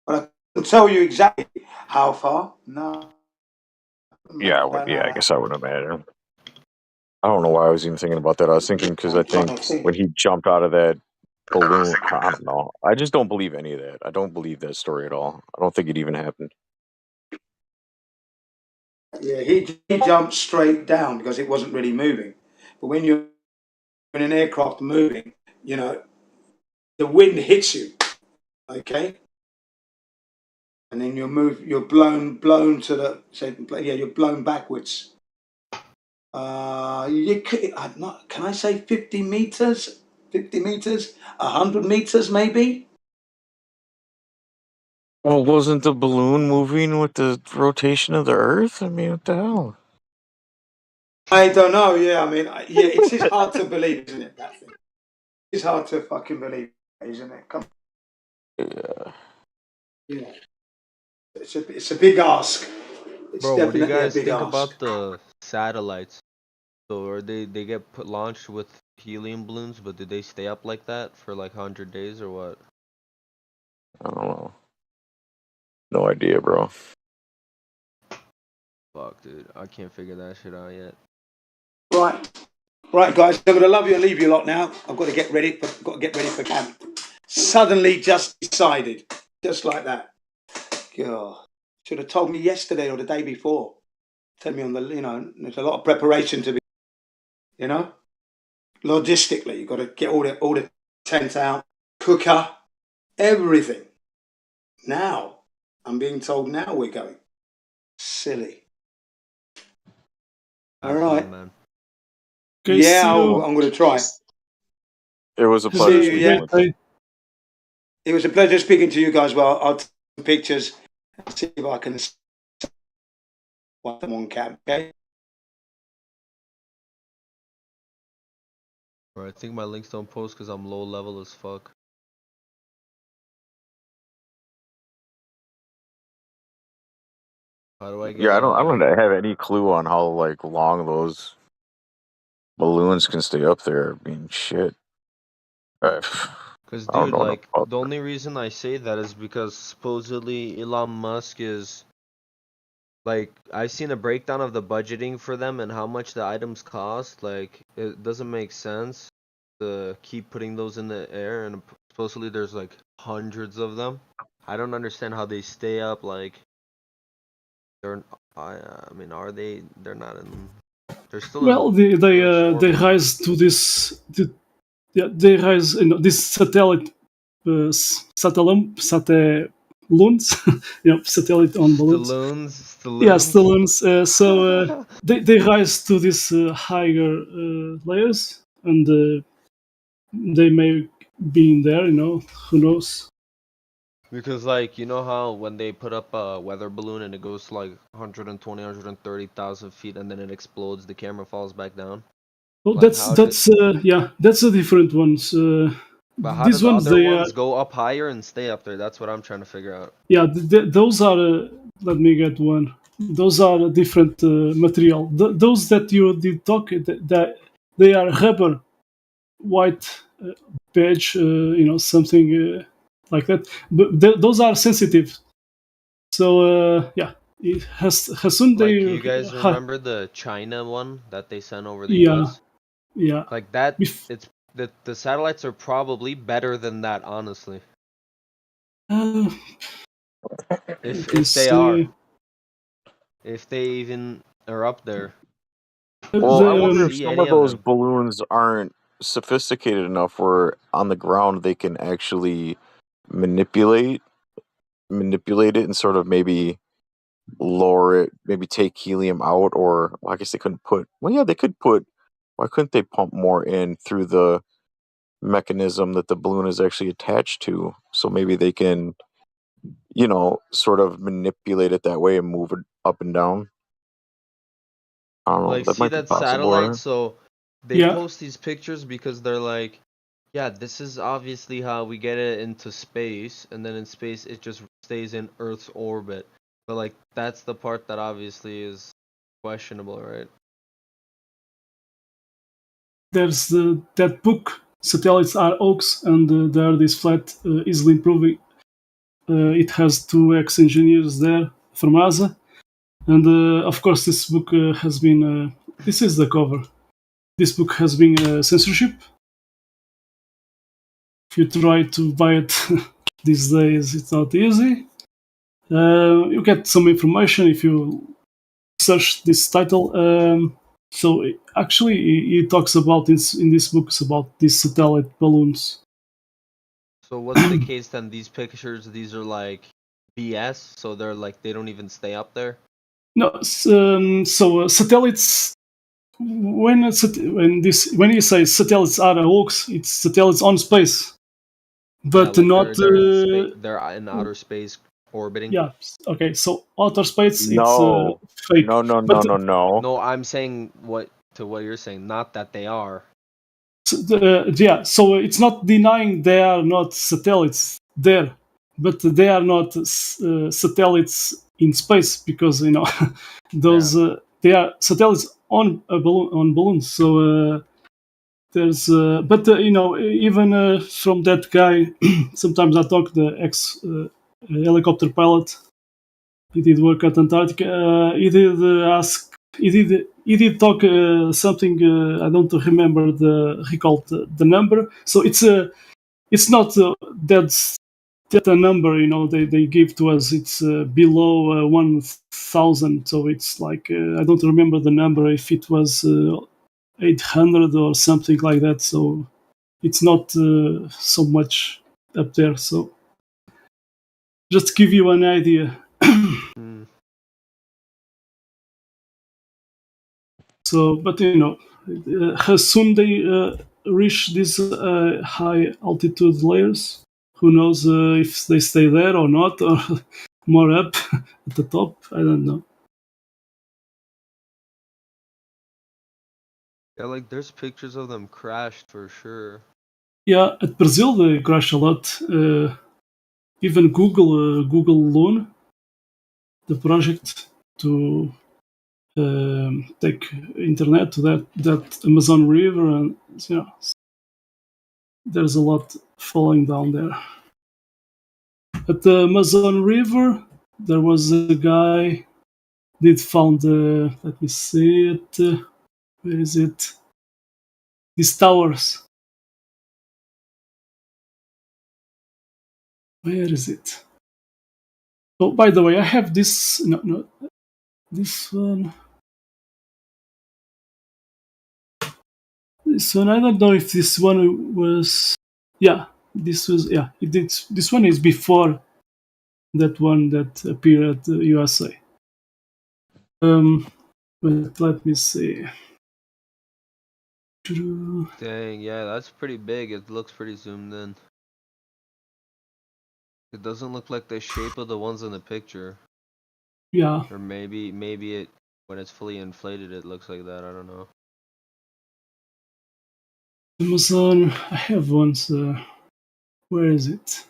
But I can tell you exactly how far. No, Yeah, I don't yeah. know I that. guess I would imagine. I don't know why I was even thinking about that. I was thinking because I I'm trying think to think. when he jumped out of that balloon, I don't know. I just don't believe any of that. I don't believe that story at all. I don't think it even happened. Yeah, he jumped straight down because it wasn't really moving. But when you're in an aircraft moving, you know, the wind hits you, okay, and then you're blown to the, yeah, you're blown backwards. I'm not, can I say 50 meters? 50 meters? 100 meters, maybe? Well, wasn't the balloon moving with the rotation of the Earth? I mean, what the hell? I don't know. Yeah, I mean, yeah, it's just hard to believe, isn't it? That thing. It's hard to fucking believe, isn't it? Come, Yeah. yeah, it's a big ask. It's Bro, what do you definitely a guys big think ask. about the satellites? So, are they get launched with helium balloons, but did they stay up like that for like 100 days or what? I don't know. No idea, bro. Fuck, dude, I can't figure that shit out yet. Right. Right, guys, I'm going to love you and leave you lot now. I've got to get ready. Got to get ready for camp. Suddenly, just decided, just like that. God, should have told me yesterday or the day before. Tell me on the, there's a lot of preparation to be, logistically. You've got to get all the tent out, cooker, everything. Now, I'm being told now we're going. Silly. All right. Fun, man. Okay, Yeah, I'm going to try. It was a pleasure speaking with you. It was a pleasure speaking to you guys. Well, I'll take some pictures and see if I can want them on camp. Okay. Bro, I think my links don't post because I'm low level as fuck. How do I get? Yeah, I don't have any clue on how like long those balloons can stay up there. I mean, shit. Because, dude, like, the only reason I say that is because supposedly Elon Musk is, like, I've seen a breakdown of the budgeting for them and how much the items cost. Like, it doesn't make sense to keep putting those in the air, and supposedly there's, like, hundreds of them. I don't understand how they stay up, like, I mean, are they, they're not in, they're still well, in they rise to this, they rise, this satellite, satelloons, satellite on balloons. Stalloons. Yeah, stalloons. So they rise to these higher layers, and they may be in there. Who knows? Because, like, you know how when they put up a weather balloon and it goes to like 120, 130,000 feet and then it explodes, the camera falls back down? Well, like that's a different ones. But how These do the ones, other ones go up higher and stay up there? That's what I'm trying to figure out. Yeah, those are. Let me get one. Those are a different material. Those that you did talk, that they are rubber, white badge, something like that. But those are sensitive. So yeah, it has soon Like, they. you guys remember the China one that they sent over the Yeah, US? yeah. Like that, it's the satellites are probably better than that, honestly. If they are, if they even are up there. Well, I wonder if some of those balloons aren't sophisticated enough where on the ground they can actually manipulate it and sort of maybe lower it, maybe take helium out, or well, I guess they couldn't put. Well, yeah, they could put. Why couldn't they pump more in through the mechanism that the balloon is actually attached to? So maybe they can, sort of manipulate it that way and move it up and down. I don't know. Like, That see might be that possible, satellite? right? So they post these pictures because they're like, yeah, this is obviously how we get it into space, and then in space it just stays in Earth's orbit. But like, that's the part that obviously is questionable, right? There's that book, Satellites Are Hoax, and there this flat easily improving. It has 2 ex-engineers there from NASA, and of course this book has been. This is the cover. This book has been censorship. If you try to buy it these days, it's not easy. You get some information if you search this title. So actually, he talks about in this book about these satellite balloons. So what's the case then? These pictures, these are like BS, so they're like, they don't even stay up there? No, so satellites. When you say satellites are a hoax, it's satellites on space, but yeah, like not. They're in outer space orbiting. Yeah. Okay. So outer space, it's No, fake. no. No, I'm saying what you're saying, not that they are. So it's not denying they are not satellites there, but they are not satellites in space because those they are satellites on a balloon on balloons. So there's but even from that guy, sometimes I talk the ex helicopter pilot. He did work at Antarctica. He did ask he did talk something. I don't remember recall the number. So it's not that a number, they give to us. It's below 1,000. So it's like I don't remember the number, if it was 800 or something like that. So it's not so much up there. So just to give you an idea. So, but how soon they reach these high altitude layers, who knows if they stay there or not, or more up at the top. I don't know. Yeah, like there's pictures of them crashed for sure. Yeah, at Brazil they crash a lot. Even Google Loon, the project to take internet to that Amazon River, and there's a lot falling down there. At the Amazon River, there was a guy did found. Let me see it. Where is it? These towers. Where is it? Oh, by the way, I have this. No, this one. This one. I don't know if this one was. Yeah, this was. Yeah, it did. This one is before that one that appeared at the USA. But let me see. Dang, yeah, that's pretty big. It looks pretty zoomed in. It doesn't look like the shape of the ones in the picture. Yeah. Or maybe it, when it's fully inflated, it looks like that. I don't know. Amazon. I have one. Where is it?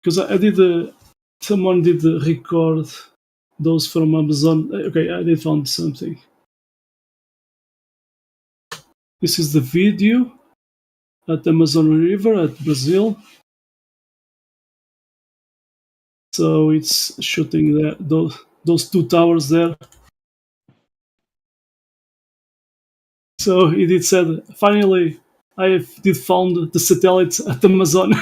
Because I did. Someone did record those from Amazon. Okay, I did found something. This is the video at Amazon River at Brazil. So it's shooting those two towers there. So he did said, finally, I did found the satellites at Amazon.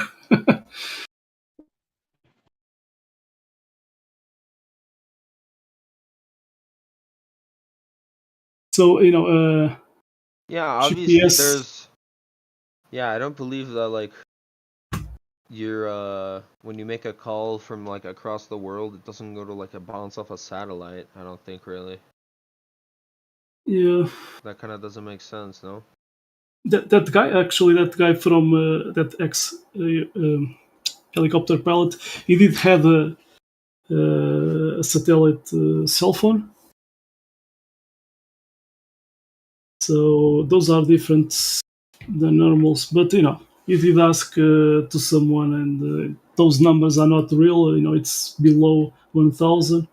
So yeah, obviously GPS. there's. Yeah, I don't believe that like you're when you make a call from like across the world, it doesn't go to like a bounce off a satellite. I don't think really. Yeah. That kind of doesn't make sense, no? That guy from that ex helicopter pilot, he did have a satellite cell phone. So those are different than normals. But he did ask to someone, and those numbers are not real. It's below 1,000.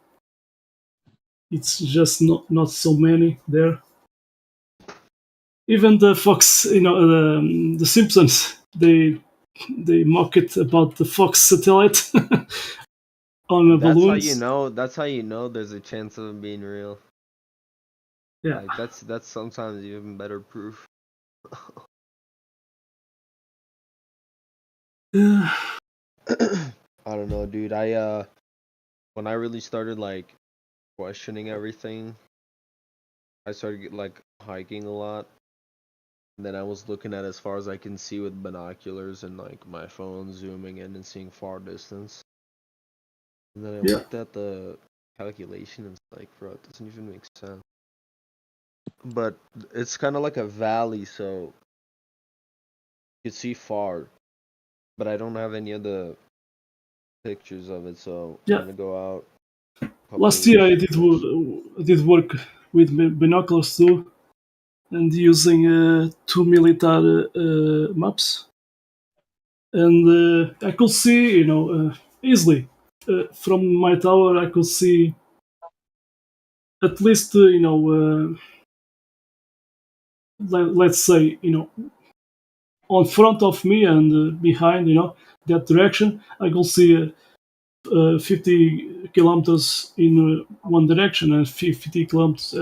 It's just not so many there. Even the Fox, the Simpsons, they mock it about the Fox satellite on the balloons. That's how you know there's a chance of it being real. Yeah. Like that's sometimes even better proof. Yeah. I don't know, dude. When I really started like questioning everything, I started like hiking a lot. And then I was looking at as far as I can see with binoculars and like my phone zooming in and seeing far distance. And then I looked at the calculation and it's like, bro, it doesn't even make sense. But it's kind of like a valley, so you can see far. But I don't have any of the pictures of it, so I'm gonna go out. Last year I did work with binoculars too, and using 2 military maps, and I could see, easily from my tower. I could see at least, let's say, on front of me and behind, that direction. I could see 50 kilometers in one direction and 50 kilometers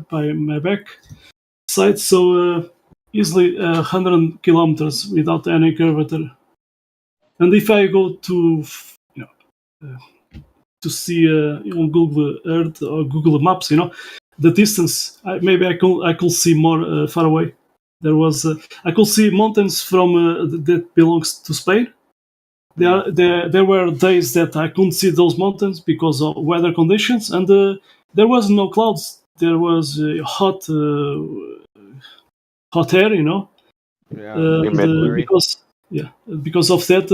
by my back side, so easily 100 kilometers without any curvature. And if I go to to see on Google Earth or Google Maps, the distance, maybe I could see more far away. There was I could see mountains from that belongs to Spain. There were days that I couldn't see those mountains because of weather conditions, and there was no clouds. There was hot air, because of that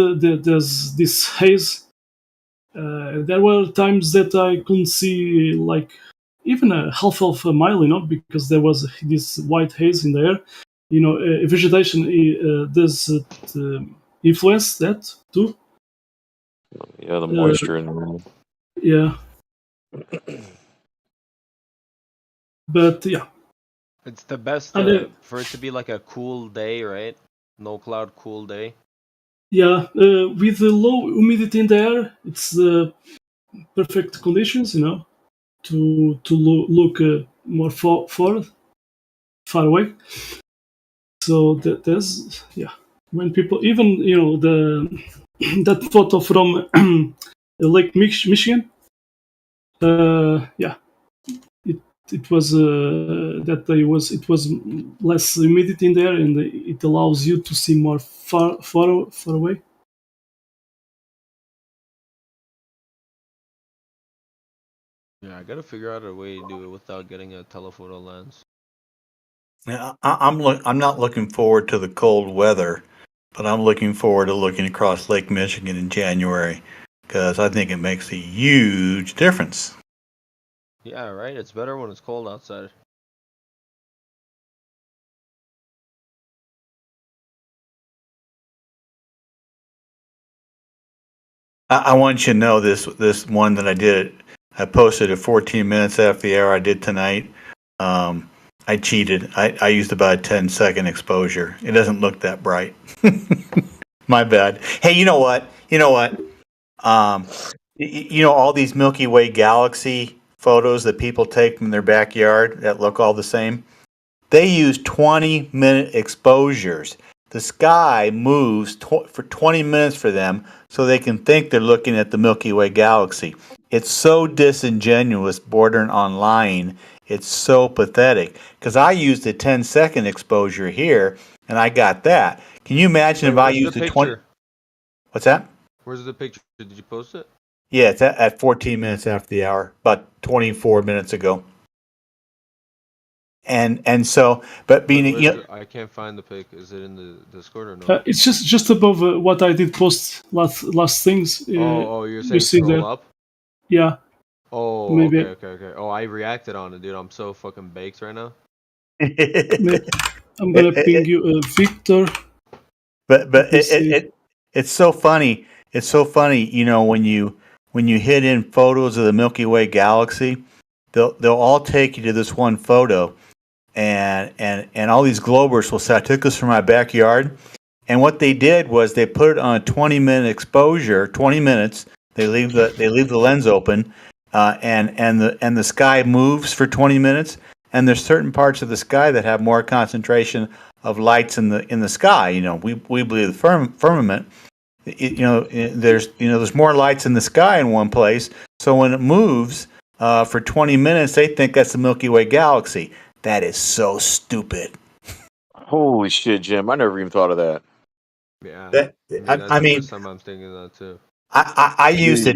there's this haze. There were times that I couldn't see like even a half of a mile, because there was this white haze in the air. Vegetation does influence that too. Yeah, the moisture in the room. Yeah. But yeah. It's the best for it to be like a cool day, right? No cloud, cool day. Yeah, with the low humidity in the air, it's the perfect conditions, to look more far away. So there's when people even the that photo from Lake Michigan, it was that day it was less humidity in there, and it allows you to see more far away. Yeah, I gotta figure out a way to do it without getting a telephoto lens. Yeah, I'm not looking forward to the cold weather, but I'm looking forward to looking across Lake Michigan in January because I think it makes a huge difference. Yeah, right. It's better when it's cold outside. I want you to know this one that I did. I posted it 14 minutes after the hour I did tonight. I cheated. I used about a 10-second exposure. It doesn't look that bright. My bad. Hey, you know what? All these Milky Way galaxy photos that people take from their backyard that look all the same? They use 20-minute exposures. The sky moves for 20 minutes for them so they can think they're looking at the Milky Way galaxy. It's so disingenuous, bordering on lying. It's so pathetic. Because I used a 10-second exposure here, and I got that. Can you imagine if I used a 20? What's that? Where's the picture? Did you post it? Yeah, it's at 14 minutes after the hour, about 24 minutes ago. And so, but being I can't find the pic. Is it in the Discord or no? It's just above what I did post last things. You're saying scroll up? Yeah. Oh, maybe. Okay. Oh, I reacted on it, dude. I'm so fucking baked right now. I'm gonna ping you, Victor. But it's so funny. It's so funny, when you hit in photos of the Milky Way galaxy, they'll all take you to this one photo, and all these globers will say, I took this from my backyard, and what they did was they put it on a 20-minute exposure, 20 minutes. They leave the lens open, and the sky moves for 20 minutes, and there's certain parts of the sky that have more concentration of lights in the sky. We believe the firmament. There's more lights in the sky in one place. So when it moves for 20 minutes, they think that's the Milky Way galaxy. That is so stupid. Holy shit, Jim! I never even thought of that. Yeah, that's the first time I'm thinking that too. I used a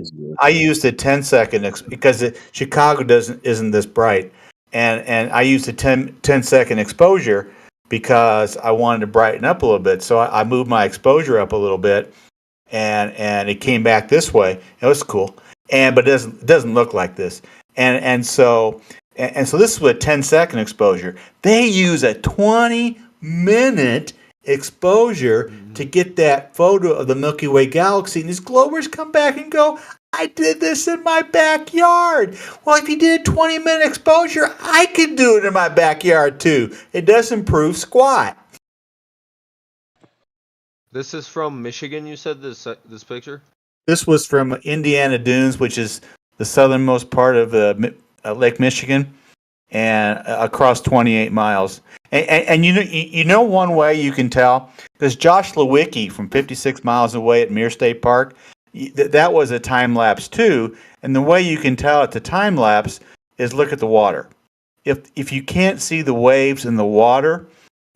10-second because Chicago isn't this bright, and I used a 10-second exposure because I wanted to brighten up a little bit. So I moved my exposure up a little bit, and it came back this way. It was cool, but it doesn't look like this. And so this is with a 10-second exposure. They use a 20-minute exposure to get that photo of the Milky Way galaxy, and these globers come back and go, I did this in my backyard. Well, if you did a 20-minute exposure, I could do it in my backyard too. It doesn't prove squat. This is from Michigan, you said, this picture? This was from Indiana Dunes, which is the southernmost part of Lake Michigan, and across 28 miles. And you know one way you can tell, because Josh Lewicki from 56 miles away at Muir State Park, that was a time lapse too. And the way you can tell at the time lapse is look at the water. If you can't see the waves in the water,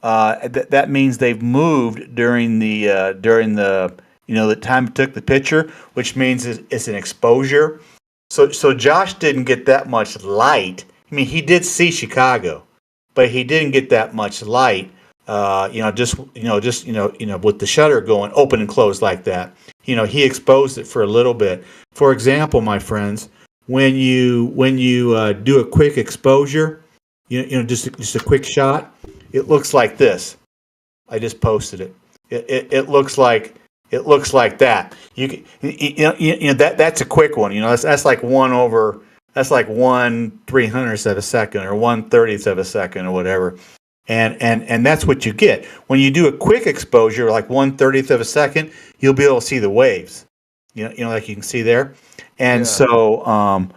that means they've moved during the the time it took the picture, which means it's an exposure. So Josh didn't get that much light. I mean, he did see Chicago, but he didn't get that much light. Just with the shutter going open and closed like that. He exposed it for a little bit. For example, my friends, when you do a quick exposure, just a quick shot, it looks like this. I just posted it. It looks like that. That's a quick one. That's like 1/300th of a second or 1/30th of a second or whatever. And that's what you get. When you do a quick exposure, like 1/30th of a second, you'll be able to see the waves. Like you can see there. And so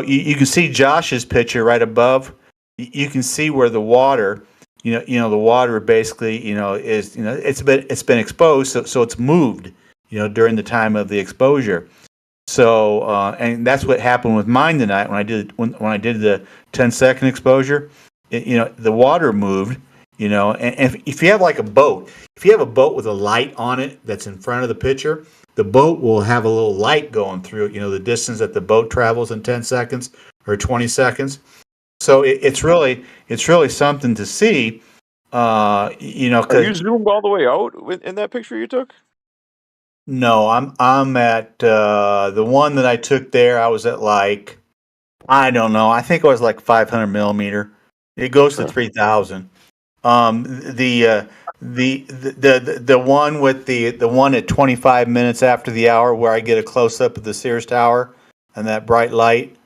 you can see Josh's picture right above. You can see where the water, the water basically, is, it's been exposed, so it's moved, during the time of the exposure. So and that's what happened with mine tonight when I did the 10-second exposure. The water moved, and if you have like a boat, if you have a boat with a light on it that's in front of the picture, the boat will have a little light going through it, the distance that the boat travels in 10 seconds or 20 seconds. So it's really something to see, Are you zoomed all the way out in that picture you took? No, I'm at the one that I took there. I was at like, I don't know. I think it was like 500 millimeter. It goes to 3,000. The one with the one at 25 minutes after the hour where I get a close up of the Sears Tower and that bright light.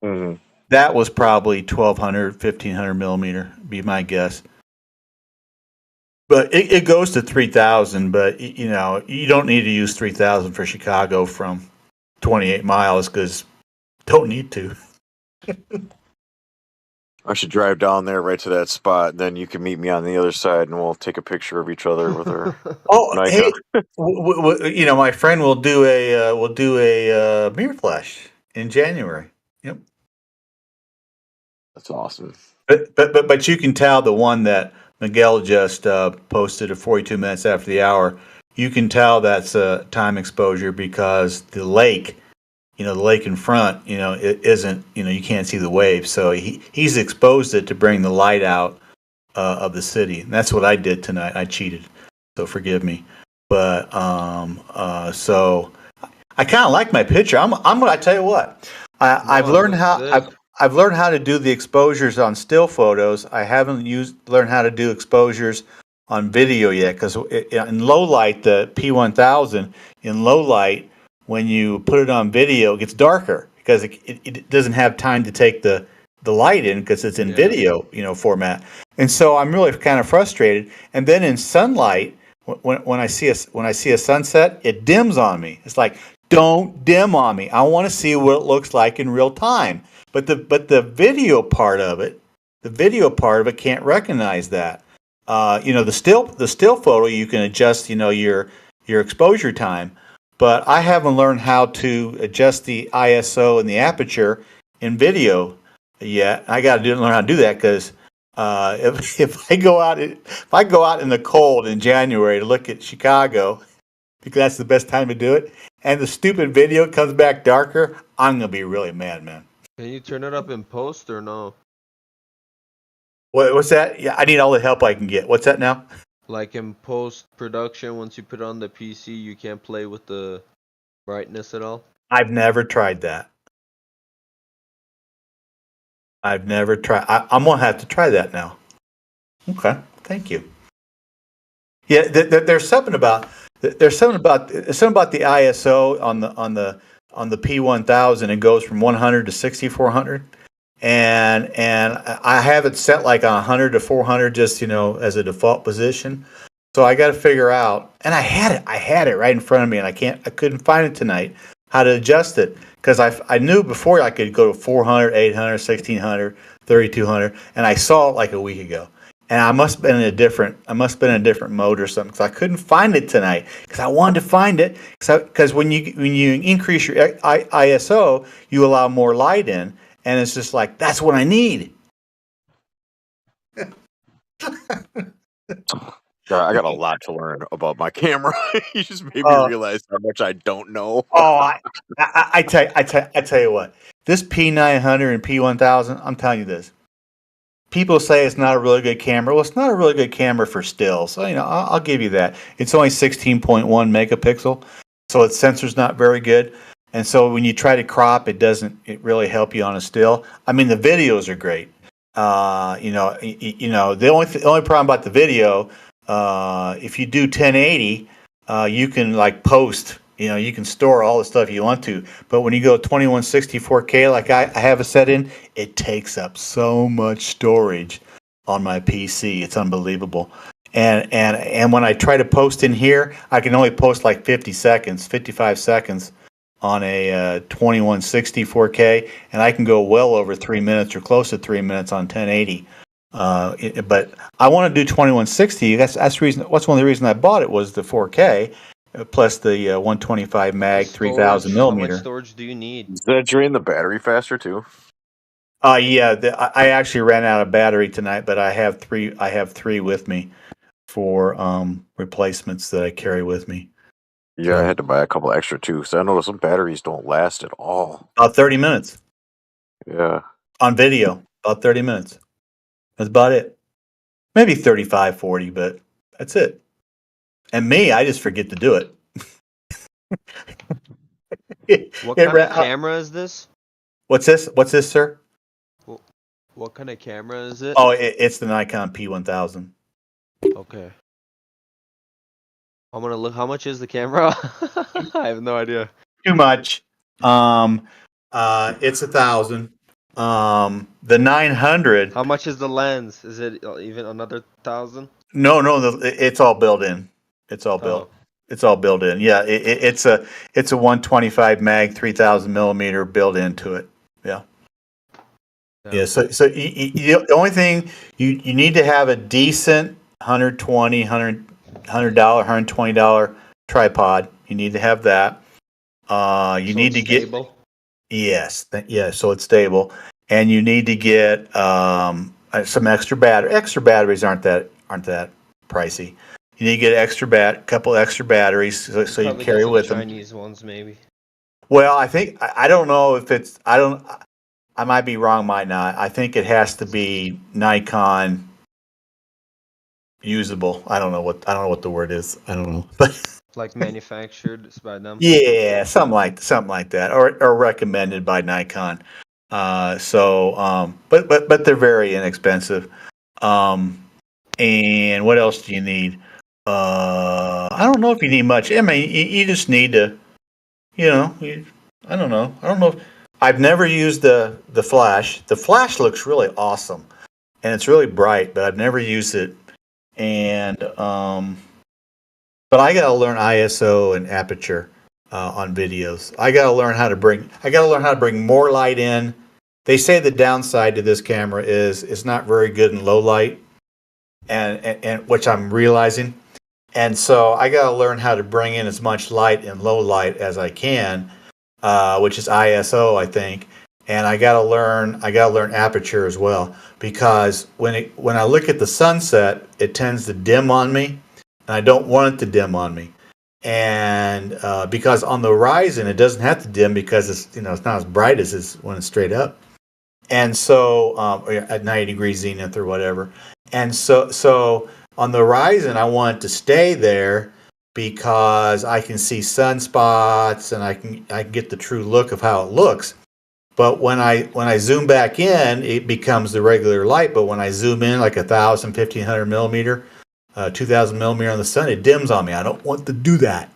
Mm-hmm. That was probably 1,200, 1,500 millimeter, be my guess. But it goes to 3,000. But you don't need to use 3,000 for Chicago from 28 miles because don't need to. I should drive down there right to that spot, and then you can meet me on the other side, and we'll take a picture of each other with our. Hey, my friend will do a mirror flash in January. Yep, that's awesome. But you can tell the one that Miguel just posted at 42 minutes after the hour. You can tell that's a time exposure because the lake. The lake in front, it isn't, you can't see the waves. So he's exposed it to bring the light out of the city. And that's what I did tonight. I cheated, so forgive me. But so I kind of like my picture. I tell you what, I've learned how to do the exposures on still photos. I haven't learned how to do exposures on video yet because in low light, the P1000 in low light. When you put it on video, it gets darker because it doesn't have time to take the light in because it's in video, format. And so I'm really kind of frustrated. And then in sunlight, when I see a sunset, it dims on me. It's like, don't dim on me. I want to see what it looks like in real time. But the video part of it can't recognize that. The still photo you can adjust, your exposure time. But I haven't learned how to adjust the ISO and the aperture in video yet. I got to learn how to do that because if I go out in the cold in January to look at Chicago, because that's the best time to do it, and the stupid video comes back darker, I'm gonna be really mad, man. Can you turn it up in post or no? What's that? Yeah, I need all the help I can get. What's that now? Like in post production, once you put it on the PC, you can't play with the brightness at all? I've never tried that. I'm gonna have to try that now. Okay, thank you. Yeah, there's something about the ISO on the P1000. It goes from 100 to 6400, and I have it set like 100 to 400 just as a default position. So I got to figure out, and I had it right in front of me, and I couldn't find it tonight, how to adjust it. Because I knew before I could go to 400, 800, 1600, 3200, and I saw it like a week ago. And I must have been in a different mode or something, because I couldn't find it tonight. Because I wanted to find it, because when you increase your ISO, you allow more light in, and it's just like, that's what I need. I got a lot to learn about my camera. You just made me realize how much I don't know. I tell you what. This P900 and P1000, I'm telling you this. People say it's not a really good camera. Well, it's not a really good camera for still. So, I'll give you that. It's only 16.1 megapixel, so its sensor's not very good. And so when you try to crop, it doesn't really help you on a still. I mean, the videos are great. The only problem about the video, if you do 1080, you can like post. You can store all the stuff you want to. But when you go 2164K, like I have it set in, it takes up so much storage on my PC. It's unbelievable. And when I try to post in here, I can only post like 55 seconds on a 2164K, and I can go well over 3 minutes or close to 3 minutes on 1080. But I want to do 2160. That's the reason. That's one of the reasons I bought it was the 4K. Plus the 125 mag, 3000 millimeter. How much storage do you need? Does that drain the battery faster too? Yeah. I actually ran out of battery tonight, but I have three. I have three with me for replacements that I carry with me. Yeah, I had to buy a couple extra too, because I noticed some batteries don't last at all. About 30 minutes. Yeah. On video, about 30 minutes. That's about it. Maybe 35, 40, but that's it. And me, I just forget to do it. What kind of camera is this? What's this? What's this, sir? What kind of camera is it? Oh, it's the Nikon P1000. Okay. I'm gonna look. How much is the camera? I have no idea. Too much. It's 1,000. The 900. How much is the lens? Is it even another 1,000? No, it's all built in. It's all built. It's all built in. Yeah, it's a 125 mag, 3000 millimeter built into it. Yeah. Yeah. So the only thing you need to have a decent $120, $120 tripod. You need to have that. You need to get stable? Yes. So it's stable, and you need to get some extra battery. Extra batteries aren't that pricey. You need to get couple extra batteries so you can carry with them. Chinese ones, maybe. Well, I don't know if it's I might be wrong, might not. I think it has to be Nikon usable. I don't know what the word is. I don't know, but like manufactured by them. Yeah, something like that, or recommended by Nikon. But they're very inexpensive. And what else do you need? I don't know if you need much. I mean, you just need to, I don't know. I've never used the flash. The flash looks really awesome, and it's really bright, but I've never used it. And but I gotta learn ISO and aperture on videos. I gotta learn how to bring more light in. They say the downside to this camera is it's not very good in low light, and which I'm realizing. And so I gotta learn how to bring in as much light in low light as I can, which is ISO, I think. And I gotta learn aperture as well, because when I look at the sunset, it tends to dim on me, and I don't want it to dim on me. And because on the horizon it doesn't have to dim because it's not as bright as it's when it's straight up. And so at 90 degrees zenith or whatever. And so on the horizon I want it to stay there because I can see sunspots and I can get the true look of how it looks. But when I zoom back in, it becomes the regular light. But when I zoom in like 1,000, 1,500 millimeter, 2,000 millimeter on the sun, it dims on me. I don't want to do that.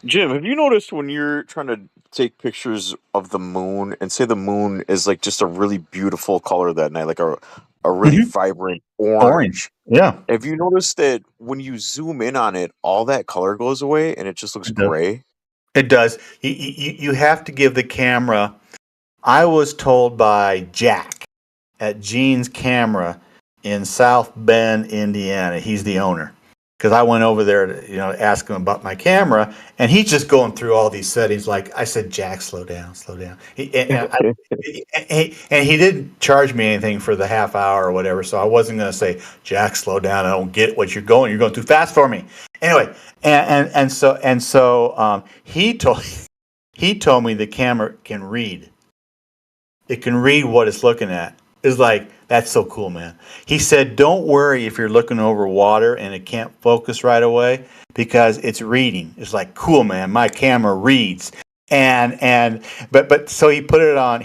Jim, have you noticed when you're trying to take pictures of the moon and say the moon is like just a really beautiful color that night, like a really vibrant orange? Yeah, Have you noticed that when you zoom in on it, all that color goes away and it just looks it does. gray? It does. You have to give the camera. I was told by Jack at Gene's Camera in South Bend, Indiana. He's the owner. Because I went over there to ask him about my camera, and he's just going through all these settings. Like I said, Jack, slow down, slow down. And he didn't charge me anything for the half hour or whatever, so I wasn't going to say, Jack, slow down. I don't get what you're going. You're going too fast for me. Anyway, so he told me the camera can read. It can read what it's looking at. It's like, that's so cool, man. He said, don't worry if you're looking over water and it can't focus right away because it's reading. It's like, cool, man, my camera reads. But so he put it on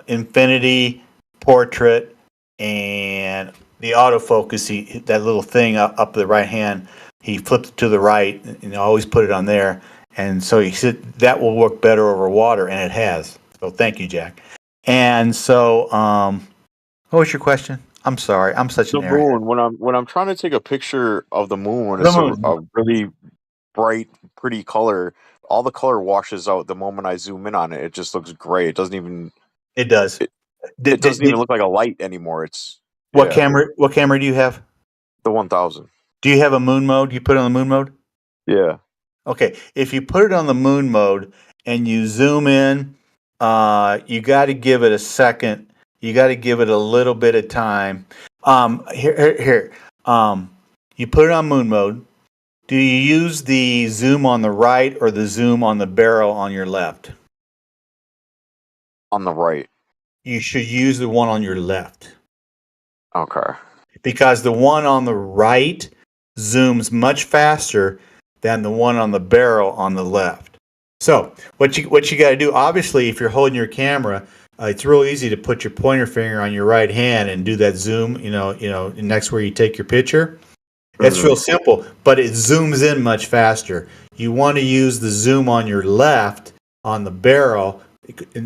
infinity, portrait, and the autofocus, that little thing up the right hand, he flipped it to the right and always put it on there. And so he said that will work better over water, and it has. So thank you, Jack. And so, what was your question? I'm sorry, I'm such The an airhead. moon. When I'm trying to take a picture of the moon when it's a really bright, pretty color, all the color washes out the moment I zoom in on it. It just looks gray. It doesn't even. It does. It doesn't even look like a light anymore. It's What camera do you have? The 1000. Do you have a moon mode? You put it on the moon mode? Yeah. Okay, if you put it on the moon mode and you zoom in, you got to give it a second. You got to give it a little bit of time. Here. You put it on moon mode. Do you use the zoom on the right or the zoom on the barrel on your left? On the right. You should use the one on your left. Okay. Because the one on the right zooms much faster than the one on the barrel on the left. So what you got to do, obviously, if you're holding your camera, it's real easy to put your pointer finger on your right hand and do that zoom. Next where you take your picture. It's real simple, but it zooms in much faster. You want to use the zoom on your left on the barrel.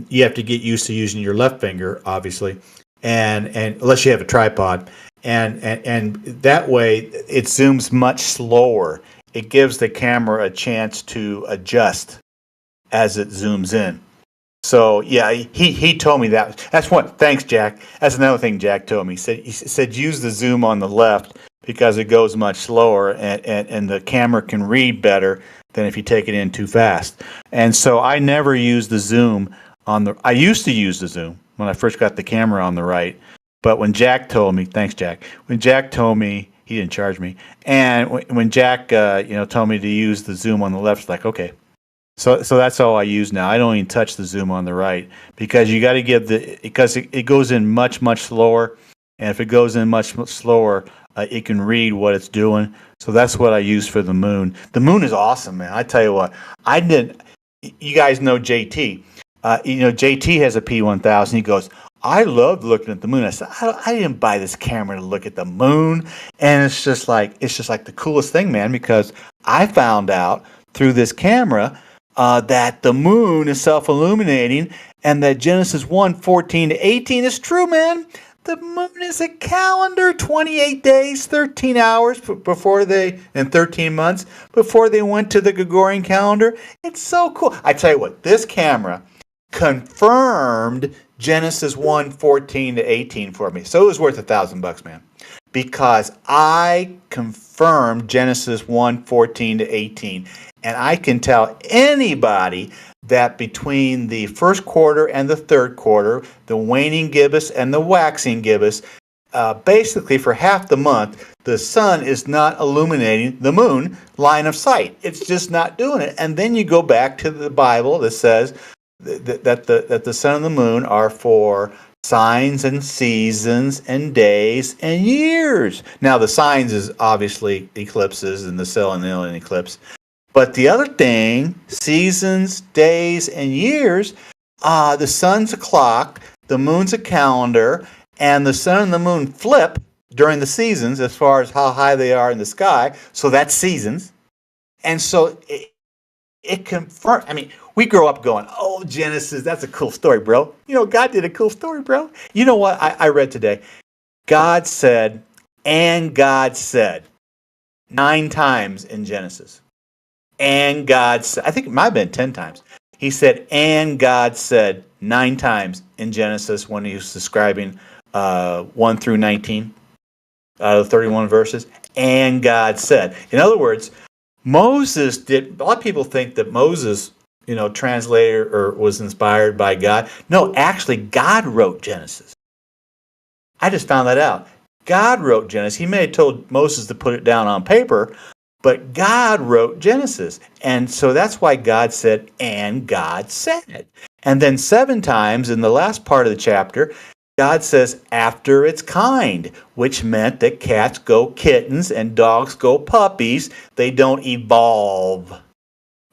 You have to get used to using your left finger, obviously, and unless you have a tripod, and that way it zooms much slower. It gives the camera a chance to adjust as it zooms in. So yeah, he told me that. That's one. Thanks, Jack. That's another thing Jack told me. He said use the zoom on the left because it goes much slower and the camera can read better than if you take it in too fast. And so I never use the zoom on the. I used to use the zoom when I first got the camera on the right, but when Jack told me, thanks, Jack. When Jack told me, he didn't charge me, and when Jack told me to use the zoom on the left, it's like okay. So that's all I use now. I don't even touch the zoom on the right because you got to give because it goes in much slower, and if it goes in much slower, it can read what it's doing. So that's what I use for the moon. The moon is awesome, man. I tell you what, you guys know JT. JT has a P1000. He goes, I love looking at the moon. I said, I didn't buy this camera to look at the moon, and it's just like the coolest thing, man. Because I found out through this camera that the moon is self-illuminating, and that Genesis 1:14-18 is true, man. The moon is a calendar, 28 days, 13 hours and 13 months before they went to the Gregorian calendar. It's so cool. I tell you what, this camera confirmed Genesis 1:14-18 for me. So it was worth $1,000, man. Because I confirmed Genesis 1:14-18. And I can tell anybody that between the first quarter and the third quarter, the waning gibbous and the waxing gibbous, basically for half the month, the sun is not illuminating the moon line of sight. It's just not doing it. And then you go back to the Bible that says that the sun and the moon are for signs and seasons and days and years. Now the signs is obviously eclipses and the Selenian eclipse. But the other thing, seasons, days, and years, the sun's a clock, the moon's a calendar, and the sun and the moon flip during the seasons as far as how high they are in the sky. So that's seasons. And so it confirmed. I mean, we grow up going, "Oh, Genesis, that's a cool story, bro." You know, God did a cool story, bro. You know what I read today? God said, and God said 9 times in Genesis. And God said, I think it might have been 10 times. He said, and God said 9 times in Genesis when he was describing 1 through 19, 31 verses. And God said. In other words, Moses did. A lot of people think that Moses, translated or was inspired by God. No, actually, God wrote Genesis. I just found that out. God wrote Genesis. He may have told Moses to put it down on paper, but God wrote Genesis. And so that's why God said, and God said. And then 7 times in the last part of the chapter, God says, after its kind, which meant that cats go kittens and dogs go puppies. They don't evolve.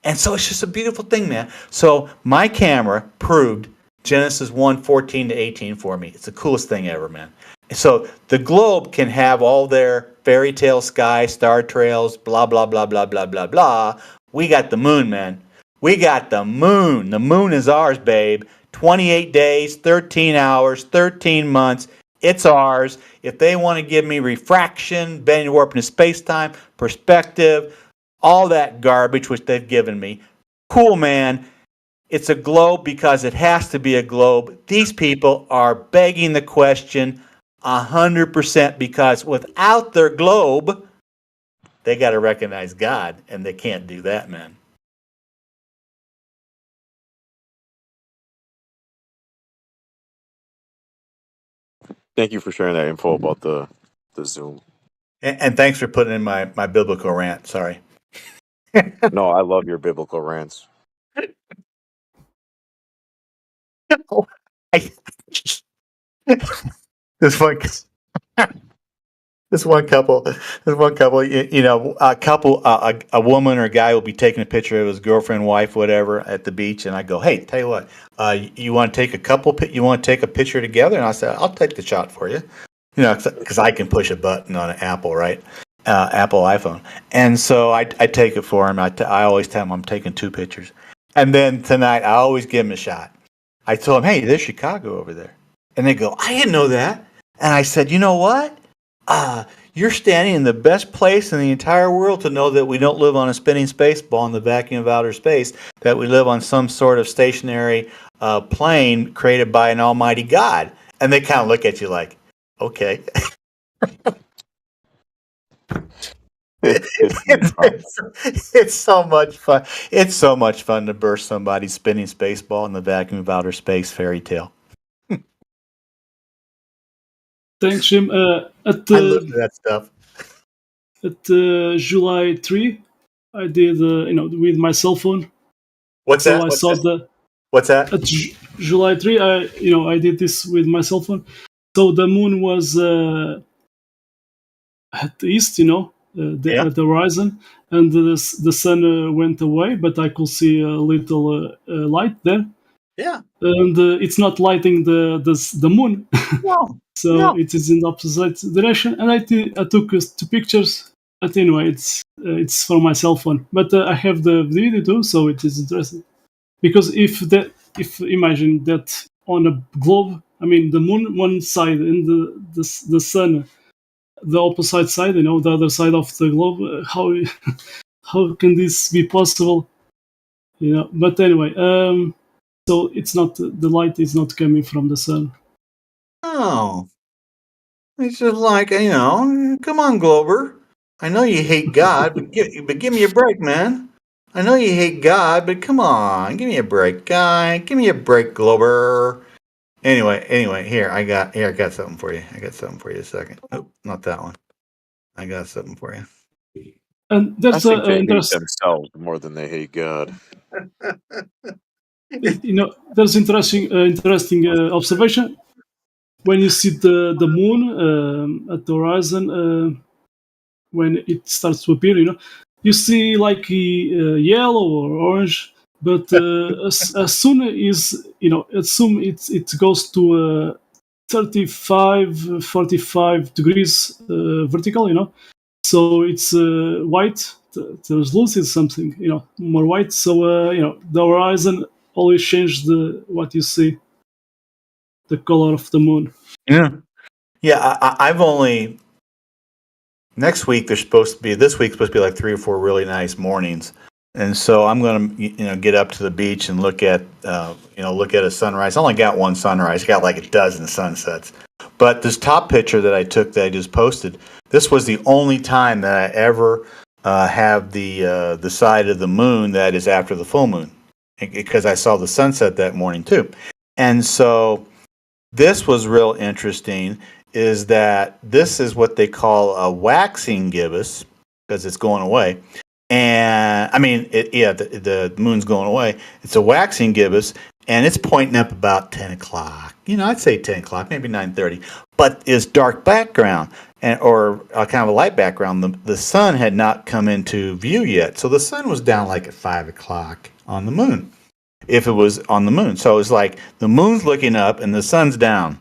And so it's just a beautiful thing, man. So my camera proved Genesis 1:14-18 for me. It's the coolest thing ever, man. So the globe can have all their fairy tale sky, star trails, blah, blah, blah, blah, blah, blah, blah. We got the moon, man. We got the moon. The moon is ours, babe. 28 days, 13 hours, 13 months. It's ours. If they want to give me refraction, bending, warping of space-time, perspective, all that garbage which they've given me. Cool, man. It's a globe because it has to be a globe. These people are begging the question 100% because without their globe, they got to recognize God, and they can't do that, man. Thank you for sharing that info about the Zoom. And thanks for putting in my biblical rant. Sorry. No, I love your biblical rants. This one couple, a woman or a guy will be taking a picture of his girlfriend, wife, whatever, at the beach, and I go, "Hey, tell you what, you want to take you want to take a picture together?" And I said, "I'll take the shot for you," because I can push a button on an Apple, right? Apple iPhone, and so I take it for him. I always tell him I'm taking 2 pictures, and then tonight I always give him a shot. I told him, "Hey, there's Chicago over there," and they go, "I didn't know that," and I said, "You know what? You're standing in the best place in the entire world to know that we don't live on a spinning space ball in the vacuum of outer space, that we live on some sort of stationary plane created by an almighty God." And they kind of look at you like, okay. It's so much fun. It's so much fun to burst somebody's spinning space ball in the vacuum of outer space fairy tale. Thanks, Jim. I love that stuff. At July 3, I did, with my cell phone. What's so that? I saw the. What's that? At July 3, I did this with my cell phone. So the moon was at the east, at the horizon, and the sun went away, but I could see a little light there. Yeah. And it's not lighting the moon. No. So no. it is in the opposite direction. And I took 2 pictures. But anyway, it's for my cell phone. But I have the video too, so it is interesting. Because if imagine that on a globe, I mean the moon one side and the sun the opposite side, the other side of the globe, how can this be possible? But anyway, so it's not, the light is not coming from the sun. Oh, it's just like, come on, Glober. I know you hate God, but give me a break, man. I know you hate God, but come on, give me a break, guy. Give me a break, Glober. Anyway, here I got something for you. I got something for you. A second. Nope, not that one. I got something for you. And I there's think they hate interesting. themselves more than they hate God. There's interesting observation when you see the moon at the horizon when it starts to appear. You see like yellow or orange, but as soon it goes to 35 45 degrees vertical, so it's white, translucent something, more white. So the horizon always changes what you see, the color of the moon. Yeah. I've only next week. This week's supposed to be like 3 or 4 really nice mornings, and so I'm going to get up to the beach and look at a sunrise. I only got one sunrise. I got like a dozen sunsets. But this top picture that I took that I just posted, this was the only time that I ever have the side of the moon that is after the full moon, because I saw the sunset that morning too. And so this was real interesting, is that this is what they call a waxing gibbous, because it's going away. And I mean, the moon's going away. It's a waxing gibbous, and it's pointing up about 10 o'clock. I'd say 10 o'clock, maybe 9:30. But it's dark background, or kind of a light background. The sun had not come into view yet. So the sun was down like at 5 o'clock on the moon, if it was on the moon. So it's like the moon's looking up and the sun's down.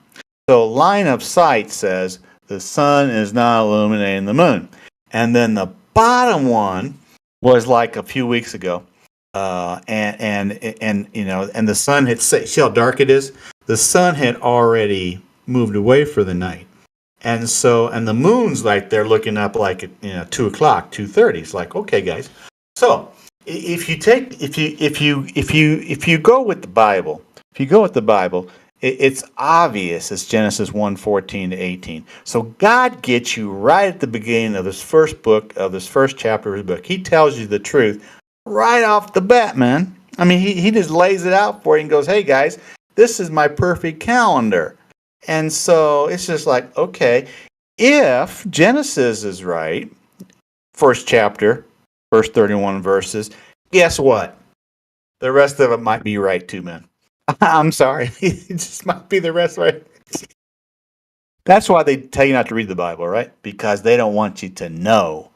So line of sight says the sun is not illuminating the moon. And then the bottom one was like a few weeks ago. And the sun had set. See how dark it is? The sun had already moved away for the night. And the moon's like they're looking up like at 2 o'clock, 2:30. It's like, okay, guys. So if you go with the Bible, it's obvious. It's Genesis 1:14 to 18. So God gets you right at the beginning of this first chapter of his book. He tells you the truth right off the bat, man. I mean, he just lays it out for you and goes, hey guys, this is my perfect calendar. And so it's just like, okay, if Genesis is right, first chapter, first 31 verses, guess what? The rest of it might be right too, man. I'm sorry. It just might be the rest right. That's why they tell you not to read the Bible, right? Because they don't want you to know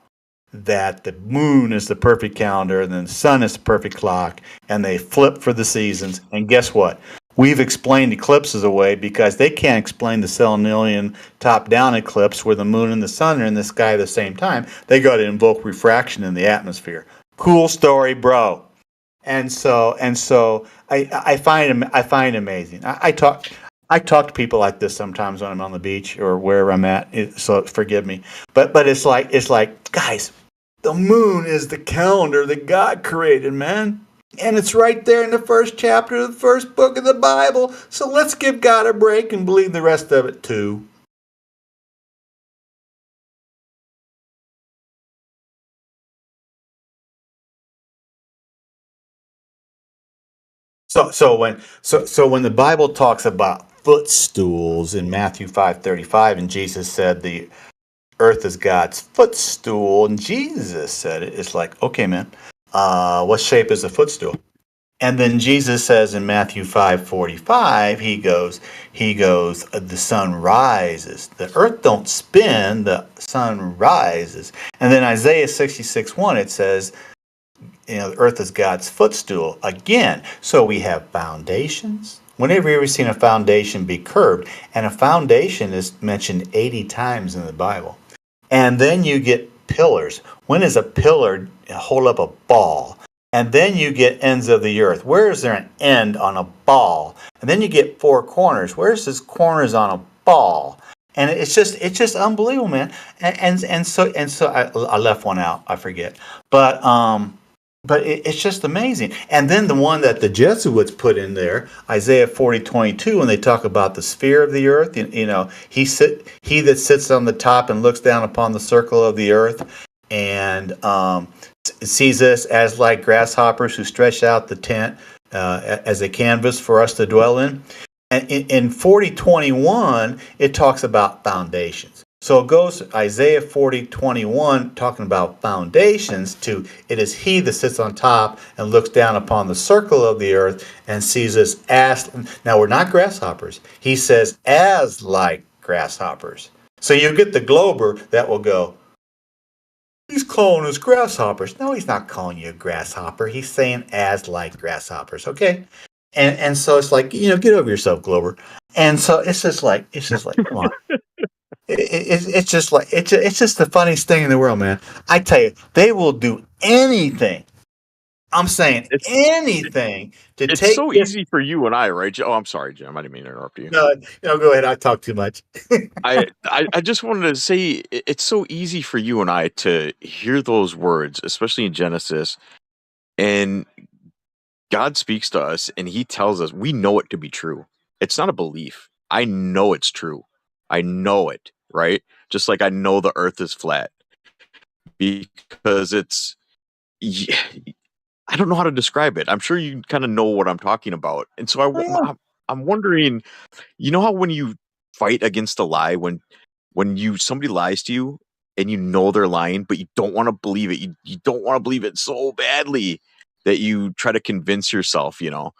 that the moon is the perfect calendar and then the sun is the perfect clock, and they flip for the seasons. And guess what? We've explained eclipses away because they can't explain the Selenian top-down eclipse where the moon and the sun are in the sky at the same time. They got to invoke refraction in the atmosphere. Cool story, bro. And so I find it amazing. I talk to people like this sometimes when I'm on the beach or wherever I'm at. So forgive me, but it's like guys, the moon is the calendar that God created, man, and it's right there in the first chapter of the first book of the Bible. So let's give God a break and believe the rest of it too. So when the Bible talks about footstools in Matthew 5:35, and Jesus said the earth is God's footstool, and Jesus said it, it's like, okay, man, what shape is a footstool? And then Jesus says in Matthew 5:45, he goes, the sun rises. The earth don't spin, the sun rises. And then Isaiah 66:1, it says, the earth is God's footstool again. So we have foundations. When have you ever seen a foundation be curved? And a foundation is mentioned 80 times in the Bible. And then you get pillars. When does a pillar hold up a ball? And then you get ends of the earth. Where is there an end on a ball? And then you get four corners. Where's this corners on a ball? And it's just unbelievable, man. And so I left one out. I forget. But it's just amazing. And then the one that the Jesuits put in there, Isaiah 40:22, when they talk about the sphere of the earth, he that sits on the top and looks down upon the circle of the earth, and sees us as like grasshoppers who stretch out the tent as a canvas for us to dwell in. And in 40:21, it talks about foundations. So it goes Isaiah 40:21, talking about foundations, to it is he that sits on top and looks down upon the circle of the earth and sees us as, now we're not grasshoppers. He says as like grasshoppers. So you get the Glober that will go, he's calling us grasshoppers. No, he's not calling you a grasshopper. He's saying as like grasshoppers, okay? And so it's like, get over yourself, Glober. And so it's just like, come on. It's just like it's just the funniest thing in the world, man. I tell you, they will do anything. I'm saying anything to It's take so this. easy for you and I, right? Oh, I'm sorry, Jim. I didn't mean to interrupt you. No, go ahead. I talk too much. I just wanted to say it's so easy for you and I to hear those words, especially in Genesis, and God speaks to us and he tells us we know it to be true. It's not a belief. I know it's true. I know it, right? Just like I know the earth is flat because it's yeah, I don't know how to describe it. I'm sure you kind of know what I'm talking about. And so I'm wondering, you know how when you fight against a lie, when you somebody lies to you and you know they're lying, but you don't want to believe it. You don't want to believe it so badly that you try to convince yourself, you know.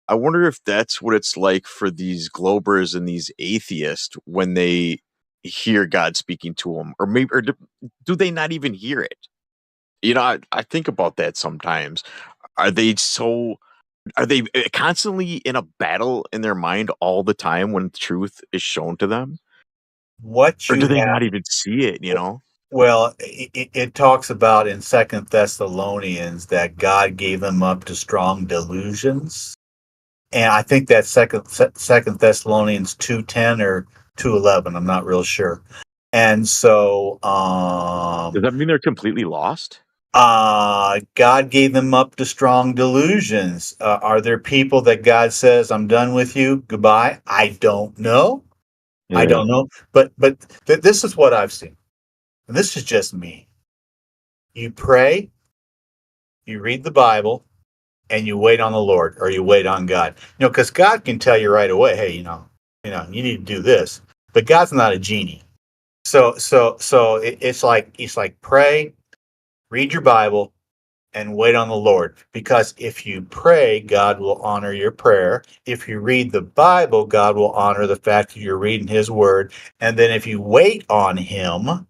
I wonder if that's what it's like for these globers and these atheists when they hear God speaking to them, or maybe, or do they not even hear it? You know, I think about that sometimes. Are they so are they constantly in a battle in their mind all the time when truth is shown to them? What Or you do they have. not even see it, you know? Well, it talks about in Second Thessalonians that God gave them up to strong delusions, and I think that's Second Thessalonians 2:10 or 2:11. I'm not real sure. And so, Does that mean they're completely lost? God gave them up to strong delusions. Are there people that God says, "I'm done with you, goodbye"? I don't know. I Yeah. don't know. But this is what I've seen. And this is just me. You pray, you read the Bible, and you wait on the Lord, or you wait on God. You know, because God can tell you right away, hey, you need to do this. But God's not a genie. So it's like pray, read your Bible, and wait on the Lord. Because if you pray, God will honor your prayer. If you read the Bible, God will honor the fact that you're reading His Word. And then if you wait on Him,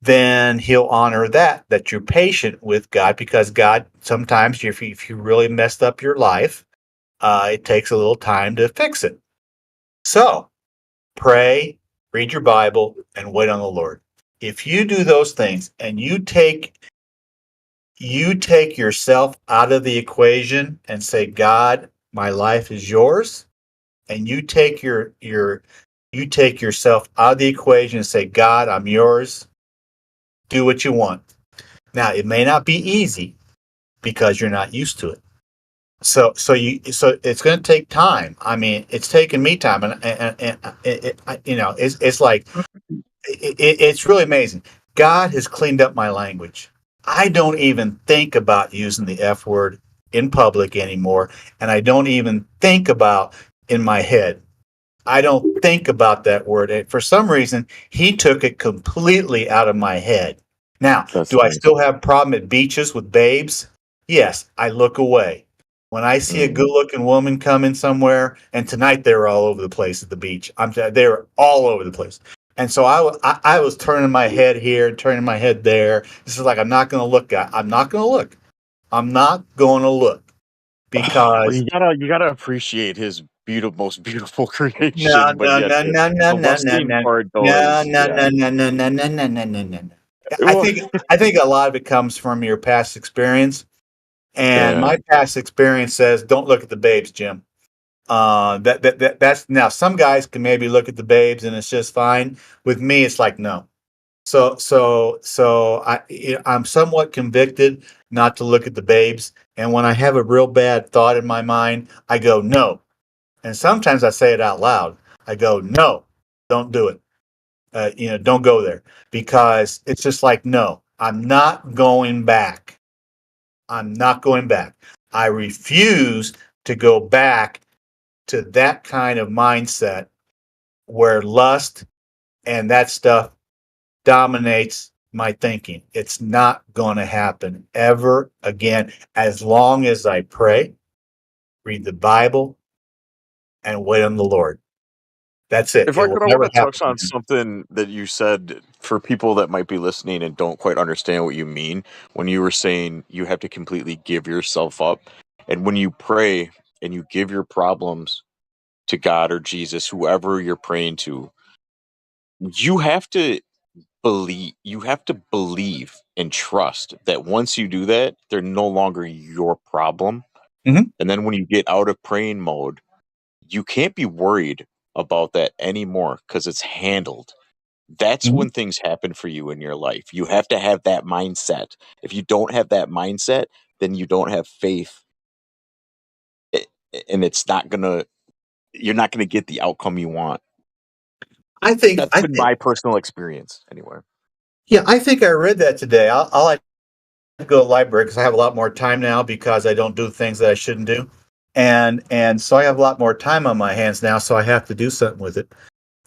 then He'll honor that you're patient with God, because God sometimes, if you really messed up your life, it takes a little time to fix it. So pray, read your Bible, and wait on the Lord. If you do those things and you take yourself out of the equation and say, God, my life is yours, and you take yourself out of the equation and say, God, I'm yours, do what you want. Now, it may not be easy because you're not used to it. So it's going to take time. I mean, it's taken me time, and it's like it's really amazing. God has cleaned up my language. I don't even think about using the F word in public anymore, and I don't even think about in my head. I don't think about that word. And for some reason, he took it completely out of my head. Now, That's do I nice. still have problem at beaches with babes? Yes, I look away. When I see a Mm. good-looking woman coming somewhere, and tonight they were all over the place at the beach. They were all over the place. And so I was turning my head here, turning my head there. This is like, I'm not going to look. I'm not going to look. I'm not going to look Well, because you gotta appreciate his most beautiful no, creation, but no, yet no, no, no, the no, no, lusting no, part though no, is no, yeah. no, no, no, no, no, no, no, no, no. I Well, think I think a lot of it comes from your past experience, and yeah, my past experience says, don't look at the babes, Jim. That's now some guys can maybe look at the babes and it's just fine. With me, it's like no. I'm somewhat convicted not to look at the babes, and when I have a real bad thought in my mind, I go no. And sometimes I say it out loud. I go, no, don't do it. Don't go there, because it's just like, no, I'm not going back. I'm not going back. I refuse to go back to that kind of mindset where lust and that stuff dominates my thinking. It's not going to happen ever again, as long as I pray, read the Bible, and wait on the Lord. That's it. if It I will could, I want never to happen touch on again. something that you said for people that might be listening and don't quite understand what you mean when you were saying you have to completely give yourself up, and when you pray and you give your problems to God or Jesus, whoever you're praying to, you have to believe and trust that once you do that, they're no longer your problem. Mm-hmm. And then when you get out of praying mode, you can't be worried about that anymore because it's handled. That's Mm-hmm. when things happen for you in your life. You have to have that mindset. If you don't have that mindset, then you don't have faith, and you're not gonna get the outcome you want. That's been my personal experience, anyway. Yeah, I think I read that today. I'll like to go to the library because I have a lot more time now because I don't do things that I shouldn't do, and so I have a lot more time on my hands now. So I have to do something with it,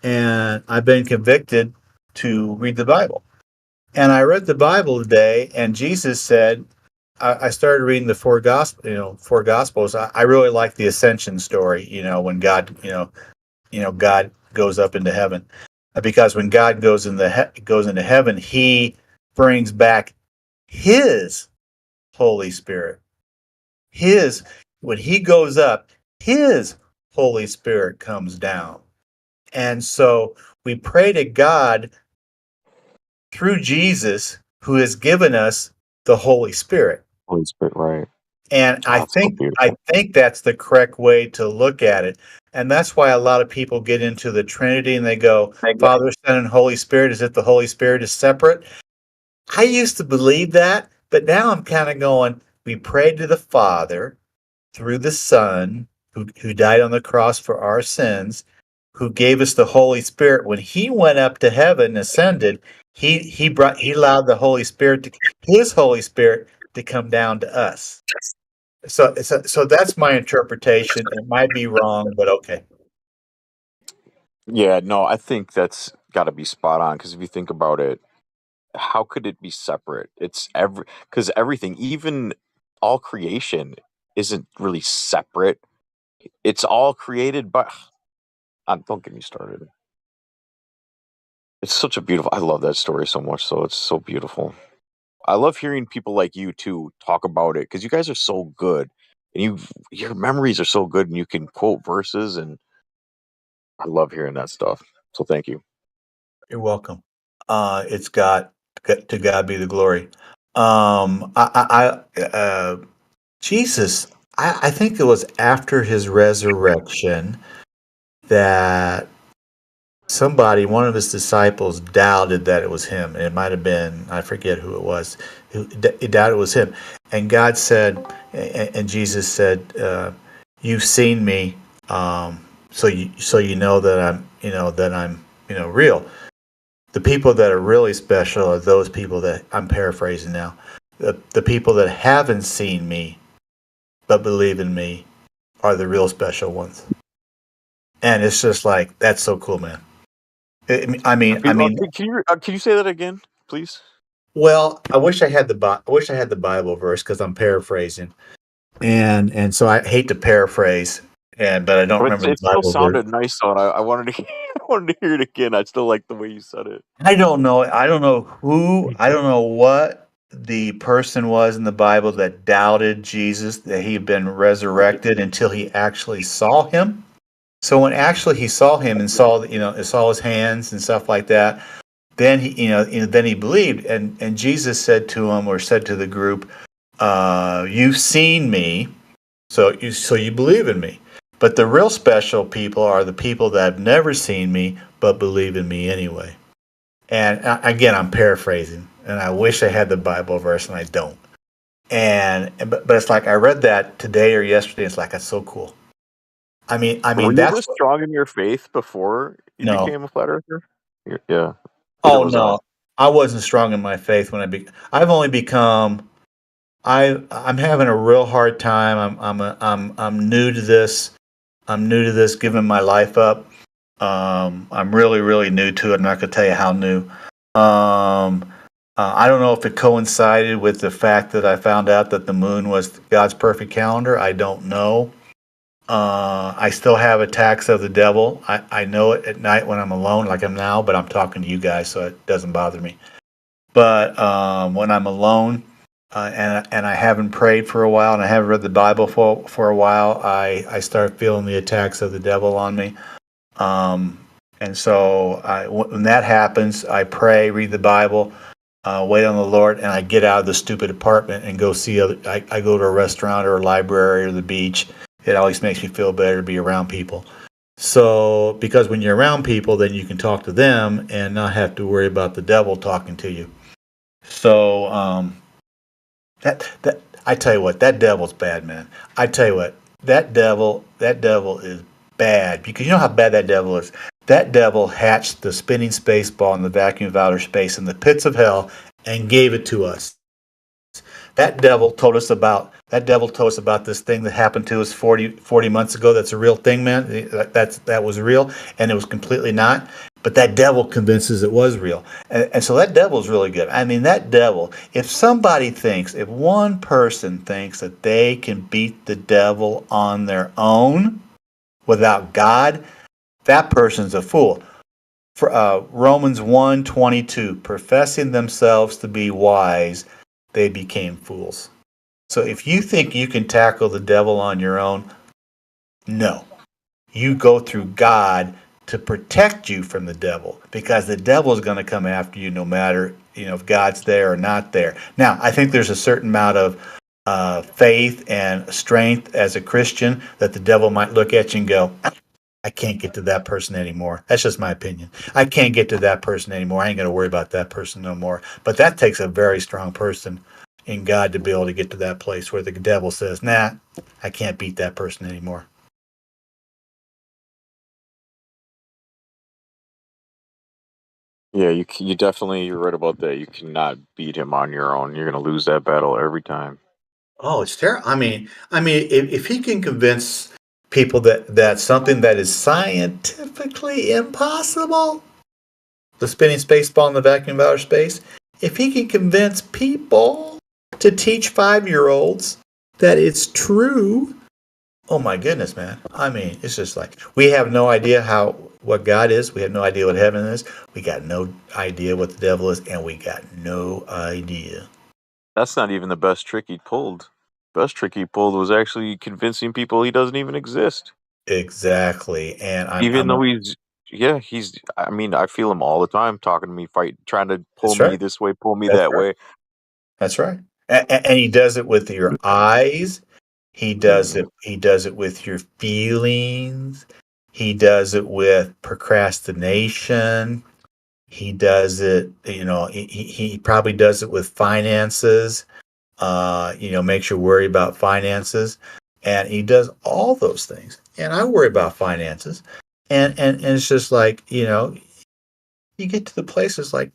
and I've been convicted to read the Bible. And I read the Bible today, and Jesus said, I started reading the four gospels. I really like the ascension story. When God, God goes up into heaven, because when God goes into heaven, He brings back His Holy Spirit. When He goes up, His Holy Spirit comes down, and so we pray to God through Jesus, who has given us the Holy Spirit. Holy Spirit, right? And Oh, that's so beautiful. I think that's the correct way to look at it. And that's why a lot of people get into the Trinity and they go, Father, Son, and Holy Spirit, as if the Holy Spirit is separate. I used to believe that, but now I'm kind of going, we pray to the Father through the Son, who died on the cross for our sins, who gave us the Holy Spirit. When He went up to heaven and ascended, he allowed the Holy Spirit, His Holy Spirit, to come down to us. So that's my interpretation. It might be wrong, but okay. Yeah, no, I think that's got to be spot on because if you think about it, how could it be separate? It's because everything, even all creation, isn't really separate. It's all created by. Don't get me started. It's such a beautiful. I love that story so much. So it's so beautiful. I love hearing people like you too talk about it because you guys are so good, and your memories are so good, and you can quote verses, and I love hearing that stuff. So thank you. You're welcome. It's God. To God be the glory. Jesus. I think it was after His resurrection that one of His disciples, doubted that it was Him. It might have been, I forget who it was, who doubted it was Him. And God said, and Jesus said, "You've seen me, so you know that I'm real." The people that are really special are those people that I'm paraphrasing now. The people that haven't seen me but believe in me are the real special ones. And it's just like, that's so cool, man. I mean, Can you say that again, please? well, I wish I had the Bible verse because I'm paraphrasing, and so I hate to paraphrase, but I don't But remember the it still Bible verse. sounded nice, though. And I wanted to, I wanted to hear it again. I still like the way you said it. I don't know. I don't know who. I don't know what the person was in the Bible that doubted Jesus that He had been resurrected until he actually saw Him. So when actually he saw Him and saw His hands and stuff like that, then then he believed. And Jesus said to him, or said to the group, "You've seen me, so you believe in me. But the real special people are the people that have never seen me but believe in me anyway." And again, I'm paraphrasing, and I wish I had the Bible verse, and I don't. But it's like I read that today or yesterday. It's like, that's so cool. I mean Were you that's this strong in your faith before you no. became a flat earther? Yeah. Neither Oh was I. no, I wasn't strong in my faith when I've only become. I'm having a real hard time. I'm new to this. I'm new to this, giving my life up. I'm really, really new to it. I'm not going to tell you how new. I don't know if it coincided with the fact that I found out that the moon was God's perfect calendar. I don't know. I still have attacks of the devil. I know it at night when I'm alone, like I'm now, but I'm talking to you guys, so it doesn't bother me. But when I'm alone and I haven't prayed for a while and I haven't read the Bible for a while, I start feeling the attacks of the devil on me. And so when that happens, I pray, read the Bible, wait on the Lord, and I get out of the stupid apartment and go see other. I go to a restaurant or a library or the beach. It always makes me feel better to be around people. So, because when you're around people, then you can talk to them and not have to worry about the devil talking to you. So, that I tell you what, that devil's bad, man. I tell you what, that devil is bad because you know how bad that devil is. That devil hatched the spinning space ball in the vacuum of outer space in the pits of hell and gave it to us. That devil told us about this thing that happened to us 40 months ago. That's a real thing, man. That was real, and it was completely not. But that devil convinces it was real, and so that devil's really good. I mean, that devil. If one person thinks that they can beat the devil on their own without God, that person's a fool. For Romans 1:22, professing themselves to be wise, they became fools. So if you think you can tackle the devil on your own, no. You go through God to protect you from the devil because the devil is going to come after you no matter, if God's there or not there. Now, I think there's a certain amount of faith and strength as a Christian that the devil might look at you and go, I can't get to that person anymore. That's just my opinion. I can't get to that person anymore. I ain't going to worry about that person no more. But that takes a very strong person in God to be able to get to that place where the devil says, nah, I can't beat that person anymore. Yeah, you definitely, you're right about that. You cannot beat him on your own. You're going to lose that battle every time. Oh, it's terrible. If he can convince people that something that is scientifically impossible, the spinning space ball in the vacuum of outer space, if he can convince people to teach 5-year-olds that it's true, oh my goodness, man. It's just like we have no idea what God is. We have no idea what heaven is. We got no idea what the devil is, and we got no idea. That's not even the best trick he pulled. Best trick he pulled was actually convincing people he doesn't even exist. Exactly. And Even though I feel him all the time talking to me, trying to pull that's me right. this way, pull me That's that right. way. That's right. And he does it with your eyes. He does it. He does it with your feelings. He does it with procrastination. He does it. He probably does it with finances. Makes you worry about finances, and he does all those things. And I worry about finances, and it's just like you get to the places like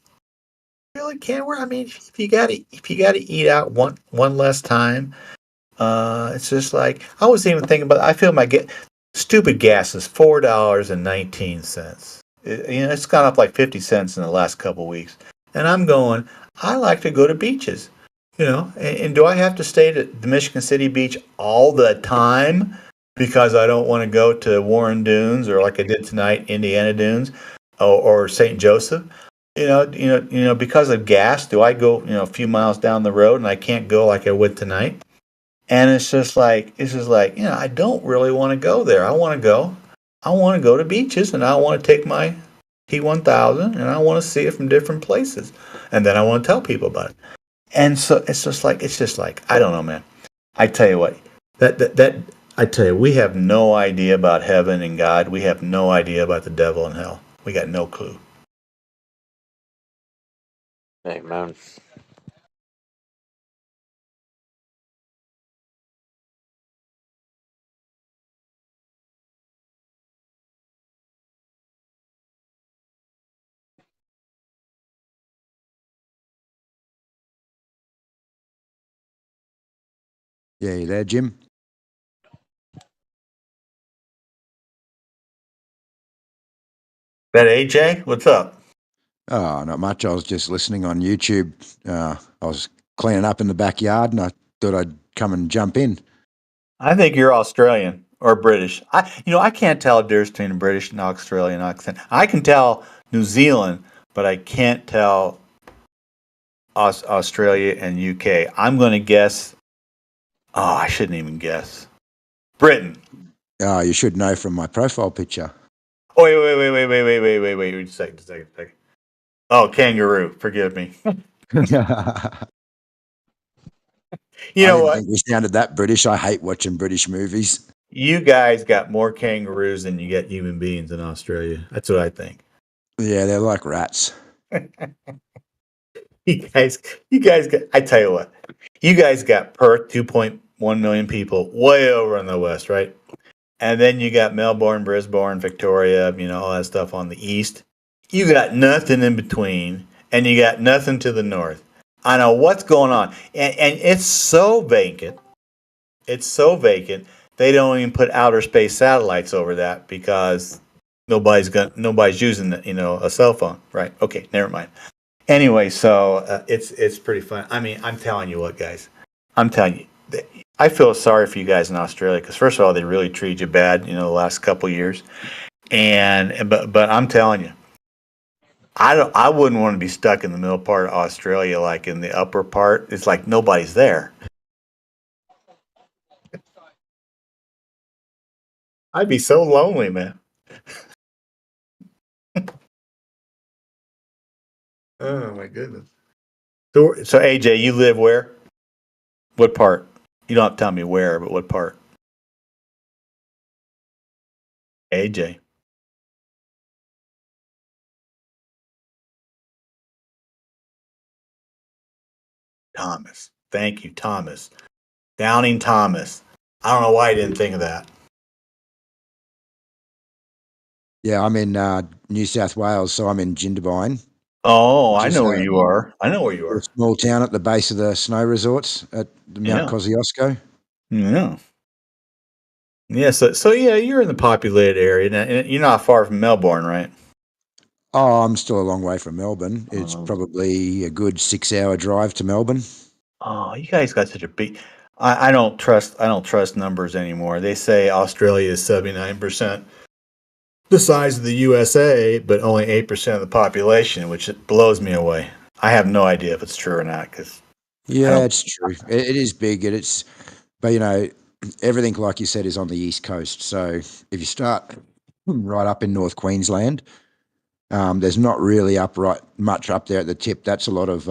really can't worry. If you gotta eat out one less time, it's just like I was even thinking about. I feel stupid gas is $4.19. It's gone up like 50 cents in the last couple of weeks, and I'm going. I like to go to beaches, and do I have to stay at the Michigan City beach all the time because I don't want to go to Warren Dunes or like I did tonight, Indiana Dunes, or St. Joseph? Because of gas, do I go, a few miles down the road and I can't go like I would tonight? And it's just like, I don't really want to go there. I want to go to beaches and I want to take my T1000 and I want to see it from different places. And then I want to tell people about it. And so it's just like, I don't know, man. I tell you what, I tell you, we have no idea about heaven and God. We have no idea about the devil and hell. We got no clue. Amen. Yeah, you there, Jim? That AJ, what's up? Oh, not much. I was just listening on YouTube. I was cleaning up in the backyard, and I thought I'd come and jump in. I think you're Australian or British. I can't tell a difference between a British and Australian accent. I can tell New Zealand, but I can't tell Australia and UK. I'm going to guess. Oh, I shouldn't even guess. Britain. You should know from my profile picture. Oh, wait, just a second. Oh, kangaroo. Forgive me. You I know didn't what? think we sounded that British. I hate watching British movies. You guys got more kangaroos than you get human beings in Australia. That's what I think. Yeah, they're like rats. You guys, I tell you what, you guys got Perth, 2.1 million people, way over in the west, right? And then you got Melbourne, Brisbane, Victoria, all that stuff on the east. You got nothing in between, and you got nothing to the north. I know what's going on, and it's so vacant. It's so vacant. They don't even put outer space satellites over that because nobody's using a cell phone, right? Okay, never mind. Anyway, so it's pretty fun. I mean, I'm telling you what, guys. I'm telling you, I feel sorry for you guys in Australia because first of all, they really treated you bad, the last couple of years, but I'm telling you, I wouldn't want to be stuck in the middle part of Australia, like in the upper part. It's like nobody's there. I'd be so lonely, man. Oh my goodness. So AJ, you live where? What part? You don't have to tell me where, but what part? AJ. Thomas. Thank you, Thomas. Downing Thomas. I don't know why I didn't think of that. Yeah, I'm in New South Wales, so I'm in Jindabyne. Oh, Which I is know where you are. I know where you a are. small town at the base of the snow resorts at the Mount Yeah. Kosciuszko. Yeah. Yeah. So yeah, you're in the populated area, and you're not far from Melbourne, right? Oh, I'm still a long way from Melbourne. It's Um, probably a good 6-hour drive to Melbourne. oh, you guys got such a big. I don't trust. I don't trust numbers anymore. They say Australia is 79% the size of the USA, but only 8% of the population, which blows me away. I have no idea if it's true or not because I Yeah, don't. it's true. It is big, but everything like you said is on the east coast. So if you start right up in North Queensland, there's not really much up there at the tip. That's a lot of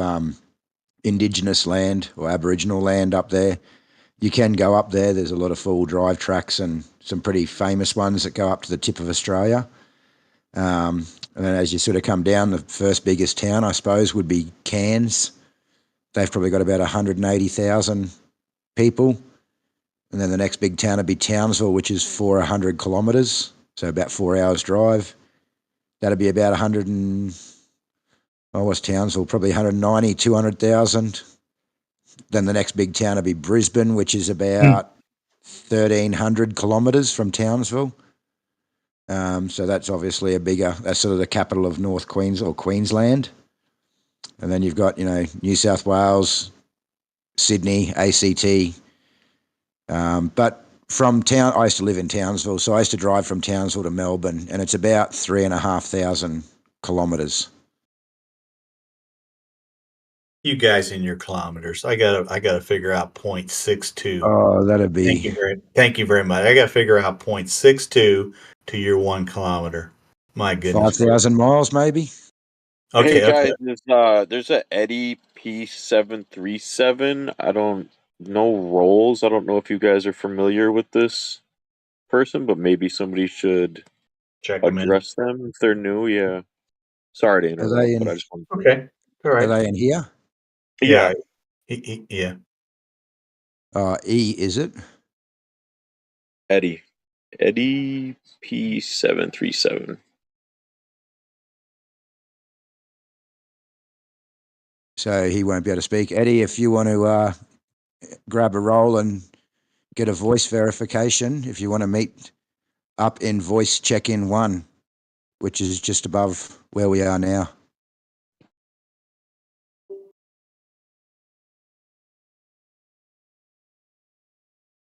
Indigenous land or Aboriginal land up there. You can go up there. There's a lot of full drive tracks and some pretty famous ones that go up to the tip of Australia. And then as you sort of come down, the first biggest town, I suppose, would be Cairns. They've probably got about 180,000 people. And then the next big town would be Townsville, which is 400 kilometres, so about 4 hours drive. That'd be about what's Townsville? Probably 190, 200,000. Then the next big town would be Brisbane, which is about 1,300 kilometres from Townsville. So that's obviously that's sort of the capital of North Queensland. And then you've got, New South Wales, Sydney, ACT. But from town, I used to live in Townsville, so I used to drive from Townsville to Melbourne, and it's about 3,500 kilometres. You guys in your kilometers. I gotta figure out 0.62. Oh, that'd be Thank you very much. I gotta figure out 0.62 to your 1 kilometer. My goodness. 5,000 miles, maybe. Hey Okay. guys, there's a Eddie P737. I don't know roles. I don't know if you guys are familiar with this person, but maybe somebody should Check them in. address them if they're new. Yeah. Sorry to Are they interrupt, but in? I just want. Okay. All Are right. they in here? Yeah, Yeah. Yeah. E, is it? Eddie. Eddie P737. So he won't be able to speak. Eddie, if you want to grab a roll and get a voice verification, if you want to meet up in voice check-in 1, which is just above where we are now.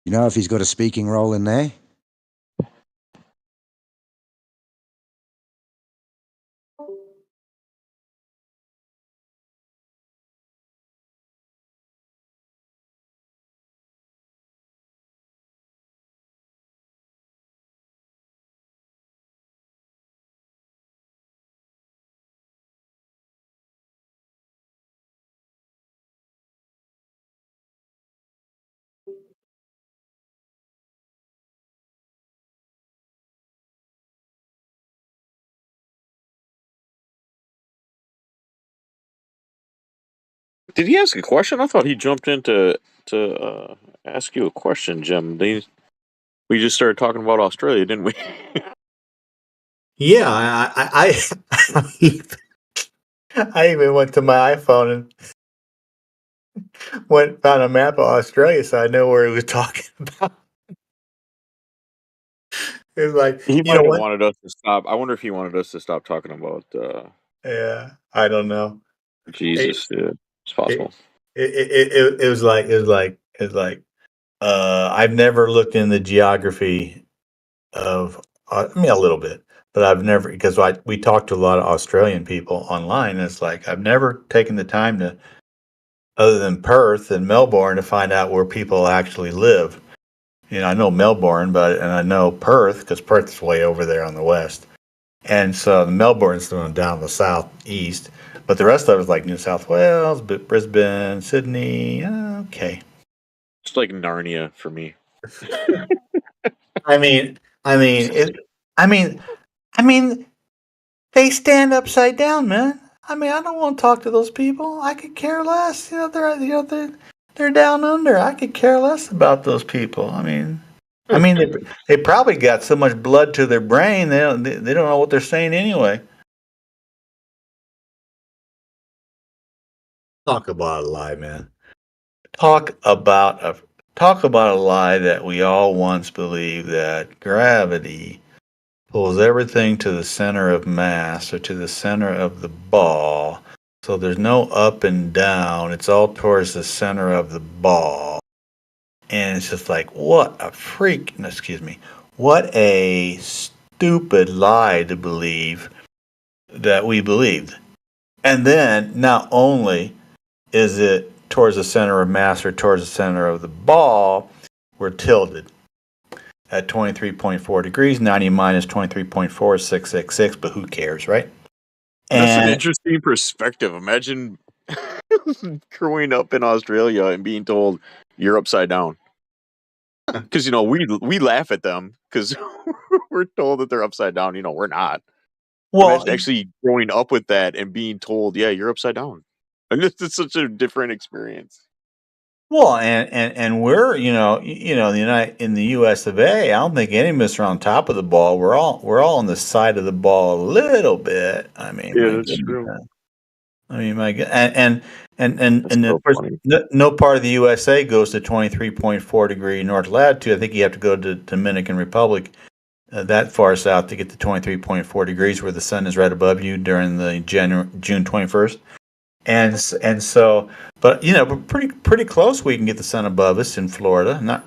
You know if he's got a speaking role in there? Did he ask a question? I thought he jumped in to ask you a question, Jim. We just started talking about Australia, didn't we? Yeah, I even went to my iPhone and found a map of Australia, so I know where he was talking about. It was like, He you know might have what? wanted us to stop. I wonder if he wanted us to stop talking about Yeah, I don't know. Jesus. Yeah, it's possible. It was like I've never looked in the geography of I mean a little bit, but I've never because we talked to a lot of Australian people online. And it's like I've never taken the time to other than Perth and Melbourne to find out where people actually live. You know, I know Melbourne, and I know Perth because Perth's way over there on the west, and so the Melbourne's down the southeast. But the rest of it's like New South Wales, Brisbane, Sydney. Okay. It's like Narnia for me. I mean, I mean, it, I mean, I mean, they stand upside down, man. I mean, I don't want to talk to those people. I could care less. They're down under. I could care less about those people. They probably got so much blood to their brain they don't know what they're saying anyway. Talk about a lie, man. Talk about a talk about a lie that we all once believed that gravity pulls everything to the center of mass or to the center of the ball. So there's no up and down. It's all towards the center of the ball. And it's just like, what a freak. No, excuse me. What a stupid lie to believe that we believed. And then not only is it towards the center of mass or towards the center of the ball, we're tilted at 23.4 degrees. 90 minus 23.4 is 666, but who cares, right? That's an And interesting perspective. Imagine growing up in Australia and being told you're upside down. Because we laugh at them because we're told that they're upside down. We're not. well, Imagine actually growing up with that and being told, "Yeah, you're upside down." And it's such a different experience. and we're in the U.S. of A. I don't think any of us are on top of the ball. We're all on the side of the ball a little bit. I mean, Yeah, my that's goodness. true. I mean, my God, and So of course, funny. no part of the USA goes to 23.4 degree north latitude. I think you have to go to Dominican Republic that far south to get to 23.4 degrees, where the sun is right above you during the June 21st. And so, but but pretty close. We can get the sun above us in Florida, not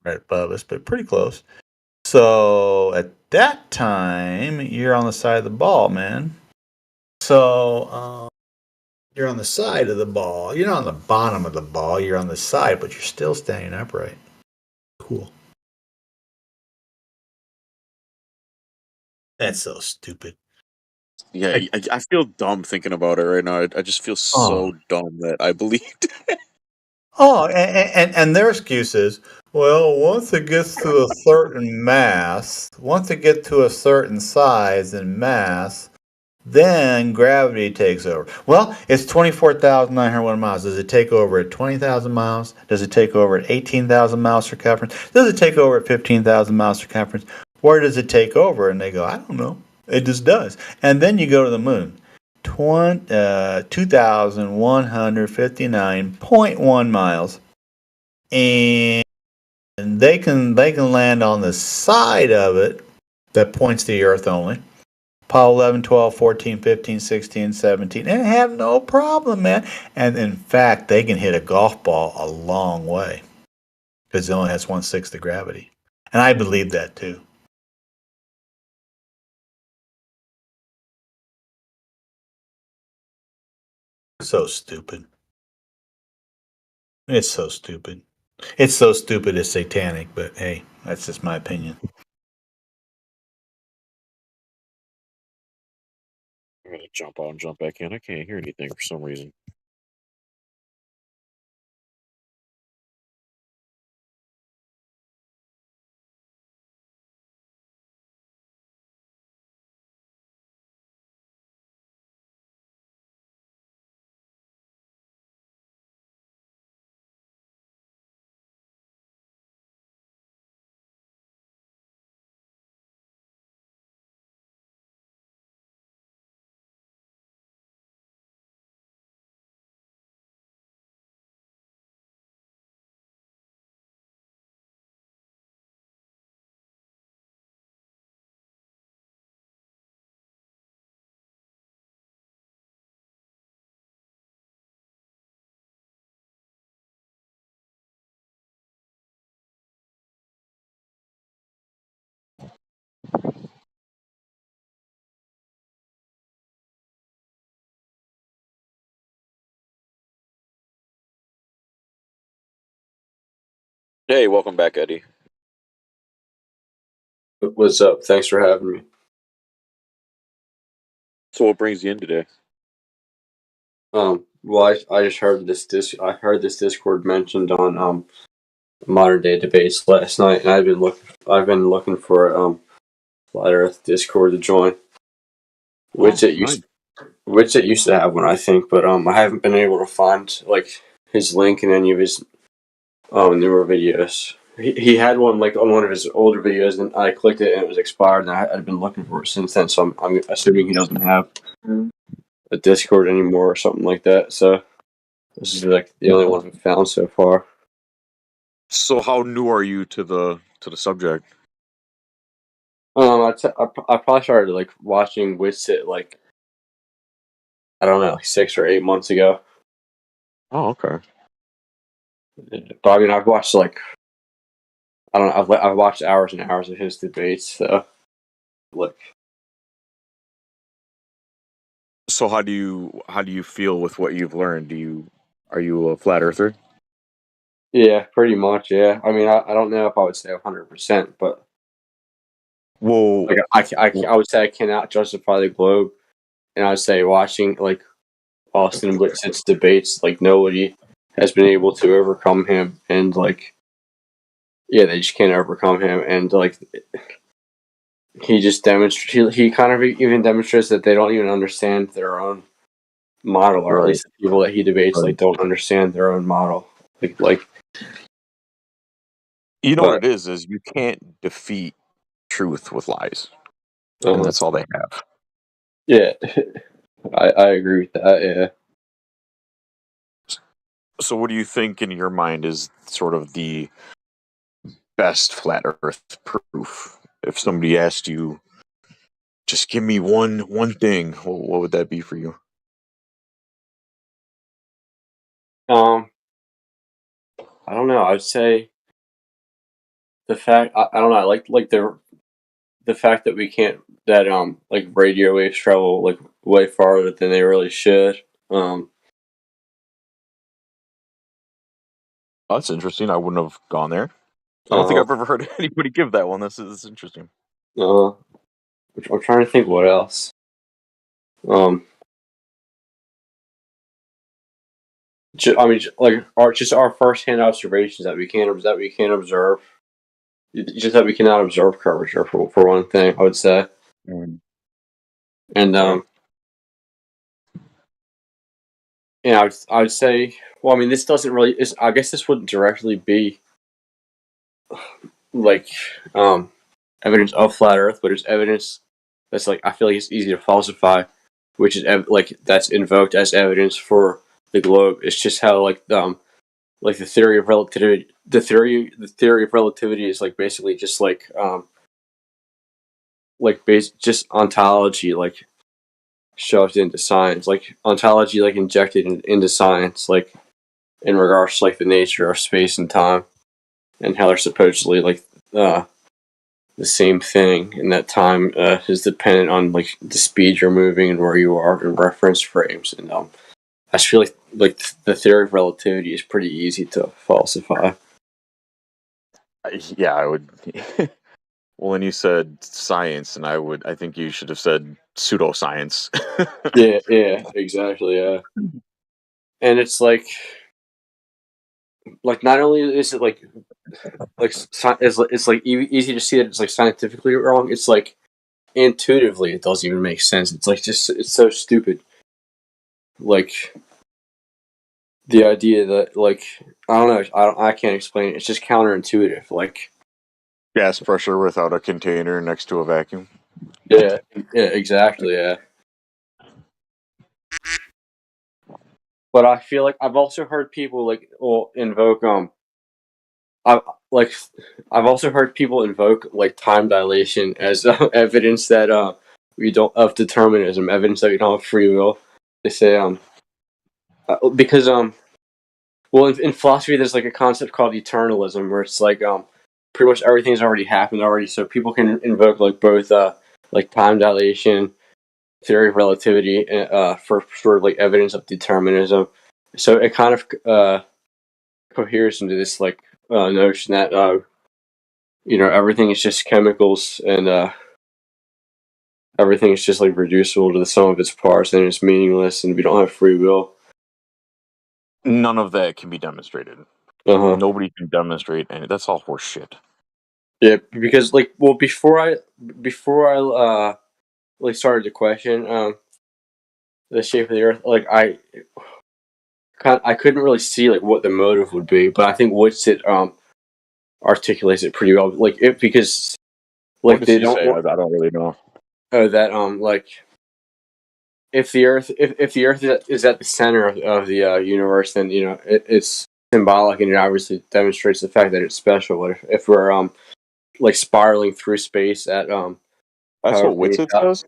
right above us, but pretty close. So at that time, you're on the side of the ball, man. So you're on the side of the ball. You're not on the bottom of the ball. You're on the side, but you're still standing upright. Cool. That's so stupid. Yeah, I feel dumb thinking about it right now. I just feel Oh, so dumb that I believed. and their excuse is, well, once it gets to a certain mass, once it gets to a certain size and mass, then gravity takes over. Well, it's 24,901 miles. Does it take over at 20,000 miles? Does it take over at 18,000 miles circumference? Does it take over at 15,000 miles circumference? Where does it take over? And they go, I don't know. It just does. And then you go to the moon. 2,159.1 miles. And they can land on the side of it that points to the Earth only. Apollo 11, 12, 14, 15, 16, 17, and have no problem, man. And in fact, they can hit a golf ball a long way because it only has 1/6 of gravity. And I believe that too. So stupid. It's so stupid. It's so stupid it's satanic, but hey, that's just my opinion. I'm gonna jump out and jump back in. I can't hear anything for some reason. Hey, welcome back, Eddie. What's up? Thanks for having me. So, what brings you in today? Well, I just heard this Discord mentioned on modern day debates last night, and I've been looking for Flat Earth Discord to join, which it used to have one, I think, but I haven't been able to find like his link in any of his newer videos. He had one like on one of his older videos, and I clicked it and it was expired, and I've been looking for it since then. So I'm assuming he doesn't have a Discord anymore or something like that. So this is like the only one I've found so far. So, how new are you to the subject? I probably started like watching Witsit like I don't know, like 6 or 8 months ago. Oh, okay. But I mean, I've watched like I don't know, I've watched hours and hours of his debates. So like, So, how do you feel with what you've learned? Are you a flat earther? yeah, pretty much. Yeah, I mean, I don't know if I would say 100%, but Well, like I would say I cannot justify the globe, and I would say watching like Austin Witsit's debates, like nobody has been able to overcome him, and like yeah, they just can't overcome him, and like he just demonstrates. He kind of even demonstrates that they don't even understand their own model, or at Right. least the people that he debates like don't understand their own model. Like You know but what it is you can't defeat truth with lies, and uh-huh. that's all they have. Yeah, I agree with that. Yeah. So, what do you think in your mind is sort of the best flat Earth proof? If somebody asked you, just give me one thing, what would that be for you? I don't know. I'd say the fact I don't know. I like the fact that we can't that like radio waves travel like way farther than they really should. Oh, that's interesting. I wouldn't have gone there. I don't think I've ever heard anybody give that one. This is interesting. I'm trying to think what else. I mean, like our first-hand observations that we can't observe, just that we cannot observe curvature for one thing. I would say, and yeah, I would say. Well, I mean, this doesn't really. I guess this wouldn't directly be like evidence of flat Earth, but it's evidence that's like I feel like it's easy to falsify, which is like that's invoked as evidence for the globe. It's just how like the theory of relativity. The theory of relativity is like basically just like just ontology like shoved into science, like ontology like injected into science, like in regards to like the nature of space and time and how they're supposedly like the same thing, and that time is dependent on like the speed you're moving and where you are in reference frames. And I just feel like the theory of relativity is pretty easy to falsify. Yeah, I would. Well, when you said science, and I think you should have said pseudoscience. Yeah, exactly. Yeah, and it's like not only is it like it's like easy to see that it's like scientifically wrong. It's like intuitively it doesn't even make sense. It's like just it's so stupid. Like the idea that like I don't know, I can't explain it. It's just counterintuitive. Like Gas pressure without a container next to a vacuum. yeah, exactly. Yeah. But I feel like I've also heard people like invoke I like I've also heard people invoke like time dilation as evidence that we don't of determinism, evidence that we don't have free will. They say because well in philosophy there's like a concept called eternalism where it's like pretty much everything's already happened already, so people can invoke like both like time dilation, theory of relativity for sort of like evidence of determinism. So it kind of coheres into this like notion that everything is just chemicals and everything is just like reducible to the sum of its parts and it's meaningless and we don't have free will. None of that can be demonstrated. Uh-huh. Nobody can demonstrate, and that's all horse shit. Yeah, because before I started to question the shape of the Earth, like I couldn't really see like what the motive would be, but I think Woodsit articulates it pretty well. Like because What like does they he don't say? I don't really know. that like if the Earth is at the center of the universe, then it's symbolic and it obviously demonstrates the fact that it's special. But if we're like spiraling through space at That's however what many Whitsitt says?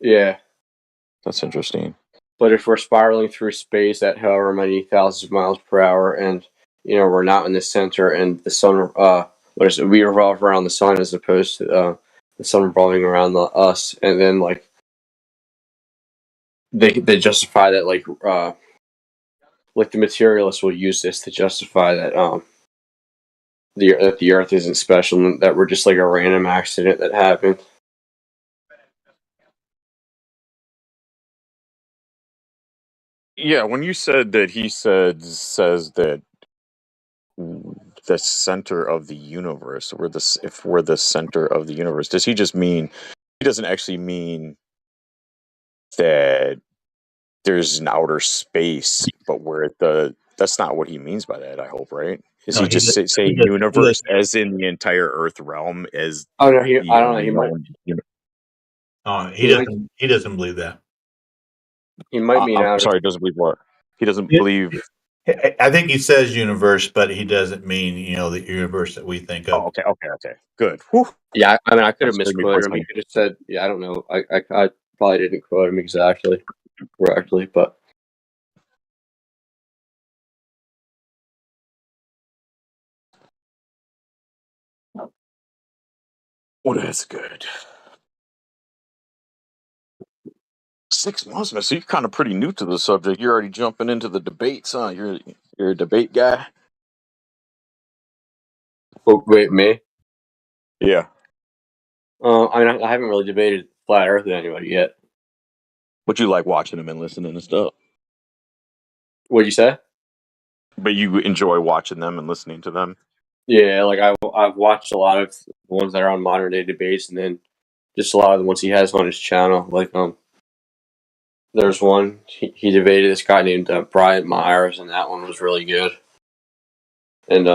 yeah. That's interesting. But if we're spiraling through space at however many thousands of miles per hour, and we're not in the center, and the sun, we revolve around the sun as opposed to the sun revolving around us, and then like they justify that like the materialists will use this to justify that the Earth isn't special and that we're just like a random accident that happened. Yeah, when you said that he says that the center of the universe, if we're the center of the universe, does he just mean he doesn't actually mean that there's an outer space, but that's not what he means by that, I hope, right? Is No, he just saying universe as in the entire Earth realm as Oh no, the I don't know. only known he doesn't believe that. He might mean I'm outer. sorry, doesn't believe what? He doesn't Yeah. believe. I think he says universe, but he doesn't mean the universe that we think of. Oh, okay, good. Whew. Yeah, I mean, I could have That scared me for a misquoted him. He second. could have said, "Yeah, I don't know. I probably didn't quote him exactly correctly, but." Well, that's good. 6 months, man. So you're kind of pretty new to the subject. You're already jumping into the debates, huh? You're a debate guy. Oh, wait, me? Yeah. I mean, I haven't really debated flat Earth with anybody yet. But you like watching them and listening and stuff. What'd you say? But you enjoy watching them and listening to them. Yeah, like I've watched a lot of the ones that are on modern day debates, and then just a lot of the ones he has on his channel. Like there's one he debated this guy named Brian Myers, and that one was really good. And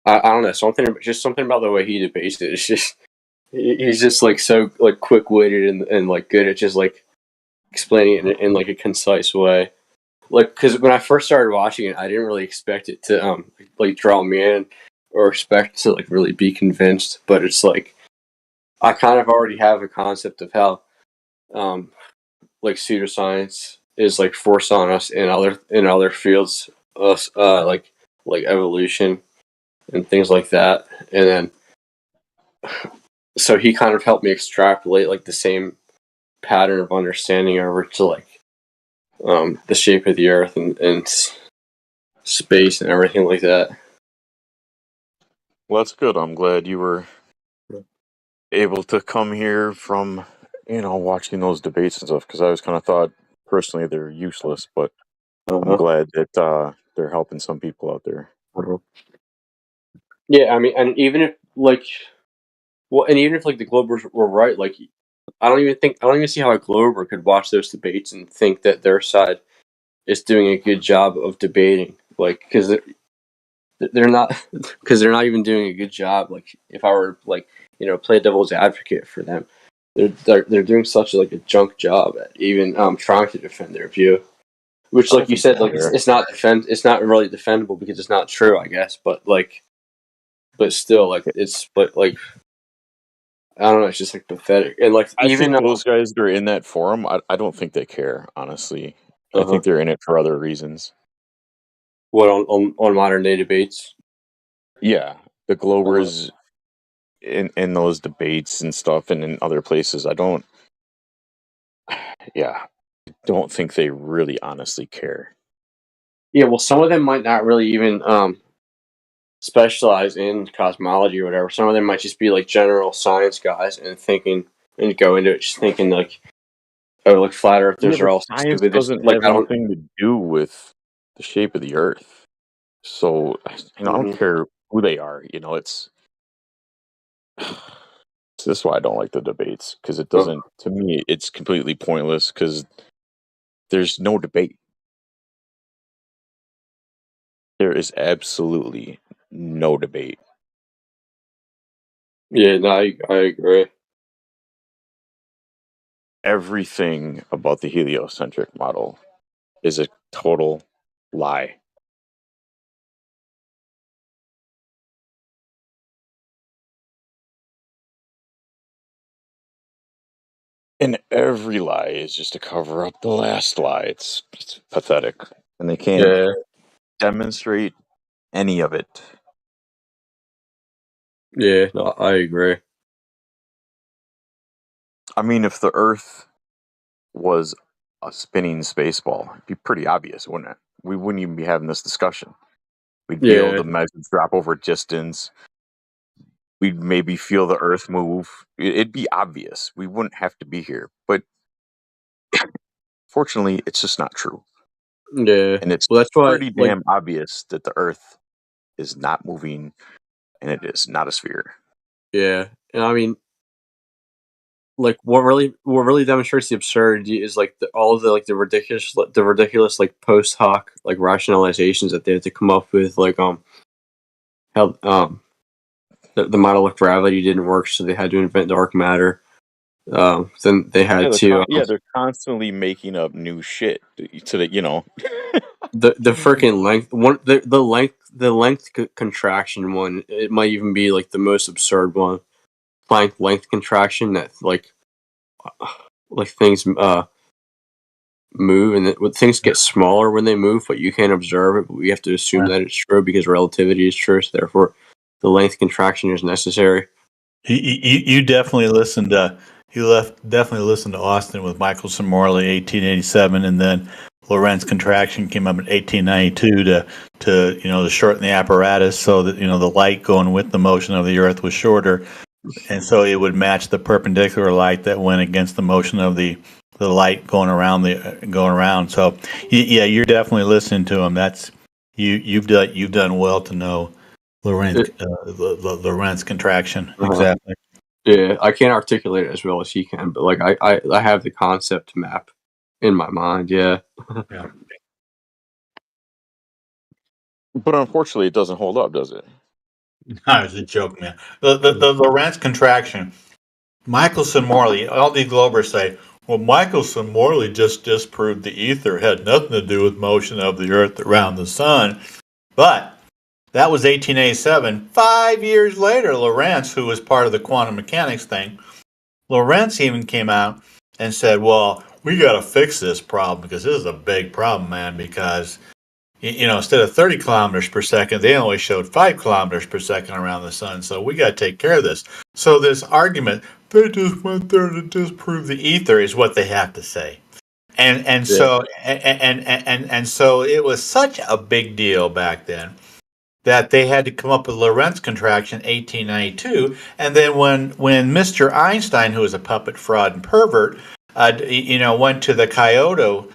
I don't know, something about the way he debates it. It's just he's just like so like quick witted and like good at just like explaining it in like a concise way. Like, because when I first started watching it, I didn't really expect it to like draw me in or expect to like really be convinced. But it's like I kind of already have a concept of how like pseudoscience is like forced on us in other fields, like evolution and things like that. And then so he kind of helped me extrapolate like the same pattern of understanding over to like the shape of the Earth and space and everything like that. Well, that's good. I'm glad you were able to come here from watching those debates and stuff, because I always kind of thought personally they're useless, but I'm glad that they're helping some people out there. Yeah, I mean, and even if like, well, and even if like the Globers were right, like, I don't even see how a Glober could watch those debates and think that their side is doing a good job of debating, like, because they're not, because they're not even doing a good job. Like, if I were like, play devil's advocate for them, they're doing such like a junk job at even trying to defend their view. Which, like you said, like it's not really defendable because it's not true, I guess. But like, but still, like but like, I don't know, it's just like pathetic. And like I even think those guys that are in that forum, I don't think they care, honestly. I think uh-huh. they're in it for other reasons. What on modern day debates? Yeah, the Globers in those debates and stuff, and in other places. I don't. Yeah, don't think they really honestly care. Yeah, well, some of them might not really even specialize in cosmology or whatever. Some of them might just be like general science guys and go into it just thinking like, oh, like flat earthers are But all science stupid. doesn't Like have I don't. anything to do with the shape of the Earth. So I don't care who they are. It's this is why I don't like the debates, because it doesn't. To me, it's completely pointless because there's no debate. There is absolutely no debate. Yeah, no, I agree. Everything about the heliocentric model is a total lie. And every lie is just to cover up the last lie. It's pathetic. And they can't demonstrate any of it. Yeah, no, I agree. I mean, if the Earth was a spinning space ball, it'd be pretty obvious, wouldn't it? We wouldn't even be having this discussion. We'd be able to measure drop over distance. We'd maybe feel the Earth move. It'd be obvious. We wouldn't have to be here. But fortunately, it's just not true. Yeah. And it's Well, that's why, pretty like, damn obvious that the Earth is not moving and it is not a sphere. yeah, and I mean, like, what really demonstrates the absurdity is like all of the ridiculous like post hoc like rationalizations that they had to come up with, like how the model of gravity didn't work, so they had to invent dark matter. Then they had to They're constantly making up new shit so that the freaking length contraction one. It might even be like the most absurd one. Planck length contraction that like things move, and things get smaller when they move, but you can't observe it. But we have to assume that it's true because relativity is true. So therefore, the length contraction is necessary. You definitely listened to definitely listened to Austin with Michelson Morley 1887, and then Lorentz contraction came up in 1892 to shorten the apparatus so that the light going with the motion of the Earth was shorter, and so it would match the perpendicular light that went against the motion of the light going around. So yeah, you're definitely listening to him. That's you've done well to know Lorentz Lorentz contraction. Exactly. Yeah, I can't articulate it as well as he can, but like I have the concept map in my mind. Yeah. Yeah. But unfortunately, it doesn't hold up, does it? No, it's a joke, man. The Lorentz contraction. Michelson Morley, all the Globers say, well, Michelson Morley just disproved the ether had nothing to do with motion of the Earth around the sun. But that was 1887. 5 years later, Lorentz, who was part of the quantum mechanics thing, Lorentz even came out and said, well, we got to fix this problem because this is a big problem, man, because instead of 30 kilometers per second, they only showed 5 kilometers per second around the sun. So we got to take care of this. So this argument, they just went there to disprove the ether, is what they have to say. And so it was such a big deal back then that they had to come up with Lorentz contraction 1892. And then when Mr. Einstein, who was a puppet, fraud, and pervert, went to the Kyoto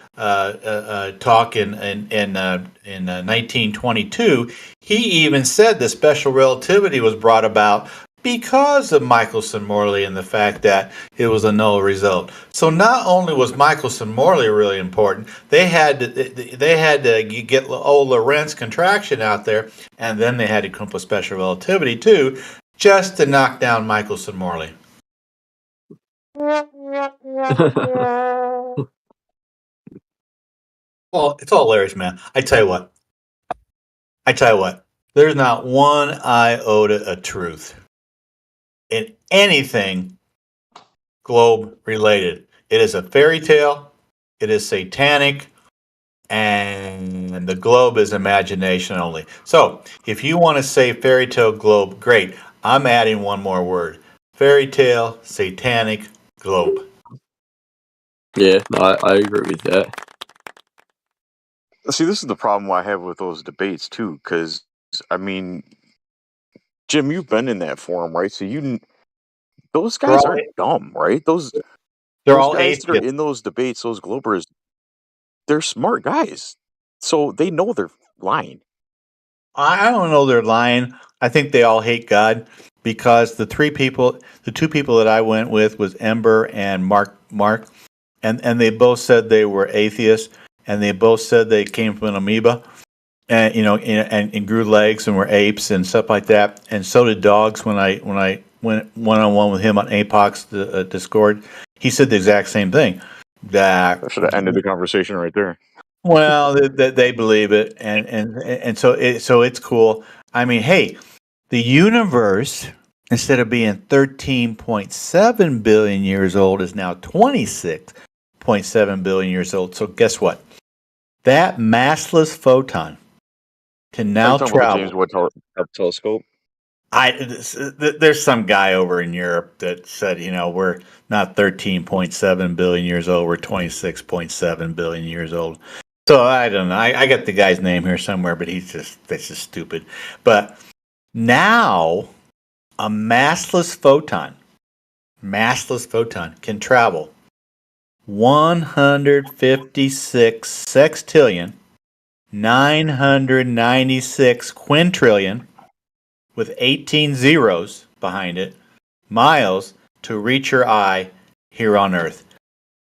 talk in 1922, he even said the special relativity was brought about because of Michelson Morley and the fact that it was a null result. So not only was Michelson Morley really important, they had to get old Lorentz contraction out there, and then they had to come up with special relativity too, just to knock down Michelson Morley. Well, it's all hilarious, man. I tell you what. There's not one iota of truth in anything globe related. It is a fairy tale. It is satanic. And the globe is imagination only. So if you want to say fairy tale globe, great. I'm adding one more word. Fairy tale, satanic, globe. Yeah, no, I agree with that. See, this is the problem I have with those debates too, because I mean, Jim, you've been in that forum, right? So those They're guys all aren't dumb, right? Those they're those all guys that are atheists. in those debates, those Globers, they're smart guys, so they know they're lying. I don't know they're lying. I think they all hate God because the two people that I went with was Ember and Mark, and they both said they were atheists, and they both said they came from an amoeba, and and grew legs and were apes and stuff like that. And so did dogs. When I went one on one with him on Apoc's Discord, he said the exact same thing. That I should have ended the conversation right there. well, they believe it, and so it's cool. I mean, hey, the universe, instead of being 13.7 billion years old, is now 26.7 billion years old. So guess what? That massless photon can Are you now talking about the James travel. Webb telescope? There's some guy over in Europe that said, we're not 13.7 billion years old, we're 26.7 billion years old. So I don't know. I got the guy's name here somewhere, but that's just stupid. But now a massless photon can travel 156 sextillion 996 quintillion with 18 zeros behind it miles to reach your eye here on Earth.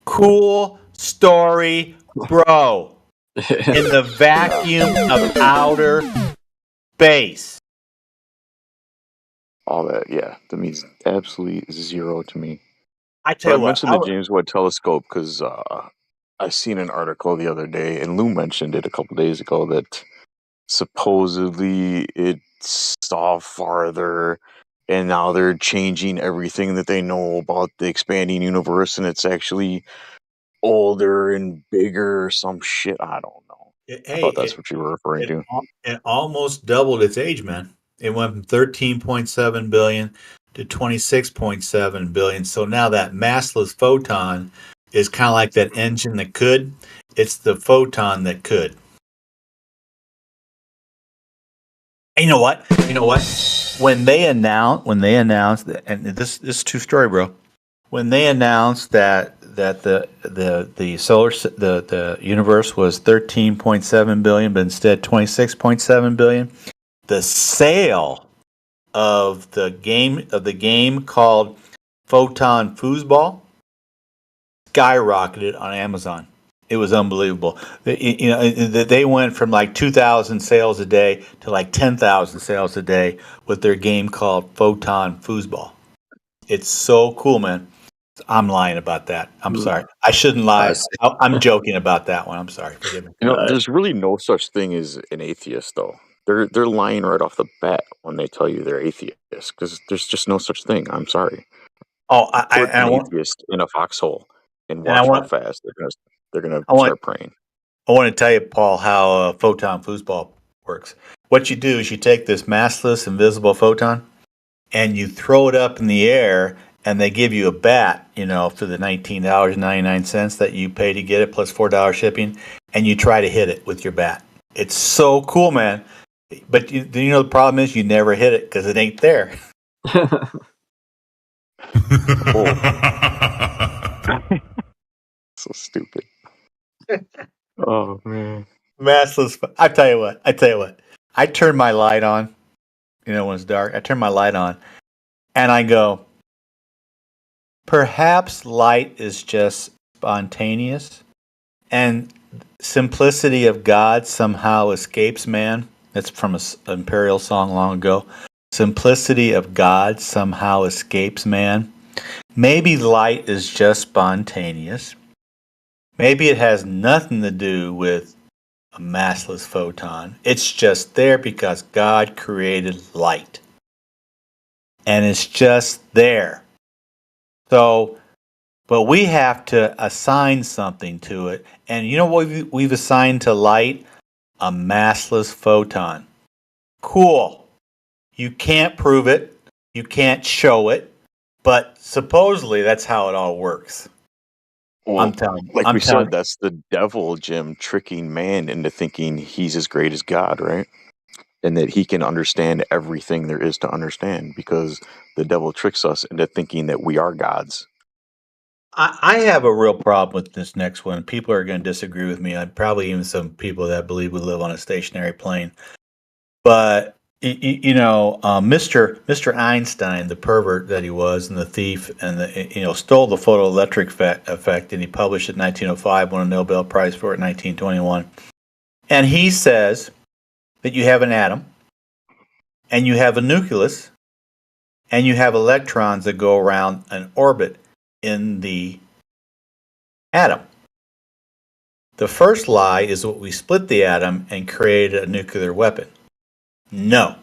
Cool story, bro. In the vacuum of outer space. All that, yeah, that means absolutely zero to me. I But tell I you what, mentioned the James Webb telescope because I seen an article the other day, and Lou mentioned it a couple days ago that supposedly it saw farther, and now they're changing everything that they know about the expanding universe, and it's actually older and bigger or some shit. I don't know. I thought that's what you were referring to. it almost doubled its age, man. It went from 13.7 billion to 26.7 billion. So now that massless photon is kind of like that engine that could. It's the photon that could. And you know what? When they announced that, and this is true story, bro. When they announced that the the universe was 13.7 billion, but instead 26.7 billion, the sale of the game called Photon Foosball skyrocketed on Amazon. It was unbelievable. They went from like 2,000 sales a day to like 10,000 sales a day with their game called Photon Foosball. It's so cool, man. I'm lying about that. I'm sorry. I shouldn't lie. I'm joking about that one. I'm sorry. Forgive me. There's really no such thing as an atheist, though. They're lying right off the bat when they tell you they're atheists, because there's just no such thing. I'm sorry. Oh, Put an atheist in a foxhole and and I watch how want fast they're gonna I want start praying. I want to tell you, Paul, how photon foosball works. What you do is you take this massless, invisible photon and you throw it up in the air, and they give you a bat, for the $19.99 that you pay to get it, plus $4 shipping, and you try to hit it with your bat. It's so cool, man. But the problem is you never hit it because it ain't there. So stupid. Oh man. Massless. I tell you what. I turn my light on. When it's dark, I turn my light on, and I go, perhaps light is just spontaneous, and simplicity of God somehow escapes man. That's from an Imperial song long ago. Simplicity of God somehow escapes man. Maybe light is just spontaneous. Maybe it has nothing to do with a massless photon. It's just there because God created light. And it's just there. So, but we have to assign something to it. And you know what we've assigned to light? A massless photon. Cool. You can't prove it. You can't show it. But supposedly that's how it all works. Well, like I'm we telling. said, that's the devil, Jim, tricking man into thinking he's as great as God, right? And that he can understand everything there is to understand because the devil tricks us into thinking that we are gods. I have a real problem with this next one. People are going to disagree with me. Probably even some people that believe we live on a stationary plane. But Mr. Einstein, the pervert that he was, and the thief, and stole the photoelectric effect, and he published it in 1905, won a Nobel Prize for it in 1921. And he says that you have an atom, and you have a nucleus, and you have electrons that go around an orbit in the atom. The first lie is what we split the atom and created a nuclear weapon. No.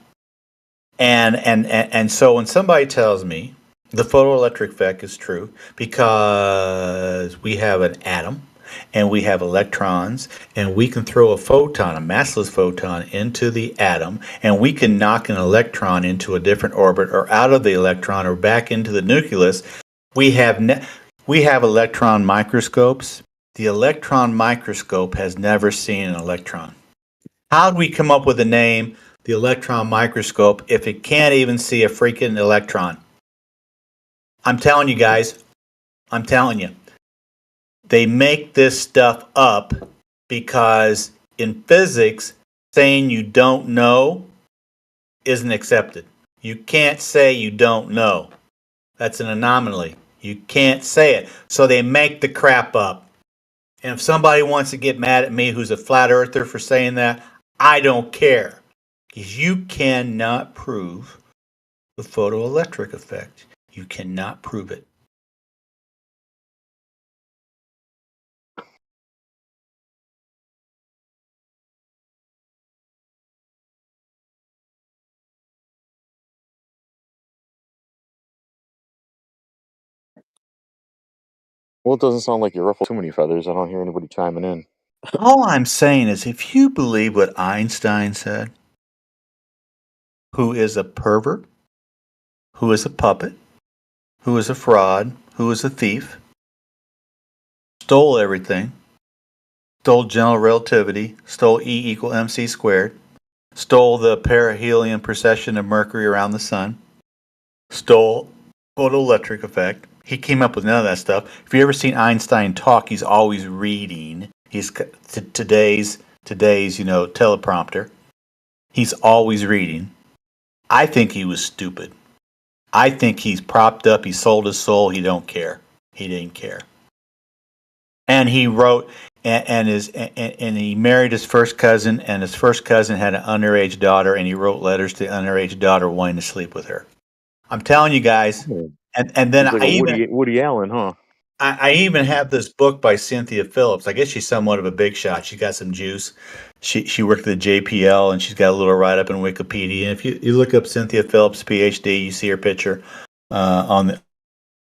And so when somebody tells me the photoelectric effect is true because we have an atom and we have electrons and we can throw a photon, a massless photon, into the atom and we can knock an electron into a different orbit or out of the electron or back into the nucleus. We have electron microscopes. The electron microscope has never seen an electron. How did we come up with the name, the electron microscope, if it can't even see a freaking electron? I'm telling you guys, I'm telling you. They make this stuff up because in physics, saying you don't know isn't accepted. You can't say you don't know. That's an anomaly. You can't say it. So they make the crap up. And if somebody wants to get mad at me who's a flat earther for saying that, I don't care. Because you cannot prove the photoelectric effect. You cannot prove it. Well, it doesn't sound like you ruffle too many feathers. I don't hear anybody chiming in. All I'm saying is if you believe what Einstein said, who is a pervert, who is a puppet, who is a fraud, who is a thief, stole everything, stole general relativity, stole E equal mc squared, stole the perihelion precession of Mercury around the sun, stole photoelectric effect. He came up with none of that stuff. If you ever seen Einstein talk, he's always reading. He's today's teleprompter. He's always reading. I think he was stupid. I think he's propped up. He sold his soul. He don't care. He didn't care. And he wrote, and he married his first cousin, and his first cousin had an underage daughter, and he wrote letters to the underage daughter wanting to sleep with her. I'm telling you guys. And then He's like Woody Allen, huh? I even have this book by Cynthia Phillips. I guess she's somewhat of a big shot. She's got some juice. She worked at the JPL, and she's got a little write up in Wikipedia. And if you look up Cynthia Phillips, PhD, you see her picture on the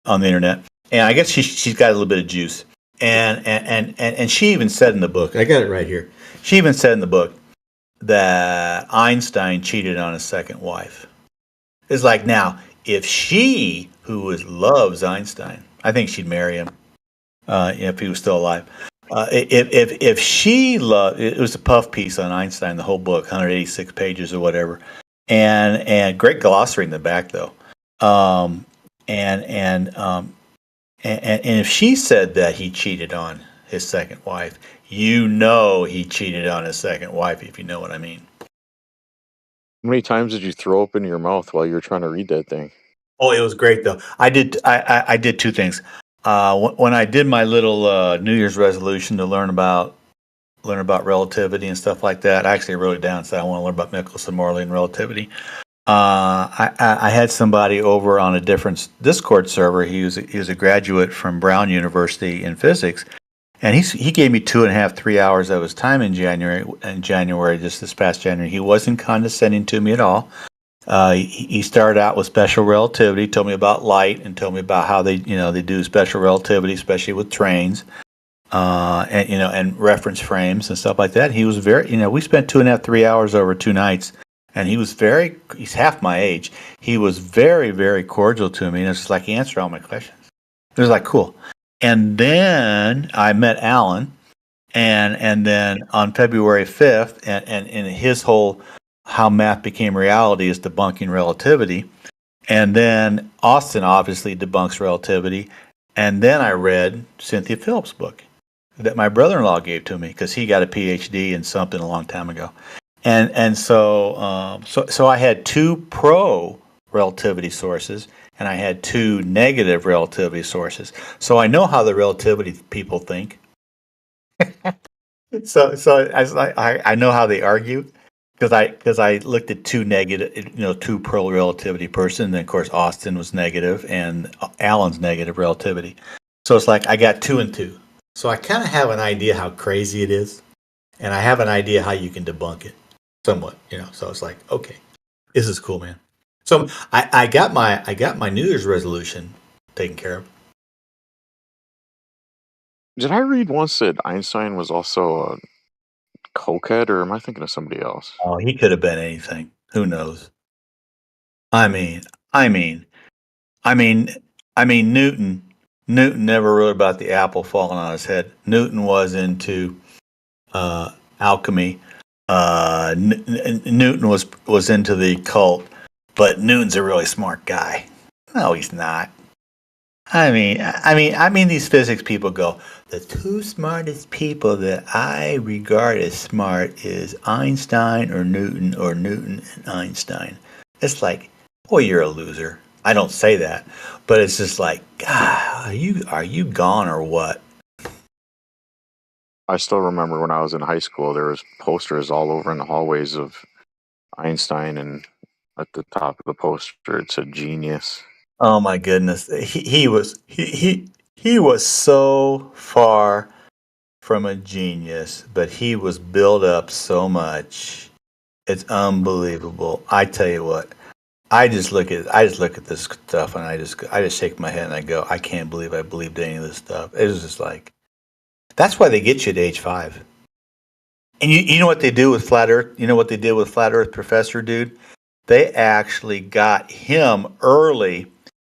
internet. And I guess she's got a little bit of juice. And she even said in the book, I got it right here. She even said in the book that Einstein cheated on his second wife. It's like, now, if she, who loves Einstein, I think she'd marry him if he was still alive. If she loved, it was a puff piece on Einstein, the whole book, 186 pages or whatever, and great glossary in the back though. And if she said that he cheated on his second wife, he cheated on his second wife, if you know what I mean. How many times did you throw up in your mouth while you were trying to read that thing? Oh, it was great though. I did two things. When I did my little New Year's resolution to learn about relativity and stuff like that, I actually wrote it down. So I want to learn about Michelson, Morley, and relativity. I had somebody over on a different Discord server. He was a graduate from Brown University in physics, and he gave me 2.5, 3 hours of his time in January, just this past January. He wasn't condescending to me at all. He started out with special relativity, told me about light, and told me about how they do special relativity, especially with trains, and reference frames and stuff like that. He was we spent 2.5, 3 hours over 2 nights, and he's half my age. He was very, very cordial to me, and it's just like he answered all my questions. It was like, cool. And then I met Alan, and then on February 5th, and his whole how math became reality is debunking relativity. And then Austin obviously debunks relativity. And then I read Cynthia Phillips' book that my brother-in-law gave to me because he got a PhD in something a long time ago. And so I had two pro relativity sources and I had two negative relativity sources. So I know how the relativity people think. So I know how they argue because I looked at two negative, two pro relativity person, and then of course Austin was negative and Alan's negative relativity. So it's like I got 2 and 2. So I kind of have an idea how crazy it is, and I have an idea how you can debunk it, somewhat. So it's like, okay, this is cool, man. So I got my New Year's resolution taken care of. Did I read once that Einstein was also a cokehead, or am I thinking of somebody else? Oh, he could have been anything. Who knows? I mean, I mean, I mean, Newton. Newton never wrote about the apple falling on his head. Newton was into alchemy. Newton was into the cult, but Newton's a really smart guy. No, he's not. I mean, these physics people go, the two smartest people that I regard as smart is Einstein or Newton and Einstein. It's like, boy, you're a loser. I don't say that, but it's just like, God, are you gone or what? I still remember when I was in high school, there was posters all over in the hallways of Einstein, and at the top of the poster it said genius. Oh my goodness, he was so far from a genius, but he was built up so much. It's unbelievable. I tell you what, I just look at this stuff and I just shake my head and I go, I can't believe I believed any of this stuff. It was just like, that's why they get you at age 5. And you know what they do with flat Earth? You know what they did with flat Earth professor dude? They actually got him early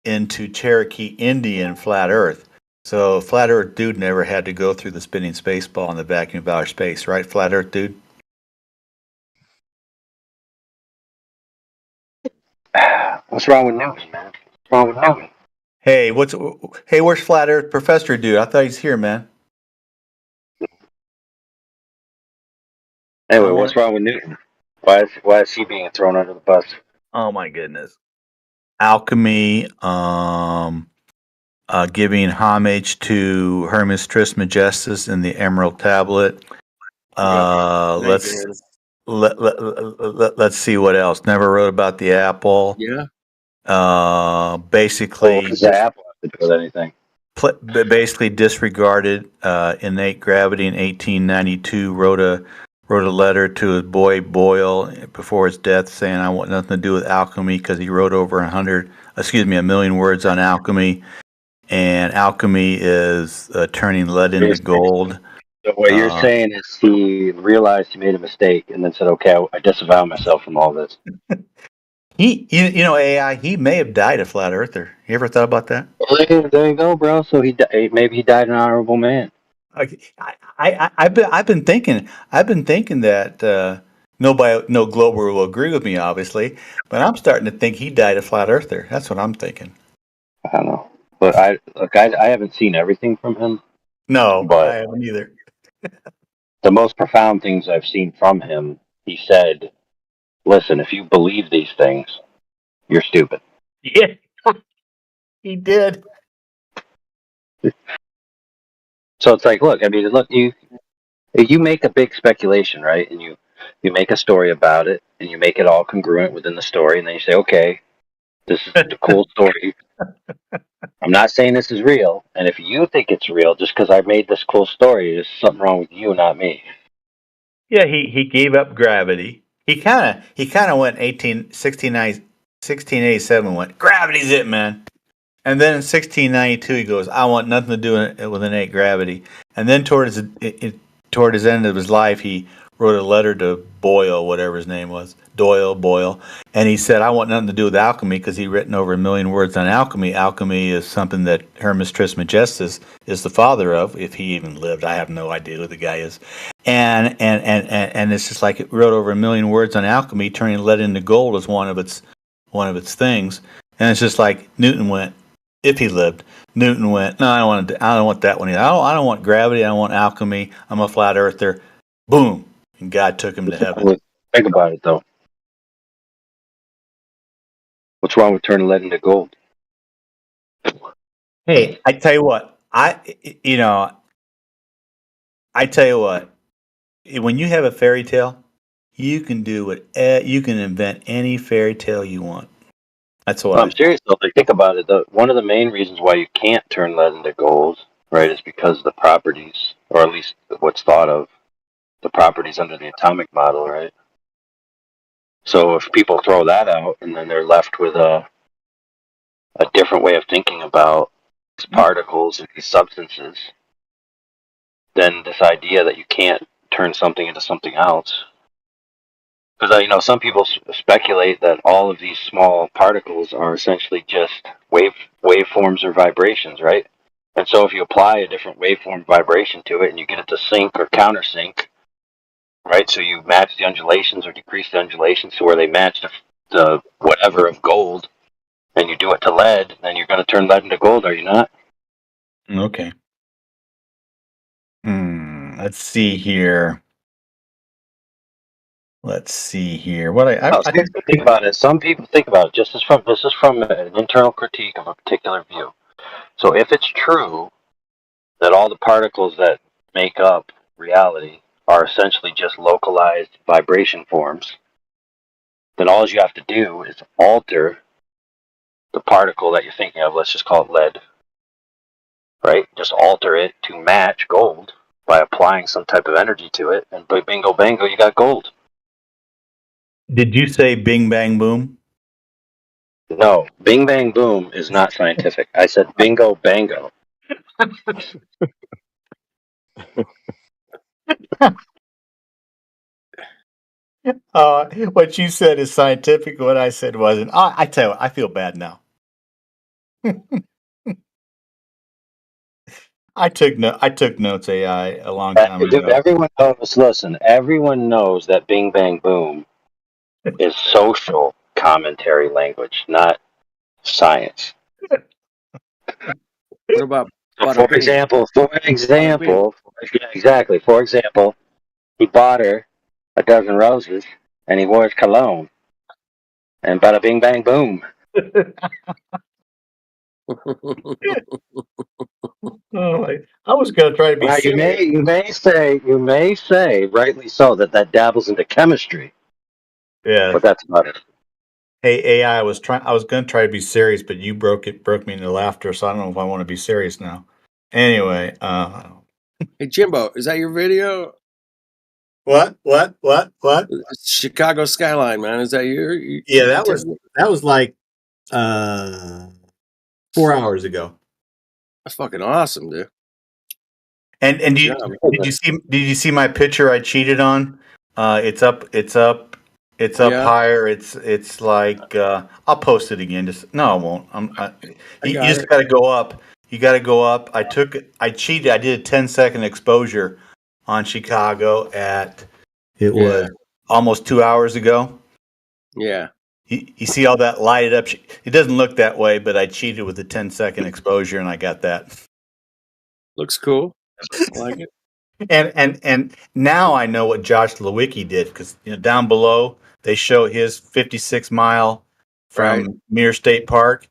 into Cherokee Indian flat Earth. So flat Earth dude never had to go through the spinning space ball in the vacuum of outer space, right? Flat Earth dude. What's wrong with Newton, man? What's wrong with Newton? Hey, where's flat Earth professor dude? I thought he's here, man. Anyway, what's wrong with Newton? Why is he being thrown under the bus? Oh my goodness. Alchemy, giving homage to Hermes Trismegistus in the Emerald Tablet. Let's see what else. Never wrote about the apple. Yeah. Basically, what does the apple have to do with anything? Basically disregarded innate gravity in 1892. Wrote a letter to his boy Boyle before his death, saying I want nothing to do with alchemy because he wrote over 1,000,000 words on alchemy, and alchemy is turning lead into gold. So what you're saying is he realized he made a mistake and then said, "Okay, I disavow myself from all this." AI, he may have died a flat earther. You ever thought about that? Well, there you go, bro. So maybe he died an honorable man. I've been thinking that no glober will agree with me, obviously, but I'm starting to think he died a flat earther. That's what I'm thinking. I don't know, but I haven't seen everything from him. No, but I haven't either. The most profound things I've seen from him, he said, "Listen, if you believe these things, you're stupid." Yeah, he did. So it's like, look, you make a big speculation, right? And you make a story about it, and you make it all congruent within the story, and then you say, okay, this is the cool story. I'm not saying this is real, and if you think it's real, just because I made this cool story, there's something wrong with you, not me. Yeah, he gave up gravity. He kind of went 1687 went, gravity's it, man. And then in 1692 he goes, I want nothing to do with innate gravity. And then toward his end of his life, he wrote a letter to Boyle, whatever his name was, Boyle, and he said, I want nothing to do with alchemy because he'd written over 1,000,000 words on alchemy. Alchemy is something that Hermes Trismegistus is the father of, if he even lived. I have no idea who the guy is. And it's just like it wrote over 1,000,000 words on alchemy. Turning lead into gold is one of its things. And it's just like Newton went, if he lived, Newton went, no, I don't want that one either. I don't want gravity. I don't want alchemy. I'm a flat earther. Boom. And God took him to heaven. Think about it, though. What's wrong with turning lead into gold? Hey, I tell you what, when you have a fairy tale, you can do you can invent any fairy tale you want. That's what I'm serious, though. Like, think about it. One of the main reasons why you can't turn lead into gold, right, is because of the properties, or at least what's thought of, the properties under the atomic model, right? So if people throw that out and then they're left with a different way of thinking about these particles and these substances, then this idea that you can't turn something into something else. Because some people speculate that all of these small particles are essentially just waveforms or vibrations, right? And so if you apply a different waveform vibration to it and you get it to sync or countersync, right? So you match the undulations or decrease the undulations to where they match the whatever of gold, and you do it to lead, then you're going to turn lead into gold, are you not? Okay. Let's see here. What I think about it. Some people think about it. This is from an internal critique of a particular view. So if it's true that all the particles that make up reality are essentially just localized vibration forms, then all you have to do is alter the particle that you're thinking of. Let's just call it lead, right? Just alter it to match gold by applying some type of energy to it, and bingo bango, you got gold. Did you say Bing Bang Boom? No, Bing Bang Boom is not scientific. I said bingo bango. What you said is scientific. What I said wasn't. I tell you, I feel bad now. I took notes, AI, a long time Dude, ago. everyone knows. Listen, everyone knows that Bing Bang Boom is social commentary language, not science. What about For example, exactly. For example, he bought her a dozen roses, and he wore his cologne, and bada bing bang boom. I was going to try to be Now, serious. you may say, rightly so, that dabbles into chemistry. Yeah, but that's about it. Hey, AI, I was going to try to be serious, but you broke me into laughter. So I don't know if I want to be serious now. Anyway, Hey Jimbo, is that your video? What? Chicago skyline, man. Is that your? Yeah, that was like 4 hours ago. That's fucking awesome, dude. And did you see my picture I cheated on? It's up higher. It's like I'll post it again. No, I won't. You just got to go up. You got to go up. I cheated. I did a 10-second exposure on Chicago it was almost 2 hours ago. Yeah. You see all that lighted up? It doesn't look that way, but I cheated with a 10-second exposure, and I got that. Looks cool. I like it. And now I know what Josh Lewicki did, because down below they show his 56-mile from Muir State Park,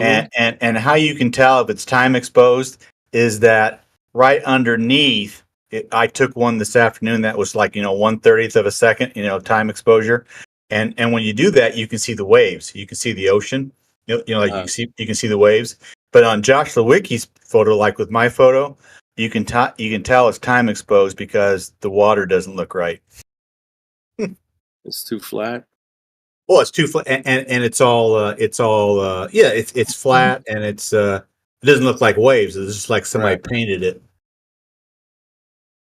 and how you can tell if it's time exposed is that right underneath. I took one this afternoon that was like 1/30th of a second, time exposure, and when you do that, you can see the waves, you can see the ocean, you can see the waves. But on Josh Lewicki's photo, like with my photo, you can tell it's time exposed because the water doesn't look right. It's too flat. Well, it's too flat, and it's all it's flat, and it doesn't look like waves. It's just like somebody painted it.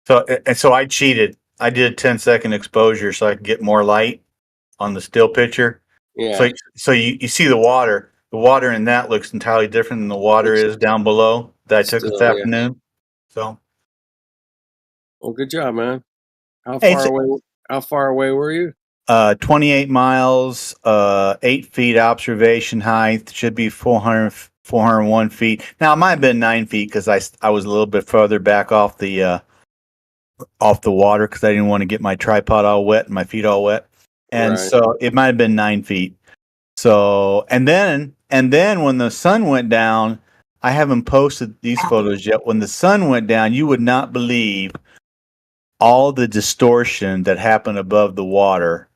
So I cheated. I did 10-second exposure so I could get more light on the still picture. Yeah. So you see the water. The water in that looks entirely different than the water is down below that I took this afternoon. So. Well, good job, man. How Hey, far away were you? 28 miles, 8 feet observation height, should be 401 feet. Now it might have been 9 feet because I was a little bit further back off the water because I didn't want to get my tripod all wet and my feet all wet, and so it might have been 9 feet. So and then when the sun went down, I haven't posted these photos yet. When the sun went down, you would not believe all the distortion that happened above the water.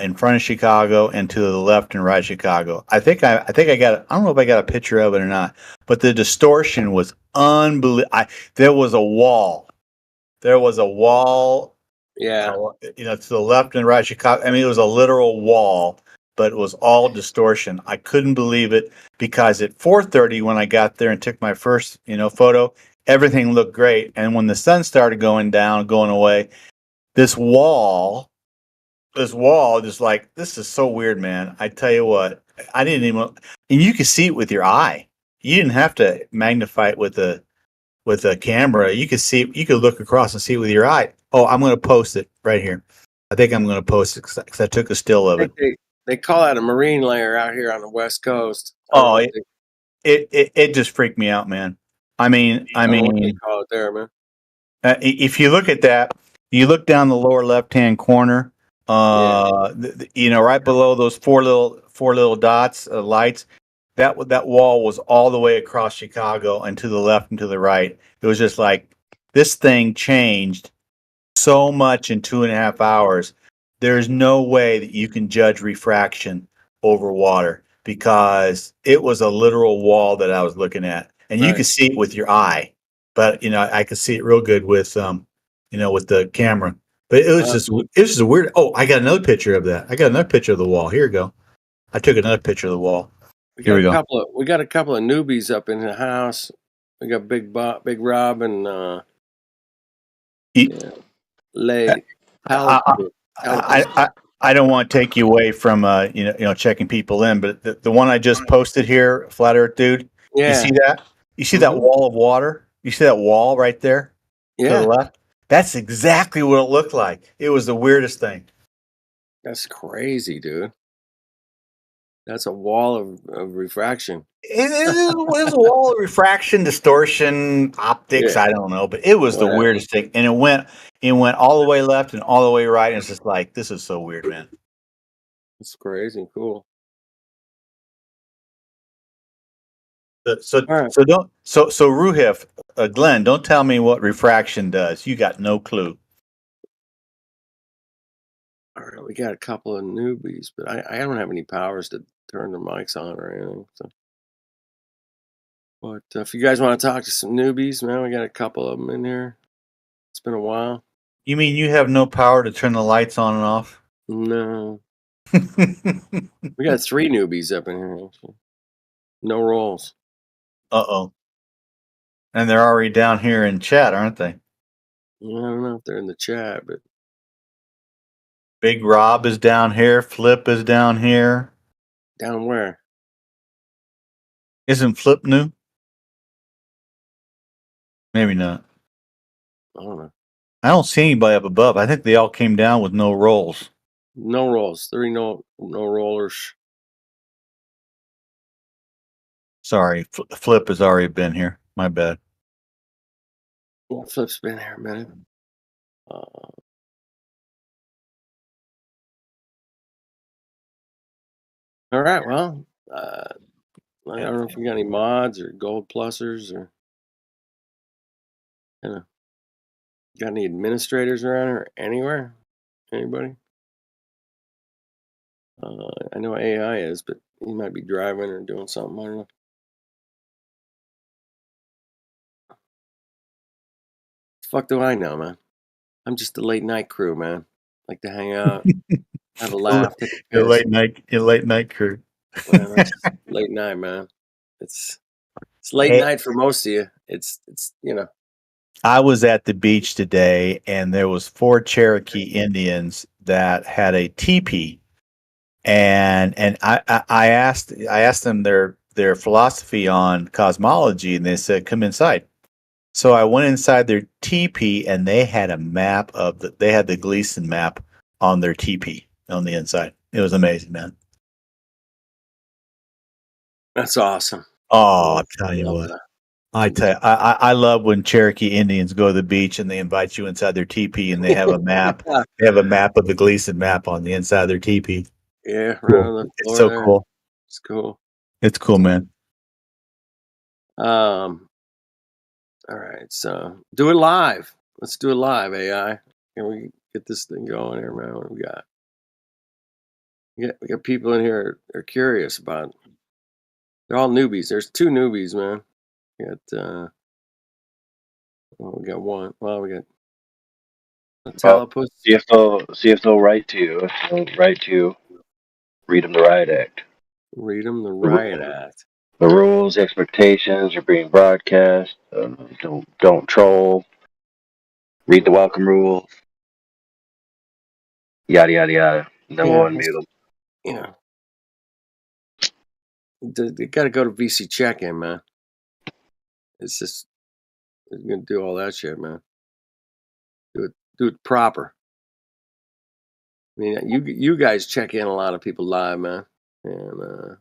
In front of Chicago and to the left and right of Chicago. I think I got. I don't know if I got a picture of it or not, but the distortion was unbelievable. There was a wall. There was a wall. Yeah. To the left and right of Chicago. I mean, it was a literal wall, but it was all distortion. I couldn't believe it because at 4:30 when I got there and took my first photo, everything looked great, and when the sun started going down, going away, this wall just like, this is so weird, man. I tell you what, I didn't even, and you could see it with your eye. You didn't have to magnify it with a camera. You could look across and see it with your eye. Oh, I'm going to post it right here. I think I'm going to post it because I took a still of it. They call that a marine layer out here on the West Coast. It just freaked me out, man. I mean, what they call it there, man. If you look at that, you look down the lower left-hand corner. Right below those four little dots, lights, that wall was all the way across Chicago and to the left and to the right. It was just like this thing changed so much in 2.5 hours. There's no way that you can judge refraction over water because it was a literal wall that I was looking at, and you could see it with your eye, but I could see it real good with with the camera. But it was just a weird. Oh, I got another picture of that. I got another picture of the wall. Here we go. I took another picture of the wall. Here we go. We got a couple of newbies up in the house. We got Big Rob and Lay. I don't want to take you away from checking people in, but the one I just posted here, Flat Earth Dude. Yeah. You see that? You see that wall of water? You see that wall right there? Yeah. To the left? That's exactly what it looked like. It was the weirdest thing. That's crazy, dude. That's a wall of refraction. It was a wall of refraction, distortion, optics. I don't know, but it was the weirdest thing. And it went all the way left and all the way right. And it's just like, this is so weird, man. It's crazy cool. So Ruhif, Glenn, don't tell me what refraction does. You got no clue. All right, we got a couple of newbies, but I don't have any powers to turn their mics on or anything. So. But if you guys want to talk to some newbies, man, we got a couple of them in here. It's been a while. You mean you have no power to turn the lights on and off? No. We got 3 newbies up in here. Actually. No rolls. Uh-oh. And they're already down here in chat, aren't they? I don't know if they're in the chat, but... Big Rob is down here. Flip is down here. Down where? Isn't Flip new? Maybe not. I don't know. I don't see anybody up above. I think they all came down with no rolls. No rolls. 3 no rollers. Sorry, Flip has already been here. My bad. Yeah, Flip's been here a minute. All right, well, I don't know if we got any mods or gold plussers or got any administrators around here anywhere? Anybody? I know AI is, but he might be driving or doing something. I don't know. Fuck do I know, man? I'm just a late night crew, man. Like to hang out, have a laugh, take a piss. Your late night crew. Well, that's late night, man. It's late night for most of you. It's I was at the beach today, and there was 4 Cherokee Indians that had a teepee, and I asked them their philosophy on cosmology, and they said, "Come inside." So I went inside their teepee, and they had a map of they had the Gleason map on their teepee on the inside. It was amazing, man. That's awesome. Oh, I'll tell you what. I love when Cherokee Indians go to the beach and they invite you inside their teepee and they have a map. They have a map of the Gleason map on the inside of their teepee. Yeah, right Cool. on the It's floor so there. cool. It's cool. It's cool, man. All right, so do it live. Let's do it live, AI. Can we get this thing going here, man? What do we got? We got people in here are curious about. They're all newbies. There's 2 newbies, man. We got we got one. Well, we got a Well, Talipus. see if they'll write to you. If they'll write to you, read them the Riot Act. Read them the Riot Act. The rules, expectations, you're being broadcast. Don't troll. Read the welcome rules. Yada yada yada. Then we'll unmute them. You know, they got to go to VC check-in, man. It's just you're gonna do all that shit, man. Do it proper. I mean, you guys check in a lot of people live, man, and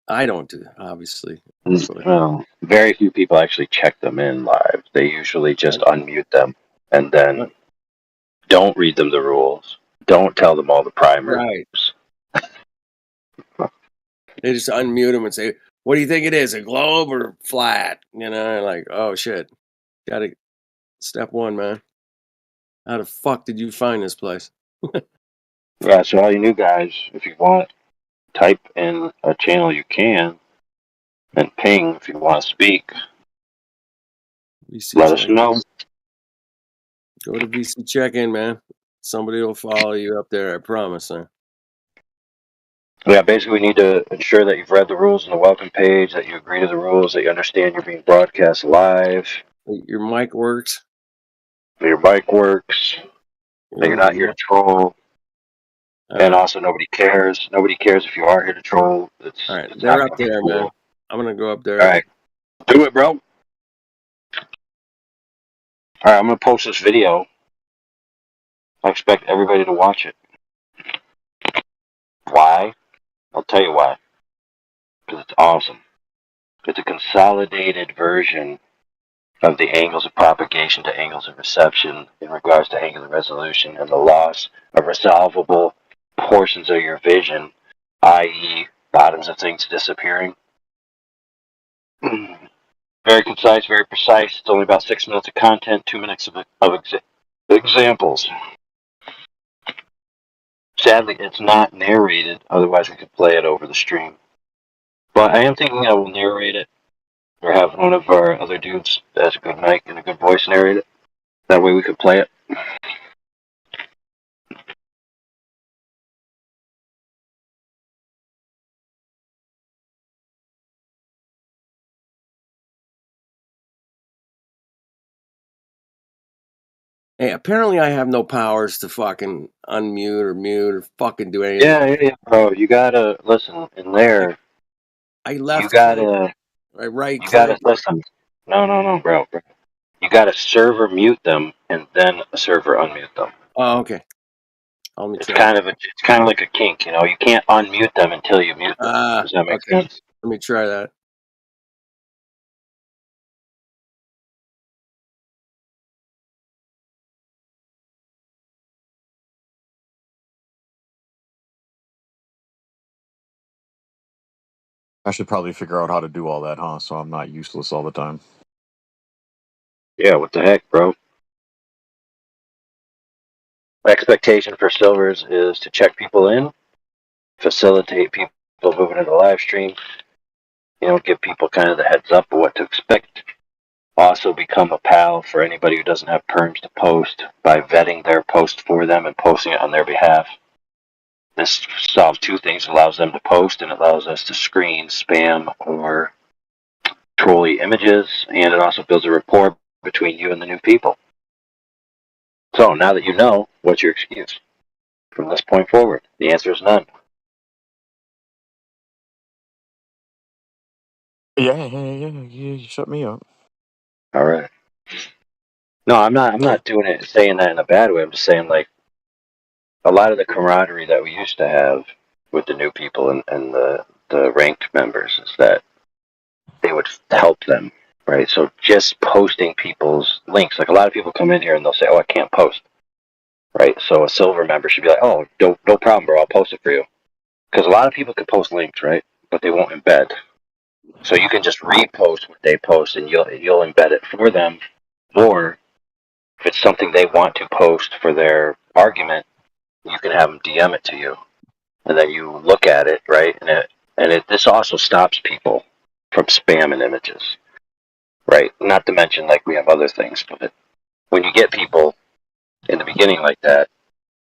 I don't do obviously. Well, very few people actually check them in live. They usually just unmute them and then don't read them the rules. Don't tell them all the primers. Right. They just unmute them and say, "What do you think it is? A globe or flat?" You know, like, oh shit, step 1, man. How the fuck did you find this place? Yeah, so all you new guys, if you want, type in a channel you can, and ping if you want to speak. Let us know. Go to VC check-in, man. Somebody will follow you up there, I promise, man. Yeah, basically we need to ensure that you've read the rules on the welcome page, that you agree to the rules, that you understand you're being broadcast live. Your mic works. Your mic works. That you're not here to troll. And also nobody cares. Nobody cares if you are here to troll. All right, they're up there, cool. man. I'm gonna go up there. All right, do it, bro. All right, I'm gonna post this video. I expect everybody to watch it. Why? I'll tell you why. Because it's awesome. It's a consolidated version of the angles of propagation to angles of reception in regards to angular resolution and the loss of resolvable portions of your vision, i.e., bottoms of things disappearing. Very concise, very precise. It's only about 6 minutes of content, 2 minutes of examples. Sadly, it's not narrated, otherwise we could play it over the stream. But I am thinking I will narrate it, or have one of our other dudes that has a good mic and a good voice narrate it. That way we could play it. Hey, apparently I have no powers to fucking unmute or mute or fucking do anything. Yeah, bro. You gotta listen in there. I left You gotta. I right You gotta click. listen. No, bro. You gotta server mute them and then a server unmute them. Oh, okay. It's kind of like a kink, you know. You can't unmute them until you mute them. Does that make sense? Let me try that. I should probably figure out how to do all that, huh? So I'm not useless all the time. Yeah, what the heck, bro? Expectation for silvers is to check people in, facilitate people moving into the live stream, you know, give people kind of the heads up of what to expect. Also become a pal for anybody who doesn't have perms to post by vetting their post for them and posting it on their behalf. This solves 2 things. It allows them to post and it allows us to screen spam or trolly images, and it also builds a rapport between you and the new people. So now that you know, what's your excuse from this point forward? The answer is none. Yeah, you shut me up. All right. No, I'm not doing it saying that in a bad way. I'm just saying like a lot of the camaraderie that we used to have with the new people and the ranked members is that they would help them, right? So just posting people's links, like a lot of people come in here and they'll say, "Oh, I can't post," right? So a silver member should be like, "Oh, no problem, bro. I'll post it for you," because a lot of people could post links, right? But they won't embed. So you can just repost what they post, and you'll embed it for them. Or if it's something they want to post for their argument, you can have them DM it to you, and then you look at it, right? And this also stops people from spamming images, right? Not to mention, like we have other things, but when you get people in the beginning like that,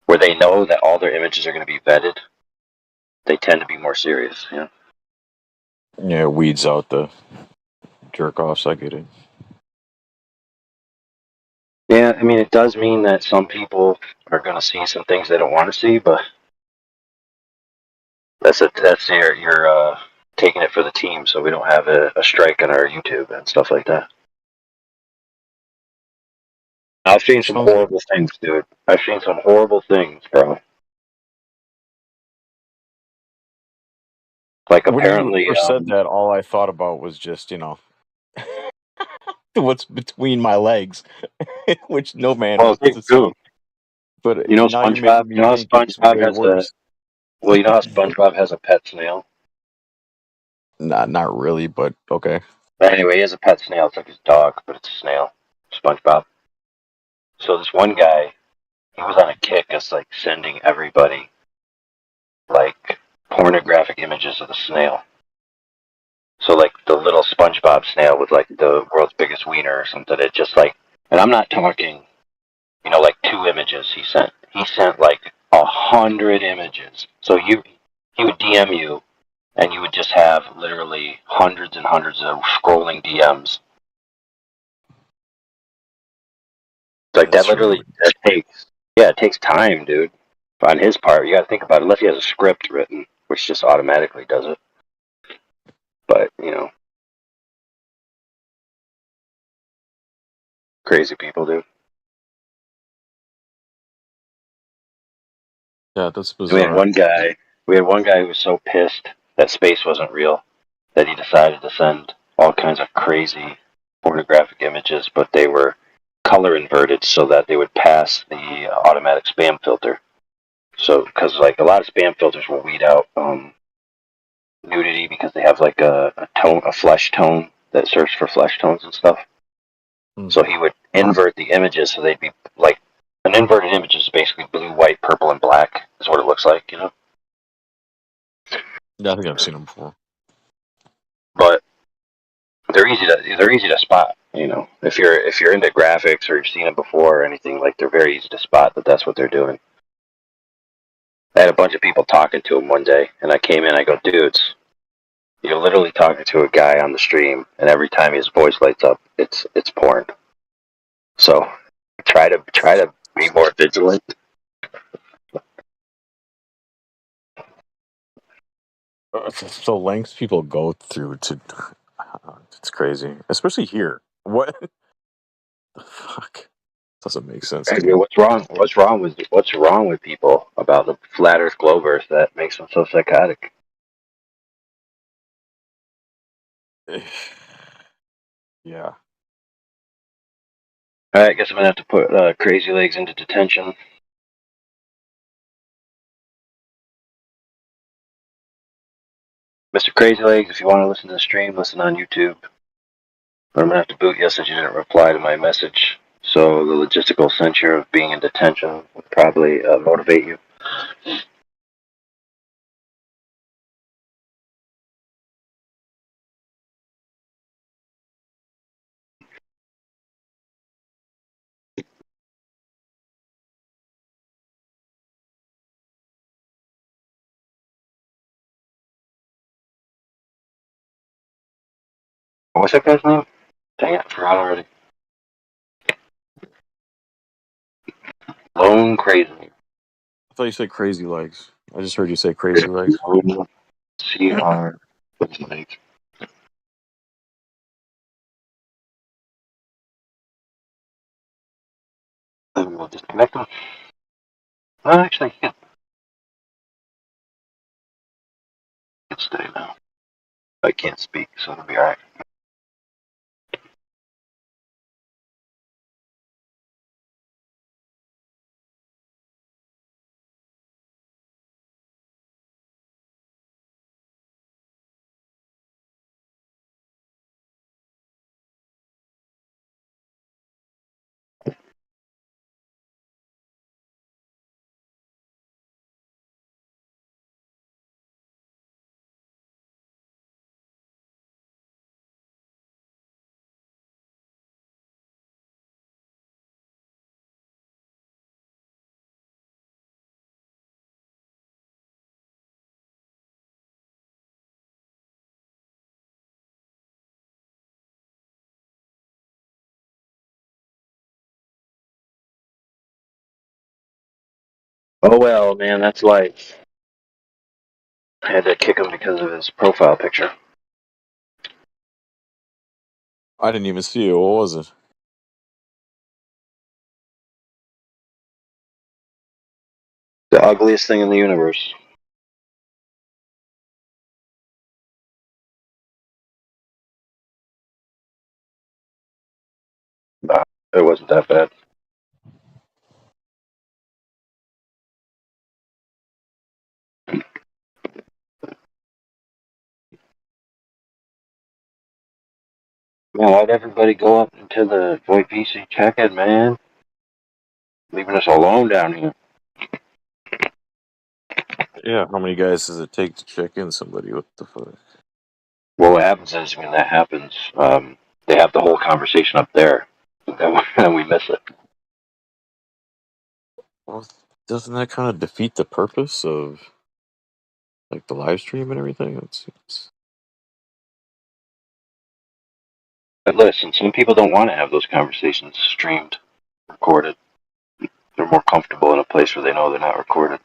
where they know that all their images are going to be vetted, they tend to be more serious. You know? Yeah, it weeds out the jerk offs. I get it. Yeah, I mean, it does mean that some people are going to see some things they don't want to see, but that's you're taking it for the team, so we don't have a strike on our YouTube and stuff like that. I've seen some horrible things, dude. I've seen some horrible things, bro. Like When you apparently, first said that, all I thought about was just what's between my legs, which no man well, wants to dude, see. But you know now you're SpongeBob. making You me know how think it's SpongeBob way has a. worse. Well, you know how SpongeBob has a pet snail. Not really, but okay. But anyway, he has a pet snail. It's like his dog, but it's a snail. SpongeBob. So this one guy, he was on a kick of like sending everybody like pornographic images of the snail. So like the little SpongeBob snail with like the world's biggest wiener or something. It just like, and I'm not talking, like 2 images he sent. He sent like 100 images. So he would DM you, and you would just have literally hundreds and hundreds of scrolling DMs. Like that literally that takes, yeah, it takes time, dude. On his part, you got to think about it. Unless he has a script written, which just automatically does it. But crazy people, dude. Yeah, that's We had bizarre. one guy. We had one guy who was so pissed that space wasn't real that he decided to send all kinds of crazy pornographic images, but they were color inverted so that they would pass the automatic spam filter. So, because like a lot of spam filters will weed out nudity because they have like a flesh tone that searches for flesh tones and stuff. So he would invert the images so they'd be like an inverted image is basically blue, white, purple, and black is what it looks like, Yeah, I think I've seen them before. But they're easy to spot. If you're into graphics or you've seen them before or anything, like they're very easy to spot that that's what they're doing. I had a bunch of people talking to him one day, and I came in. I go, dudes, you're literally talking to a guy on the stream, and every time his voice lights up, it's porn. So try to be more vigilant. The lengths people go through to, it's crazy, especially here. What the fuck doesn't make sense to Hey, me. what's wrong? What's wrong with people about the flat Earth globe Earth that makes them so psychotic? Yeah. All right, I guess I'm gonna have to put Crazy Legs into detention. Mr. Crazy Legs, if you want to listen to the stream, listen on YouTube. But I'm gonna have to boot you since you didn't reply to my message. So the logistical censure of being in detention would probably motivate you. What's that guy's name? Dang it, I forgot already. Lone Crazy. I thought you said Crazy Legs. I just heard you say Crazy Legs. CR. We'll disconnect him. Actually, he can stay now. I can't speak, so it'll be alright. Oh well, man, that's life. I had to kick him because of his profile picture. I didn't even see it. What was it? The ugliest thing in the universe. Nah, it wasn't that bad. Man, why'd everybody go up into the Joy PC check-in, man? Leaving us alone down here. Yeah, how many guys does it take to check in somebody? What the fuck? Well, what happens is when that happens, they have the whole conversation up there, and we miss it. Well, doesn't that kind of defeat the purpose of like the live stream and everything? It's... But listen, some people don't want to have those conversations streamed, recorded. They're more comfortable in a place where they know they're not recorded.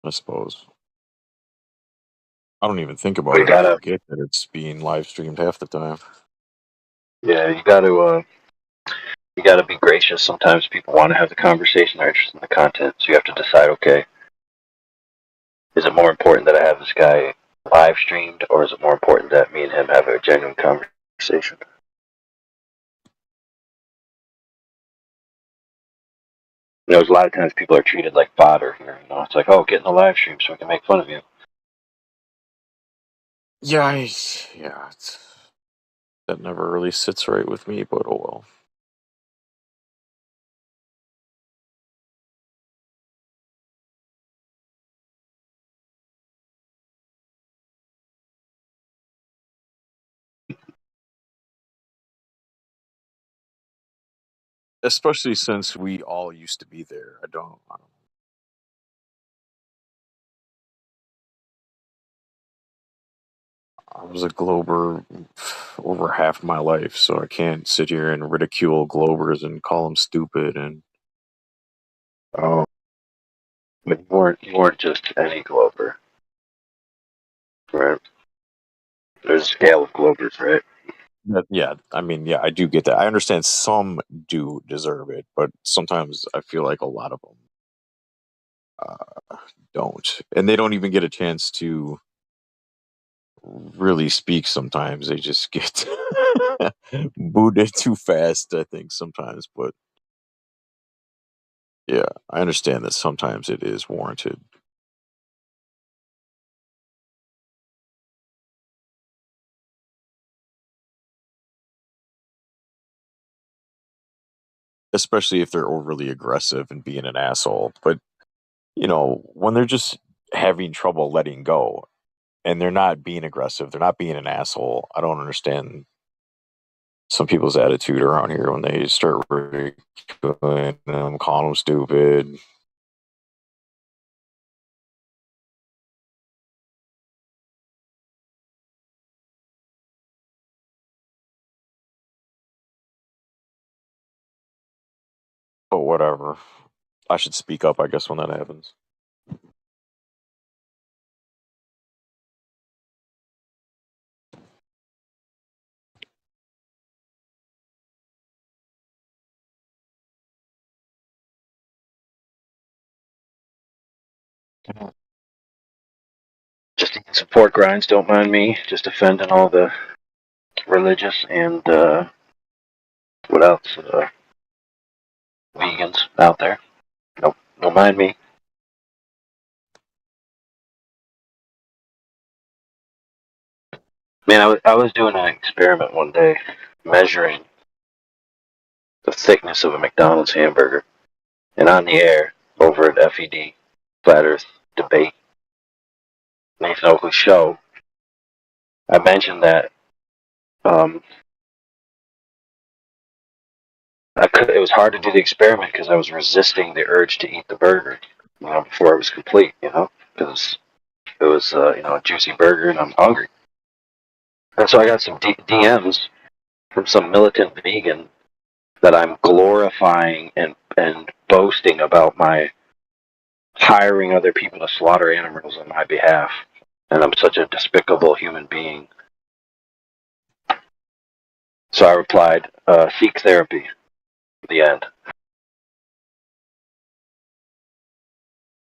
I suppose. I don't even think about But you it. I gotta, forget that it's being live streamed half the time. yeah, you gotta be gracious. Sometimes people want to have the conversation, they're interested in the content, so you have to decide, okay, is it more important that I have this guy live streamed, or is it more important that me and him have a genuine conversation? You know, a lot of times people are treated like fodder here. You know, it's like, oh, get in the live stream so we can make fun of you. Yeah, that never really sits right with me, but oh well. Especially since we all used to be there. I don't. I was a Glober over half my life, so I can't sit here and ridicule Globers and call them stupid. And Oh, but you weren't just any Glober, right? There's a scale of Globers, right? yeah, I mean, yeah, I do get that. I understand some do deserve it, but sometimes I feel like a lot of them don't, and they don't even get a chance to really speak. Sometimes they just get booted too fast. I think sometimes, but yeah, I understand that sometimes it is warranted. Especially if they're overly aggressive and being an asshole. But, when they're just having trouble letting go and they're not being aggressive, they're not being an asshole. I don't understand some people's attitude around here when they start ridiculing them, calling them stupid. But whatever. I should speak up, I guess, when that happens. Just eating some pork rinds, don't mind me. Just offending all the religious and what else? Vegans out there. Nope, don't mind me. Man, I was doing an experiment one day, measuring the thickness of a McDonald's hamburger, and on the air over at FED, Flat Earth Debate, Nathan Oakley's show, I mentioned that it was hard to do the experiment because I was resisting the urge to eat the burger, before it was complete, because it was, a juicy burger and I'm hungry. And so I got some DMs from some militant vegan that I'm glorifying and boasting about my hiring other people to slaughter animals on my behalf. And I'm such a despicable human being. So I replied, seek therapy. The end.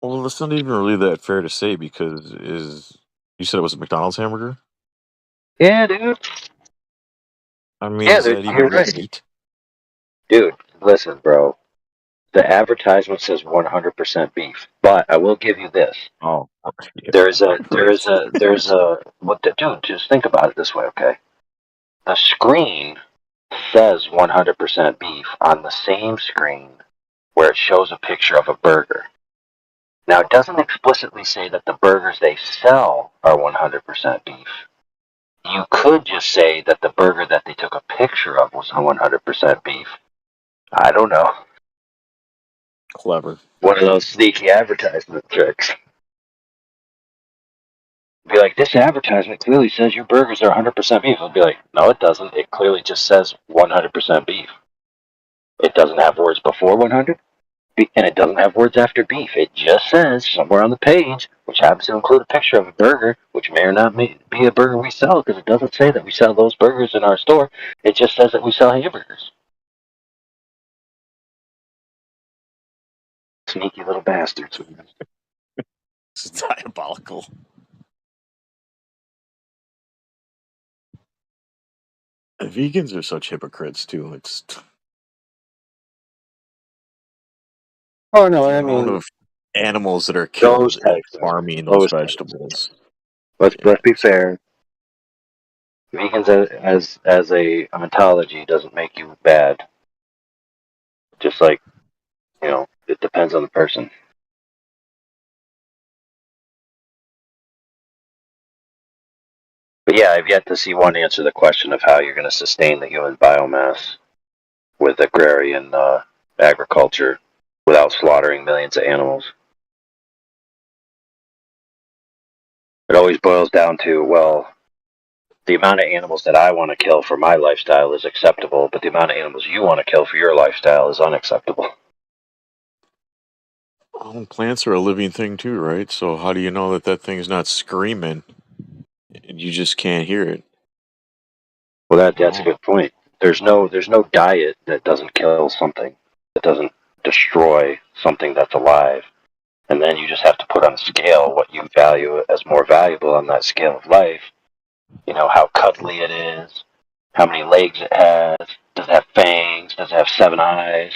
Well, that's not even really that fair to say because you said it was a McDonald's hamburger? Yeah, dude. I mean, Yeah, is that even you're real right. meat? Dude, listen, bro. The advertisement says 100% beef, but I will give you this. Oh, yeah. There's a, dude, just think about it this way, okay? The screen says 100% beef on the same screen where it shows a picture of a burger. Now, it doesn't explicitly say that the burgers they sell are 100% beef. You could just say that the burger that they took a picture of was 100% beef. I don't know. Clever. One of those sneaky advertisement tricks. Be like, this advertisement clearly says your burgers are 100% beef. I'll be like, no, it doesn't. It clearly just says 100% beef. It doesn't have words before 100, and it doesn't have words after beef. It just says somewhere on the page, which happens to include a picture of a burger, which may or not be a burger we sell, because it doesn't say that we sell those burgers in our store. It just says that we sell hamburgers. Sneaky little bastards. It's diabolical. Vegans are such hypocrites too. It's Oh no, the I amount mean of animals that are those killed in types. farming those vegetables. Let's be fair. Vegans as a ontology doesn't make you bad. Just like, it depends on the person. But yeah, I've yet to see one answer the question of how you're going to sustain the human biomass with agrarian agriculture without slaughtering millions of animals. It always boils down to, well, the amount of animals that I want to kill for my lifestyle is acceptable, but the amount of animals you want to kill for your lifestyle is unacceptable. Well, plants are a living thing too, right? So how do you know that thing's not screaming and you just can't hear it? Well, that's a good point. There's no diet that doesn't kill something, that doesn't destroy something that's alive. And then you just have to put on a scale what you value as more valuable on that scale of life. How cuddly it is, how many legs it has, does it have fangs, does it have 7 eyes?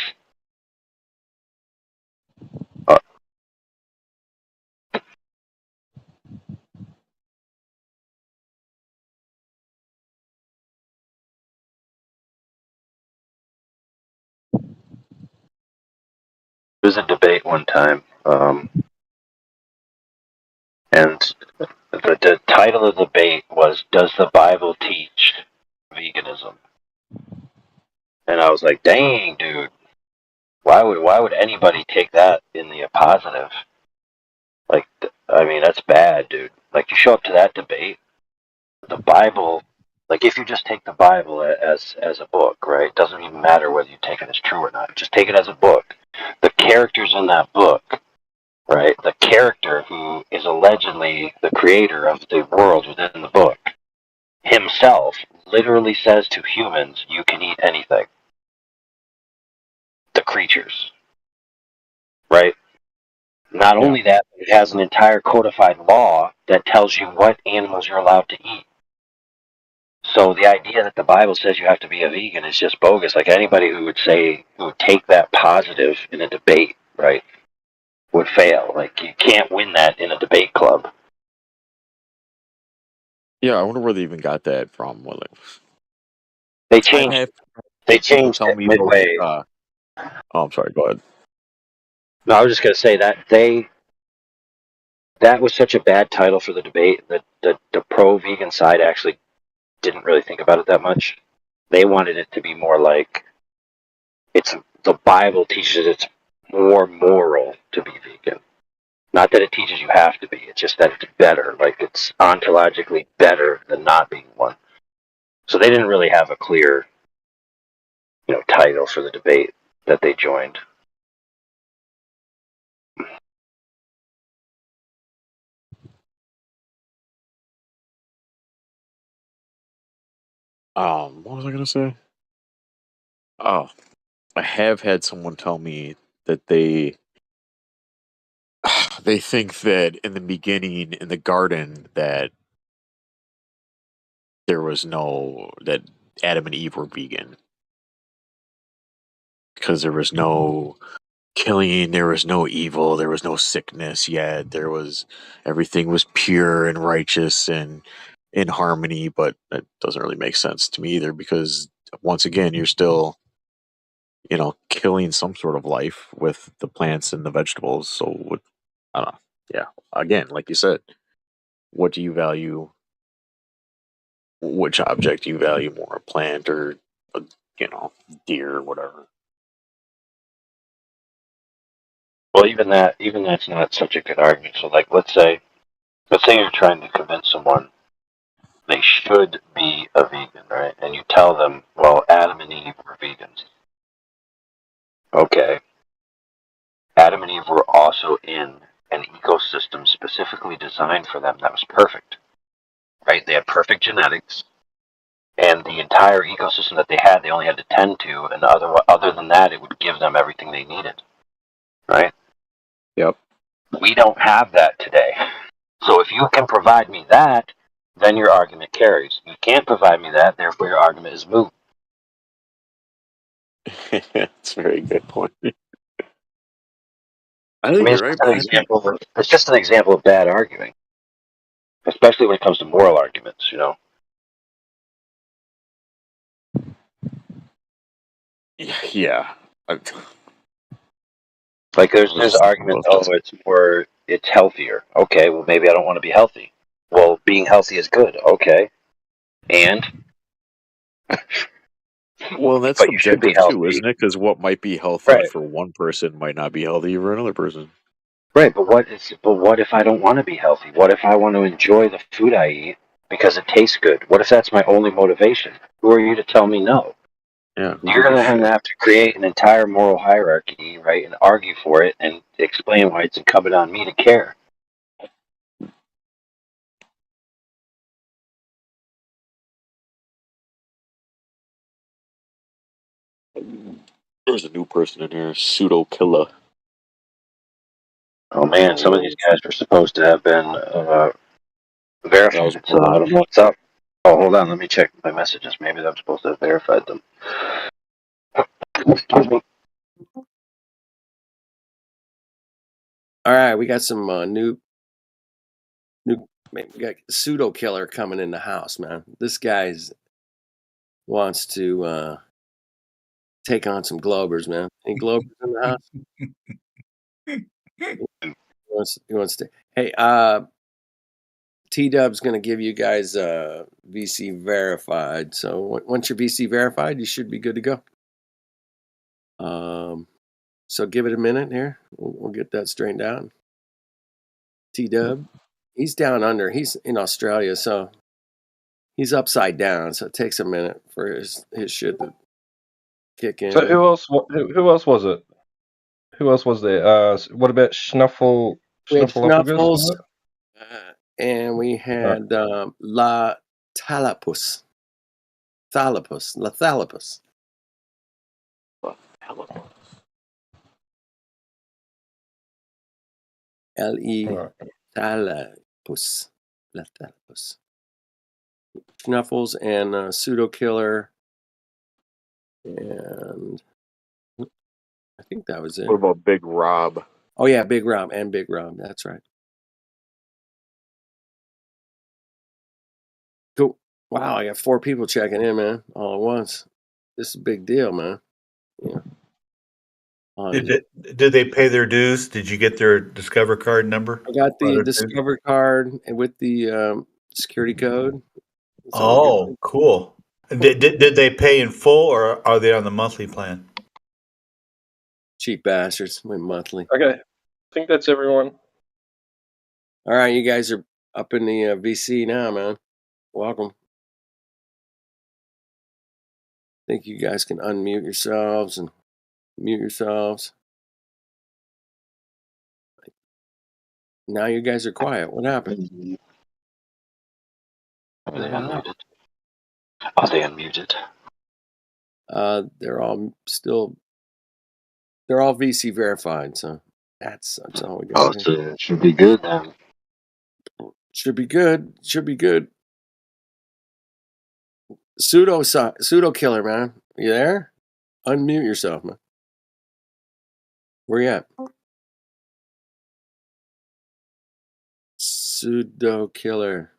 There was a debate one time, and the title of the debate was, "Does the Bible teach veganism?" And I was like, "Dang, dude, why would anybody take that in the positive? Like, I mean, that's bad, dude. Like, you show up to that debate, the Bible Like if you just take the Bible as a book, right? It doesn't even matter whether you take it as true or not. Just take it as a book. The characters in that book, right? The character who is allegedly the creator of the world within the book himself literally says to humans, you can eat anything. The creatures, right? Not only that, it has an entire codified law that tells you what animals you're allowed to eat. So the idea that the Bible says you have to be a vegan is just bogus. Like anybody who would take that positive in a debate, right, would fail. Like you can't win that in a debate club. Yeah, I wonder where they even got that from. Well, They I've changed had they people changed tell it me that. midway. Oh, I'm sorry. Go ahead. No, I was just gonna say that was such a bad title for the debate that the pro vegan side actually didn't really think about it that much. They wanted it to be more like it's the Bible teaches it's more moral to be vegan. Not that it teaches you have to be, it's just that it's better. Like it's ontologically better than not being one. So they didn't really have a clear, title for the debate that they joined. What was I gonna say? Oh, I have had someone tell me that they think that in the beginning in the garden that there was no that Adam and Eve were vegan because there was no killing, there was no evil, there was no sickness yet. There was everything was pure and righteous and in harmony, but that doesn't really make sense to me either because once again you're still killing some sort of life with the plants and the vegetables. So I don't know. Yeah. Again, like you said, what do you value? Which object do you value more, a plant or a, deer or whatever? Well, even that's not such a good argument. So, like, let's say you're trying to convince someone they should be a vegan, right? And you tell them, well, Adam and Eve were vegans. Okay. Adam and Eve were also in an ecosystem specifically designed for them that was perfect, right? They had perfect genetics, and the entire ecosystem that they had, they only had to tend to, and other than that, it would give them everything they needed, right? Yep. We don't have that today. So if you can provide me that, then your argument carries. You can't provide me that, therefore your argument is moot. That's a very good point. I I think mean, you're right, man. it's just an example of bad arguing, especially when it comes to moral arguments. Yeah. Like there's arguments. Oh, it's healthier. Okay, well maybe I don't want to be healthy. Well, being healthy is good. Okay, and Well, that's but you should be subjective too, healthy, isn't it? Because what might be healthy right? for one person might not be healthy for another person. Right, but what if I don't want to be healthy? What if I want to enjoy the food I eat because it tastes good? What if that's my only motivation? Who are you to tell me no? Yeah, You're going to have to create an entire moral hierarchy, right, and argue for it and explain why it's incumbent on me to care. There's a new person in here, pseudo killer. Oh man, some of these guys were supposed to have been verified, so I don't know what's up. Oh, hold on, let me check my messages. Maybe I'm supposed to have verified them. Excuse me. All right, we got some new. We got pseudo killer coming in the house, man. This guy's wants to take on some Globers, man. Any Globers in the house? He wants to. Hey, T Dub's going to give you guys VC verified. So once you're VC verified, you should be good to go. So give it a minute here. We'll get that straightened out. T Dub, he's down under. He's in Australia, so He's upside down, so it takes a minute for his shit to kick in. So who else? Who else was it? Who else was there? What about We had Snuffleupagus? Snuffles, and we had La Talapus. Lathalapus. L-E Thalapus. Lathalapus. Snuffles and Pseudo Killer, and I think that was it. What about Big Rob? Oh yeah, Big Rob. That's right. Cool. Wow, I got 4 people checking in, man, all at once. This is a big deal, man. Yeah. Did they pay their dues? Did you get their Discover card number? I got the Discover card and with the security code. It's all good. Cool. Did they pay in full or are they on the monthly plan? Cheap bastards. Went monthly. Okay, I think that's everyone. All right, you guys are up in the VC now, man. Welcome. I think you guys can unmute yourselves and mute yourselves. Now you guys are quiet. What happened? Are they unmuted? Are they unmuted? They're all still. They're all VC verified, so that's all we got. Oh, so it should be good then. Should be good. Should be good. Pseudo killer, man. You there? Unmute yourself, man. Where you at? Pseudo killer.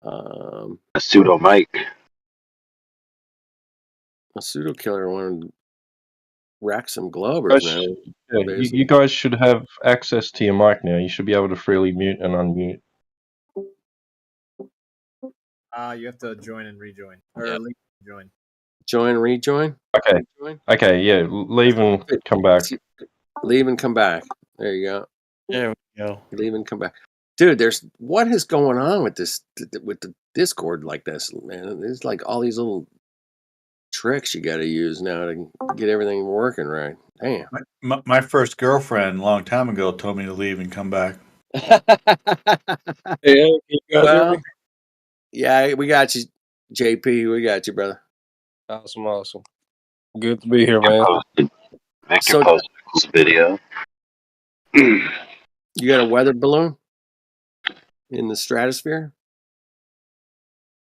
A pseudo mic. A pseudo killer wanted to rack some Globers, man. Yeah, you guys should have access to your mic now. You should be able to freely mute and unmute. You have to join and rejoin. Or join. Join, rejoin? Okay. Okay, yeah. Leave and come back. Leave and come back. There you go. There we go. Leave and come back. Dude, what is going on with this, with the Discord like this, man? There's like all these little tricks you got to use now to get everything working right. Damn. My first girlfriend a long time ago told me to leave and come back. Yeah, well, yeah, we got you, JP. We got you, brother. Awesome. Good to be here, man. Victor posted a cool video. You got a weather balloon in the stratosphere?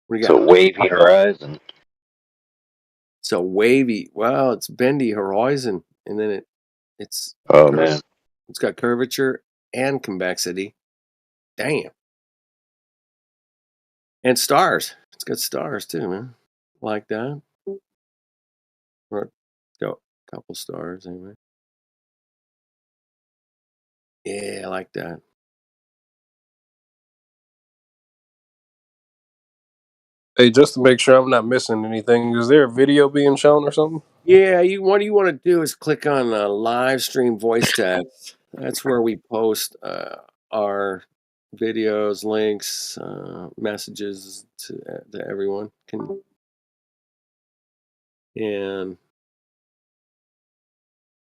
What do you got? It's a wavy horizon. So wavy. Well, it's bendy horizon, and then it's man, it's got curvature and convexity. Damn. And stars. It's got stars too, man. Like that. Or got a couple stars anyway. Yeah, I like that. Hey, just to make sure I'm not missing anything, is there a video being shown or something? Yeah, what you want to do is click on live stream voice text. That's where we post our videos, links, messages to everyone. And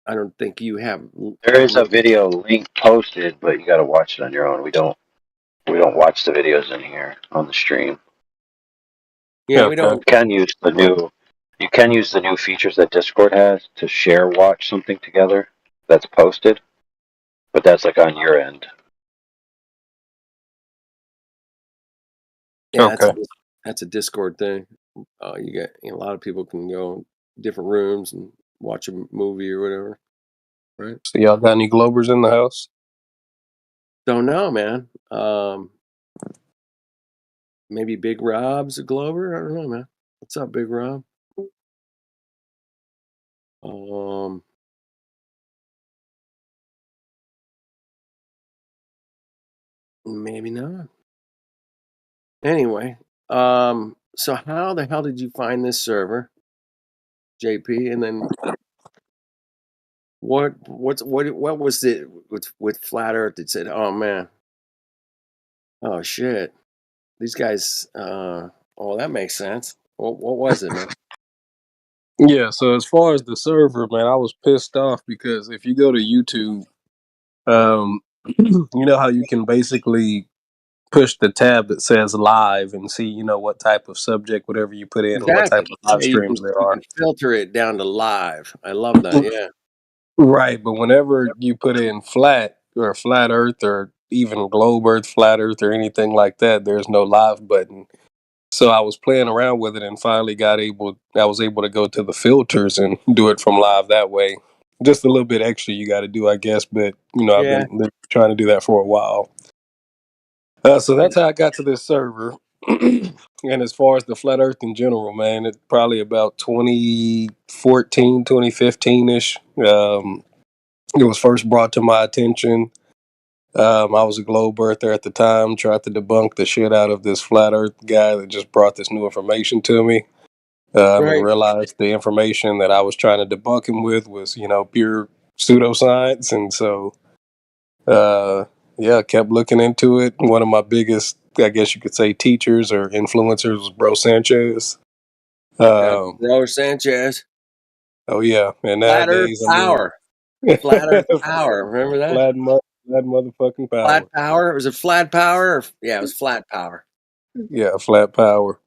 I don't think you have. there is a video link posted, but you got to watch it on your own. We don't watch the videos in here on the stream. Yeah, we don't. You can use the new features that Discord has to share watch something together that's posted, but that's like on your end. Yeah, that's a Discord thing. You get a lot of people can go different rooms and watch a movie or whatever. Right. So y'all got any Globers in the house? Don't know, man. Maybe Big Rob's a Glober. I don't know, man. What's up, Big Rob? Maybe not. Anyway, so how the hell did you find this server, JP? And then what was it with Flat Earth that said, "Oh man, Oh shit! These guys. Oh, that makes sense. What was it, man? Yeah, so as far as the server, man, I was pissed off because if you go to YouTube, you know how you can basically push the tab that says live and see, what type of subject, whatever you put in, or what type Exactly. of live Yeah, you streams there can are. filter it down to live. I love that. Yeah. Right, but whenever you put in flat or flat Earth or even globe Earth, flat Earth, or anything like that, there's no live button. So I was playing around with it and finally I was able to go to the filters and do it from live that way. Just a little bit extra you got to do, I guess, but I've Yeah. been trying to do that for a while. So that's how I got to this server. And as far as the flat Earth in general, man, it's probably about 2014, 2015 ish. It was first brought to my attention. I was a globe earther at the time, tried to debunk the shit out of this flat Earth guy that just brought this new information to me, and Right. realized the information that I was trying to debunk him with was, pure pseudoscience. And so, yeah, kept looking into it. One of my biggest, I guess you could say, teachers or influencers was Bro Sanchez. Yeah. Um, Bro Sanchez. oh yeah, and Flat Earth nowadays, I mean, power. Flat Earth power. Remember that? flat motherfucking Flat power. power. Was it flat power? Yeah, it was flat power. Yeah, flat power.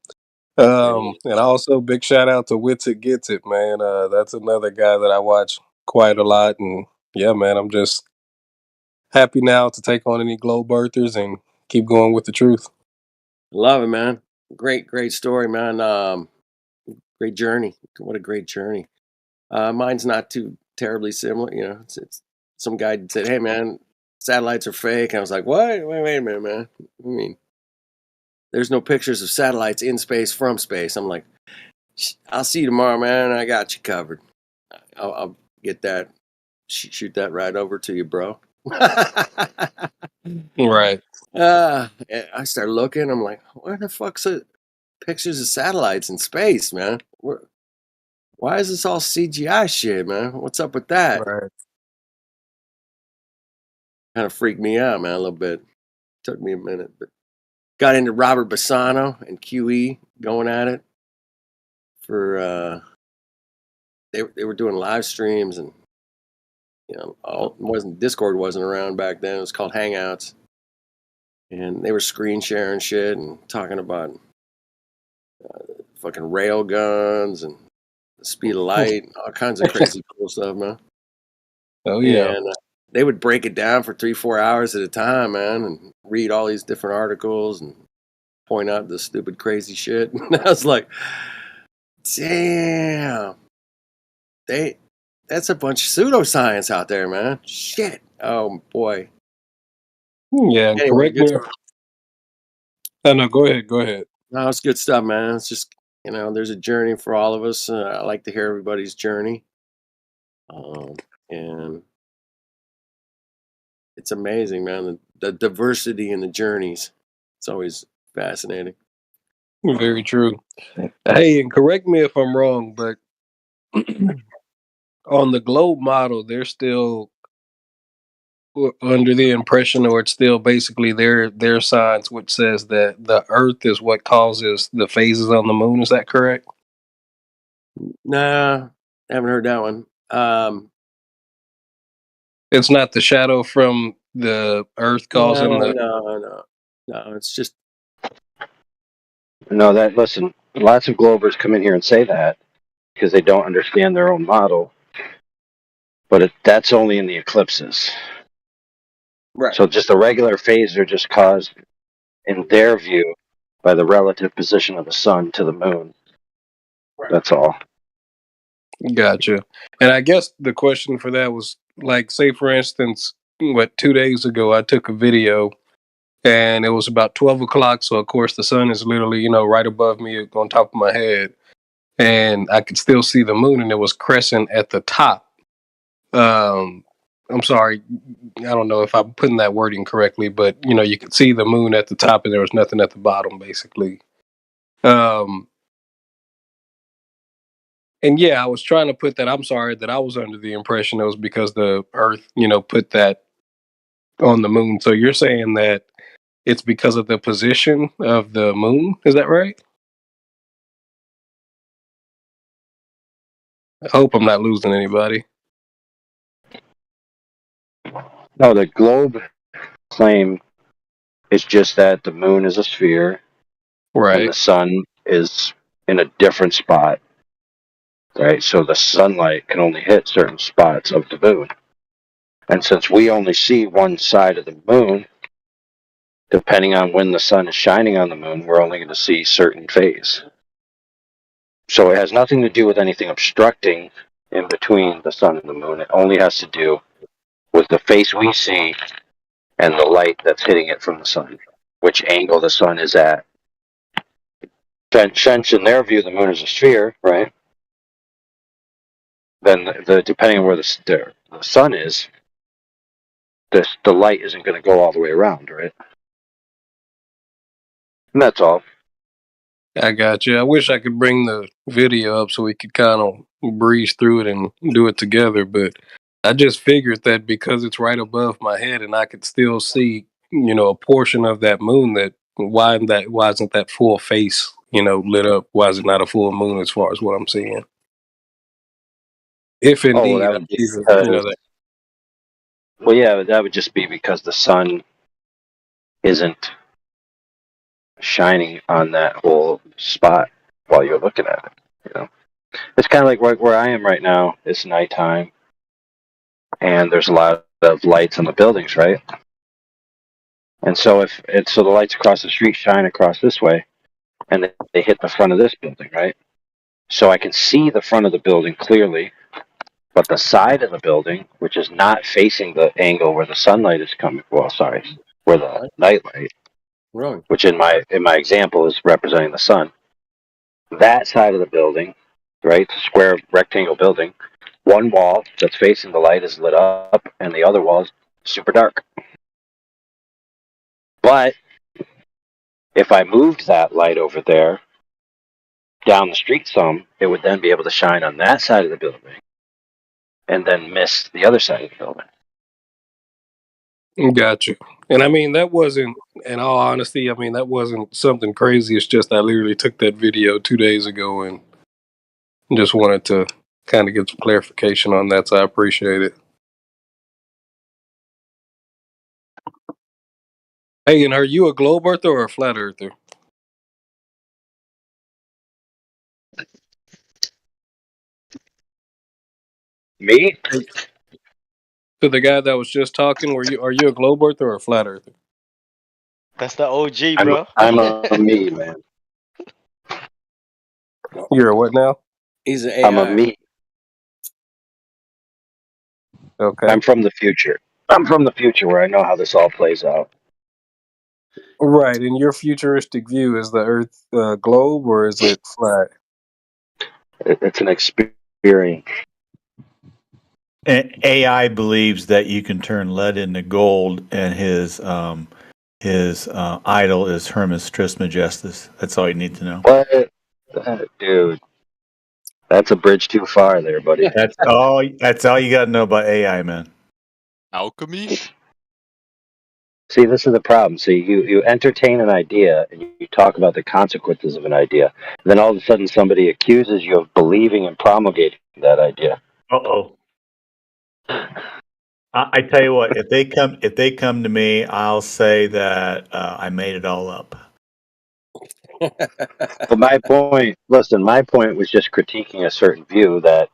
Yeah. And also big shout out to Wits It Gets It, man. That's another guy that I watch quite a lot, and yeah, man, I'm just happy now to take on any globe earthers and keep going with the truth. Love it, man. Great story, man. Great journey. What a great journey. Mine's not too terribly similar. It's some guy said, "Hey, man, satellites are fake." And I was like, "What? Wait a minute, man. I mean, there's no pictures of satellites in space from space." I'm like, "I'll see you tomorrow, man. I got you covered. I'll get that. Shoot that right over to you, bro." Right. I started looking. I'm like, "Where the fuck's the pictures of satellites in space, man? Why is this all CGI shit, man? What's up with that?" Right. Kind of freaked me out, man, a little bit. Took me a minute, but got into Robert Bassano and QE going at it for they were doing live streams, and Discord wasn't around back then. It was called Hangouts, and they were screen sharing shit and talking about fucking rail guns and the speed of light, all kinds of crazy cool stuff, man. Oh yeah. And they would break it down for 3-4 hours at a time, man, and read all these different articles and point out the stupid crazy shit. And I was like, damn, that's a bunch of pseudoscience out there, man. Shit. Oh boy. Yeah, and Anyway, correct good me. stuff. Oh no, go ahead. Go ahead. No, it's good stuff, man. It's just there's a journey for all of us. I like to hear everybody's journey, and it's amazing, man. The diversity in the journeys. It's always fascinating. Very true. Hey, and correct me if I'm wrong, but on the globe model, they're still under the impression, or it's still basically their science, which says that the Earth is what causes the phases on the moon. Is that correct? Nah, haven't heard that one. It's not the shadow from the Earth causing the. No. It's just No, listen, lots of Globers come in here and say that because they don't understand their own model, but that's only in the eclipses. right. So just the regular phases are just caused, in their view, by the relative position of the sun to the moon. Right. That's all. Gotcha. And I guess the question for that was like, say for instance, 2 days ago I took a video and it was about 12 o'clock. So of course the sun is literally, right above me on top of my head. And I could still see the moon and it was crescent at the top. I'm sorry, I don't know if I'm putting that wording correctly, but you could see the moon at the top and there was nothing at the bottom, basically. And yeah, I was trying to put that. I'm sorry that I was under the impression it was because the Earth, put that on the moon. So you're saying that it's because of the position of the moon. Is that right? I hope I'm not losing anybody. No, the globe claim is just that the moon is a sphere and the Right. sun is in a different spot, right? So the sunlight can only hit certain spots of the moon. And since we only see one side of the moon, depending on when the sun is shining on the moon, we're only going to see certain phase. So it has nothing to do with anything obstructing in between the sun and the moon. It only has to do with the face we see and the light that's hitting it from the sun, which angle the sun is at. Since in their view the moon is a sphere, right? Then depending on where the sun is, the light isn't going to go all the way around, right? And that's all. I got you. I wish I could bring the video up so we could kind of breeze through it and do it together, but I just figured that because it's right above my head and I could still see, a portion of that moon, that why isn't that full face, lit up? Why is it not a full moon as far as what I'm seeing? If indeed that I would be see because, that. well, yeah, that would just be because the sun isn't shining on that whole spot while you're looking at it. It's kind of like where I am right now. It's nighttime, and there's a lot of lights on the buildings, right? And so so the lights across the street shine across this way, and they hit the front of this building, right? So I can see the front of the building clearly, but the side of the building, which is not facing the angle where the sunlight is coming, where the nightlight, Really? which in my example is representing the sun, that side of the building, right, it's a square rectangle building, one wall that's facing the light is lit up, and the other wall is super dark. But if I moved that light over there down the street some, it would then be able to shine on that side of the building and then miss the other side of the building. Got you. And I mean, that wasn't, in all honesty, that wasn't something crazy. It's just I literally took that video 2 days ago and just wanted to kind of get some clarification on that. So I appreciate it. Hey, and are you a globe earther or a flat earther? Me? To the guy that was just talking, are you a globe earther or a flat earther? That's the OG, bro. I'm a me, man. You're a what now? He's an I'm a AI. me. Okay. I'm from the future. I'm from the future where I know how this all plays out. Right. In your futuristic view, is the Earth globe or is it flat? It's an experience. And AI believes that you can turn lead into gold, and his idol is Hermes Trismegistus. That's all you need to know. What? Dude, that's a bridge too far there, buddy. That's all you got to know about AI, man. Alchemy? See, this is the problem. See, you entertain an idea and you talk about the consequences of an idea. Then all of a sudden somebody accuses you of believing and promulgating that idea. Uh-oh. I tell you what, if they come to me, I'll say that I made it all up. But my point was just critiquing a certain view that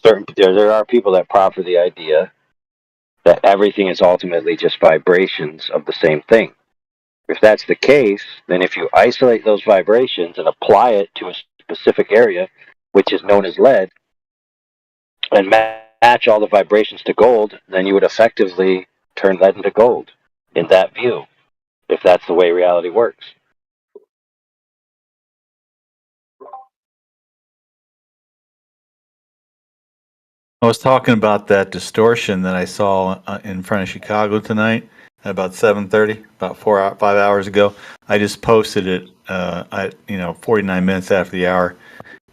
there are people that proffer the idea that everything is ultimately just vibrations of the same thing. If that's the case, then if you isolate those vibrations and apply it to a specific area, which is known as lead, and match all the vibrations to gold, then you would effectively turn lead into gold in that view, if that's the way reality works. I was talking about that distortion that I saw in front of Chicago tonight at about 7:30, about 5 hours ago. I just posted it at 49 minutes after the hour.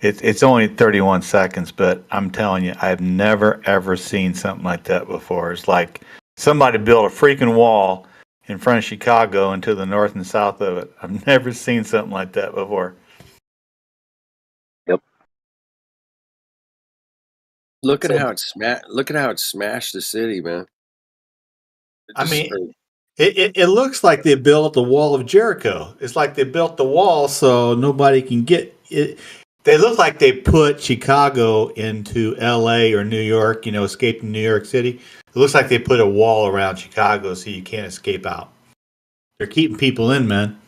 It's only 31 seconds, but I'm telling you, I've never ever seen something like that before. It's like somebody built a freaking wall in front of Chicago and to the north and south of it. I've never seen something like that before. Yep. Look at how it smashed the city, man. I mean, it looks like they built the wall of Jericho. It's like they built the wall so nobody can get it. They look like they put Chicago into L.A. or New York, escaping New York City. It looks like they put a wall around Chicago so you can't escape out. They're keeping people in, man.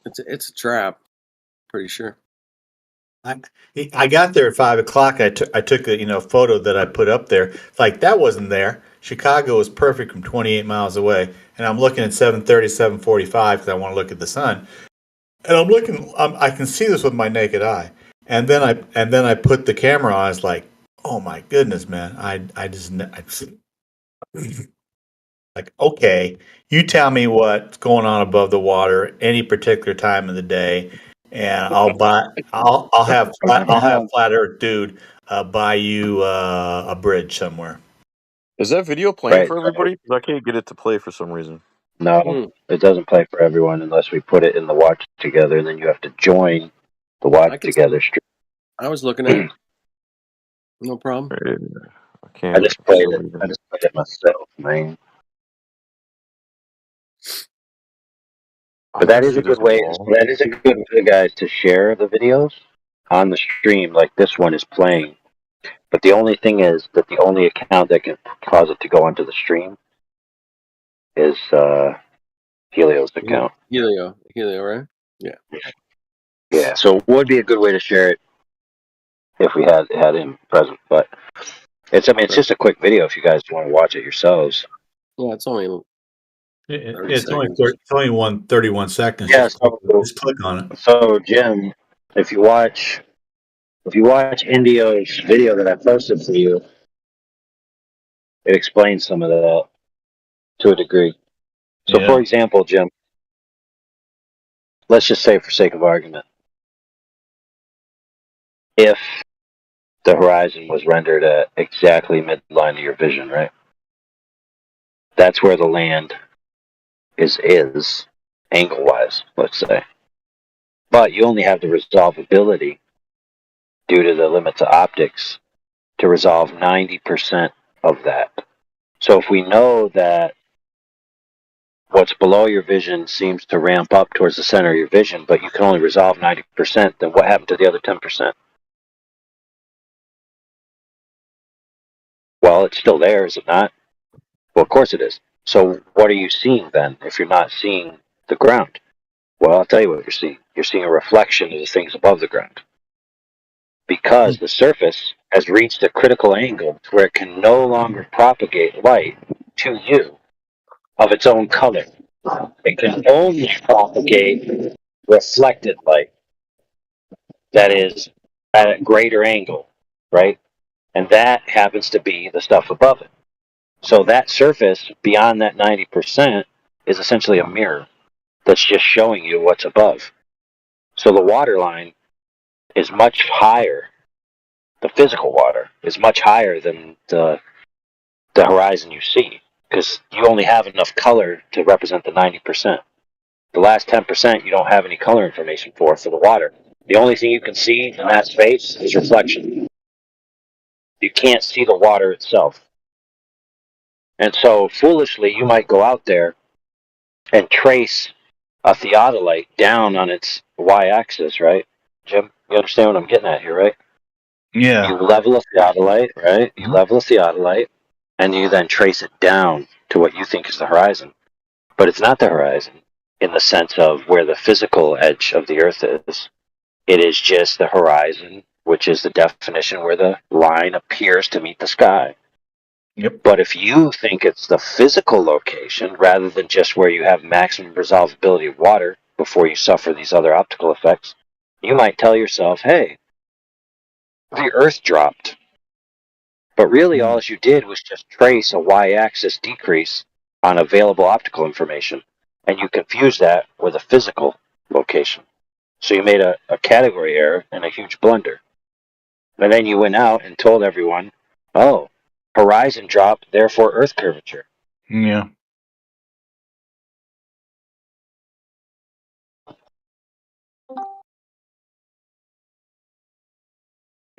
It's a trap, pretty sure. I got there at 5:00. I took a photo that I put up there. Like that wasn't there. Chicago was perfect from 28 miles away, and I'm looking at 7:30, 7:45 because I want to look at the sun. And I'm looking. I can see this with my naked eye. And then I put the camera on. It's like, oh my goodness, man! I just like, okay, you tell me what's going on above the water any particular time of the day, and I'll have Flat Earth dude buy you a bridge somewhere. Is that video playing Right. for everybody? 'Cause I can't get it to play for some reason. No, it doesn't play for everyone unless we put it in the watch together, and then you have to join the watch together stream. I was looking at it. No problem. I can't. I just played it myself, man. But that is a good way. That is a good way, guys, to share the videos on the stream. Like this one is playing, but the only thing is that the only account that can cause it to go onto the stream is Helio's account. Helio, right? Yeah. Yeah. So it would be a good way to share it if we had him present. But it's just a quick video if you guys want to watch it yourselves. Yeah, it's only. It's only 31 seconds. Yeah, just click on it. So Jim, if you watch Indio's video that I posted for you, it explains some of that to a degree. So, for example, Jim, let's just say, for sake of argument, if the horizon was rendered at exactly midline of your vision, right? That's where the land is angle-wise, let's say. But you only have the resolvability, due to the limits of optics, to resolve 90% of that. So if we know that what's below your vision seems to ramp up towards the center of your vision, but you can only resolve 90%, then what happened to the other 10%? Well, it's still there, is it not? Well, of course it is. So what are you seeing then if you're not seeing the ground? Well, I'll tell you what you're seeing. You're seeing a reflection of the things above the ground. Because the surface has reached a critical angle where it can no longer propagate light to you of its own color. It can only propagate reflected light that is at a greater angle, right? And that happens to be the stuff above it. So that surface beyond that 90% is essentially a mirror that's just showing you what's above. So the water line is much higher. The physical water is much higher than the horizon you see, because you only have enough color to represent the 90%. The last 10% you don't have any color information for the water. The only thing you can see in that space is reflection. You can't see the water itself. And so foolishly you might go out there and trace a theodolite down on its y-axis, right? Jim, you understand what I'm getting at here, right? Yeah. You level a theodolite, right? You level a theodolite, and you then trace it down to what you think is the horizon. But it's not the horizon in the sense of where the physical edge of the Earth is. It is just the horizon, which is the definition where the line appears to meet the sky. Yep. But if you think it's the physical location rather than just where you have maximum resolvability of water before you suffer these other optical effects, you might tell yourself, hey, the Earth dropped. But really all you did was just trace a y-axis decrease on available optical information, and you confused that with a physical location. So you made a category error and a huge blunder. And then you went out and told everyone, oh, horizon dropped, therefore Earth curvature. Yeah.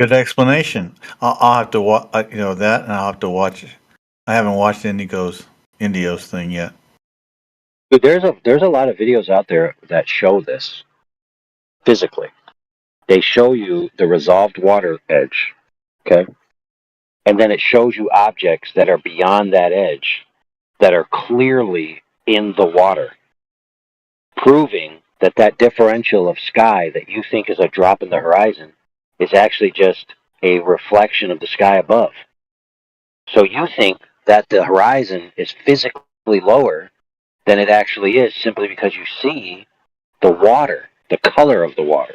Good explanation. I'll have to watch, that, and I'll have to watch. I haven't watched Indio's thing yet. But there's a lot of videos out there that show this physically. They show you the resolved water edge, okay, and then it shows you objects that are beyond that edge that are clearly in the water, proving that that differential of sky that you think is a drop in the horizon is actually just a reflection of the sky above. So you think that the horizon is physically lower than it actually is simply because you see the water, the color of the water.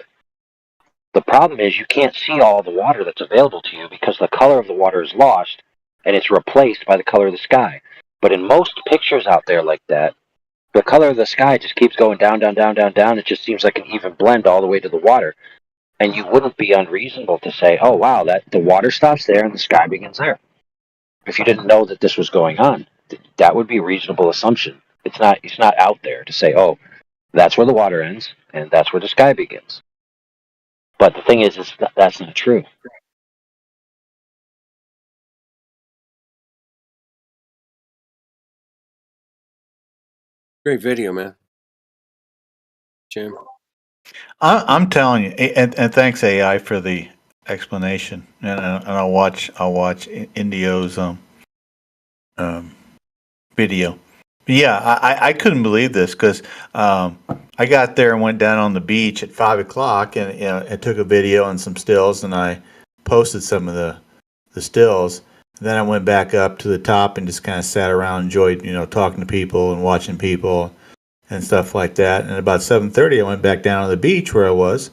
The problem is you can't see all the water that's available to you because the color of the water is lost and it's replaced by the color of the sky. But in most pictures out there like that, the color of the sky just keeps going down, down, down, down, down. It just seems like an even blend all the way to the water. And you wouldn't be unreasonable to say, oh, wow, that the water stops there and the sky begins there. If you didn't know that this was going on, that would be a reasonable assumption. It's not out there to say, oh, that's where the water ends and that's where the sky begins. But the thing is that's not true. Great video, man. Jim. I'm telling you, and thanks AI for the explanation, and I'll watch Indio's video. But yeah, I couldn't believe this because I got there and went down on the beach at 5 o'clock, and I took a video and some stills, and I posted some of the stills. Then I went back up to the top and just kind of sat around, enjoyed talking to people and watching people and stuff like that. And about 7:30, I went back down to the beach where I was,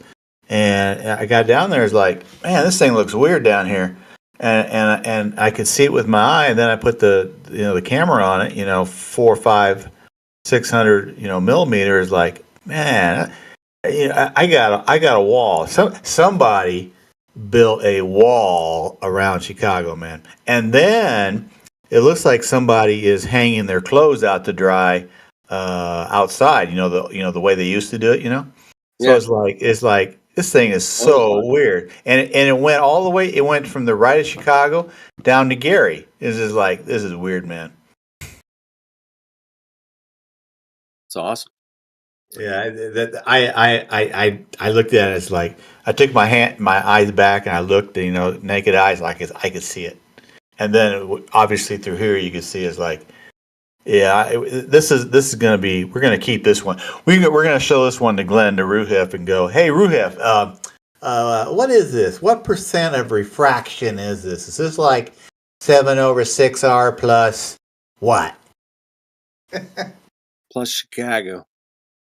and I got down there. It's like, man, this thing looks weird down here, and I could see it with my eye. And then I put the camera on it, 4, 5, 600 millimeters. Like, man, I got a wall. Somebody built a wall around Chicago, man, and then it looks like somebody is hanging their clothes out to dry outside. The way they used to do it. So Yeah. it's like this thing is so weird, and it went all the way. It went from the right of Chicago down to Gary. This is weird, man. It's awesome. Yeah, I looked at it. It's like I took my eyes back, and I looked. Naked eyes, like I could see it. And then obviously through here, you can see it's like, yeah, this is going to be. We're going to keep this one. We're going to show this one to Glenn to Ruhef and go, hey Ruhef, what is this? What percent of refraction is this? Is this like 7/6R plus what? Plus Chicago.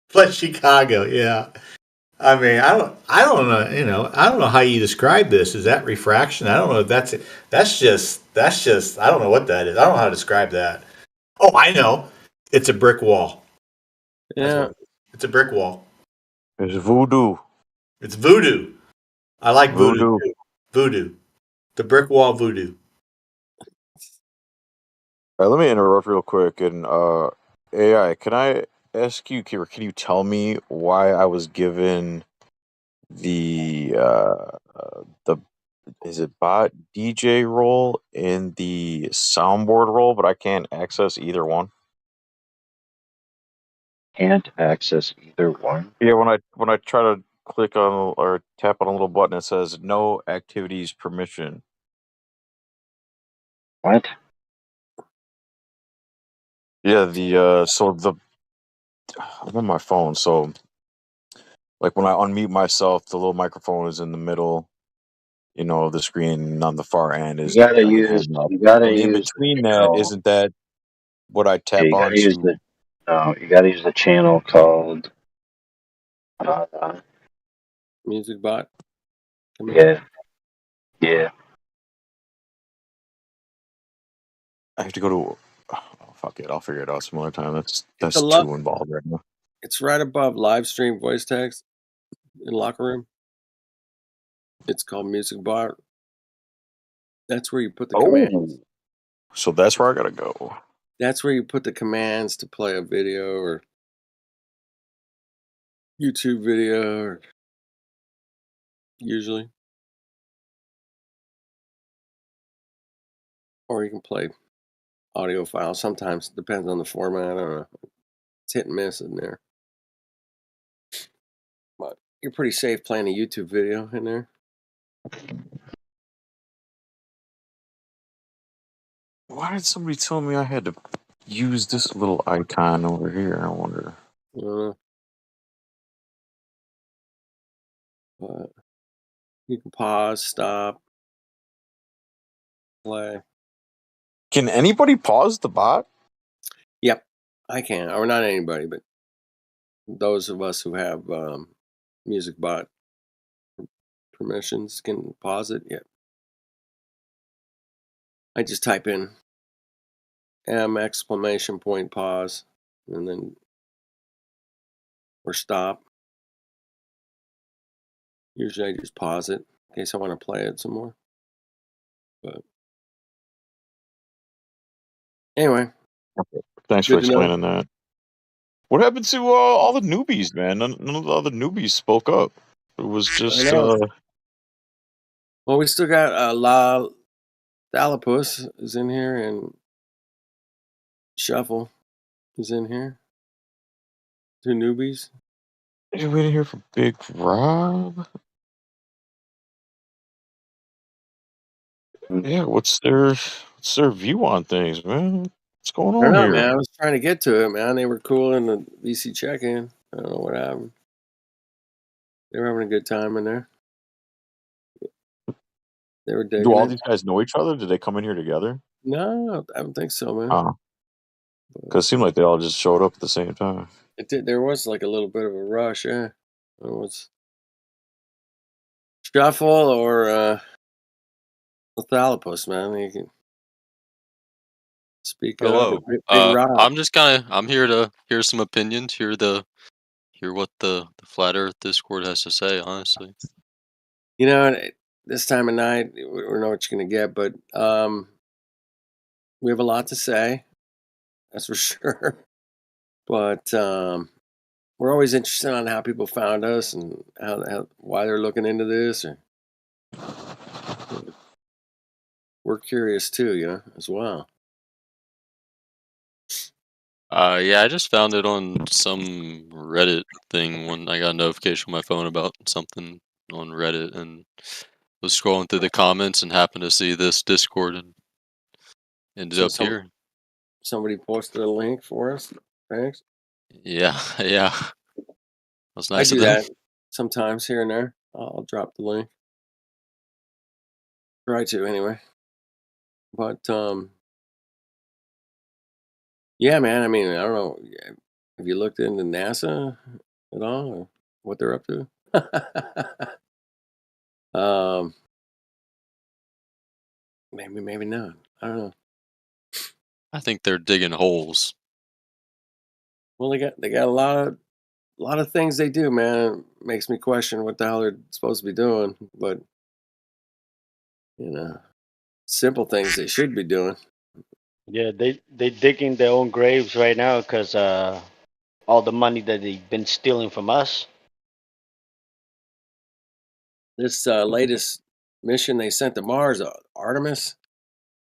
Plus Chicago, yeah. I mean, I don't know, I don't know how you describe this. Is that refraction? I don't know if that's just, I don't know what that is. I don't know how to describe that. Oh, I know. It's a brick wall. Yeah. It's a brick wall. It's voodoo. It's voodoo. I like voodoo. Voodoo. Too. Voodoo. The brick wall voodoo. All right, let me interrupt real quick. And AI, can I ask you, can you tell me why I was given the is it bot DJ role and the soundboard role, but I can't access either one? Can't access either one. Yeah, when I try to click on or tap on a little button, it says no activities permission. What? Yeah, I'm on my phone, so like when I unmute myself, the little microphone is in the middle, of the screen, and on the far end You is gotta like an use hand up. you gotta And in use the between that, channel. isn't that what I Yeah, tap you on gotta use to? you gotta use the channel called Music bot. yeah. Yeah. I have to go to. Oh, fuck it, I'll figure it out some other time. That's love. too involved right now. It's right above live stream voice text in locker room. It's called Music Bot. That's where you put the commands. So that's where I gotta go. That's where you put the commands to play a video or YouTube video, or usually. or you can play audio files. Sometimes it depends on the format. I don't know. It's hit and miss in there. But you're pretty safe playing a YouTube video in there. Why did somebody tell me I had to use this little icon over here? I wonder. But you can pause, stop, play. Can anybody pause the bot? Yep, I can. Or not anybody, but those of us who have music bot permissions can pause it. Yep. I just type in M! Pause, and then or stop. Usually I just pause it in case I want to play it some more. But anyway. Thanks for explaining that. What happened to all the newbies, man? None of the other newbies spoke up. It was just Well, we still got La Thalapus is in here, and Shuffle is in here. 2 newbies. You're waiting here for Big Rob? Yeah, what's their view on things, man? What's going I don't on know, here? man. I was trying to get to it, man. They were cool in the VC check-in. I don't know what happened. They were having a good time in there. They were digging Do all it. these guys know each other? Did they come in here together? No, I don't think so, man. Oh. Because it seemed like they all just showed up at the same time. It did. There was like a little bit of a rush, yeah. It was Shuffle or Thalapus, man. You can speak Hello. up. Big Rob. I'm here to hear some opinions, hear what the Flat Earth Discord has to say, honestly. You know, this time of night, we don't know what you're going to get, but we have a lot to say. That's for sure. But we're always interested on how people found us and why they're looking into this. Or we're curious too, as well. Yeah, I just found it on some Reddit thing when I got a notification on my phone about something on Reddit, and was scrolling through the comments and happened to see this Discord and ended up here. Somebody posted a link for us. Thanks. Yeah, yeah. That's nice I of do them. that sometimes here and there. I'll drop the link. Try to anyway. But yeah, man. I mean, I don't know. Have you looked into NASA at all, or what they're up to? Maybe not. I don't know. I think they're digging holes. Well, they got a lot of things they do, man. It makes me question what the hell they're supposed to be doing, but simple things they should be doing. Yeah, they digging their own graves right now because all the money that they've been stealing from us. This latest mission they sent to Mars, Artemis,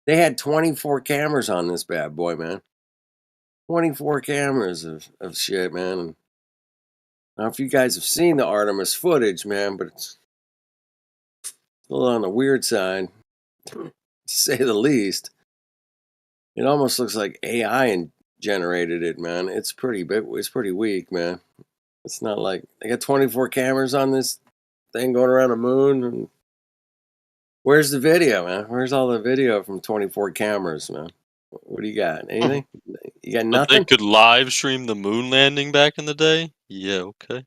they had 24 cameras on this bad boy, man. 24 cameras of shit, man. And I don't know if you guys have seen the Artemis footage, man, but it's a little on the weird side, to say the least. It almost looks like AI generated it, man. It's pretty big. It's pretty weak, man. It's not like they got 24 cameras on this thing going around the moon. And where's the video, man? Where's all the video from 24 cameras, man? What do you got? Anything? You got But nothing? they could live stream the moon landing back in the day? Yeah, okay.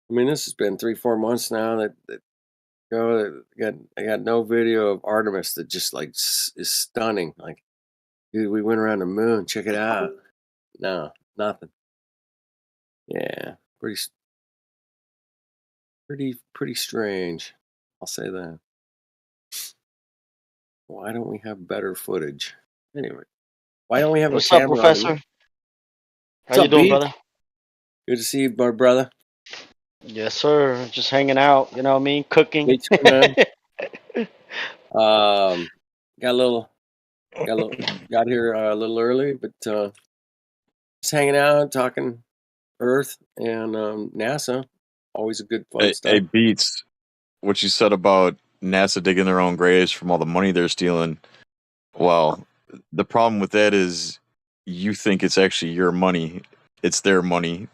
I mean, this has been 3-4 months now that I got no video of Artemis that just like is stunning. Like, dude, we went around the moon. Check it out. No, nothing. Yeah, pretty strange. I'll say that. Why don't we have better footage? Anyway, why don't we have What's a up, camera? Professor? How you doing, brother? Good to see you, my brother. Yes, sir. Just hanging out. You know what I mean? Cooking. Me too, man. Got here a little early, but just hanging out, talking Earth and NASA. Always a good fun stuff. Hey, Beats, what you said about NASA digging their own graves from all the money they're stealing. Well, the problem with that is you think it's actually your money. It's their money.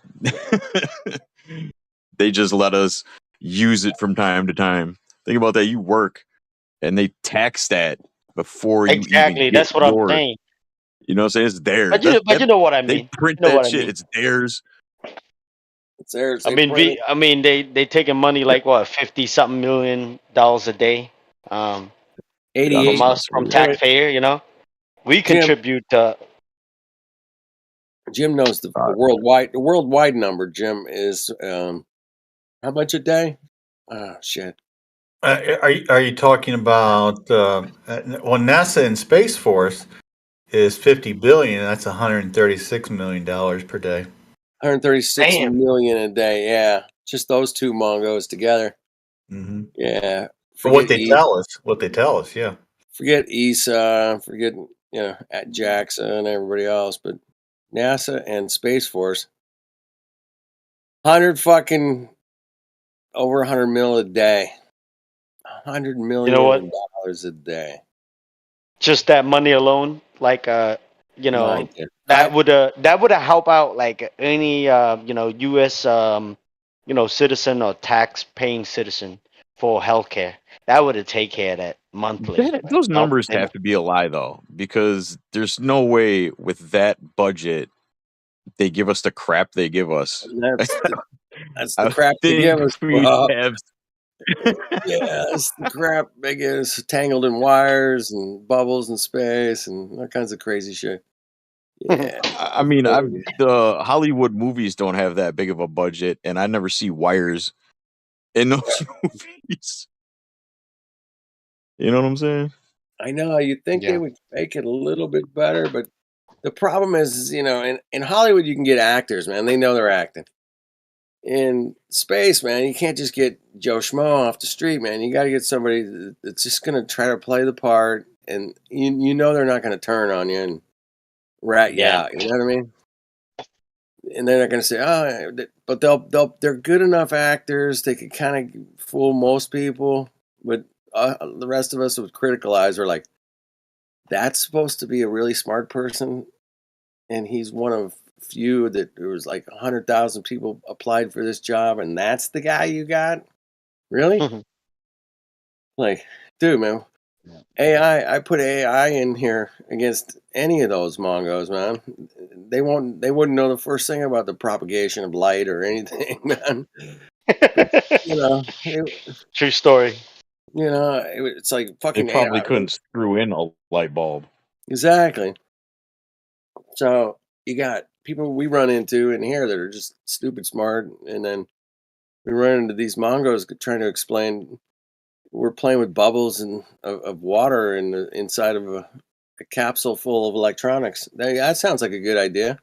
They just let us use it from time to time. Think about that. You work and they tax that before you even Exactly. get That's what I'm yours. saying. You know what I'm saying? It's theirs. But you know what I They mean. print You know that what I shit. mean. It's theirs. It's theirs. I mean, they taking money like what, $50-something million a day, 88. from us, from taxpayer. You know, we Jim, contribute to. Jim knows the worldwide number. Jim is how much a day? Oh shit. Are you talking about NASA and Space Force is 50 billion? That's 136 million dollars per day. 136 Damn. million a day. Yeah, just those two Mongos together. Mm-hmm. Yeah. For what they tell us, yeah. Forget ESA, forget at JAXA and everybody else, but NASA and Space Force, 100 mil a day, $100 million You know what? a day. Just that money alone, like No idea. that would help out like any U.S. Citizen or tax paying citizen for healthcare. That would have take care of that monthly. Those Nope. numbers have to be a lie, though, because there's no way with that budget they give us the crap they give us. That's the I crap they think give us. we have. Yeah, it's the crap they get us tangled in wires and bubbles in space and all kinds of crazy shit. Yeah. I mean, the Hollywood movies don't have that big of a budget, and I never see wires in those movies. You know what I'm saying? I know. You'd think they would make it a little bit better, but the problem is, in Hollywood, you can get actors, man. They know they're acting. In space, man, you can't just get Joe Schmo off the street, man. You got to get somebody that's just going to try to play the part, and you know they're not going to turn on you and rat you out. You know what I mean? And they're not going to say, "Oh," but they're good enough actors. They could kind of fool most people, but the rest of us with critical eyes are like, "That's supposed to be a really smart person, and he's one of few that there was like 100,000 people applied for this job, and that's the guy you got? Really?" Like, dude, man, I put AI in here against any of those Mongos, man. They wouldn't know the first thing about the propagation of light or anything, man. But, True story. It's like They fucking probably AI. couldn't screw in a light bulb. Exactly. So you got people we run into in here that are just stupid smart, and then we run into these Mongos trying to explain we're playing with bubbles and of water inside of a capsule full of electronics. That sounds like a good idea.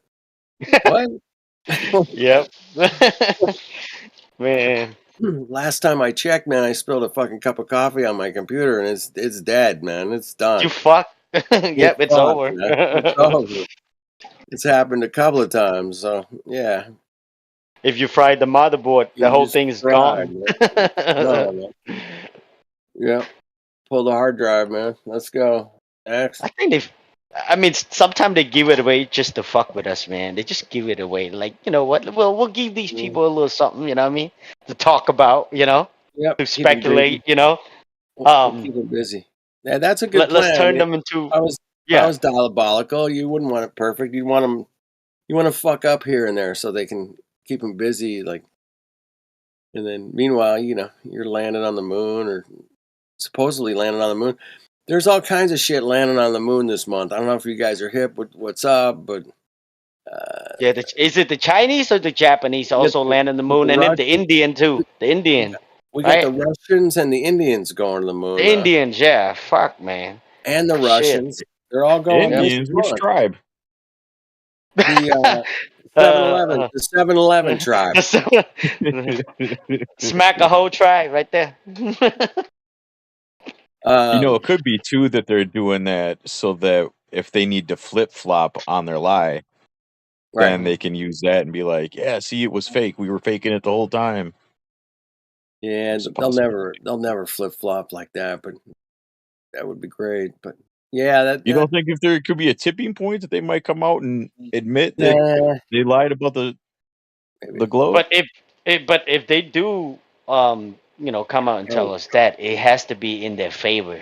What? Yep. Man. Last time I checked, man, I spilled a fucking cup of coffee on my computer, and it's dead, man. It's done. You fuck. Yep, it's fucked, over. man. It's over. It's happened a couple of times, so yeah. If you fried the motherboard, the whole thing is gone. No, man. Yeah. Pull the hard drive, man. Let's go. Next. I think sometimes they give it away just to fuck with us, man. They just give it away. Like, you know what? We'll give these people a little something, you know what I mean? To talk about, to speculate, We'll keep them busy. Yeah, that's a good plan. Let's turn them into. If I was diabolical, you wouldn't want it perfect. You want to fuck up here and there so they can keep them busy. Like, and then meanwhile, you're landing on the moon or supposedly landing on the moon. There's all kinds of shit landing on the moon this month. I don't know if you guys are hip with what's up, but is it the Chinese or the Japanese also land on the moon, and then the Indian too? The Indian. We got the Russians and the Indians going to the moon. The Indians, yeah. Fuck, man. And the Russians. They're all going. Indians? Which tribe? The 7-Eleven. The 7-Eleven tribe. Smack a whole tribe right there. It could be too that they're doing that so that if they need to flip flop on their lie, then Right. they can use that and be like, "Yeah, see, it was fake. We were faking it the whole time." Yeah, It's they'll possible. never flip flop like that, but that would be great. But yeah, You don't think if there could be a tipping point that they might come out and admit that yeah, they lied about the globe? But if they do, come out and tell us that, it has to be in their favor.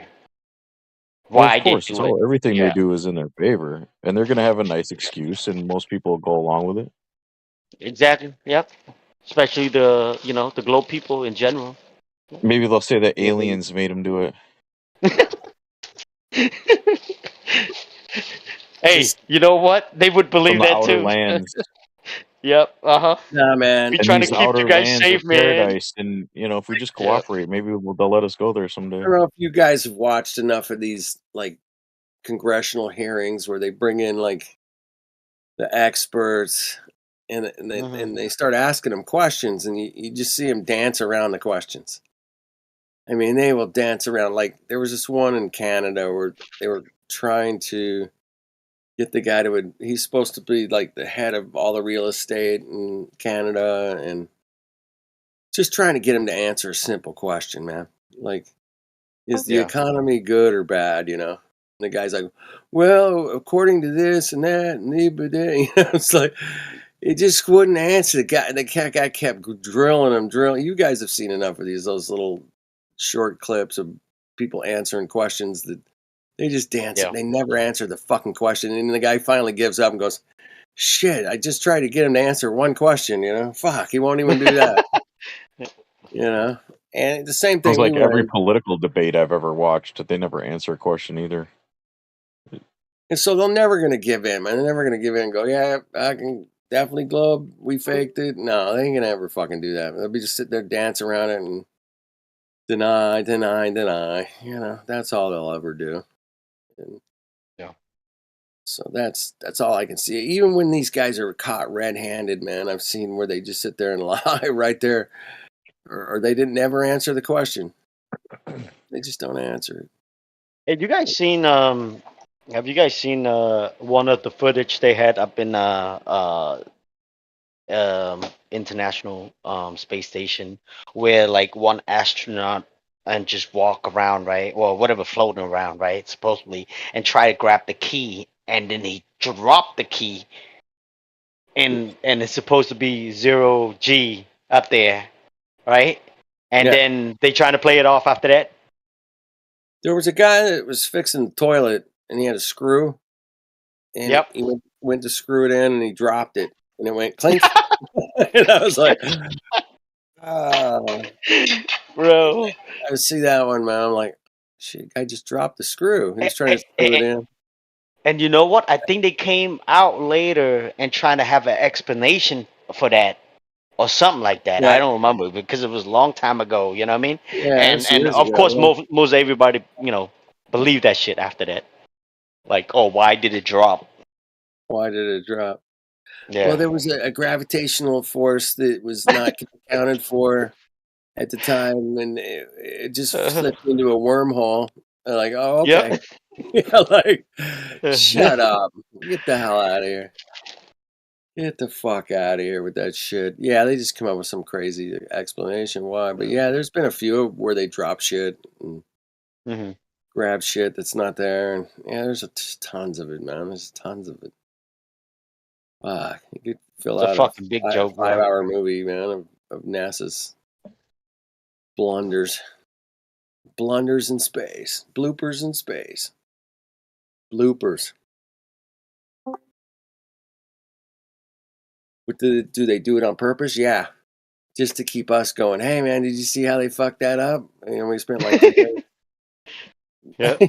Well, of Why they course, do it? everything they Yeah, do is in their favor, and they're gonna have a nice excuse, and most people will go along with it. exactly. Yep. Especially the globe people in general. Maybe they'll say that aliens made them do it. Hey, you know what? They would From believe the that outer too. lands. Yep. Nah, man. We And trying to these keep you outer guys lands are safe, man. paradise, and if we just Yep. cooperate, maybe they'll let us go there I someday. don't know if you guys have watched enough of these like congressional hearings where they bring in like the experts and they start asking them questions, and you just see them dance around the questions. I mean, they will dance around. Like there was this one in Canada where they were trying to get the guy to. He's supposed to be like the head of all the real estate in Canada, and just trying to get him to answer a simple question, man. Like, is the Yeah. economy good or bad? And the guy's like, well, according to this and that, and it's like he just wouldn't answer. The guy kept drilling him. You guys have seen enough of those little short clips of people answering questions that they just dance. Yeah. They never answer the fucking question, and the guy finally gives up and goes, "Shit! I just tried to get him to answer one question. Fuck, he won't even do that." And the same Sounds thing we like every went. political debate I've ever watched, they never answer a question either. And so they're never going to give in, man. They're never going to give in and go, yeah, I can definitely globe. We faked it. No, they ain't going to ever fucking do that. They'll be just sitting there dancing around it and deny. That's all they'll ever do. And Yeah. so that's all I can see. Even when these guys are caught red-handed, man, I've seen where they just sit there and lie right there. Or they didn't never answer the question. They just don't answer it. Have you guys seen one of the footage they had up in international space station where like one astronaut and just walk around, right? Well, whatever, floating around, right? Supposedly, and try to grab the key, and then he dropped the key, and it's supposed to be 0G up there, right? And Yeah. then they trying to play it off after that. There was a guy that was fixing the toilet, and he had a screw, and Yep. he went to screw it in, and he dropped it, and it went clink. And I was like, bro. I see that one, man. I'm like, shit, I just dropped the screw. He was trying to screw it in. And you know what? I think they came out later and trying to have an explanation for that or something like that. I Yeah, don't remember because it was a long time ago. You know what I mean? yeah, it And was and years of ago. course, Yeah. most everybody believed that shit after that. Like, oh, why did it drop? Why did it drop? Yeah. Well, there was a gravitational force that was not accounted for at the time, and it just slipped into a wormhole. They're like, oh, okay. Yep. Yeah, like, shut up. Get the hell out of here. Get the fuck out of here with that shit. Yeah, they just come up with some crazy explanation why. But yeah, there's been a few where they drop shit and Mhm. grab shit that's not there. And yeah, there's tons of it, man. There's tons of it. You could fill It's a out a fucking big joke, bro. 5-hour movie, man, of NASA's blunders. Blunders in space. Bloopers in space. Bloopers. Do they do it on purpose? Yeah. Just to keep us going, hey man, did you see how they fucked that up? We spent like 2 days. Yep.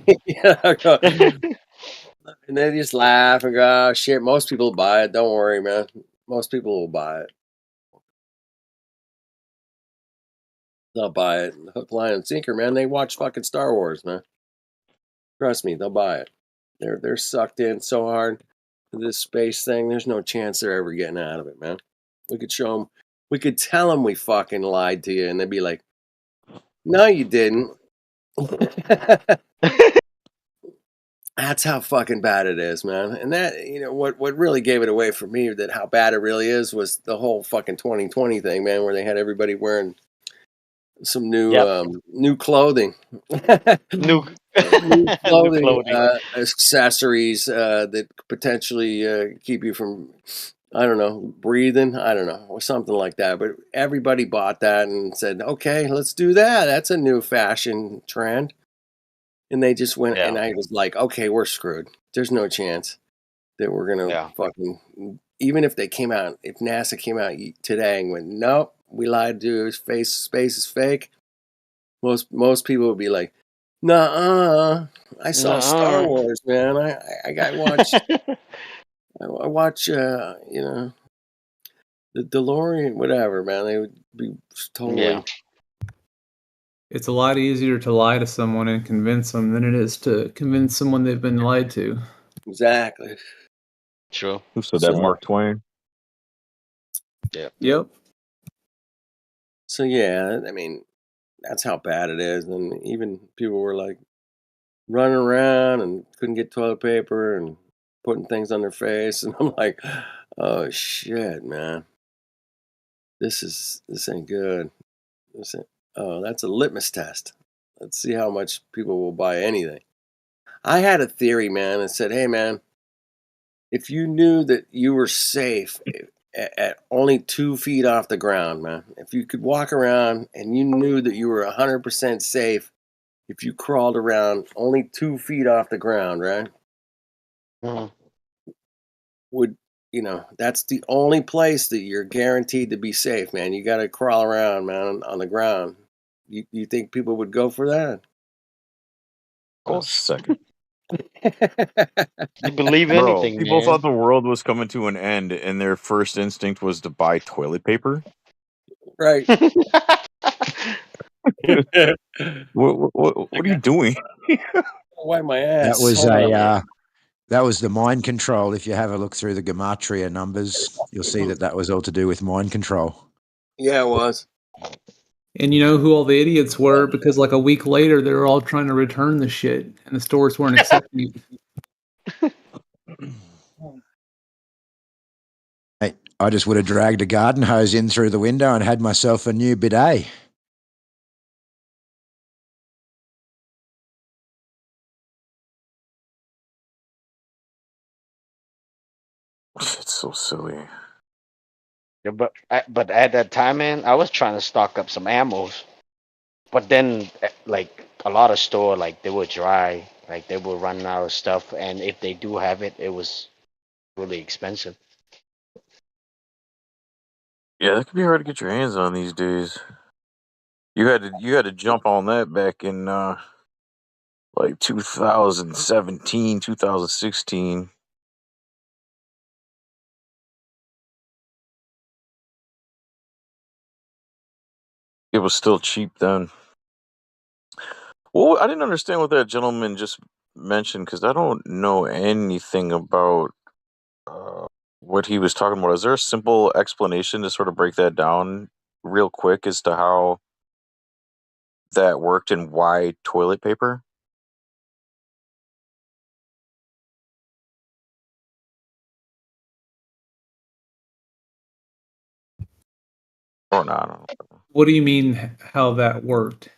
And they just laugh and go, oh shit, most people will buy it. Don't worry, man. Most people will buy it. They'll buy it. Hook, line, and sinker, man. They watch fucking Star Wars, man. Trust me, they'll buy it. They're sucked in so hard to this space thing. There's no chance they're ever getting out of it, man. We could show them. We could tell them we fucking lied to you, and they'd be like, "No, you didn't." That's how fucking bad it is, man. And that, what really gave it away for me, that how bad it really is, was the whole fucking 2020 thing, man, where they had everybody wearing some new clothing. New New new clothing, clothing. accessories that potentially keep you from, I don't know, breathing. I don't know, or something like that. But everybody bought that and said, "Okay, let's do that. That's a new fashion trend." And they just went, and I was like, "Okay, we're screwed. There's no chance that we're gonna fucking." Even if they came out, if NASA came out today and went, "Nope, we lied to you. Space is fake." Most people would be like, "Nuh-uh, I saw Star Wars, man. I watched I watch the DeLorean, whatever, man." They would be totally. It's a lot easier to lie to someone and convince them than it is to convince someone they've been lied to. Exactly. True. Who said that? Mark Twain. Yep. So yeah, I mean, that's how bad it is. And even people were like running around and couldn't get toilet paper and putting things on their face, and I'm like, "Oh shit, man, this ain't good. Oh, that's a litmus test. Let's see how much people will buy anything." I had a theory, man, and said, "Hey, man, if you knew that you were safe at only 2 feet off the ground, man, if you could walk around and you knew that you were 100% safe if you crawled around only 2 feet off the ground, right? Would that's the only place that you're guaranteed to be safe, man. You got to crawl around, man, on the ground. You think people would go for that?" Of course. Second. You believe Bro, anything, people man. thought the world was coming to an end, and their first instinct was to buy toilet paper. Right. What are you doing? Wipe my That ass. was Hold on. that was the mind control. If you have a look through the gematria numbers, you'll see that was all to do with mind control. Yeah, it was. And you know who all the idiots were? Because like a week later, they were all trying to return the shit, and the stores weren't accepting it. Hey, I just would have dragged a garden hose in through the window and had myself a new bidet. It's so silly. Yeah, but at that time, man, I was trying to stock up some ammos, but then like a lot of store, like they were dry, like they were running out of stuff, and if they do have it, it was really expensive. Yeah, that could be hard to get your hands on these days. You had to jump on that back in like 2017, 2016. It was still cheap then. Well, I didn't understand what that gentleman just mentioned because I don't know anything about what he was talking about. Is there a simple explanation to sort of break that down real quick as to how that worked and why toilet paper? Or not? What do you mean how that worked?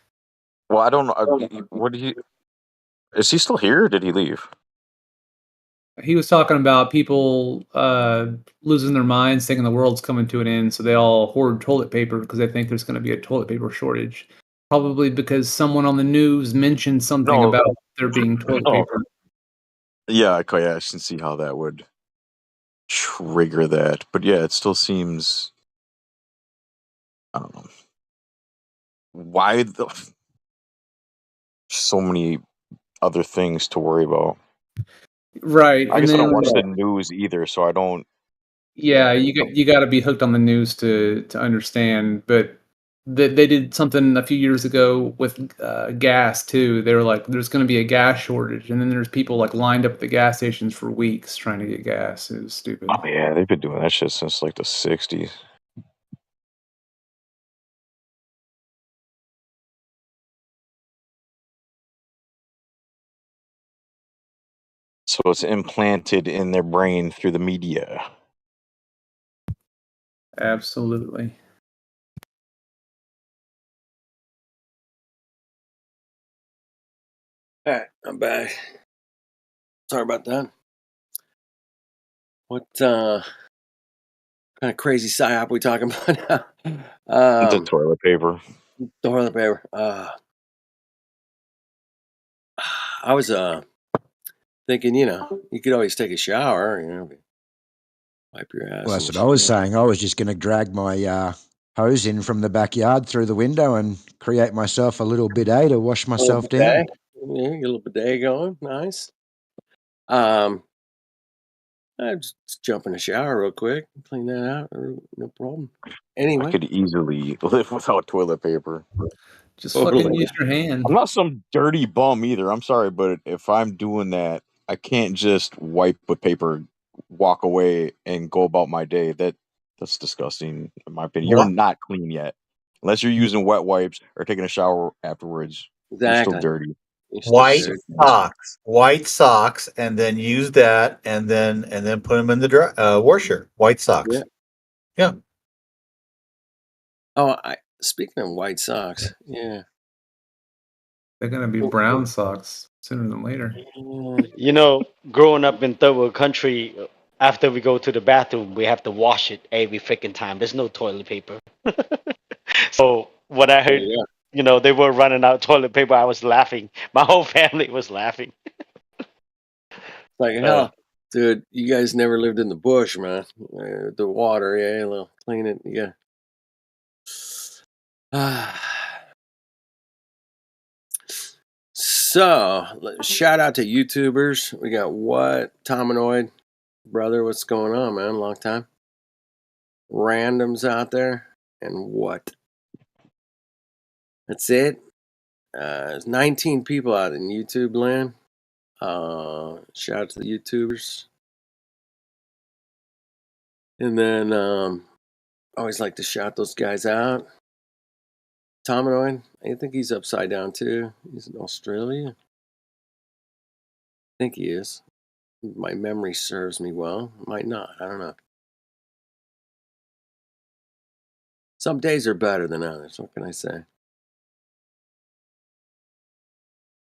Well, I don't know. What do you? Is he still here? Or did he leave? He was talking about people losing their minds, thinking the world's coming to an end, so they all hoard toilet paper because they think there's going to be a toilet paper shortage. Probably because someone on the news mentioned something No. about there being toilet Oh. paper. Yeah, I can see how that would trigger that. But yeah, it still seems. I don't know. Why so many other things to worry about? Right, I and guess I don't then watch the news either, so I don't. yeah, you got to be hooked on the news to understand. But they did something a few years ago with gas too. They were like, "There's going to be a gas shortage," and then there's people like lined up at the gas stations for weeks trying to get gas. It was stupid. Oh yeah, they've been doing that shit since like the '60s. So it's implanted in their brain through the media. Absolutely. All right, I'm back. Sorry about that. What kind of crazy psyop we talking about now? The toilet paper. Toilet paper. I was thinking, you could always take a shower, wipe your ass. Well, that's and what I was shit. saying. I was just going to drag my hose in from the backyard through the window and create myself a little bidet to wash A little myself down. bidet. Yeah, get a little bidet going. Nice. I just jump in the shower real quick, clean that out. No problem. I Anyway, could easily live without toilet paper. Just fucking totally. use your hand. I'm not some dirty bum either. I'm sorry, but if I'm doing that, I can't just wipe with paper, walk away, and go about my day. That's disgusting, in my opinion. You're What? not clean yet, unless you're using wet wipes or taking a shower afterwards. You're still Exactly. dirty. You're still White dirty. white socks, and then use that, and then put them in the washer. White Yeah. socks. Yeah. Oh, speaking of white socks, yeah. They're gonna be brown socks sooner than later. You know, growing up in third world country, after we go to the bathroom, we have to wash it every freaking time. There's no toilet paper. So when I heard, Yeah. they were running out of toilet paper, I was laughing. My whole family was laughing. Like hell, dude. You guys never lived in the bush, man. The water, yeah, a little clean it, yeah. So, shout out to YouTubers. We got what? Tominoid, brother, what's going on, man? Long time. Randoms out there, and what? That's it. There's 19 people out in YouTube land. Shout out to the YouTubers. And then, always like to shout those guys out. Tominoid, I think he's upside down too. He's in Australia. I think he is. My memory serves me well. Might not. I don't know. Some days are better than others. What can I say?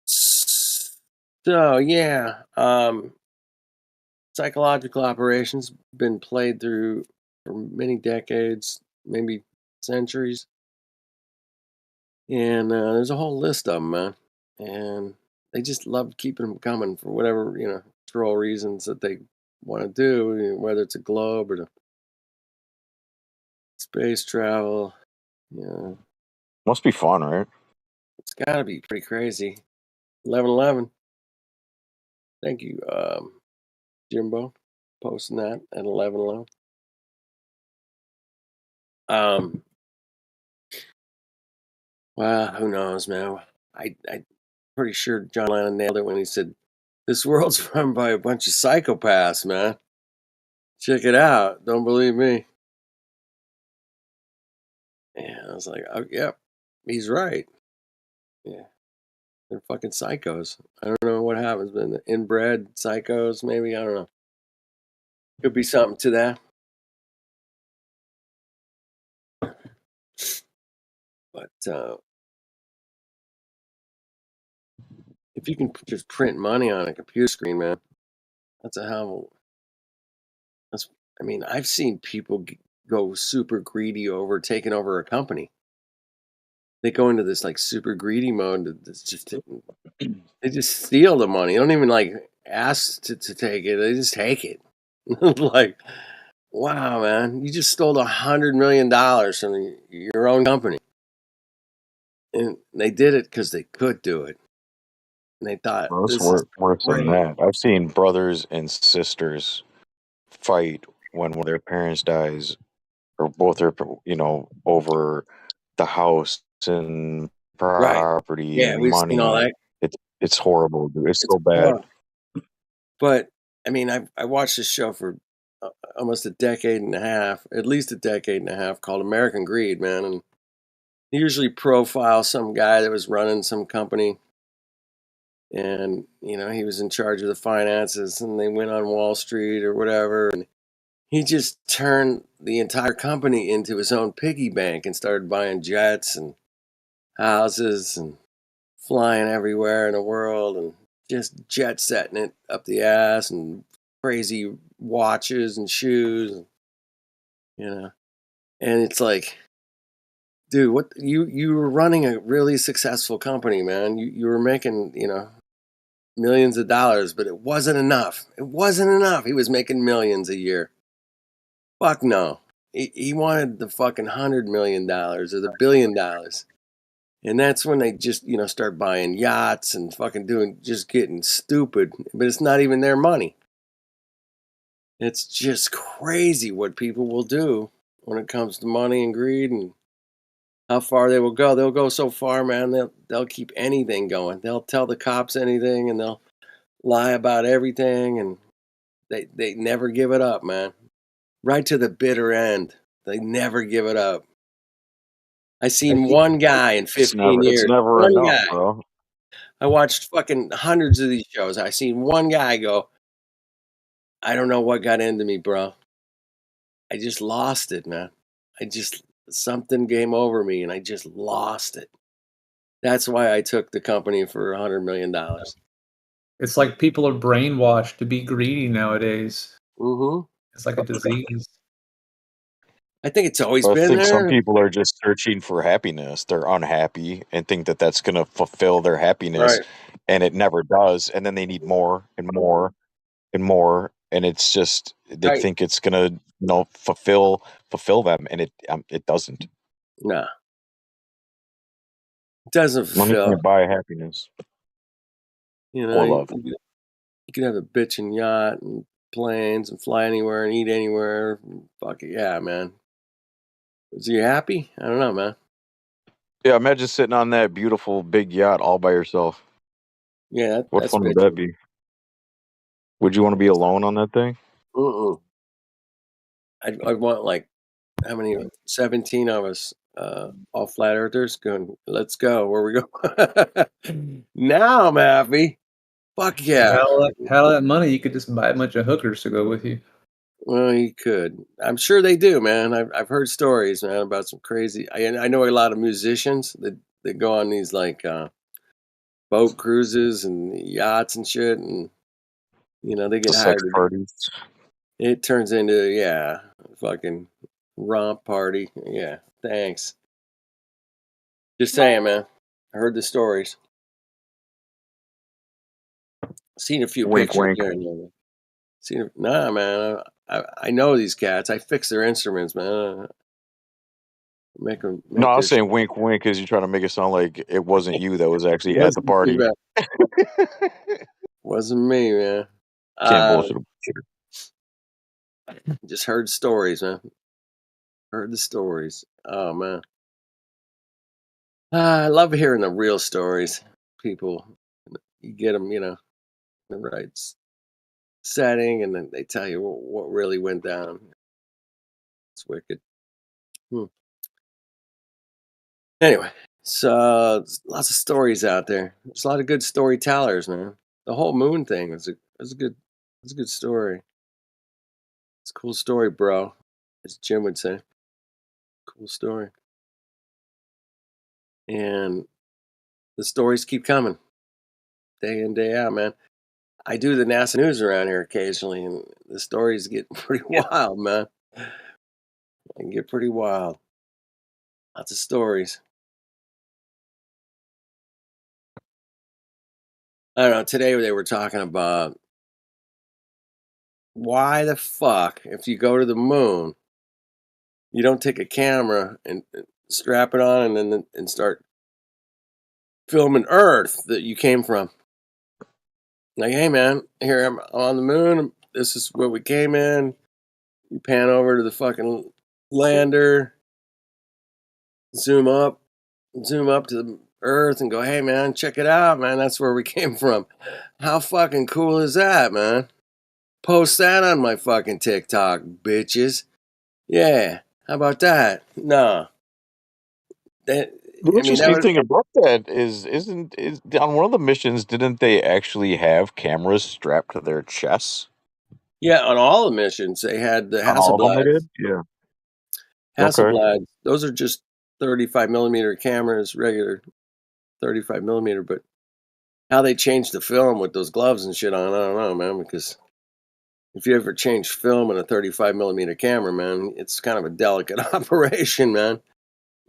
So yeah, psychological operations been played through for many decades, maybe centuries, and there's a whole list of them, man. And they just love keeping them coming for whatever troll reasons that they want to do, whether it's a globe or the space travel. Yeah, Must be fun, right? it's got to be pretty crazy. 11/11. Thank you, Jimbo, posting that at 11/11. Well, who knows, man? I pretty sure John Lennon nailed it when he said, "This world's run by a bunch of psychopaths, man. Check it out. Don't believe me." Yeah, I was like, "Oh, yep, he's right." Yeah, they're fucking psychos. I don't know what happens, but inbred psychos, maybe. I don't know. Could be something to that. But if you can just print money on a computer screen, man, that's a hell. That's. I mean, I've seen people go super greedy over taking over a company. They go into this like super greedy mode. They just steal the money. They don't even like ask to take it. They just take it. Like, wow, man, you just stole $100 million from your own company, and they did it because they could do it. And they thought Well, it's this is worse than great. that. I've seen brothers and sisters fight when one of their parents dies, or both are, over the house and Right? property Yeah, and we've seen all money. that. It's horrible, dude. It's It's so bad. horrible. But I mean, I watched this show for almost a decade and a half, at least a decade and a half, called American Greed, man. And they usually profile some guy that was running some company, and he was in charge of the finances, and they went on Wall Street or whatever, and he just turned the entire company into his own piggy bank and started buying jets and houses and flying everywhere in the world and just jet setting it up the ass and crazy watches and shoes, and it's like, dude, what you were running a really successful company, man. You were making, millions of dollars, but it wasn't enough. It wasn't enough. He was making millions a year. Fuck no. He wanted the fucking $100 million or the $1 billion. And that's when they just, start buying yachts and fucking just getting stupid. But it's not even their money. It's just crazy what people will do when it comes to money and greed and how far they will go. They'll go so far, man. They'll keep anything going. They'll tell the cops anything, and they'll lie about everything, and they never give it up, man. Right to the bitter end. They never give it up. I seen one guy in 15 It's years. never One enough, guy. bro. I watched fucking hundreds of these shows. I seen one guy go, I don't know what got into me, bro. I just lost it, man. Something came over me and I just lost it. That's why I took the company for $100 million. It's like people are brainwashed to be greedy nowadays. Mm-hmm. It's like a disease. I think it's always I been think some there. people are just searching for happiness. They're unhappy and think that that's going to fulfill their happiness, Right. and it never does. And then they need more and more and more, and it's just they Right. think it's going to fulfill them, and it doesn't. Nah. It doesn't Money fulfill. can't buy happiness or love. You can have a bitchin' yacht and planes and fly anywhere and eat anywhere. Fuck it, yeah, man. Is you happy? I don't know, man. Yeah, imagine sitting on that beautiful big yacht all by yourself. Yeah, What that's fun would that bitchin'. be? Would you want to be alone on that thing? I'd want like how many? 17 of us, all flat earthers going. Let's go. Where we go? Now I'm happy. Fuck yeah. How that money, you could just buy a bunch of hookers to go with you. Well, you could. I'm sure they do, man. I've heard stories, man, about some crazy. I know a lot of musicians that go on these like boat cruises and yachts and shit, and they get The sex hired. parties. It turns into a fucking romp party. Yeah, thanks. Just saying, man. I heard the stories. Seen a few Wink, pictures wink. here and there. Nah, man. I know these cats. I fix their instruments, man. Make them make No, I their was saying wink, wink, because you're trying to make it sound like it wasn't you that was actually at the Wasn't me, party. man. Wasn't me, man. Can't bullshit. Just heard stories, man. Heard the stories. Oh man, I love hearing the real stories. People, you get them, in the right setting, and then they tell you what really went down. It's wicked. Anyway, so lots of stories out there. There's a lot of good storytellers, man. The whole moon thing was a good story. It's a cool story, bro. As Jim would say. Cool story. And the stories keep coming. Day in, day out, man. I do the NASA news around here occasionally, and the stories get pretty wild, man. They can get pretty wild. Lots of stories. I don't know. Today they were talking about why the fuck, if you go to the moon, you don't take a camera and strap it on and start filming Earth that you came from. Like, hey man, here I'm on the moon. This is where we came in. You pan over to the fucking lander, zoom up to the Earth, and go, hey man, check it out, man. That's where we came from. How fucking cool is that, man? Post that on my fucking TikTok, bitches. Yeah, how about that? No. The I mean, that interesting was thing about that is on one of the missions, didn't they actually have cameras strapped to their chests? yeah. On all the missions, they had the On all of them, they Hasselblad. did. Yeah. Okay. Hasselblad. Those are just 35 millimeter cameras, regular 35 millimeter. But how they changed the film with those gloves and shit on, I don't know, man. Because if you ever change film in a 35 millimeter camera, man, it's kind of a delicate operation, man.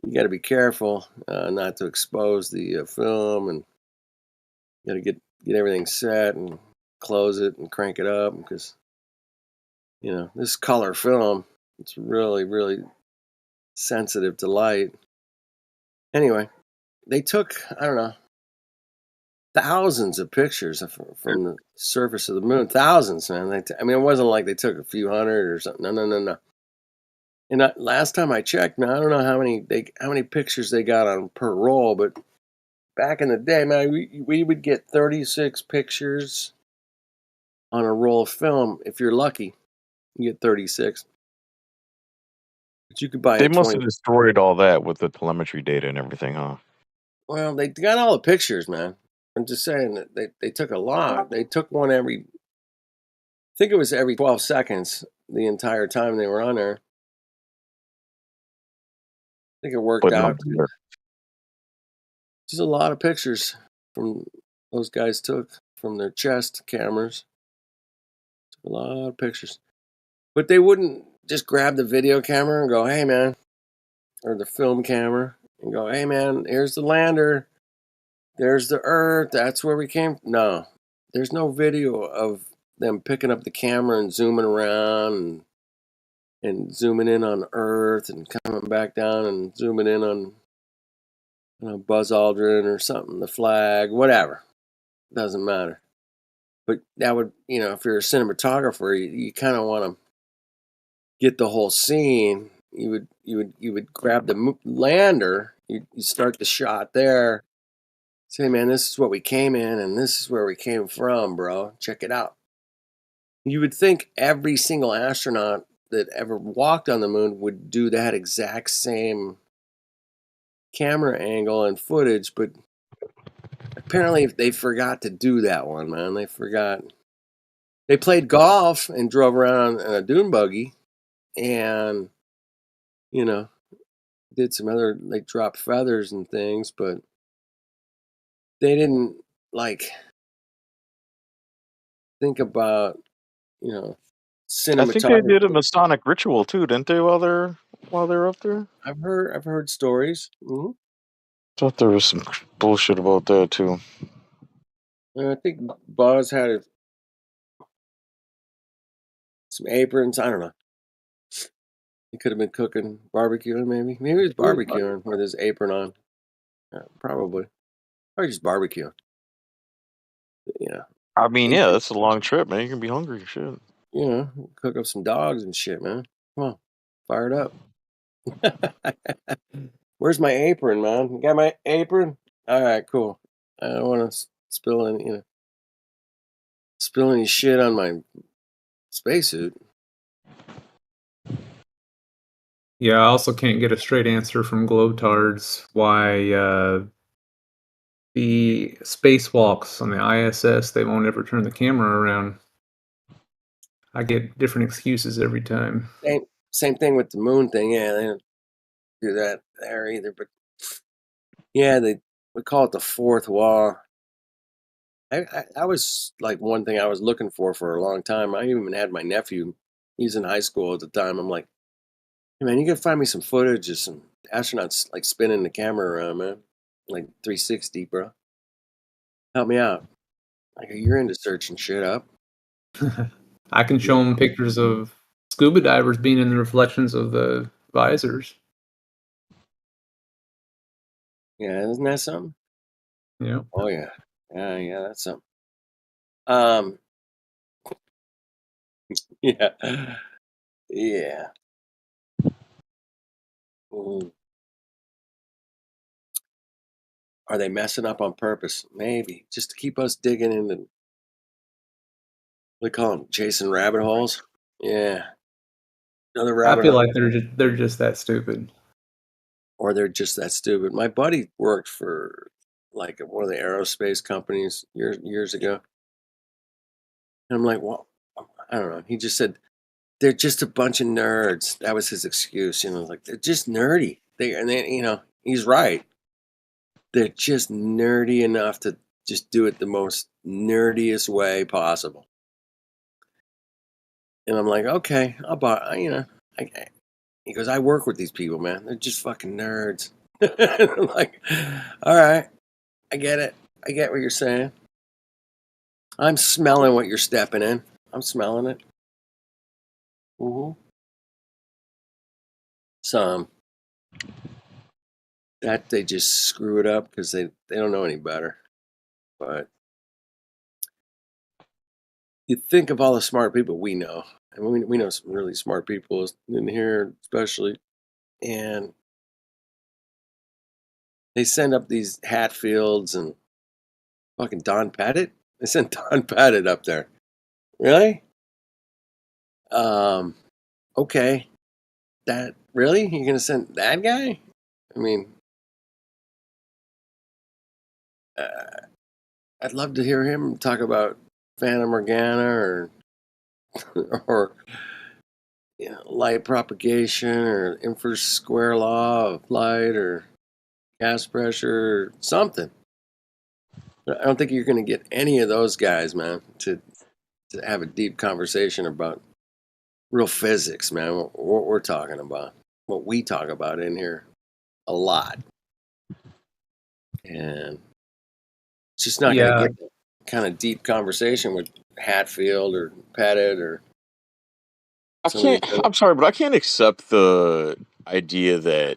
You got to be careful not to expose the film, and you got to get everything set and close it and crank it up because this color film, it's really really sensitive to light. Anyway, they took, I don't know, thousands of pictures from the surface of the moon. Thousands, man. I mean, it wasn't like they took a few hundred or something. No. And last time I checked, man, I don't know how many pictures they got on per roll, but back in the day, man, we would get 36 pictures on a roll of film. If you're lucky, you get 36. But you could buy They a must 20. have destroyed all that with the telemetry data and everything, huh? Well, they got all the pictures, man. I'm just saying that they took a lot. They took one I think it was every 12 seconds the entire time they were on there. I think it worked But no out. better. There's a lot of pictures from those guys took from their chest cameras. Took a lot of pictures. But they wouldn't just grab the video camera and go, hey, man, or the film camera and go, hey, man, here's the lander. There's the Earth. That's where we came. No, there's no video of them picking up the camera and zooming around and zooming in on Earth and coming back down and zooming in on Buzz Aldrin or something, the flag, whatever. Doesn't matter. But that would, if you're a cinematographer, you kind of want to get the whole scene. You would grab the lander. You start the shot there. Say, man, this is what we came in, and this is where we came from, bro. Check it out. You would think every single astronaut that ever walked on the moon would do that exact same camera angle and footage, but apparently they forgot to do that one, man. They forgot. They played golf and drove around in a dune buggy and, did some other, like, dropped feathers and things, but they didn't, like, think about, I think they did a cinematography. Masonic ritual too, didn't they? While they're up there. I've heard stories. Mm-hmm. Thought there was some bullshit about that too. I think Buzz had some aprons. I don't know. He could have been cooking, barbecuing, maybe. Maybe he was barbecuing with his apron on. Probably. Or just barbecue. Yeah. I mean, yeah, that's a long trip, man. You can be hungry, shit. Cook up some dogs and shit, man. Come on. Fire it up. Where's my apron, man? You got my apron? All right, cool. I don't want to spill any shit on my spacesuit. Yeah, I also can't get a straight answer from Globetards why the spacewalks on the ISS, they won't ever turn the camera around. I get different excuses every time. Same thing with the moon thing. Yeah, they don't do that there either. But yeah, we call it the fourth wall. I was like, one thing I was looking for a long time. I even had my nephew. He's in high school at the time. I'm like, hey man, you gotta find me some footage of some astronauts like spinning the camera around, man, like 360, bro. Help me out. Like, you're into searching shit up. I can show them pictures of scuba divers being in the reflections of the visors. Yeah, isn't that something? Yeah. Oh yeah, yeah, that's something. Um, yeah, yeah. Mm. Are they messing up on purpose? Maybe just to keep us digging into. They call them chasing rabbit holes. Yeah, another I rabbit feel hole. like they're just that stupid. or they're just that stupid. My buddy worked for like one of the aerospace companies years ago. And I'm like, well, I don't know. He just said, they're just a bunch of nerds. That was his excuse. Like, they're just nerdy. He's right. They're just nerdy enough to just do it the most nerdiest way possible. And I'm like, okay, I'll buy, he goes, I work with these people, man. They're just fucking nerds. I'm like, all right, I get it. I get what you're saying. I'm smelling what you're stepping in. I'm smelling it. Some that they just screw it up because they don't know any better. But you think of all the smart people we know, and we know some really smart people in here, especially, and they send up these Hatfields and fucking Don Pettit. They sent Don Pettit up there. Really? Okay. That really? You're gonna send that guy? I mean, I'd love to hear him talk about Phantom Morgana or or light propagation or inverse square law of light or gas pressure or something. But I don't think you're going to get any of those guys, man, to have a deep conversation about real physics, man. What we're talking about, what we talk about in here a lot. And it's just not going to get that kind of deep conversation with Hatfield or Pettit or I'm sorry, but I can't accept the idea that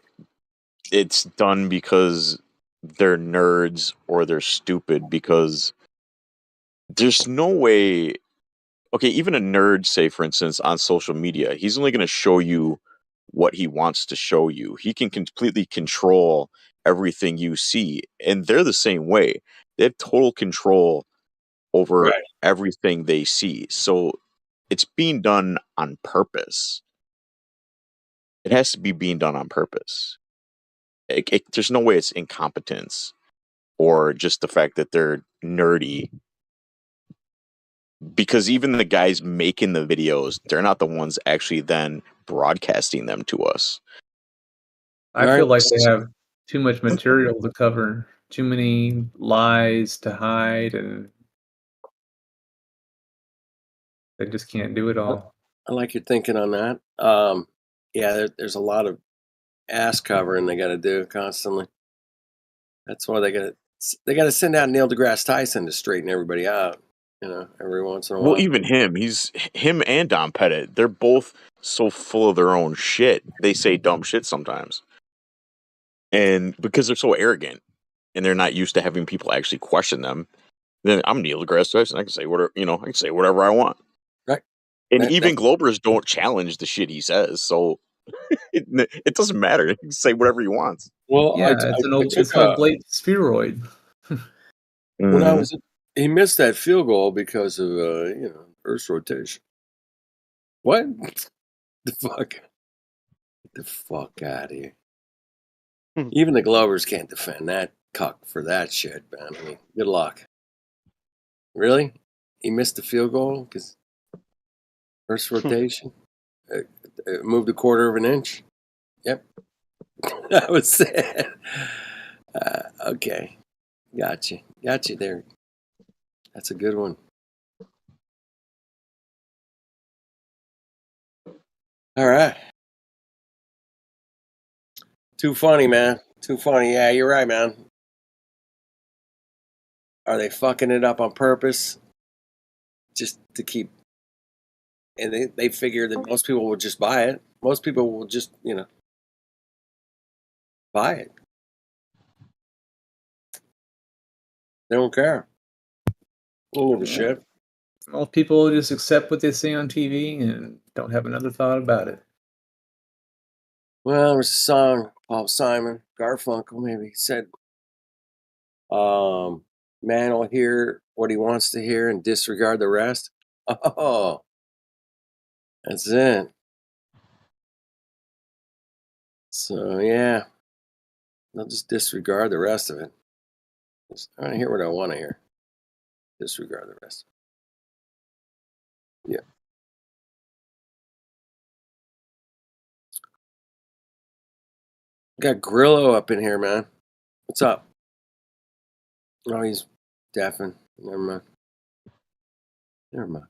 it's done because they're nerds or they're stupid, because there's no way. Okay, even a nerd, say for instance, on social media, he's only going to show you what he wants to show you. He can completely control everything you see, and they're the same way. They have total control over everything they see. So it's being done on purpose. It has to be being done on purpose. There's no way it's incompetence or just the fact that they're nerdy, because even the guys making the videos, they're not the ones actually then broadcasting them to us. I feel like they have too much material to cover, too many lies to hide, and they just can't do it all. I like your thinking on that. Yeah, there's a lot of ass covering they got to do constantly. That's why they got to send out Neil deGrasse Tyson to straighten everybody out. Every once in a while. Well, even him and Don Pettit, they're both so full of their own shit. They say dumb shit sometimes, and because they're so arrogant and they're not used to having people actually question them. Then I'm Neil deGrasse Tyson. I can say whatever, I can say whatever I want. Right. And even Globers don't challenge the shit he says, so it doesn't matter. He can say whatever he wants. Well, yeah, it's an oblate spheroid. When I was, he missed that field goal because of Earth's rotation. What? The fuck? Get the fuck out of here! Even the Glovers can't defend that cuck for that shit, man. I mean, good luck. Really? He missed the field goal because Earth's rotation? It moved a quarter of an inch? Yep. That was it. Okay. Got you there. That's a good one. All right. Too funny, man. Too funny. Yeah, you're right, man. Are they fucking it up on purpose? Just to keep. And they figure that most people will just buy it. Most people will just, buy it. They don't care. They don't give a shit. Most people just accept what they see on TV and don't have another thought about it. Well, there's a song, Paul Simon, Garfunkel maybe, said, man will hear what he wants to hear and disregard the rest. Oh, that's it. So, yeah. I'll just disregard the rest of it. I want to hear what I want to hear. Disregard the rest. Yeah. Got Grillo up in here, man. What's up? Oh, he's deafened. Never mind. Never mind.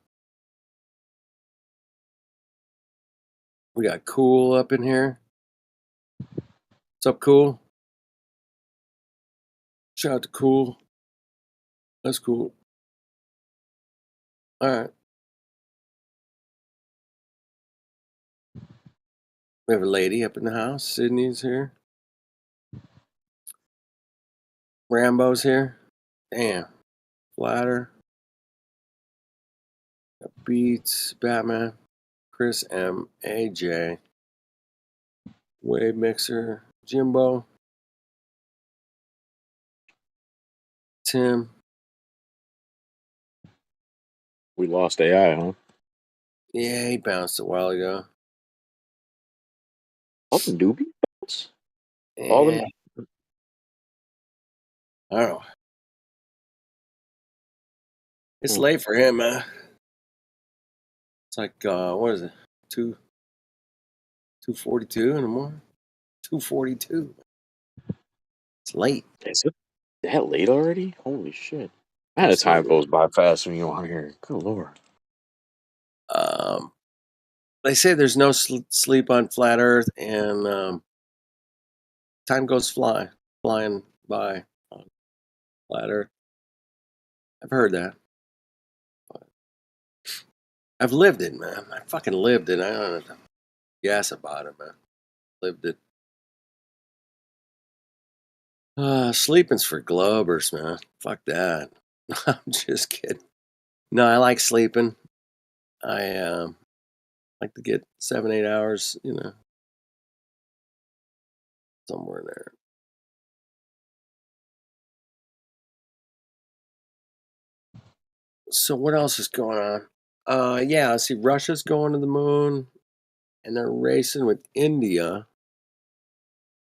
We got Cool up in here. What's up, Cool? Shout out to Cool. That's cool. All right. We have a lady up in the house. Sydney's here. Rambo's here. Damn. Flatter. Beats. Batman. Chris M. AJ. Wave Mixer. Jimbo. Tim. We lost AI, huh? Yeah, he bounced a while ago. All the newbie bounce? Yeah. All the I don't know. It's late for him, man. It's like what is it? 2:42 in the morning? 2:42. It's late. Is it that late already? Holy shit. Man, the time goes by fast when you're on here. Good lord. They say there's no sleep on flat Earth, and time goes flying by on flat Earth. I've heard that. I've lived it, man. I fucking lived it. I don't know. Yes, about it, man. Lived it. Sleeping's for Globers, man. Fuck that. I'm just kidding. No, I like sleeping. I like to get 7-8 hours, somewhere there. So what else is going on? Yeah, I see Russia's going to the moon, and they're racing with India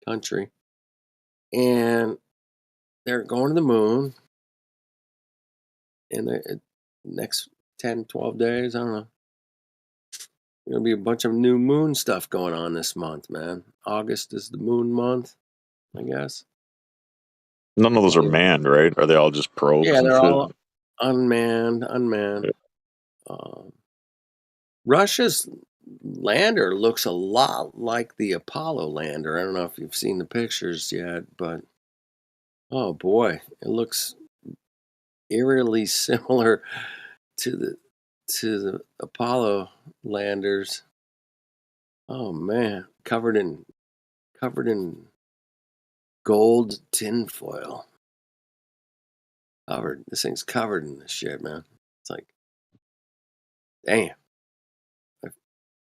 country, and they're going to the moon in the next 10, 12 days. I don't know. There's gonna be a bunch of new moon stuff going on this month, man. August is the moon month, I guess. None of those are manned, right? Are they all just probes Yeah, and they're shit? all unmanned. Russia's lander looks a lot like the Apollo lander. I don't know if you've seen the pictures yet, but oh boy, it looks eerily similar to the Apollo landers. Oh man, covered in gold tinfoil. This thing's covered in this shit, man. It's like, damn. I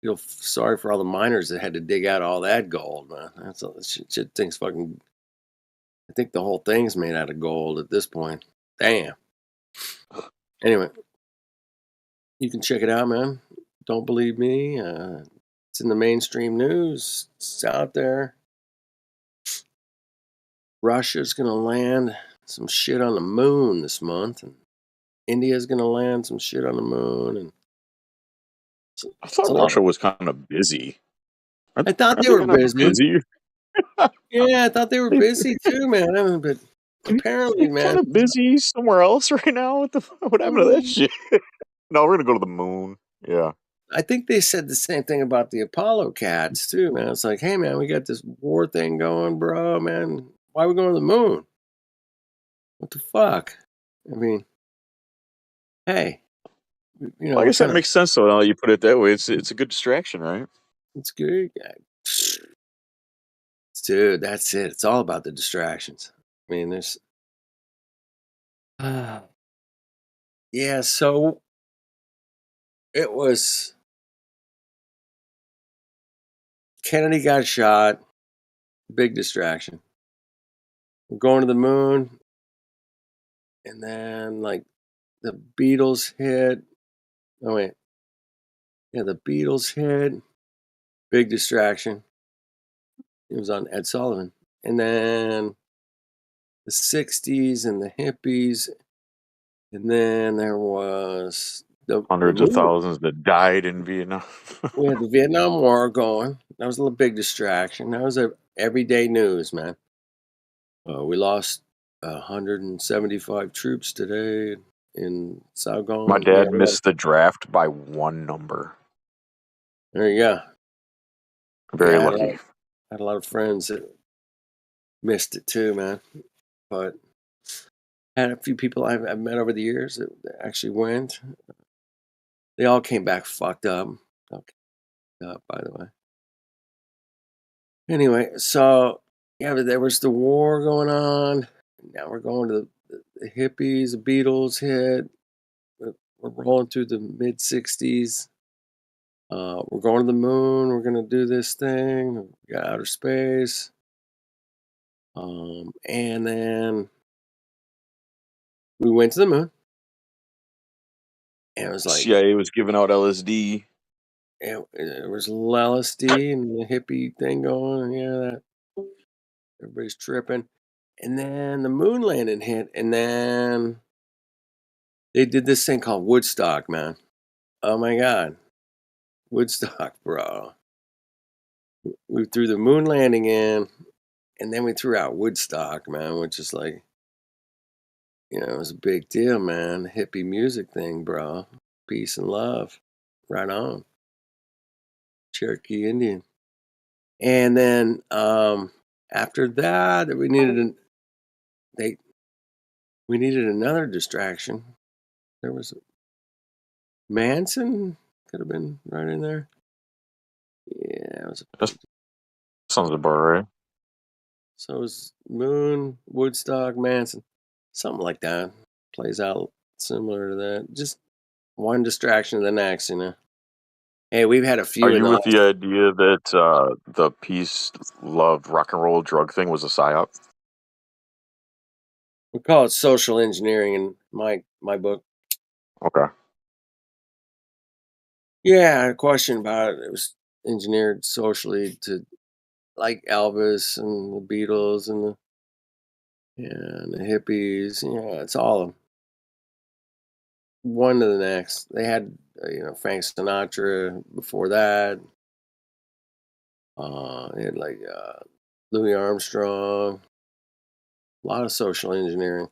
feel sorry for all the miners that had to dig out all that gold, man. That's all. Shit thing's fucking. I think the whole thing's made out of gold at this point. Damn. Anyway, you can check it out, man. Don't believe me? It's in the mainstream news. It's out there. Russia's gonna land some shit on the moon this month, and India's gonna land some shit on the moon, and I thought Russia was kind of busy. I thought they were busy. Yeah, I thought they were busy too, man. But apparently, man, kind of busy somewhere else right now. What happened to that shit? No, we're gonna go to the moon. Yeah. I think they said the same thing about the Apollo cats too, man. It's like, hey, man, we got this war thing going, bro, man. Why are we going to the moon? What the fuck? I mean, hey, I guess that makes sense though. Now that you put it that way, it's a good distraction, right? It's good, dude. That's it. It's all about the distractions. I mean, there's, yeah. So it was Kennedy got shot. Big distraction. We're going to the moon, and then like the Beatles hit. Oh wait, yeah, the Beatles hit. Big distraction. It was on Ed Sullivan. and then the 60s and the hippies, and then there was the Hundreds of moon. thousands that died in Vietnam. We had the Vietnam War going. That was a little big distraction. That was everyday news, man. We lost 175 troops today in My Saigon. dad missed the draft by 1 number. There you go. Very Yeah, lucky. I had a lot of friends that missed it too, man. But I had a few people I've met over the years that actually went. They all came back fucked up. By the way. Anyway, so yeah, but there was the war going on. Now we're going to the hippies, the Beatles hit. We're rolling through the mid 60s. We're going to the moon. We're going to do this thing. We got outer space. And then we went to the moon. And it was like, CIA was giving out LSD. it was LSD and the hippie thing going. And yeah, that everybody's tripping. And then the moon landing hit. And then they did this thing called Woodstock, man. Oh my God. Woodstock, bro. We threw the moon landing in, and then we threw out Woodstock, man, which is like, it was a big deal, man. Hippie music thing, bro. Peace and love. Right on. Cherokee Indian. And then after that, we needed another distraction. There was Manson, could have been right in there. Yeah, it was. That sounds about right. So it was Moon, Woodstock, Manson, something like that. Plays out similar to that. Just one distraction to the next, Hey, we've had a few. Are you with the idea that the peace, love, rock and roll, drug thing was a psyop? We call it social engineering in my book. Okay. Yeah, I had a question about it. It was engineered socially to, like Elvis and the Beatles and the hippies. Yeah, it's all one to the next. They had Frank Sinatra before that. They had like Louis Armstrong. A lot of social engineering.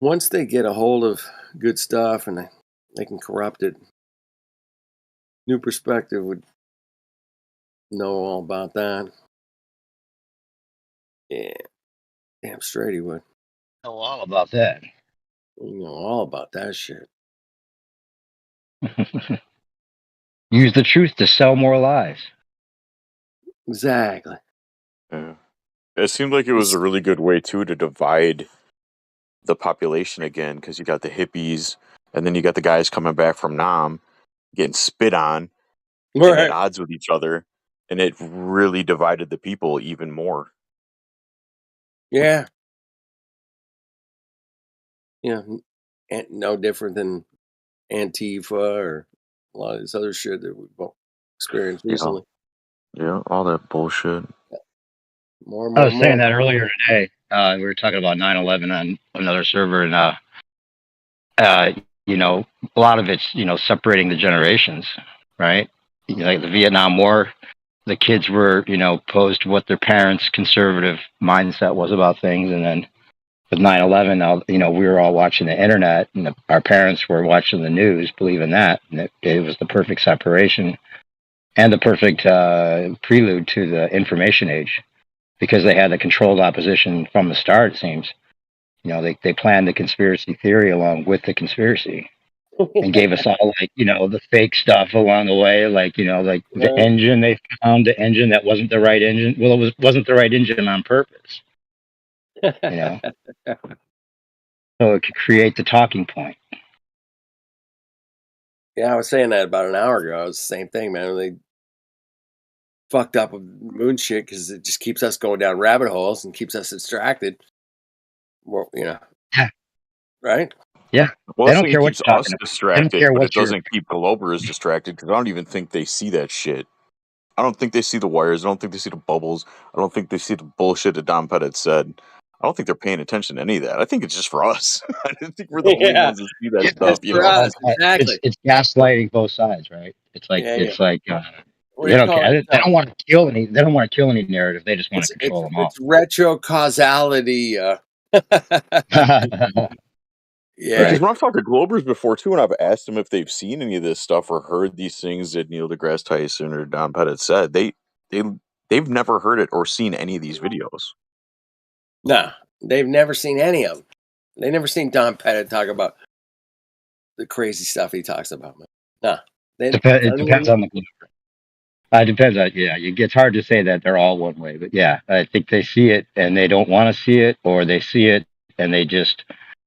Once they get a hold of good stuff and they can corrupt it, New Perspective would know all about that. Yeah, damn straight he would. Know all about that. You know all about that shit. Use the truth to sell more lies. Exactly. Yeah. It seemed like it was a really good way too to divide the population again, because you got the hippies, and then you got the guys coming back from Nam getting spit on and at odds with each other, and it really divided the people even more. Yeah. And no different than Antifa or a lot of this other shit that we've experienced recently. Yeah, all that bullshit. More and I more. was saying that earlier today. We were talking about 9/11 on another server, and a lot of it's separating the generations, right? Like the Vietnam War, the kids were posed to what their parents' conservative mindset was about things, and then with 9/11, now we were all watching the internet, and our parents were watching the news, believing that, and it was the perfect separation and the perfect prelude to the information age, because they had the controlled opposition from the start. It seems, they planned the conspiracy theory along with the conspiracy, and gave us all the fake stuff along the way, the engine they found, the engine that wasn't the right engine. Well, wasn't the right engine on purpose, so it could create the talking point. Yeah, I was saying that about an hour ago. It was the same thing, man. They fucked up with moon shit because it just keeps us going down rabbit holes and keeps us distracted. Well, Yeah. Right? Yeah. Well, They I don't think care it what keeps you're us talking about. They don't distracted, care but what it you're. doesn't keep Globers distracted, because I don't even think they see that shit. I don't think they see the wires. I don't think they see the bubbles. I don't think they see the bullshit that Don Pettit said. I don't think they're paying attention to any of that. I think it's just for us. I don't think we're the only ones that see that stuff. You know, It's gaslighting both sides, right? It's like Yeah, yeah. What do they you don't call care. it? They don't want to kill any. They don't want to kill any narrative. They just want to It's control them all. retro causality. Yeah, because when I've talked to Globers before too, and I've asked them if they've seen any of this stuff or heard these things that Neil deGrasse Tyson or Don Pettit said, they've never heard it or seen any of these videos. no, they've never seen any of them. They've never seen Don Pettit talk about the crazy stuff he talks about. Man. No, It depends on the Glober. It depends on It's hard to say that they're all one way, but yeah, I think they see it and they don't want to see it, or they see it and they just,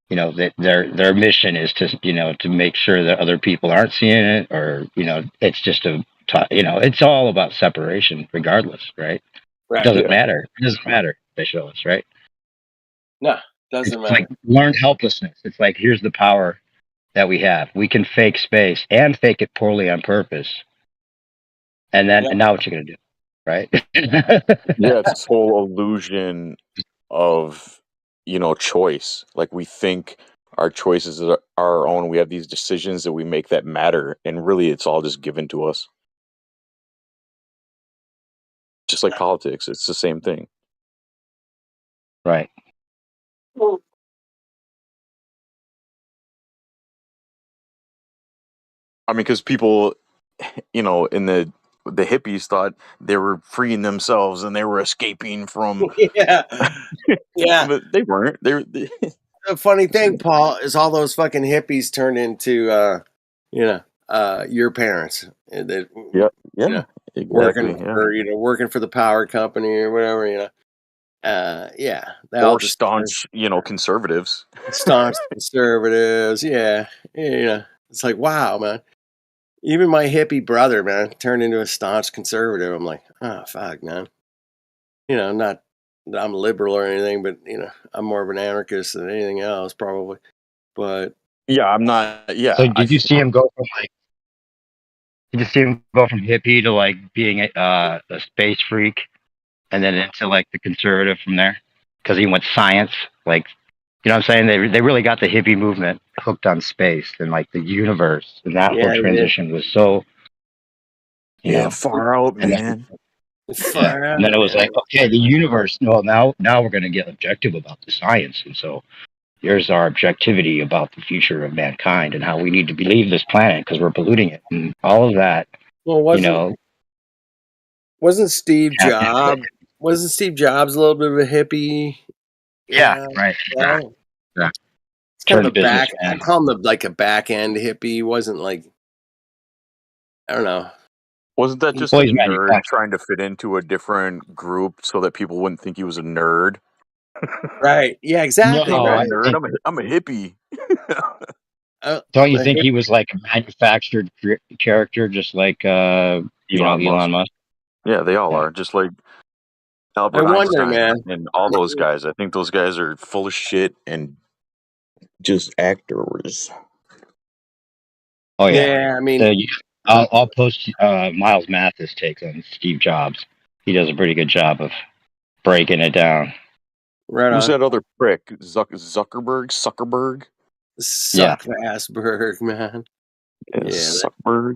their mission is to to make sure that other people aren't seeing it, or it's just it's all about separation, regardless, right? Right. It doesn't Yeah. matter. It doesn't matter. They show us, right? No, doesn't It's matter. like learned helplessness. It's like, here's the power that we have. We can fake space and fake it poorly on purpose. And then, and now what you're going to do, right? Yeah, it's this whole illusion of, choice. Like we think our choices are our own. We have these decisions that we make that matter, and really, it's all just given to us. Just like politics, it's the same thing. Right. I mean, because people, in the hippies thought they were freeing themselves and they were escaping from. Yeah. But they weren't. They The funny thing, Paul, is all those fucking hippies turned into, your parents. That, yeah, exactly. Working for the power company or whatever. Yeah, they all or just staunch, conservatives. Staunch conservatives. Yeah, it's like, wow, man. Even my hippie brother, man, turned into a staunch conservative. I'm like, oh fuck, man. Not that I'm liberal or anything, but I'm more of an anarchist than anything else, probably. But yeah, I'm not. Yeah. So did you see him go from hippie to like being a space freak, and then into like the conservative from there? Because he went science, like, you know what I'm saying? They really got the hippie movement hooked on space and like the universe, and that whole transition was so, far out, and man. and then it was like, okay, the universe. Well, now we're going to get objective about the science, and so here's our objectivity about the future of mankind and how we need to leave this planet because we're polluting it, and all of that. Well, wasn't Steve Jobs? Wasn't Steve Jobs a little bit of a hippie? Yeah, right. Exactly. Yeah. It's kind of a back. I call him like a back end hippie. He wasn't like, I don't know. Wasn't that just a nerd trying to fit into a different group so that people wouldn't think he was a nerd? Right. Yeah, exactly. No, right. I'm a hippie. Don't you think he was like a manufactured character, just like Elon Musk? Yeah, they all are. Just like Albert Einstein and all those guys. I think those guys are full of shit and just actors. Oh yeah. I mean, I'll post Miles Mathis' take on Steve Jobs. He does a pretty good job of breaking it down. Right. Who's that other prick? Zuckerberg? Zuckerberg, man. Yeah, Zuckerberg.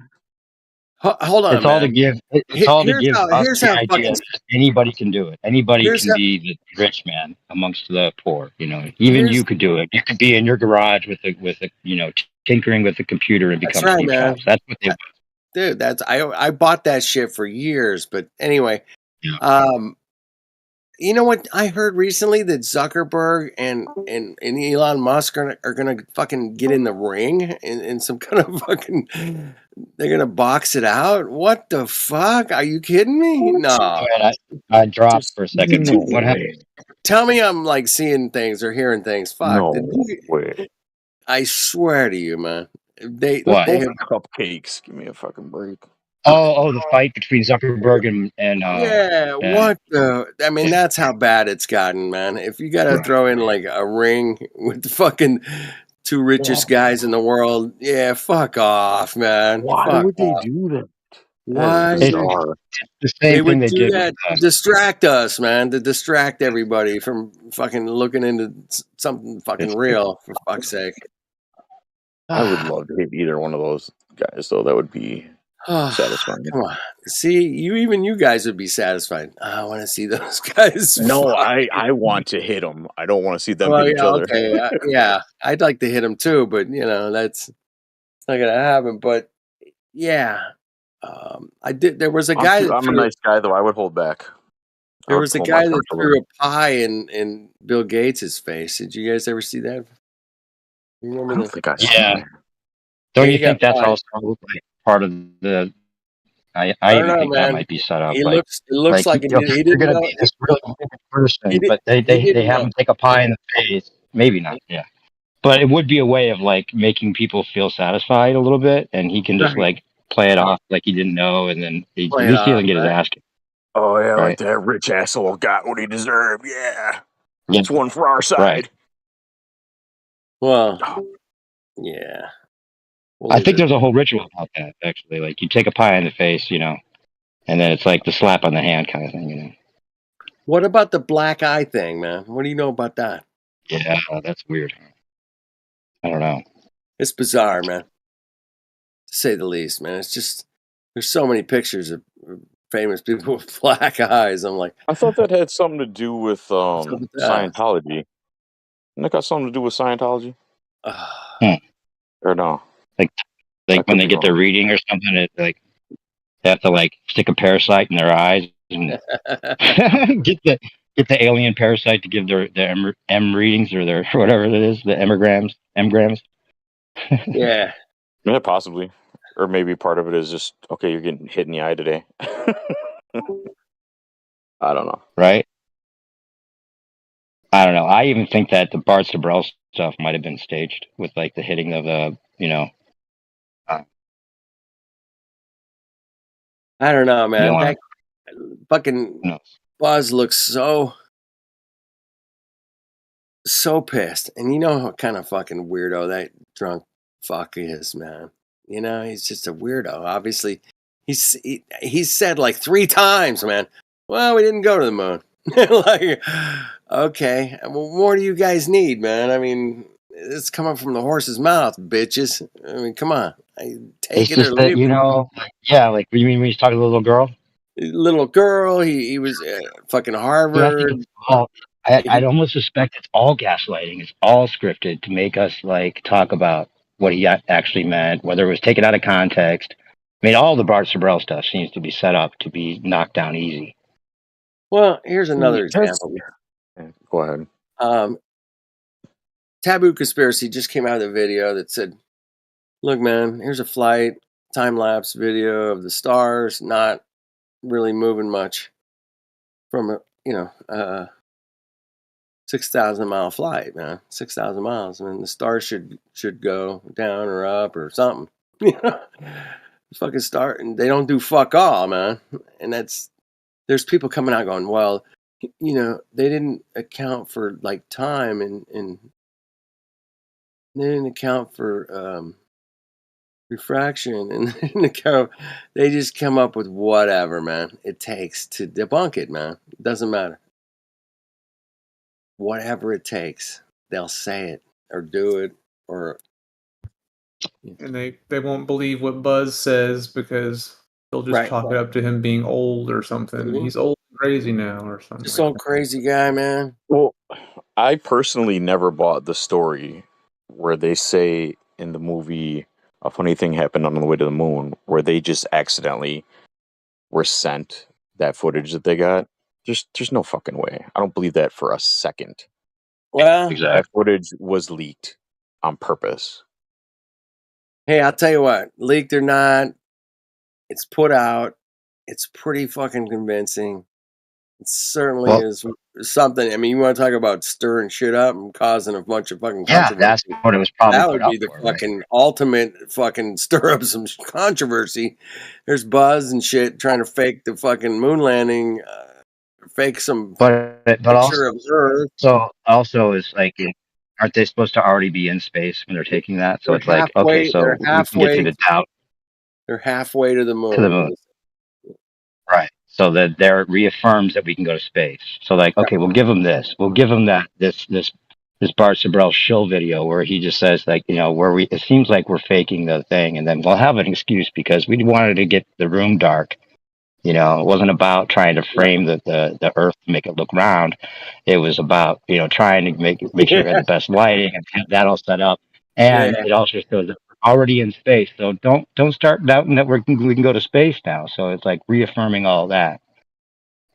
Hold on, it's all to give. It's all to give us the idea that anybody can do it. Anybody can be the rich man amongst the poor. Even you could do it. You could be in your garage with a tinkering with the computer and become Steve Jobs. That's what they want. Dude, I bought that shit for years. But anyway, you know what I heard recently, that Zuckerberg and Elon Musk are gonna fucking get in the ring in some kind of fucking. They're gonna box it out. What the fuck? Are you kidding me? No. I dropped for a second. What happened? Tell me I'm like seeing things or hearing things. Fuck. No way. I swear to you, man. They have cupcakes. Give me a fucking break. Oh, the fight between Zuckerberg and what the? I mean, that's how bad it's gotten, man. If you got to throw in like a ring with the fucking two richest guys in the world, fuck off, man. Why would they do that? That is Why? bizarre. The They same thing would they do did with that to distract us, man, to distract everybody from fucking looking into something fucking real, for fuck's sake. I would love to hit either one of those guys, though. That would be satisfying. Come on. See, you guys would be satisfied. I want to see those guys. No, fight. I want to hit them. I don't want to see them Well, hit each yeah, other. okay, yeah. I'd like to hit them too, but that's not gonna happen. But yeah, I did. There was a guy that I'm a threw. nice guy, though. I would hold back. I There would was a hold my guy that punch a threw little. a pie in Bill Gates' face. Did you guys ever see that? You I remember don't that? think I saw Yeah. that. Don't Yeah, you he got think that's pie. also like part of the? I I don't even know, think that man. might be set up. He looks. It looks Like like he you're didn't gonna know. be this really good He person, did. but they He they didn't have know. them take a pie in the face. Maybe not. Yeah. But it would be a way of like making people feel satisfied a little bit, and he can just Right. like play it off like he didn't know, and then at Play it least he doesn't off, get his right? ass kicked. Oh, yeah, like Right. that rich asshole got what he deserved. Yeah. Yeah. It's one for our Right. side. Well, yeah. We'll I leave think it. there's a whole ritual about that actually. Like you take a pie in the face, and then it's like the slap on the hand kind of thing. What about the black eye thing, man? What do you know about that? Yeah, that's weird. I don't know. It's bizarre, man. To say the least, man. It's just there's so many pictures of famous people with black eyes. I'm like, I thought that had something to do with what's up with that? Scientology. And that got something to do with Scientology? Hmm. Or no? Like I when could they be get their wrong. reading or something, it's like they have to like stick a parasite in their eyes and get the alien parasite to give their M readings or their whatever it is, the emigrams. Yeah. Yeah, possibly. Or maybe part of it is just, okay, you're getting hit in the eye today. I don't know. Right? I don't know. I even think that the Bart Sabrell stuff might have been staged with like the hitting of I don't know, you man. don't want That fucking Buzz looks so pissed. And you know what kind of fucking weirdo that drunk fuck is, man. He's just a weirdo. Obviously, he's said like 3 times, man. Well, we didn't go to the moon. Like, okay, well, what more do you guys need, man? I mean, it's coming from the horse's mouth, bitches. I mean, come on, take It's it or just that leave it. yeah. Like you mean when he's talking to the little girl? Little girl, he was fucking Yeah, I think Harvard. it's all. I'd almost suspect it's all gaslighting. It's all scripted to make us like talk about what he actually meant, whether it was taken out of context. I mean, all the Bart Sabrell stuff seems to be set up to be knocked down easy. Well, here's another example. Go ahead. Taboo Conspiracy just came out with a video that said, look, man, here's a flight, time-lapse video of the stars, not really moving much from a 6,000-mile flight, man. 6,000 miles. I mean, the stars should go down or up or something. Fucking star, and they don't do fuck all, man. And there's people coming out going, well, they didn't account for like time and they didn't account for refraction and they didn't account. They just come up with whatever, man, it takes to debunk it, man. It doesn't matter. Whatever it takes, they'll say it or do it or. And they won't believe what Buzz says because they'll just Right. chalk it up to him being old or something. Mhm. He's old and crazy now or something. Just some crazy guy, man. Well, I personally never bought the story where they say in the movie a funny thing happened on the way to the moon, where they just accidentally were sent that footage that they got. There's no fucking way. I don't believe that for a second. Well, that footage was leaked on purpose. Hey, I'll tell you what, leaked or not, it's put out. It's pretty fucking convincing. It certainly is something. I mean, you want to talk about stirring shit up and causing a bunch of fucking controversy. That's what it was probably That put would up be the for, right? fucking ultimate fucking stir up some controversy. There's Buzz and shit trying to fake the fucking moon landing, fake some But picture of Earth. also is like, aren't they supposed to already be in space when they're taking that? So They're it's like, okay, halfway. so They're we can get through halfway. the doubt They're halfway to the moon. to the moon. Right. So that there reaffirms that we can go to space. So like, okay, we'll give him this. We'll give him that this Bart Sibrel shill video where he just says like, where it seems like we're faking the thing, and then we'll have an excuse because we wanted to get the room dark. It wasn't about trying to frame the Earth to make it look round. It was about trying to make sure we had the best lighting and have that all set up. And Yeah. it also shows that we're already in space. So don't start doubting that we can go to space now. So it's like reaffirming all that.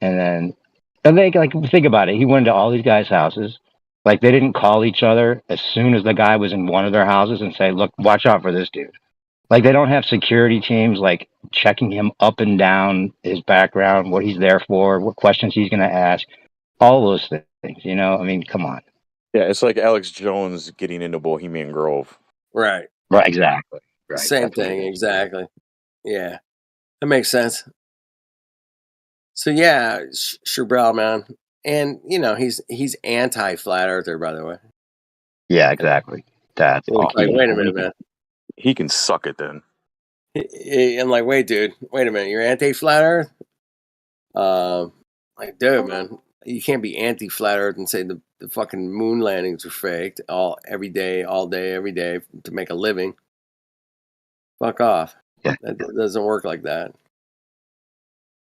And then think about it. He went into all these guys' houses. Like they didn't call each other as soon as the guy was in one of their houses and say, "Look, watch out for this dude." Like they don't have security teams like checking him up and down his background, what he's there for, what questions he's going to ask, all those things. I mean, come on. Yeah, it's like Alex Jones getting into Bohemian Grove. Right. Right. Exactly. Right. Same thing. Exactly. Yeah, that makes sense. So yeah, Sibrel, man, and he's anti-flat earther, by the way. Yeah, exactly. That's It's like, wait a minute, man. He can suck it then. I'm like, wait, dude, wait a minute. You're anti-flat earth? Like, dude, man, you can't be anti-flat earth and say the fucking moon landings are faked every day, all day, every day to make a living. Fuck off. Yeah. That doesn't work like that.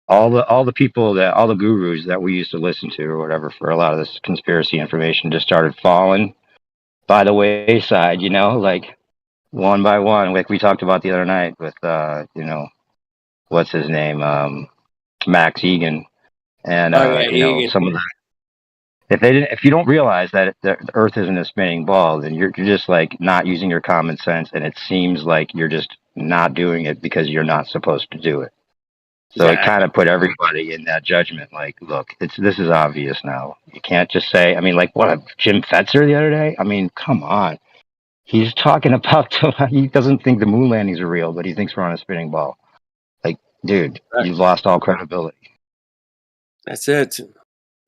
All the people all the gurus that we used to listen to or whatever for a lot of this conspiracy information just started falling by the wayside, like one by one, like we talked about the other night with what's his name, Max Egan, and Egan. some of the if you don't realize that the Earth isn't a spinning ball, then you're just like not using your common sense, and it seems like you're just not doing it because you're not supposed to do it. So it kind of put everybody in that judgment. Like, look, this is obvious now. You can't just say. I mean, like what Jim Fetzer the other day. I mean, come on. He's talking about he doesn't think the moon landings are real, but he thinks we're on a spinning ball. Like, dude, you've lost all credibility. That's it.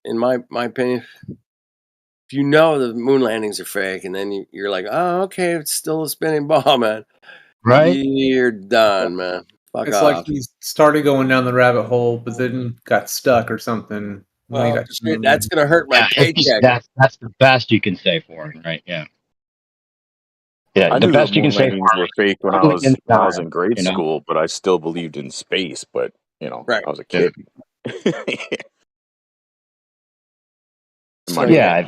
In my opinion, if you know the moon landings are fake, and then you're like, oh, okay, it's still a spinning ball, man. Right? You're done, man. Fuck It's off. like he started going down the rabbit hole, but then got stuck or something. Well, shit, that's gonna hurt my paycheck. That's the best you can say for him, right? Yeah. Yeah, I the knew the best you moon can say landings for him were is fake when I totally was in in denial, grade school, but I still believed in space. But Right. I was a kid. Yeah, if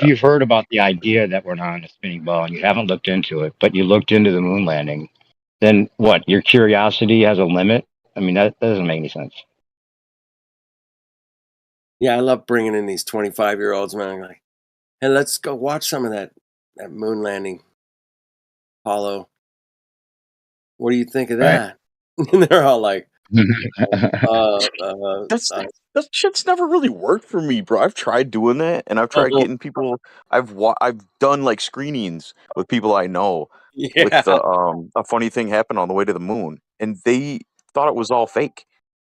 you've heard about the idea that we're not on a spinning ball and you haven't looked into it, but you looked into the moon landing, then what? Your curiosity has a limit? I mean, that doesn't make any sense. Yeah, I love bringing in these 25-year-olds, man. Like, hey, let's go watch some of that moon landing, Apollo. What do you think of that? And they're all like, that shit's never really worked for me, bro. I've tried doing that, and I've tried getting people. I've done like screenings with people I know. Yeah. With a funny thing happened on the way to the moon, and they thought it was all fake.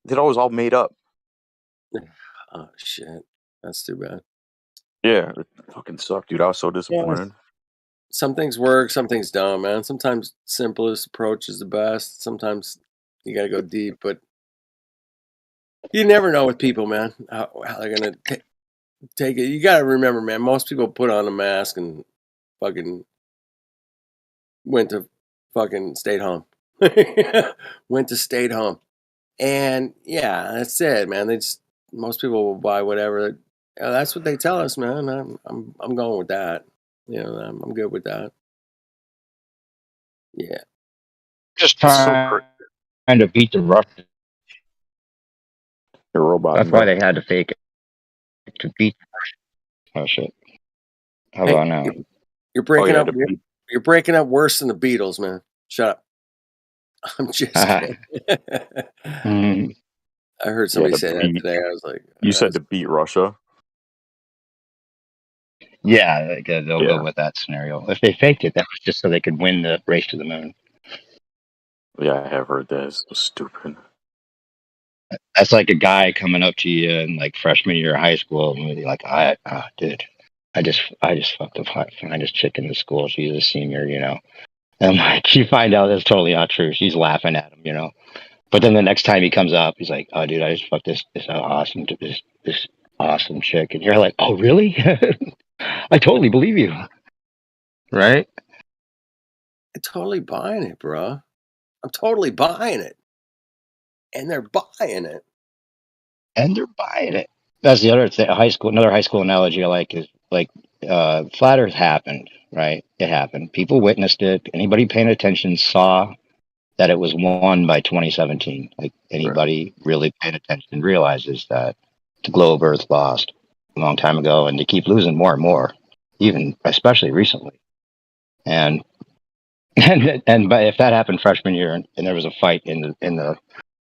They thought it was all made up. Oh shit, that's too bad. Yeah, it fucking sucked, dude. I was so disappointed. Some things work, some things don't, man. Sometimes simplest approach is the best. Sometimes you got to go deep, but you never know with people, man, how they're gonna take it. You got to remember, man. Most people put on a mask and fucking stayed home. Went to stayed home, and yeah, that's it, man. Most people will buy whatever. That's what they tell us, man. I'm going with that. I'm good with that. Yeah. Just trying to beat the Russians. A robot. That's why they had to fake it to beat the Russians. Oh shit! How about now? You're breaking up. You're breaking up worse than the Beatles, man. Shut up. I'm just kidding. I heard somebody say that today. I was like, you said to beat Russia. Yeah, they'll go with that scenario. If they faked it, that was just so they could win the race to the moon. Yeah, I have heard that. It's so stupid. That's like a guy coming up to you in like freshman year of high school and be like, dude, I just fucked the finest chick in the school. She's a senior, And like, you find out that's totally not true. She's laughing at him, But then the next time he comes up, he's like, "Oh, dude, I just fucked this awesome chick," and you're like, "Oh, really? I totally believe you." Right? I'm totally buying it, bro. I'm totally buying it, and they're buying it. And they're buying it. That's the other thing. Another high school analogy I like is like flat Earth happened, right? It happened. People witnessed it. Anybody paying attention saw that it was won by 2017. Like anybody really paying attention realizes that the globe Earth lost a long time ago, and they keep losing more and more, even especially recently. And but if that happened freshman year, and there was a fight in the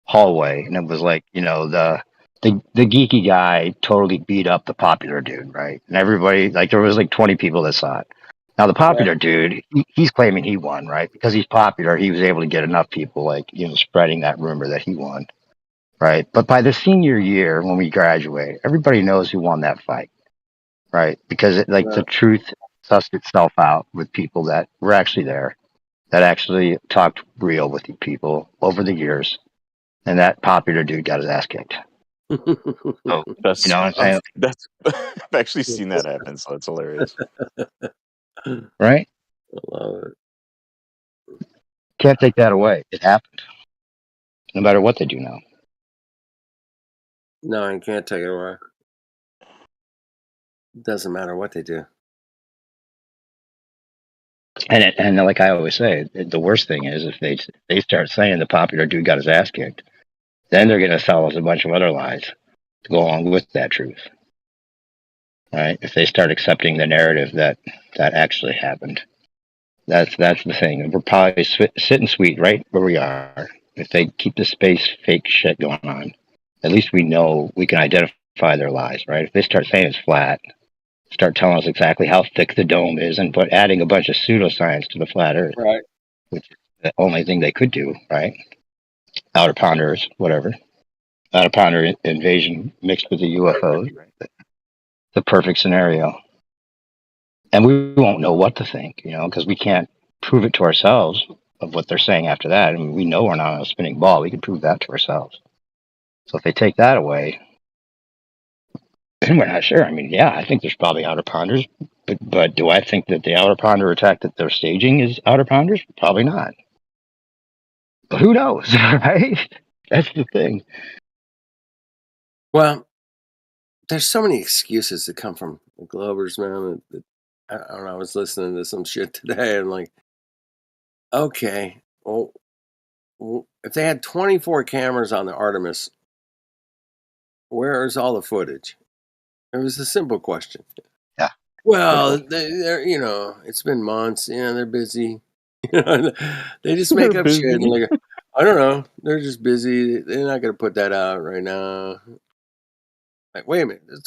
hallway, and it was like, the geeky guy totally beat up the popular dude, right? And everybody, like, there was like 20 people that saw it. Now the popular dude, he's claiming he won, right? Because he's popular, he was able to get enough people, like, spreading that rumor that he won, right? But by the senior year, when we graduate, everybody knows who won that fight, right? Because the truth sussed itself out with people that were actually there, that actually talked real with you people over the years, and that popular dude got his ass kicked. So, That's you know what I'm saying? that's I've actually seen that happen, so it's hilarious. Right? I love it. Can't take that away. It happened. No matter what they do now. No, I can't take it away. It doesn't matter what they do. And like I always say, the worst thing is if they start saying the popular dude got his ass kicked, then they're going to sell us a bunch of other lies to go along with that truth. Right? If they start accepting the narrative that actually happened, that's the thing. And we're probably sitting sweet right where we are. If they keep the space fake shit going on, at least we know we can identify their lies, right? If they start saying it's flat, start telling us exactly how thick the dome is, and adding a bunch of pseudoscience to the flat Earth, right? Which is the only thing they could do, right? Outer Ponders, whatever. Outer Pounder invasion mixed with the UFOs, right? The perfect scenario. And we won't know what to think, because we can't prove it to ourselves of what they're saying after that. I mean, we know we're not on a spinning ball. We can prove that to ourselves. So if they take that away, we're not sure. I mean, yeah, I think there's probably outer ponders, but do I think that the outer ponder attack that they're staging is outer ponders? Probably not. But who knows, right? That's the thing. Well, there's so many excuses that come from the Globers, man. I don't know. I was listening to some shit today, and like, okay, well, if they had 24 cameras on the Artemis, where's all the footage? It was a simple question. Yeah. Well, they're it's been months. They're busy. They just make up shit. And like, I don't know. They're just busy. They're not going to put that out right now. Like, wait a minute. There's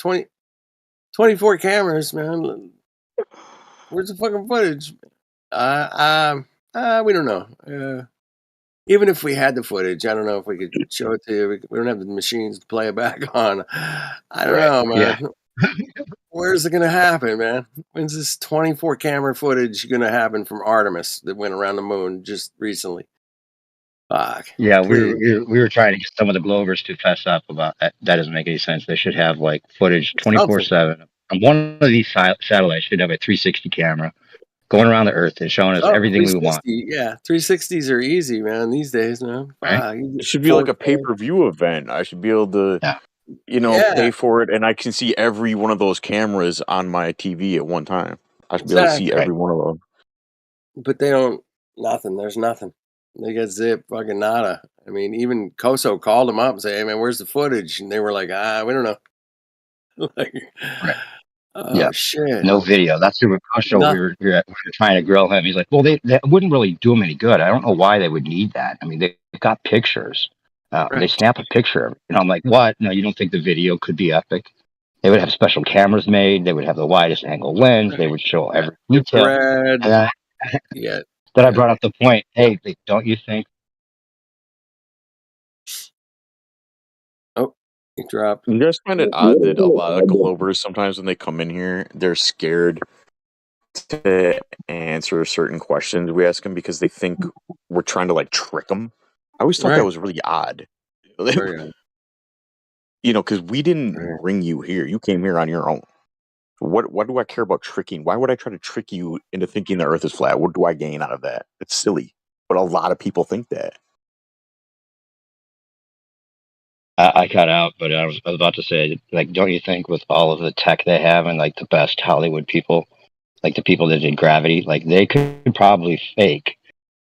24 cameras, man. Where's the fucking footage? We don't know. Even if we had the footage, I don't know if we could show it to you. We don't have the machines to play it back on. I don't know, man. Yeah. Where's it going to happen, man? When's this 24 camera footage going to happen from Artemis that went around the moon just recently? Fuck. Yeah, we were trying to get some of the Glovers to fess up about that. That doesn't make any sense. They should have like footage 24/7. And one of these satellites should have a 360 camera going around the Earth and showing us everything we want. Yeah, 360s are easy, man, these days, man. Right? It should be like a pay-per-view event. I should be able to, pay for it, and I can see every one of those cameras on my TV at one time. I should be able to see every one of them. But they don't. Nothing. There's nothing. They got zip, fucking nada. I mean, even Koso called them up and said, "Hey, man, where's the footage?" And they were like, we don't know." Like, yeah. Shit. No video. That's who we were trying to grill him. He's like, well, they wouldn't really do him any good. I don't know why they would need that. I mean, they've got pictures. They snap a picture. And I'm like, what? No, you don't think the video could be epic? They would have special cameras made. They would have the widest angle lens. They would show every detail. Yeah. Then I brought up the point. Hey, don't you think? Oh, he dropped. You guys find it odd that a lot of Glovers sometimes when they come in here, they're scared to answer certain questions we ask them because they think we're trying to like trick them. I always thought that Right. was really odd. Very odd. You know, because we didn't Right. bring you here. You came here on your own. What do I care about tricking? Why would I try to trick you into thinking the Earth is flat? What do I gain out of that? It's silly, but a lot of people think that. I cut out, but I was about to say, like, don't you think with all of the tech they have and like the best Hollywood people, like the people that did Gravity, like they could probably fake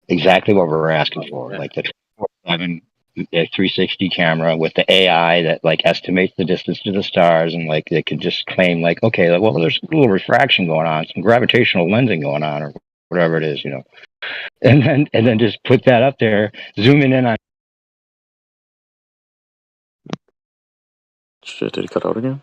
exactly what we're asking for, Yeah. like the 7 360 camera with the AI that like estimates the distance to the stars, and like they could just claim like, okay, like, well, there's a little refraction going on, some gravitational lensing going on, or whatever it is, and then just put that up there, zooming in on. Shit, did it cut out again?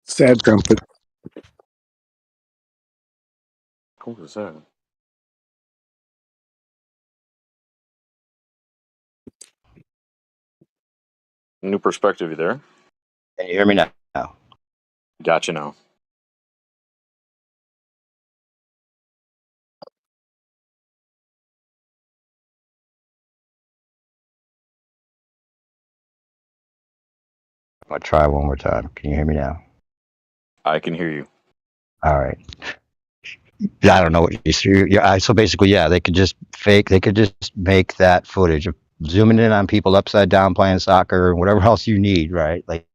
Sad trumpet. What was that? New perspective, you there? Can you hear me now? Gotcha now. I'll try one more time. Can you hear me now? I can hear you. All right. I don't know what you see. Yeah, so basically, yeah, they could just make that footage of zooming in on people upside down playing soccer and whatever else you need, right? Like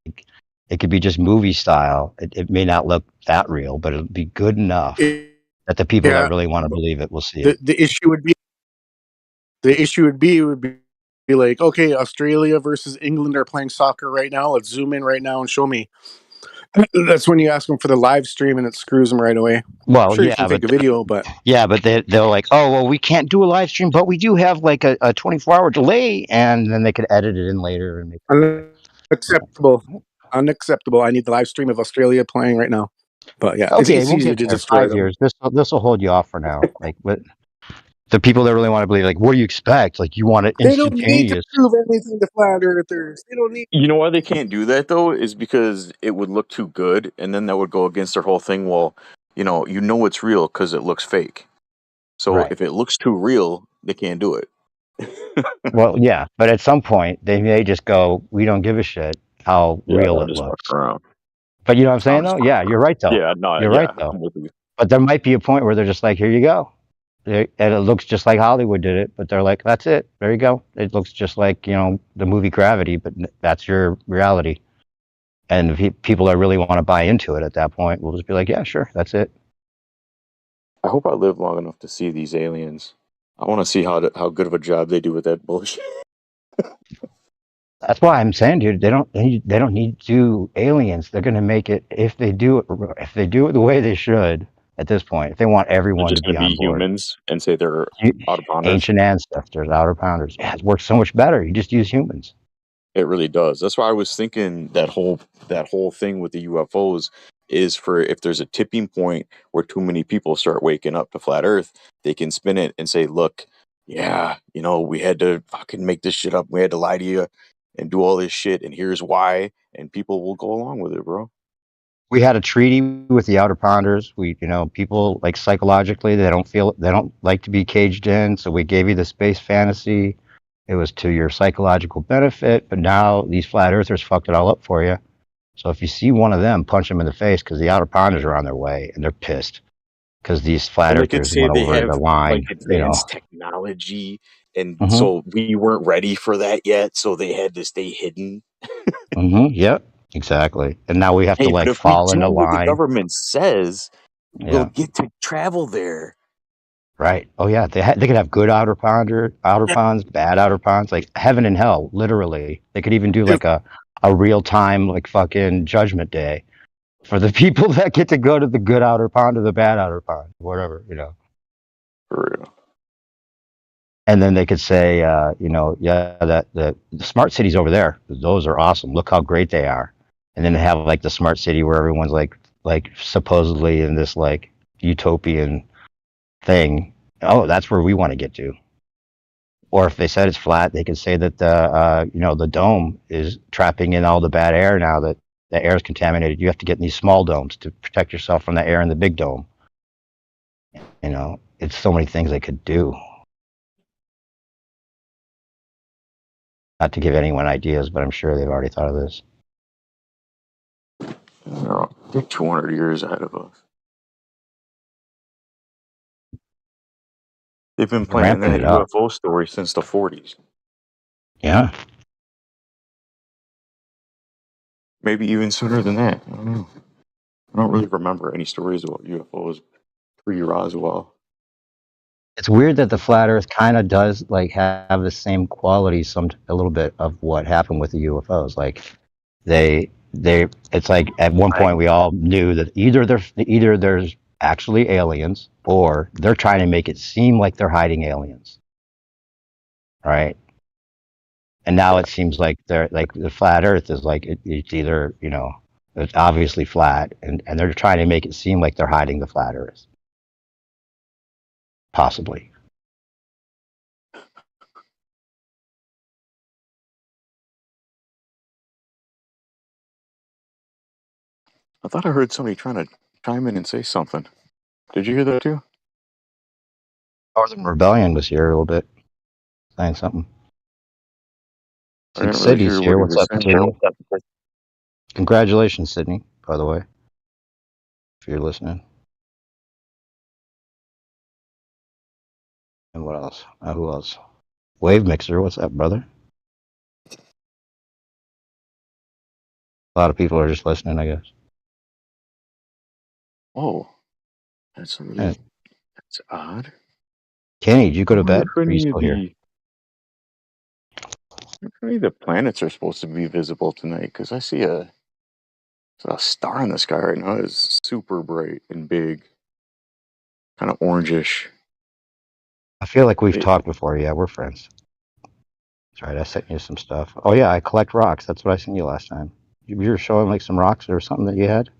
it could be just movie style. It may not look that real, but it'll be good enough that the people that really want to believe it will see it. The issue would be like, okay, Australia versus England are playing soccer right now. Let's zoom in right now and show me. That's when you ask them for the live stream and it screws them right away. Well, Sure, you yeah, can take but a video, but they're like, oh, well, we can't do a live stream, but we do have like a 24-hour delay, and then they could edit it in later and make unacceptable. Unacceptable. I need the live stream of Australia playing right now. But yeah, okay, it's we'll easy get to there. destroy 5 them. years. This will hold you off for now. Like, what the people that really want to believe, like, what do you expect? Like, you want it They don't need to instantaneous. prove anything to flat earthers. They don't need. You know why they can't do that though? Is because it would look too good, and then that would go against their whole thing. Well, you know it's real because it looks fake. So Right. if it looks too real, they can't do it. Well, yeah, but at some point they may just go, we don't give a shit how Yeah, real I'm it just looks. fucking around. But you know what I'm saying, I'm just though? fucking Yeah, you're right, though. Yeah, no, You're right, yeah, though. I'm with you. But there might be a point where they're just like, here you go. And it looks just like Hollywood did it, but they're like, that's it. There you go. It looks just like, the movie Gravity, but that's your reality. And if people that really want to buy into it at that point, we'll just be like, yeah, sure, that's it. I hope I live long enough to see these aliens. I want to see how good of a job they do with that bullshit. That's why I'm saying, dude, they don't need to do aliens. They're going to make it if they do it the way they should at this point. If they want They're everyone to just be going to on be board. humans and say they're out of pounders. Ancient ancestors, outer pounders. Yeah, it works so much better. You just use humans. It really does. That's why I was thinking that whole thing with the UFOs is for if there's a tipping point where too many people start waking up to flat Earth, they can spin it and say, "Look, yeah, we had to fucking make this shit up. We had to lie to you and do all this shit, and here's why." And people will go along with it, bro. We had a treaty with the outer pounders. People like psychologically, they don't like to be caged in. So we gave you the space fantasy. It was to your psychological benefit, but now these flat earthers fucked it all up for you. So if you see one of them, punch them in the face because the outer pounders are on their way and they're pissed because these flat And they could earthers say went they over have the line. advanced technology, and Mm-hmm. so we weren't ready for that yet, so they had to stay hidden. Mm-hmm. Yep. Exactly. And now we have to But if fall we do into what the line. government says, we'll Yeah. get to travel there. Right. Oh yeah. They could have good outer ponds, bad outer ponds, like heaven and hell, literally. They could even do like a real time like fucking judgment day for the people that get to go to the good outer pond or the bad outer pond, whatever. For real. And then they could say, yeah, that the smart cities over there, those are awesome. Look how great they are. And then they have like the smart city where everyone's like supposedly in this like utopian thing. Oh, that's where we want to get to. Or if they said it's flat, they could say that the dome is trapping in all the bad air now that the air is contaminated. You have to get in these small domes to protect yourself from the air in the big dome. It's so many things they could do. Not to give anyone ideas, but I'm sure they've already thought of this. They're 200 years ahead of us. They've been They're planning ramping that it up. UFO story since the 40s. Yeah. Maybe even sooner than that. I don't know. I don't really remember any stories about UFOs pre-Roswell. It's weird that the flat Earth kind of does have the same qualities, a little bit of what happened with the UFOs. It's like at one point we all knew that either there's actually aliens or they're trying to make it seem like they're hiding aliens, right? And now it seems like they're like the flat Earth is it's either it's obviously flat and they're trying to make it seem like they're hiding the flat Earth, possibly. I thought I heard somebody trying to chime in and say something. Did you hear that too? Northern Rebellion was here a little bit, saying something. I didn't really Sydney's hear what here. he What's was up, saying. Sydney? Congratulations, Sydney, by the way, if you're listening. And what else? Who else? Wave Mixer, what's up, brother? A lot of people are just listening, I guess. Oh, that's odd. Kenny, did you go I to wonder bed? if Or are you still here? any of the planets are supposed to be visible tonight, because I see a star in the sky right now. It's super bright and big, kind of orangish. I feel like we've talked before. Yeah, we're friends. That's right. I sent you some stuff. Oh yeah, I collect rocks. That's what I sent you last time. You were showing some rocks or something that you had.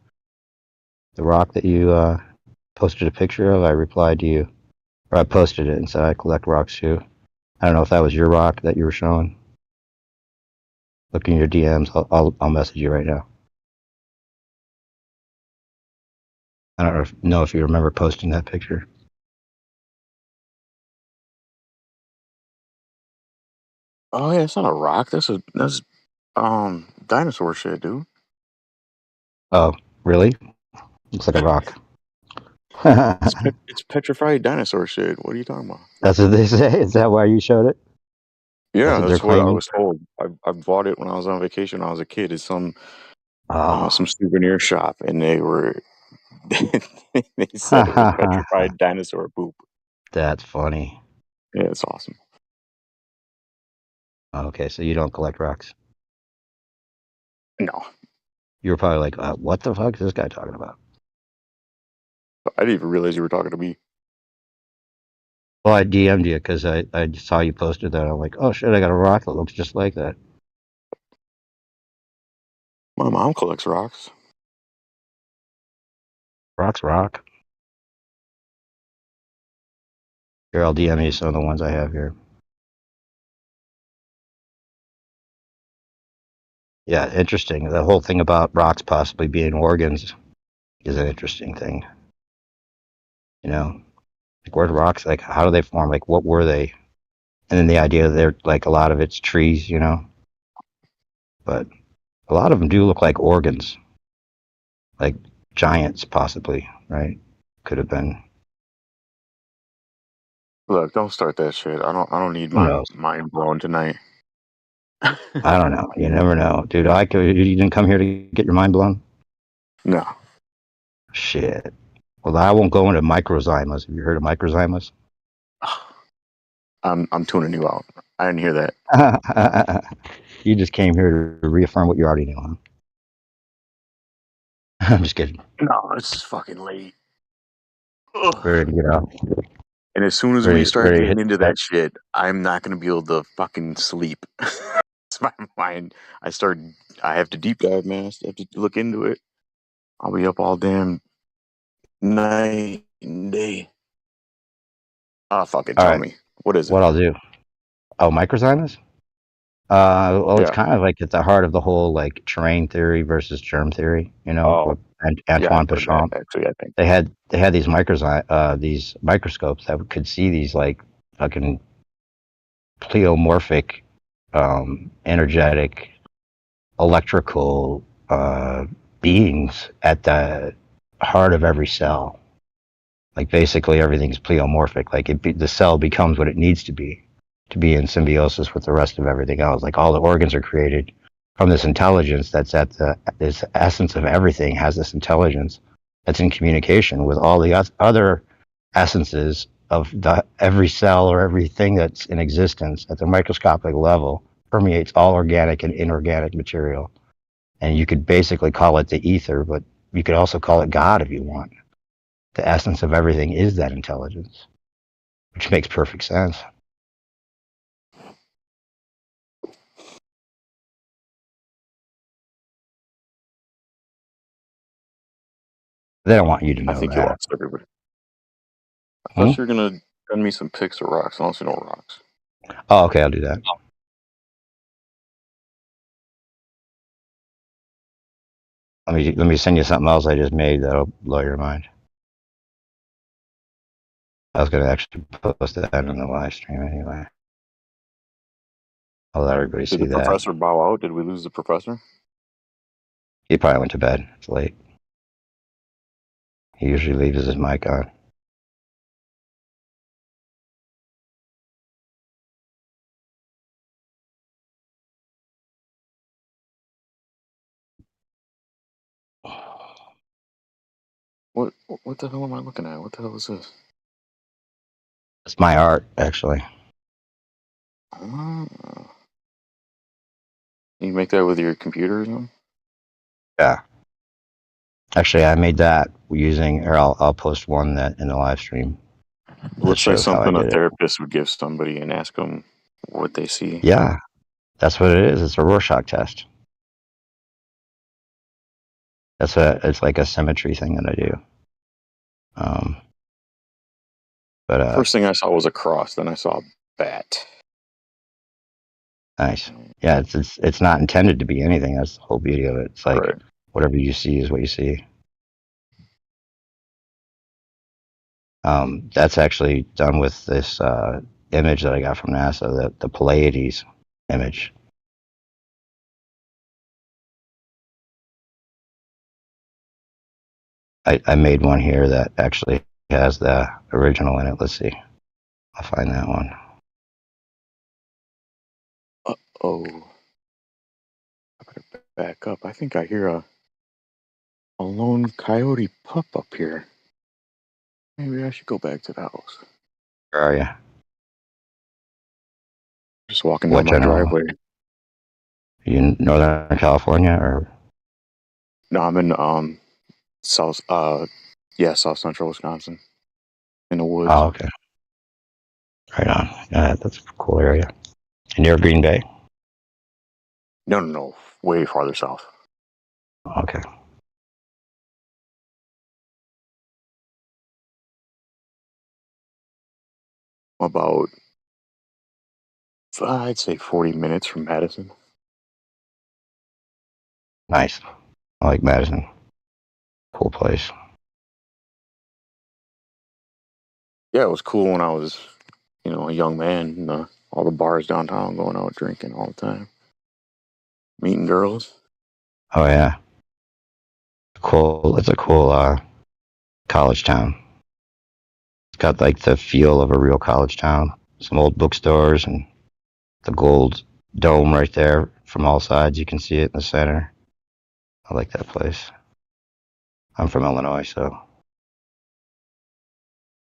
The rock that you posted a picture of. I replied to you, or I posted it and said I collect rocks too. I don't know if that was your rock that you were showing. Look in your DMs. I'll message you right now. I don't know if you remember posting that picture. Oh yeah, it's not a rock. That's dinosaur shit, dude. Oh, really? Looks like a rock. It's petrified dinosaur shit. What are you talking about? That's what they say. Is that why you showed it? Yeah, That's that's what they're what I claiming. was told. I bought it when I was on vacation when I was a kid at some Oh. souvenir shop, and they said it was petrified dinosaur poop. That's funny. Yeah, it's awesome. Okay, so you don't collect rocks. No, You were probably like, "What the fuck is this guy talking about?" I didn't even realize you were talking to me. Well, I DM'd you because I saw you posted that. I'm like, "Oh shit, I got a rock that looks just like that." My mom collects rocks. Rocks rock. Here, I'll DM you some of the ones I have here. Yeah, interesting. The whole thing about rocks possibly being organs is an interesting thing. Like where do rocks, like how do they form? Like what were they? And then the idea that they're like a lot of it's trees, but a lot of them do look like organs, like giants possibly, right? Could have been. Look, don't start that shit. I don't need Who my knows? mind blown tonight. I don't know. You never know, dude. You didn't come here to get your mind blown. No. Shit. Well, I won't go into microzymas. Have you heard of microzymas? I'm tuning you out. I didn't hear that. You just came here to reaffirm what you already knew, huh? I'm just kidding. No, it's fucking late. Ready to get out. And as soon as we Ready start to getting hit into that. that shit, I'm not gonna be able to fucking sleep. It's my mind. I have to deep dive, man. I have to look into it. I'll be up all damn night and day. Oh, fuck it. All Tell right. me. What is it? What I'll do. Oh, microzymas? Well, it's Yeah. kind of like at the heart of the whole like terrain theory versus germ theory. Oh, Antoine yeah, I've heard that Béchamp. actually. I think. They had these microscopes that could see these like fucking pleomorphic, energetic, electrical beings at the heart of every cell. Like basically everything's pleomorphic. Like the cell becomes what it needs to be in symbiosis with the rest of everything else. Like all the organs are created from this intelligence that's at this essence of everything has this intelligence that's in communication with all the other essences of every cell or everything that's in existence at the microscopic level permeates all organic and inorganic material. And you could basically call it the ether, but you could also call it God if you want. The essence of everything is that intelligence, which makes perfect sense. They don't want you to I know think you that. lost everybody. I Hmm? thought you were gonna send me some pics of rocks. I don't see no rocks. Oh, okay, I'll do that. Let me send you something else I just made that'll blow your mind. I was gonna actually post that in the live stream anyway. I'll let everybody Did see the that. professor bow out? Did we lose the professor? He probably went to bed. It's late. He usually leaves his mic on. What the hell am I looking at? What the hell is this? It's my art, actually. Ah. You make that with your computer or something? Yeah. Actually, I made that using, or I'll post one that in the live stream It that looks like shows how I something a did it. therapist would give somebody and ask them what they see. Yeah, that's what it is. It's a Rorschach test. It's like a symmetry thing that I do. But First thing I saw was a cross. Then I saw a bat. nice. Yeah, it's not intended to be anything. That's the whole beauty of it. It's like Right. whatever you see is what you see. That's actually done with this image that I got from NASA, the Pleiades image. I made one here that actually has the original in it. Let's see. I'll find that one. Oh. I better back up. I think I hear a lone coyote pup up here. Maybe I should go back to the house. Where are you? Just walking down What my general? driveway. Are you in Northern California or? No, I'm in south south central Wisconsin. In the woods. Oh, okay. Right on. Yeah, that's a cool area. And you're Green Bay? No. Way farther south. Okay. About I'd say 40 minutes from Madison. Nice. I like Madison. Cool place. Yeah, it was cool when I was, a young man. And, all the bars downtown, going out drinking all the time, meeting girls. Oh yeah. Cool. It's a cool college town. It's got like the feel of a real college town. Some old bookstores and the gold dome right there from all sides. You can see it in the center. I like that place. I'm from Illinois, so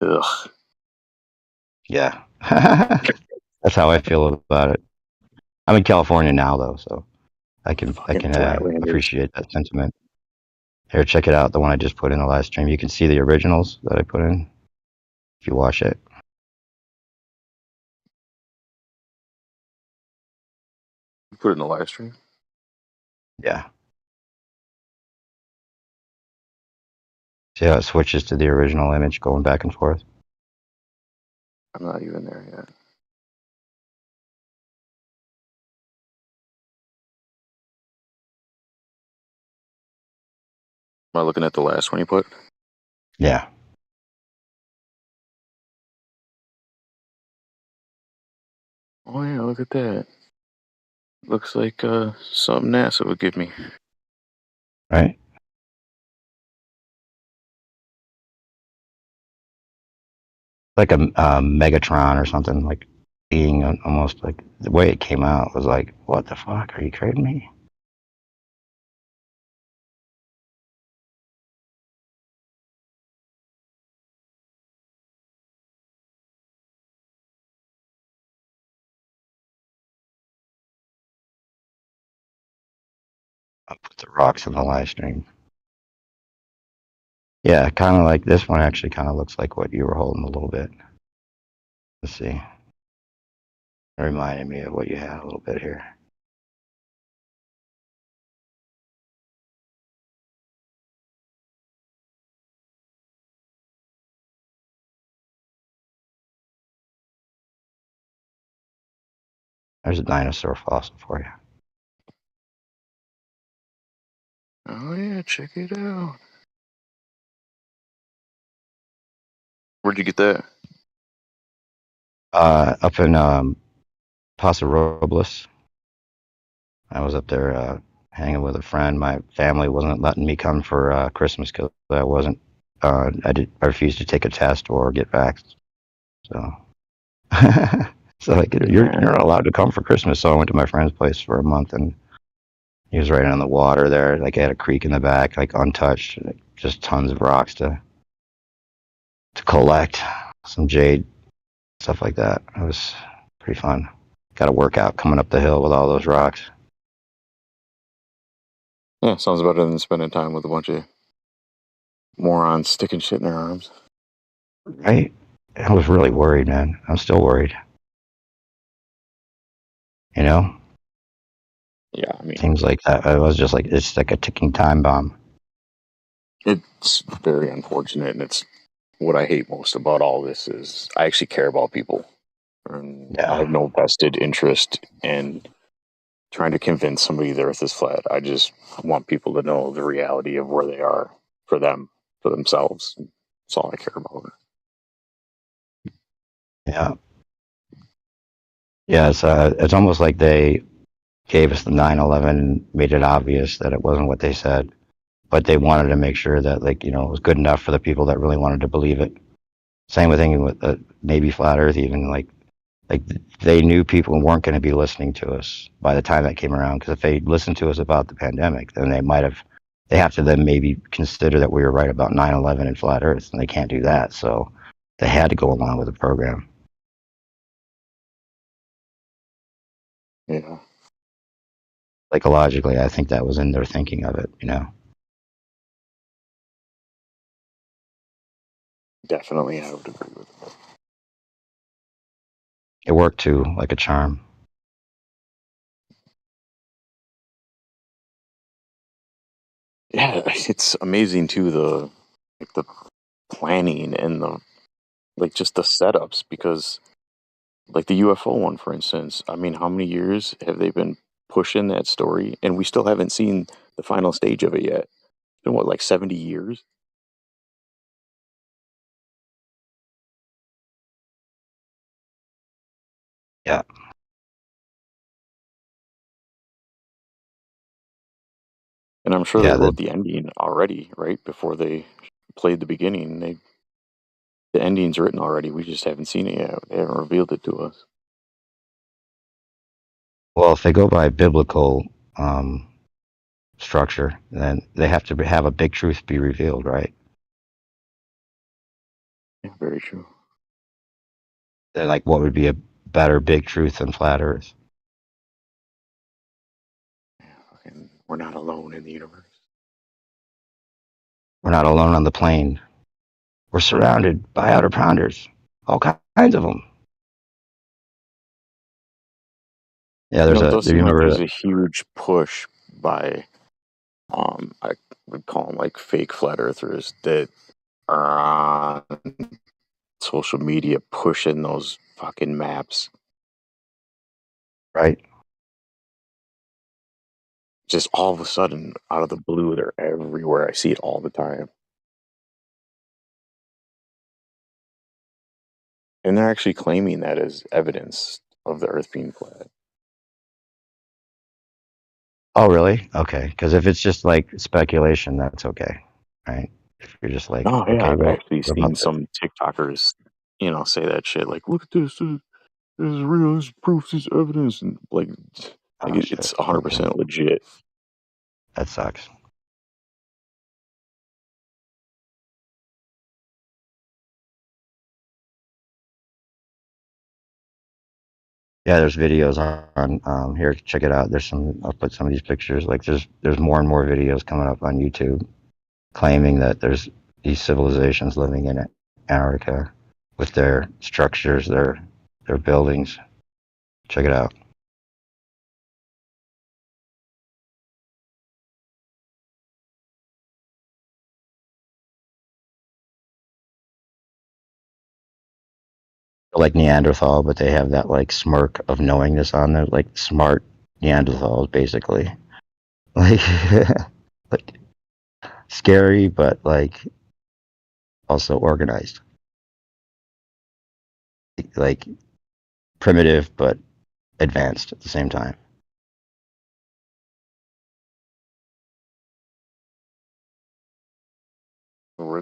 Ugh. yeah. That's how I feel about it. I'm in California now though, so I can Fucking Flatlanders. appreciate that sentiment. Here, check it out. The one I just put in the live stream. You can see the originals that I put in if you watch it. You put it in the live stream? Yeah. See how it switches to the original image going back and forth? I'm not even there yet. Am I looking at the last one you put? Yeah. Oh yeah, look at that. Looks like something NASA would give me. Right. Like a Megatron or something, like being almost like the way it came out was like, what the fuck? Are you kidding me? I'll put the rocks in the live stream. Yeah, kind of like this one actually kind of looks like what you were holding a little bit. Let's see. It reminded me of what you had a little bit here. There's a dinosaur fossil for you. Oh yeah, check it out. Where'd you get that? Up in Paso Robles. I was up there hanging with a friend. My family wasn't letting me come for Christmas because I wasn't. I refused to take a test or get vaxxed. So, so like you're not allowed to come for Christmas. So I went to my friend's place for a month, and he was right on the water there. Like I had a creek in the back, like untouched, like, just tons of rocks to collect, some jade, stuff like that. It was pretty fun. Got a workout coming up the hill with all those rocks. Yeah, sounds better than spending time with a bunch of morons sticking shit in their arms. Right? I was really worried, man. I'm still worried. You know? Yeah, I mean, Things like that. I was just like, it's like a ticking time bomb. it's very unfortunate, and it's what I hate most about all this is I actually care about people. And I have no vested interest in trying to convince somebody the earth is flat. I just want people to know the reality of where they are for them, for themselves. That's all I care about. Yeah. Yeah, it's almost like they gave us the 9/11 and made it obvious that it wasn't what they said, but they wanted to make sure that, like, you know, it was good enough for the people that really wanted to believe it. Same thing with the maybe flat Earth, even like they knew people weren't going to be listening to us by the time that came around. Because if they listened to us about the pandemic, then they have to then maybe consider that we were right about 9/11 and flat Earth, and they can't do that. So they had to go along with the program. Yeah. Psychologically, I think that was in their thinking of it, you know. Definitely, I would agree with that. It worked too, like a charm. Yeah, it's amazing too, the planning and just the setups, because like the UFO one, for instance, I mean, how many years have they been pushing that story, and we still haven't seen the final stage of it yet? It's been what, like 70 years? Yeah. And I'm sure they Yeah, wrote the ending already, right? Before they played the beginning. The ending's written already. We just haven't seen it yet. They haven't revealed it to us. well, if they go by biblical structure, then they have to have a big truth be revealed, right? Yeah, very true. They're like, what would be a better big truth than flat Earth? And we're not alone in the universe. We're not alone on the plane. We're surrounded by outer pounders, all kinds of them. Yeah, It does do you seem like remember there's that? a huge push by, I would call them like fake flat earthers that are on social media pushing those fucking maps. Right. just all of a sudden, out of the blue, they're everywhere. I see it all the time. And they're actually claiming that as evidence of the Earth being flat. Oh, really? Okay. Because if it's just like speculation, that's okay, right? If you're just like, Oh, yeah, okay, I've well, actually what about seen this? some TikTokers, say that shit. Like, look at this. This is real. This proof. This evidence. And Oh, shit. it's Okay. 100% legit. That sucks. Yeah, there's videos on here. Check it out. I'll put some of these pictures. Like there's more and more videos coming up on YouTube claiming that there's these civilizations living in Antarctica with their structures, their buildings. Check it out. Like Neanderthal, but they have that like smirk of knowingness on there, like smart Neanderthals, basically. Like, like scary, but like also organized. Like primitive, but advanced at the same time.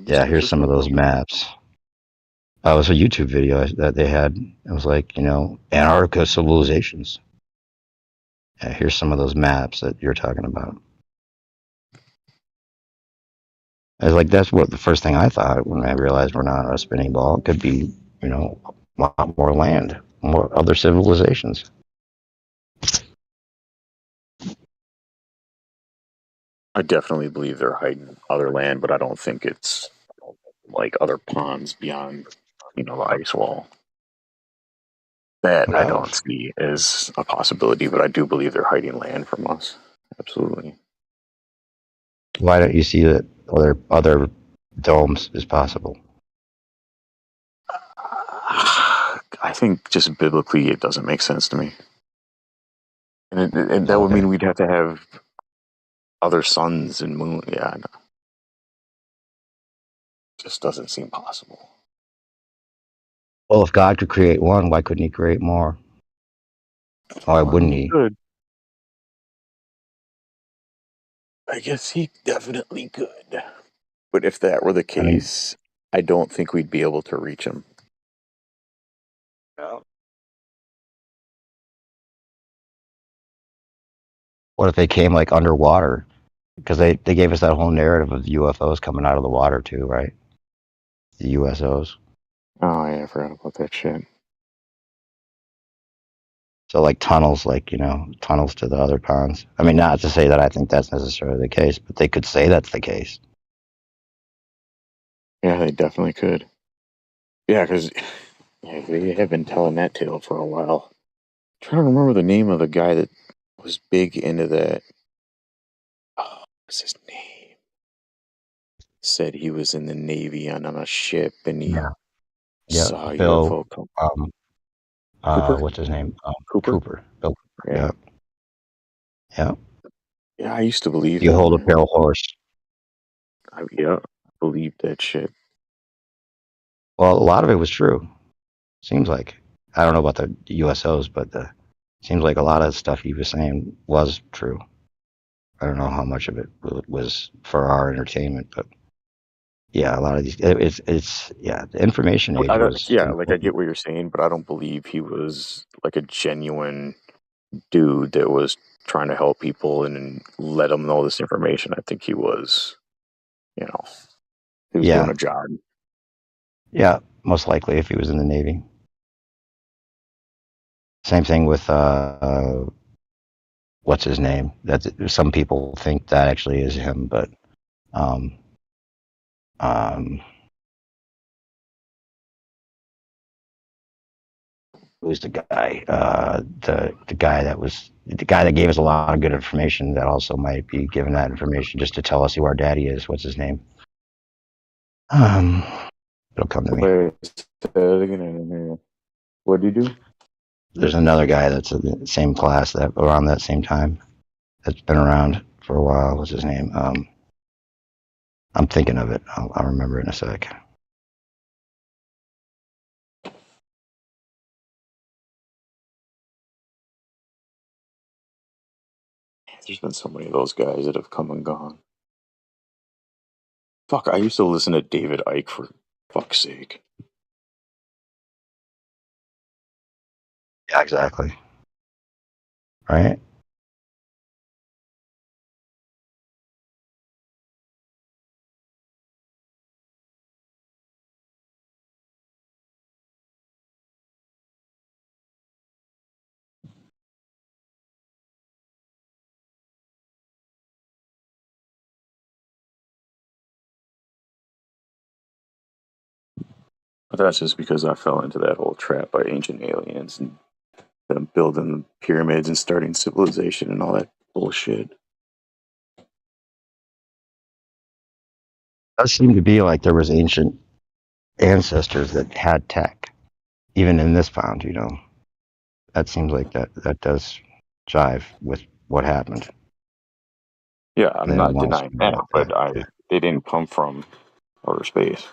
Yeah, here's some of those maps. It was a YouTube video that they had. It was like, Antarctica civilizations. Yeah, here's some of those maps that you're talking about. I was like, that's what the first thing I thought when I realized we're not on a spinning ball. It could be, a lot more land, more other civilizations. I definitely believe they're hiding other land, but I don't think it's like other ponds beyond, the ice wall. That I don't see as a possibility, but I do believe they're hiding land from us. Absolutely. Why don't you see that other domes is possible? I think just biblically, it doesn't make sense to me. And that would mean we'd have to have other suns and moon. Yeah, no. Just doesn't seem possible. Well, if God could create one, why couldn't he create more? Why wouldn't he? Could. I guess he definitely could. But if that were the case, I don't think we'd be able to reach him. No. What if they came like underwater? Because they gave us that whole narrative of the UFOs coming out of the water too, right? The USOs. Oh yeah, I forgot about that shit. So like tunnels, tunnels to the other ponds. I mean, not to say that I think that's necessarily the case, but they could say that's the case. Yeah, they definitely could. Yeah, because they have been telling that tale for a while. I'm trying to remember the name of the guy that was big into that. Oh, what's his name? Said he was in the Navy on a ship and he saw a Bill. UFO come. Cooper? What's his name? Cooper. Cooper. Bill Cooper. Yeah. Yeah. Yeah, I used to believe You that. hold a Man. pale horse. I believed that shit. Well, a lot of it was true. Seems like. I don't know about the USOs, but seems like a lot of stuff he was saying was true. I don't know how much of it was for our entertainment, but yeah, a lot of these. The information age was. I get what you're saying, but I don't believe he was like a genuine dude that was trying to help people and let them know this information. I think he was, he was doing a job. Yeah, most likely if he was in the Navy. Same thing with what's his name? That some people think that actually is him, but who's the guy? The guy that gave us a lot of good information that also might be giving that information just to tell us who our daddy is. What's his name? It'll come to me. What did you do? There's another guy that's in the same class that around that same time. that's been around for a while. What's his name? I'm thinking of it. I'll remember in a sec. There's been so many of those guys that have come and gone. Fuck, I used to listen to David Icke for fuck's sake. Yeah, exactly. Right? But that's just because I fell into that whole trap by ancient aliens and them building pyramids and starting civilization and all that bullshit. It does seem to be like there was ancient ancestors that had tech, even in this pound. That seems like that does jive with what happened. Yeah, I'm They don't not want us denying to know that, about but that. Yeah. they didn't come from outer space.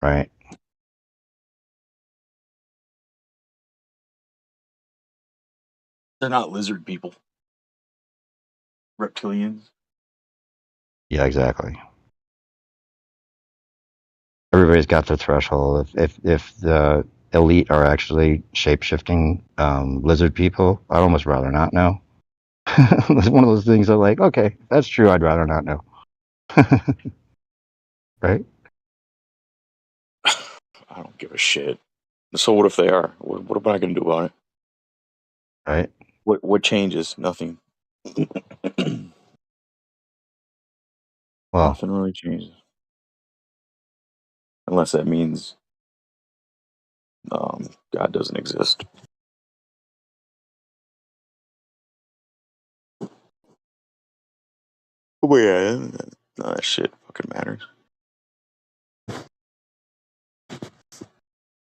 Right. They're not lizard people. Reptilians. Yeah, exactly. Everybody's got their threshold. If the elite are actually shape shifting lizard people, I'd almost rather not know. It's one of those things that, like, okay, that's true. I'd rather not know. Right? I don't give a shit. So what if they are? What am I going to do about it? Right. What changes? Nothing. Well, Nothing really changes. Unless that means God doesn't exist. But yeah, none of that shit fucking matters.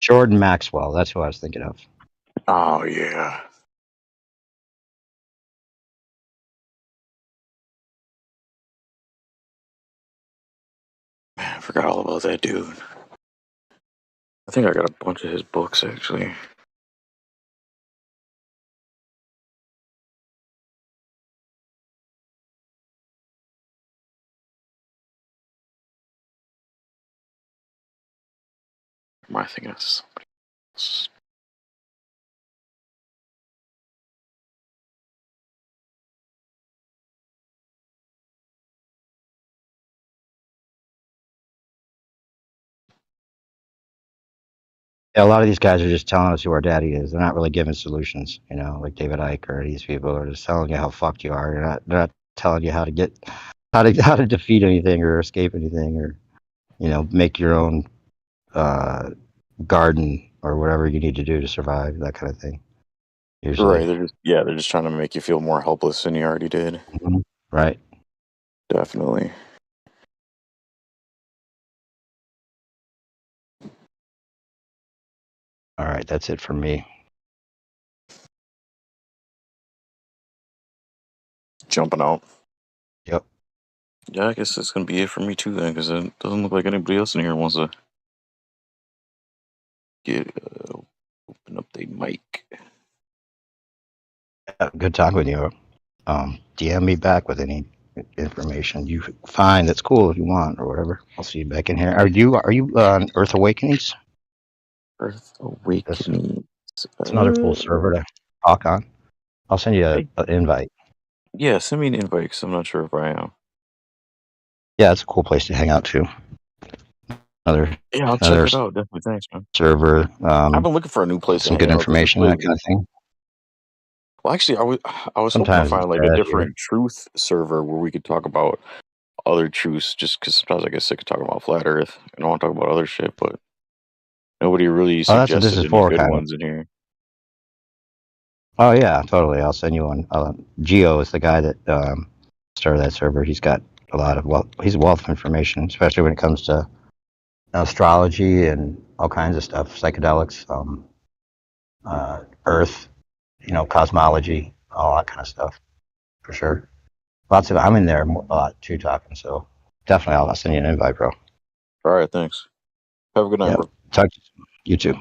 Jordan Maxwell. That's who I was thinking of. Oh yeah. Man, I forgot all about that dude. I think I got a bunch of his books actually. Am I thinking of somebody else? Yeah, a lot of these guys are just telling us who our daddy is. They're not really giving solutions, like David Icke or these people are just telling you how fucked you are. They're not telling you how to defeat anything or escape anything or make your own garden or whatever you need to do to survive, that kind of thing. Right, Usually. they're just trying to make you feel more helpless than you already did. Mhm. Right. Definitely. All right, that's it for me. Jumping out. Yep. Yeah, I guess that's gonna be it for me too then, because it doesn't look like anybody else in here wants to get open up their mic. Yeah, good talking with you. DM me back with any information you find that's cool if you want or whatever. I'll see you back in here. Are you on Earth Awakenings? Earth That's Awakening. another cool server to talk on. I'll send you an invite. Yeah, send me an invite because I'm not sure if I am. Yeah, it's a cool place to hang out too. Another Yeah, I'll check another it out. Definitely, thanks, man. server. I've been looking for a new place to Some hang good out because this information, that place. kind of thing. Well, actually, I was hoping to Sometimes it's find like a bad here. different truth server where we could talk about other truths. Just because sometimes I get sick of talking about flat Earth and I want to talk about other shit, but nobody really Oh, that's what this suggested is any for, good kind of. ones in here. Oh yeah, totally. I'll send you one. Geo is the guy that started that server. He's got a lot of he's a wealth of information, especially when it comes to astrology and all kinds of stuff, psychedelics, Earth, cosmology, all that kind of stuff, for sure. Lots of I'm in there a lot too talking, so definitely I'll send you an invite, bro. All right, thanks. Have a good night, Yeah, bro. talk to you. You too.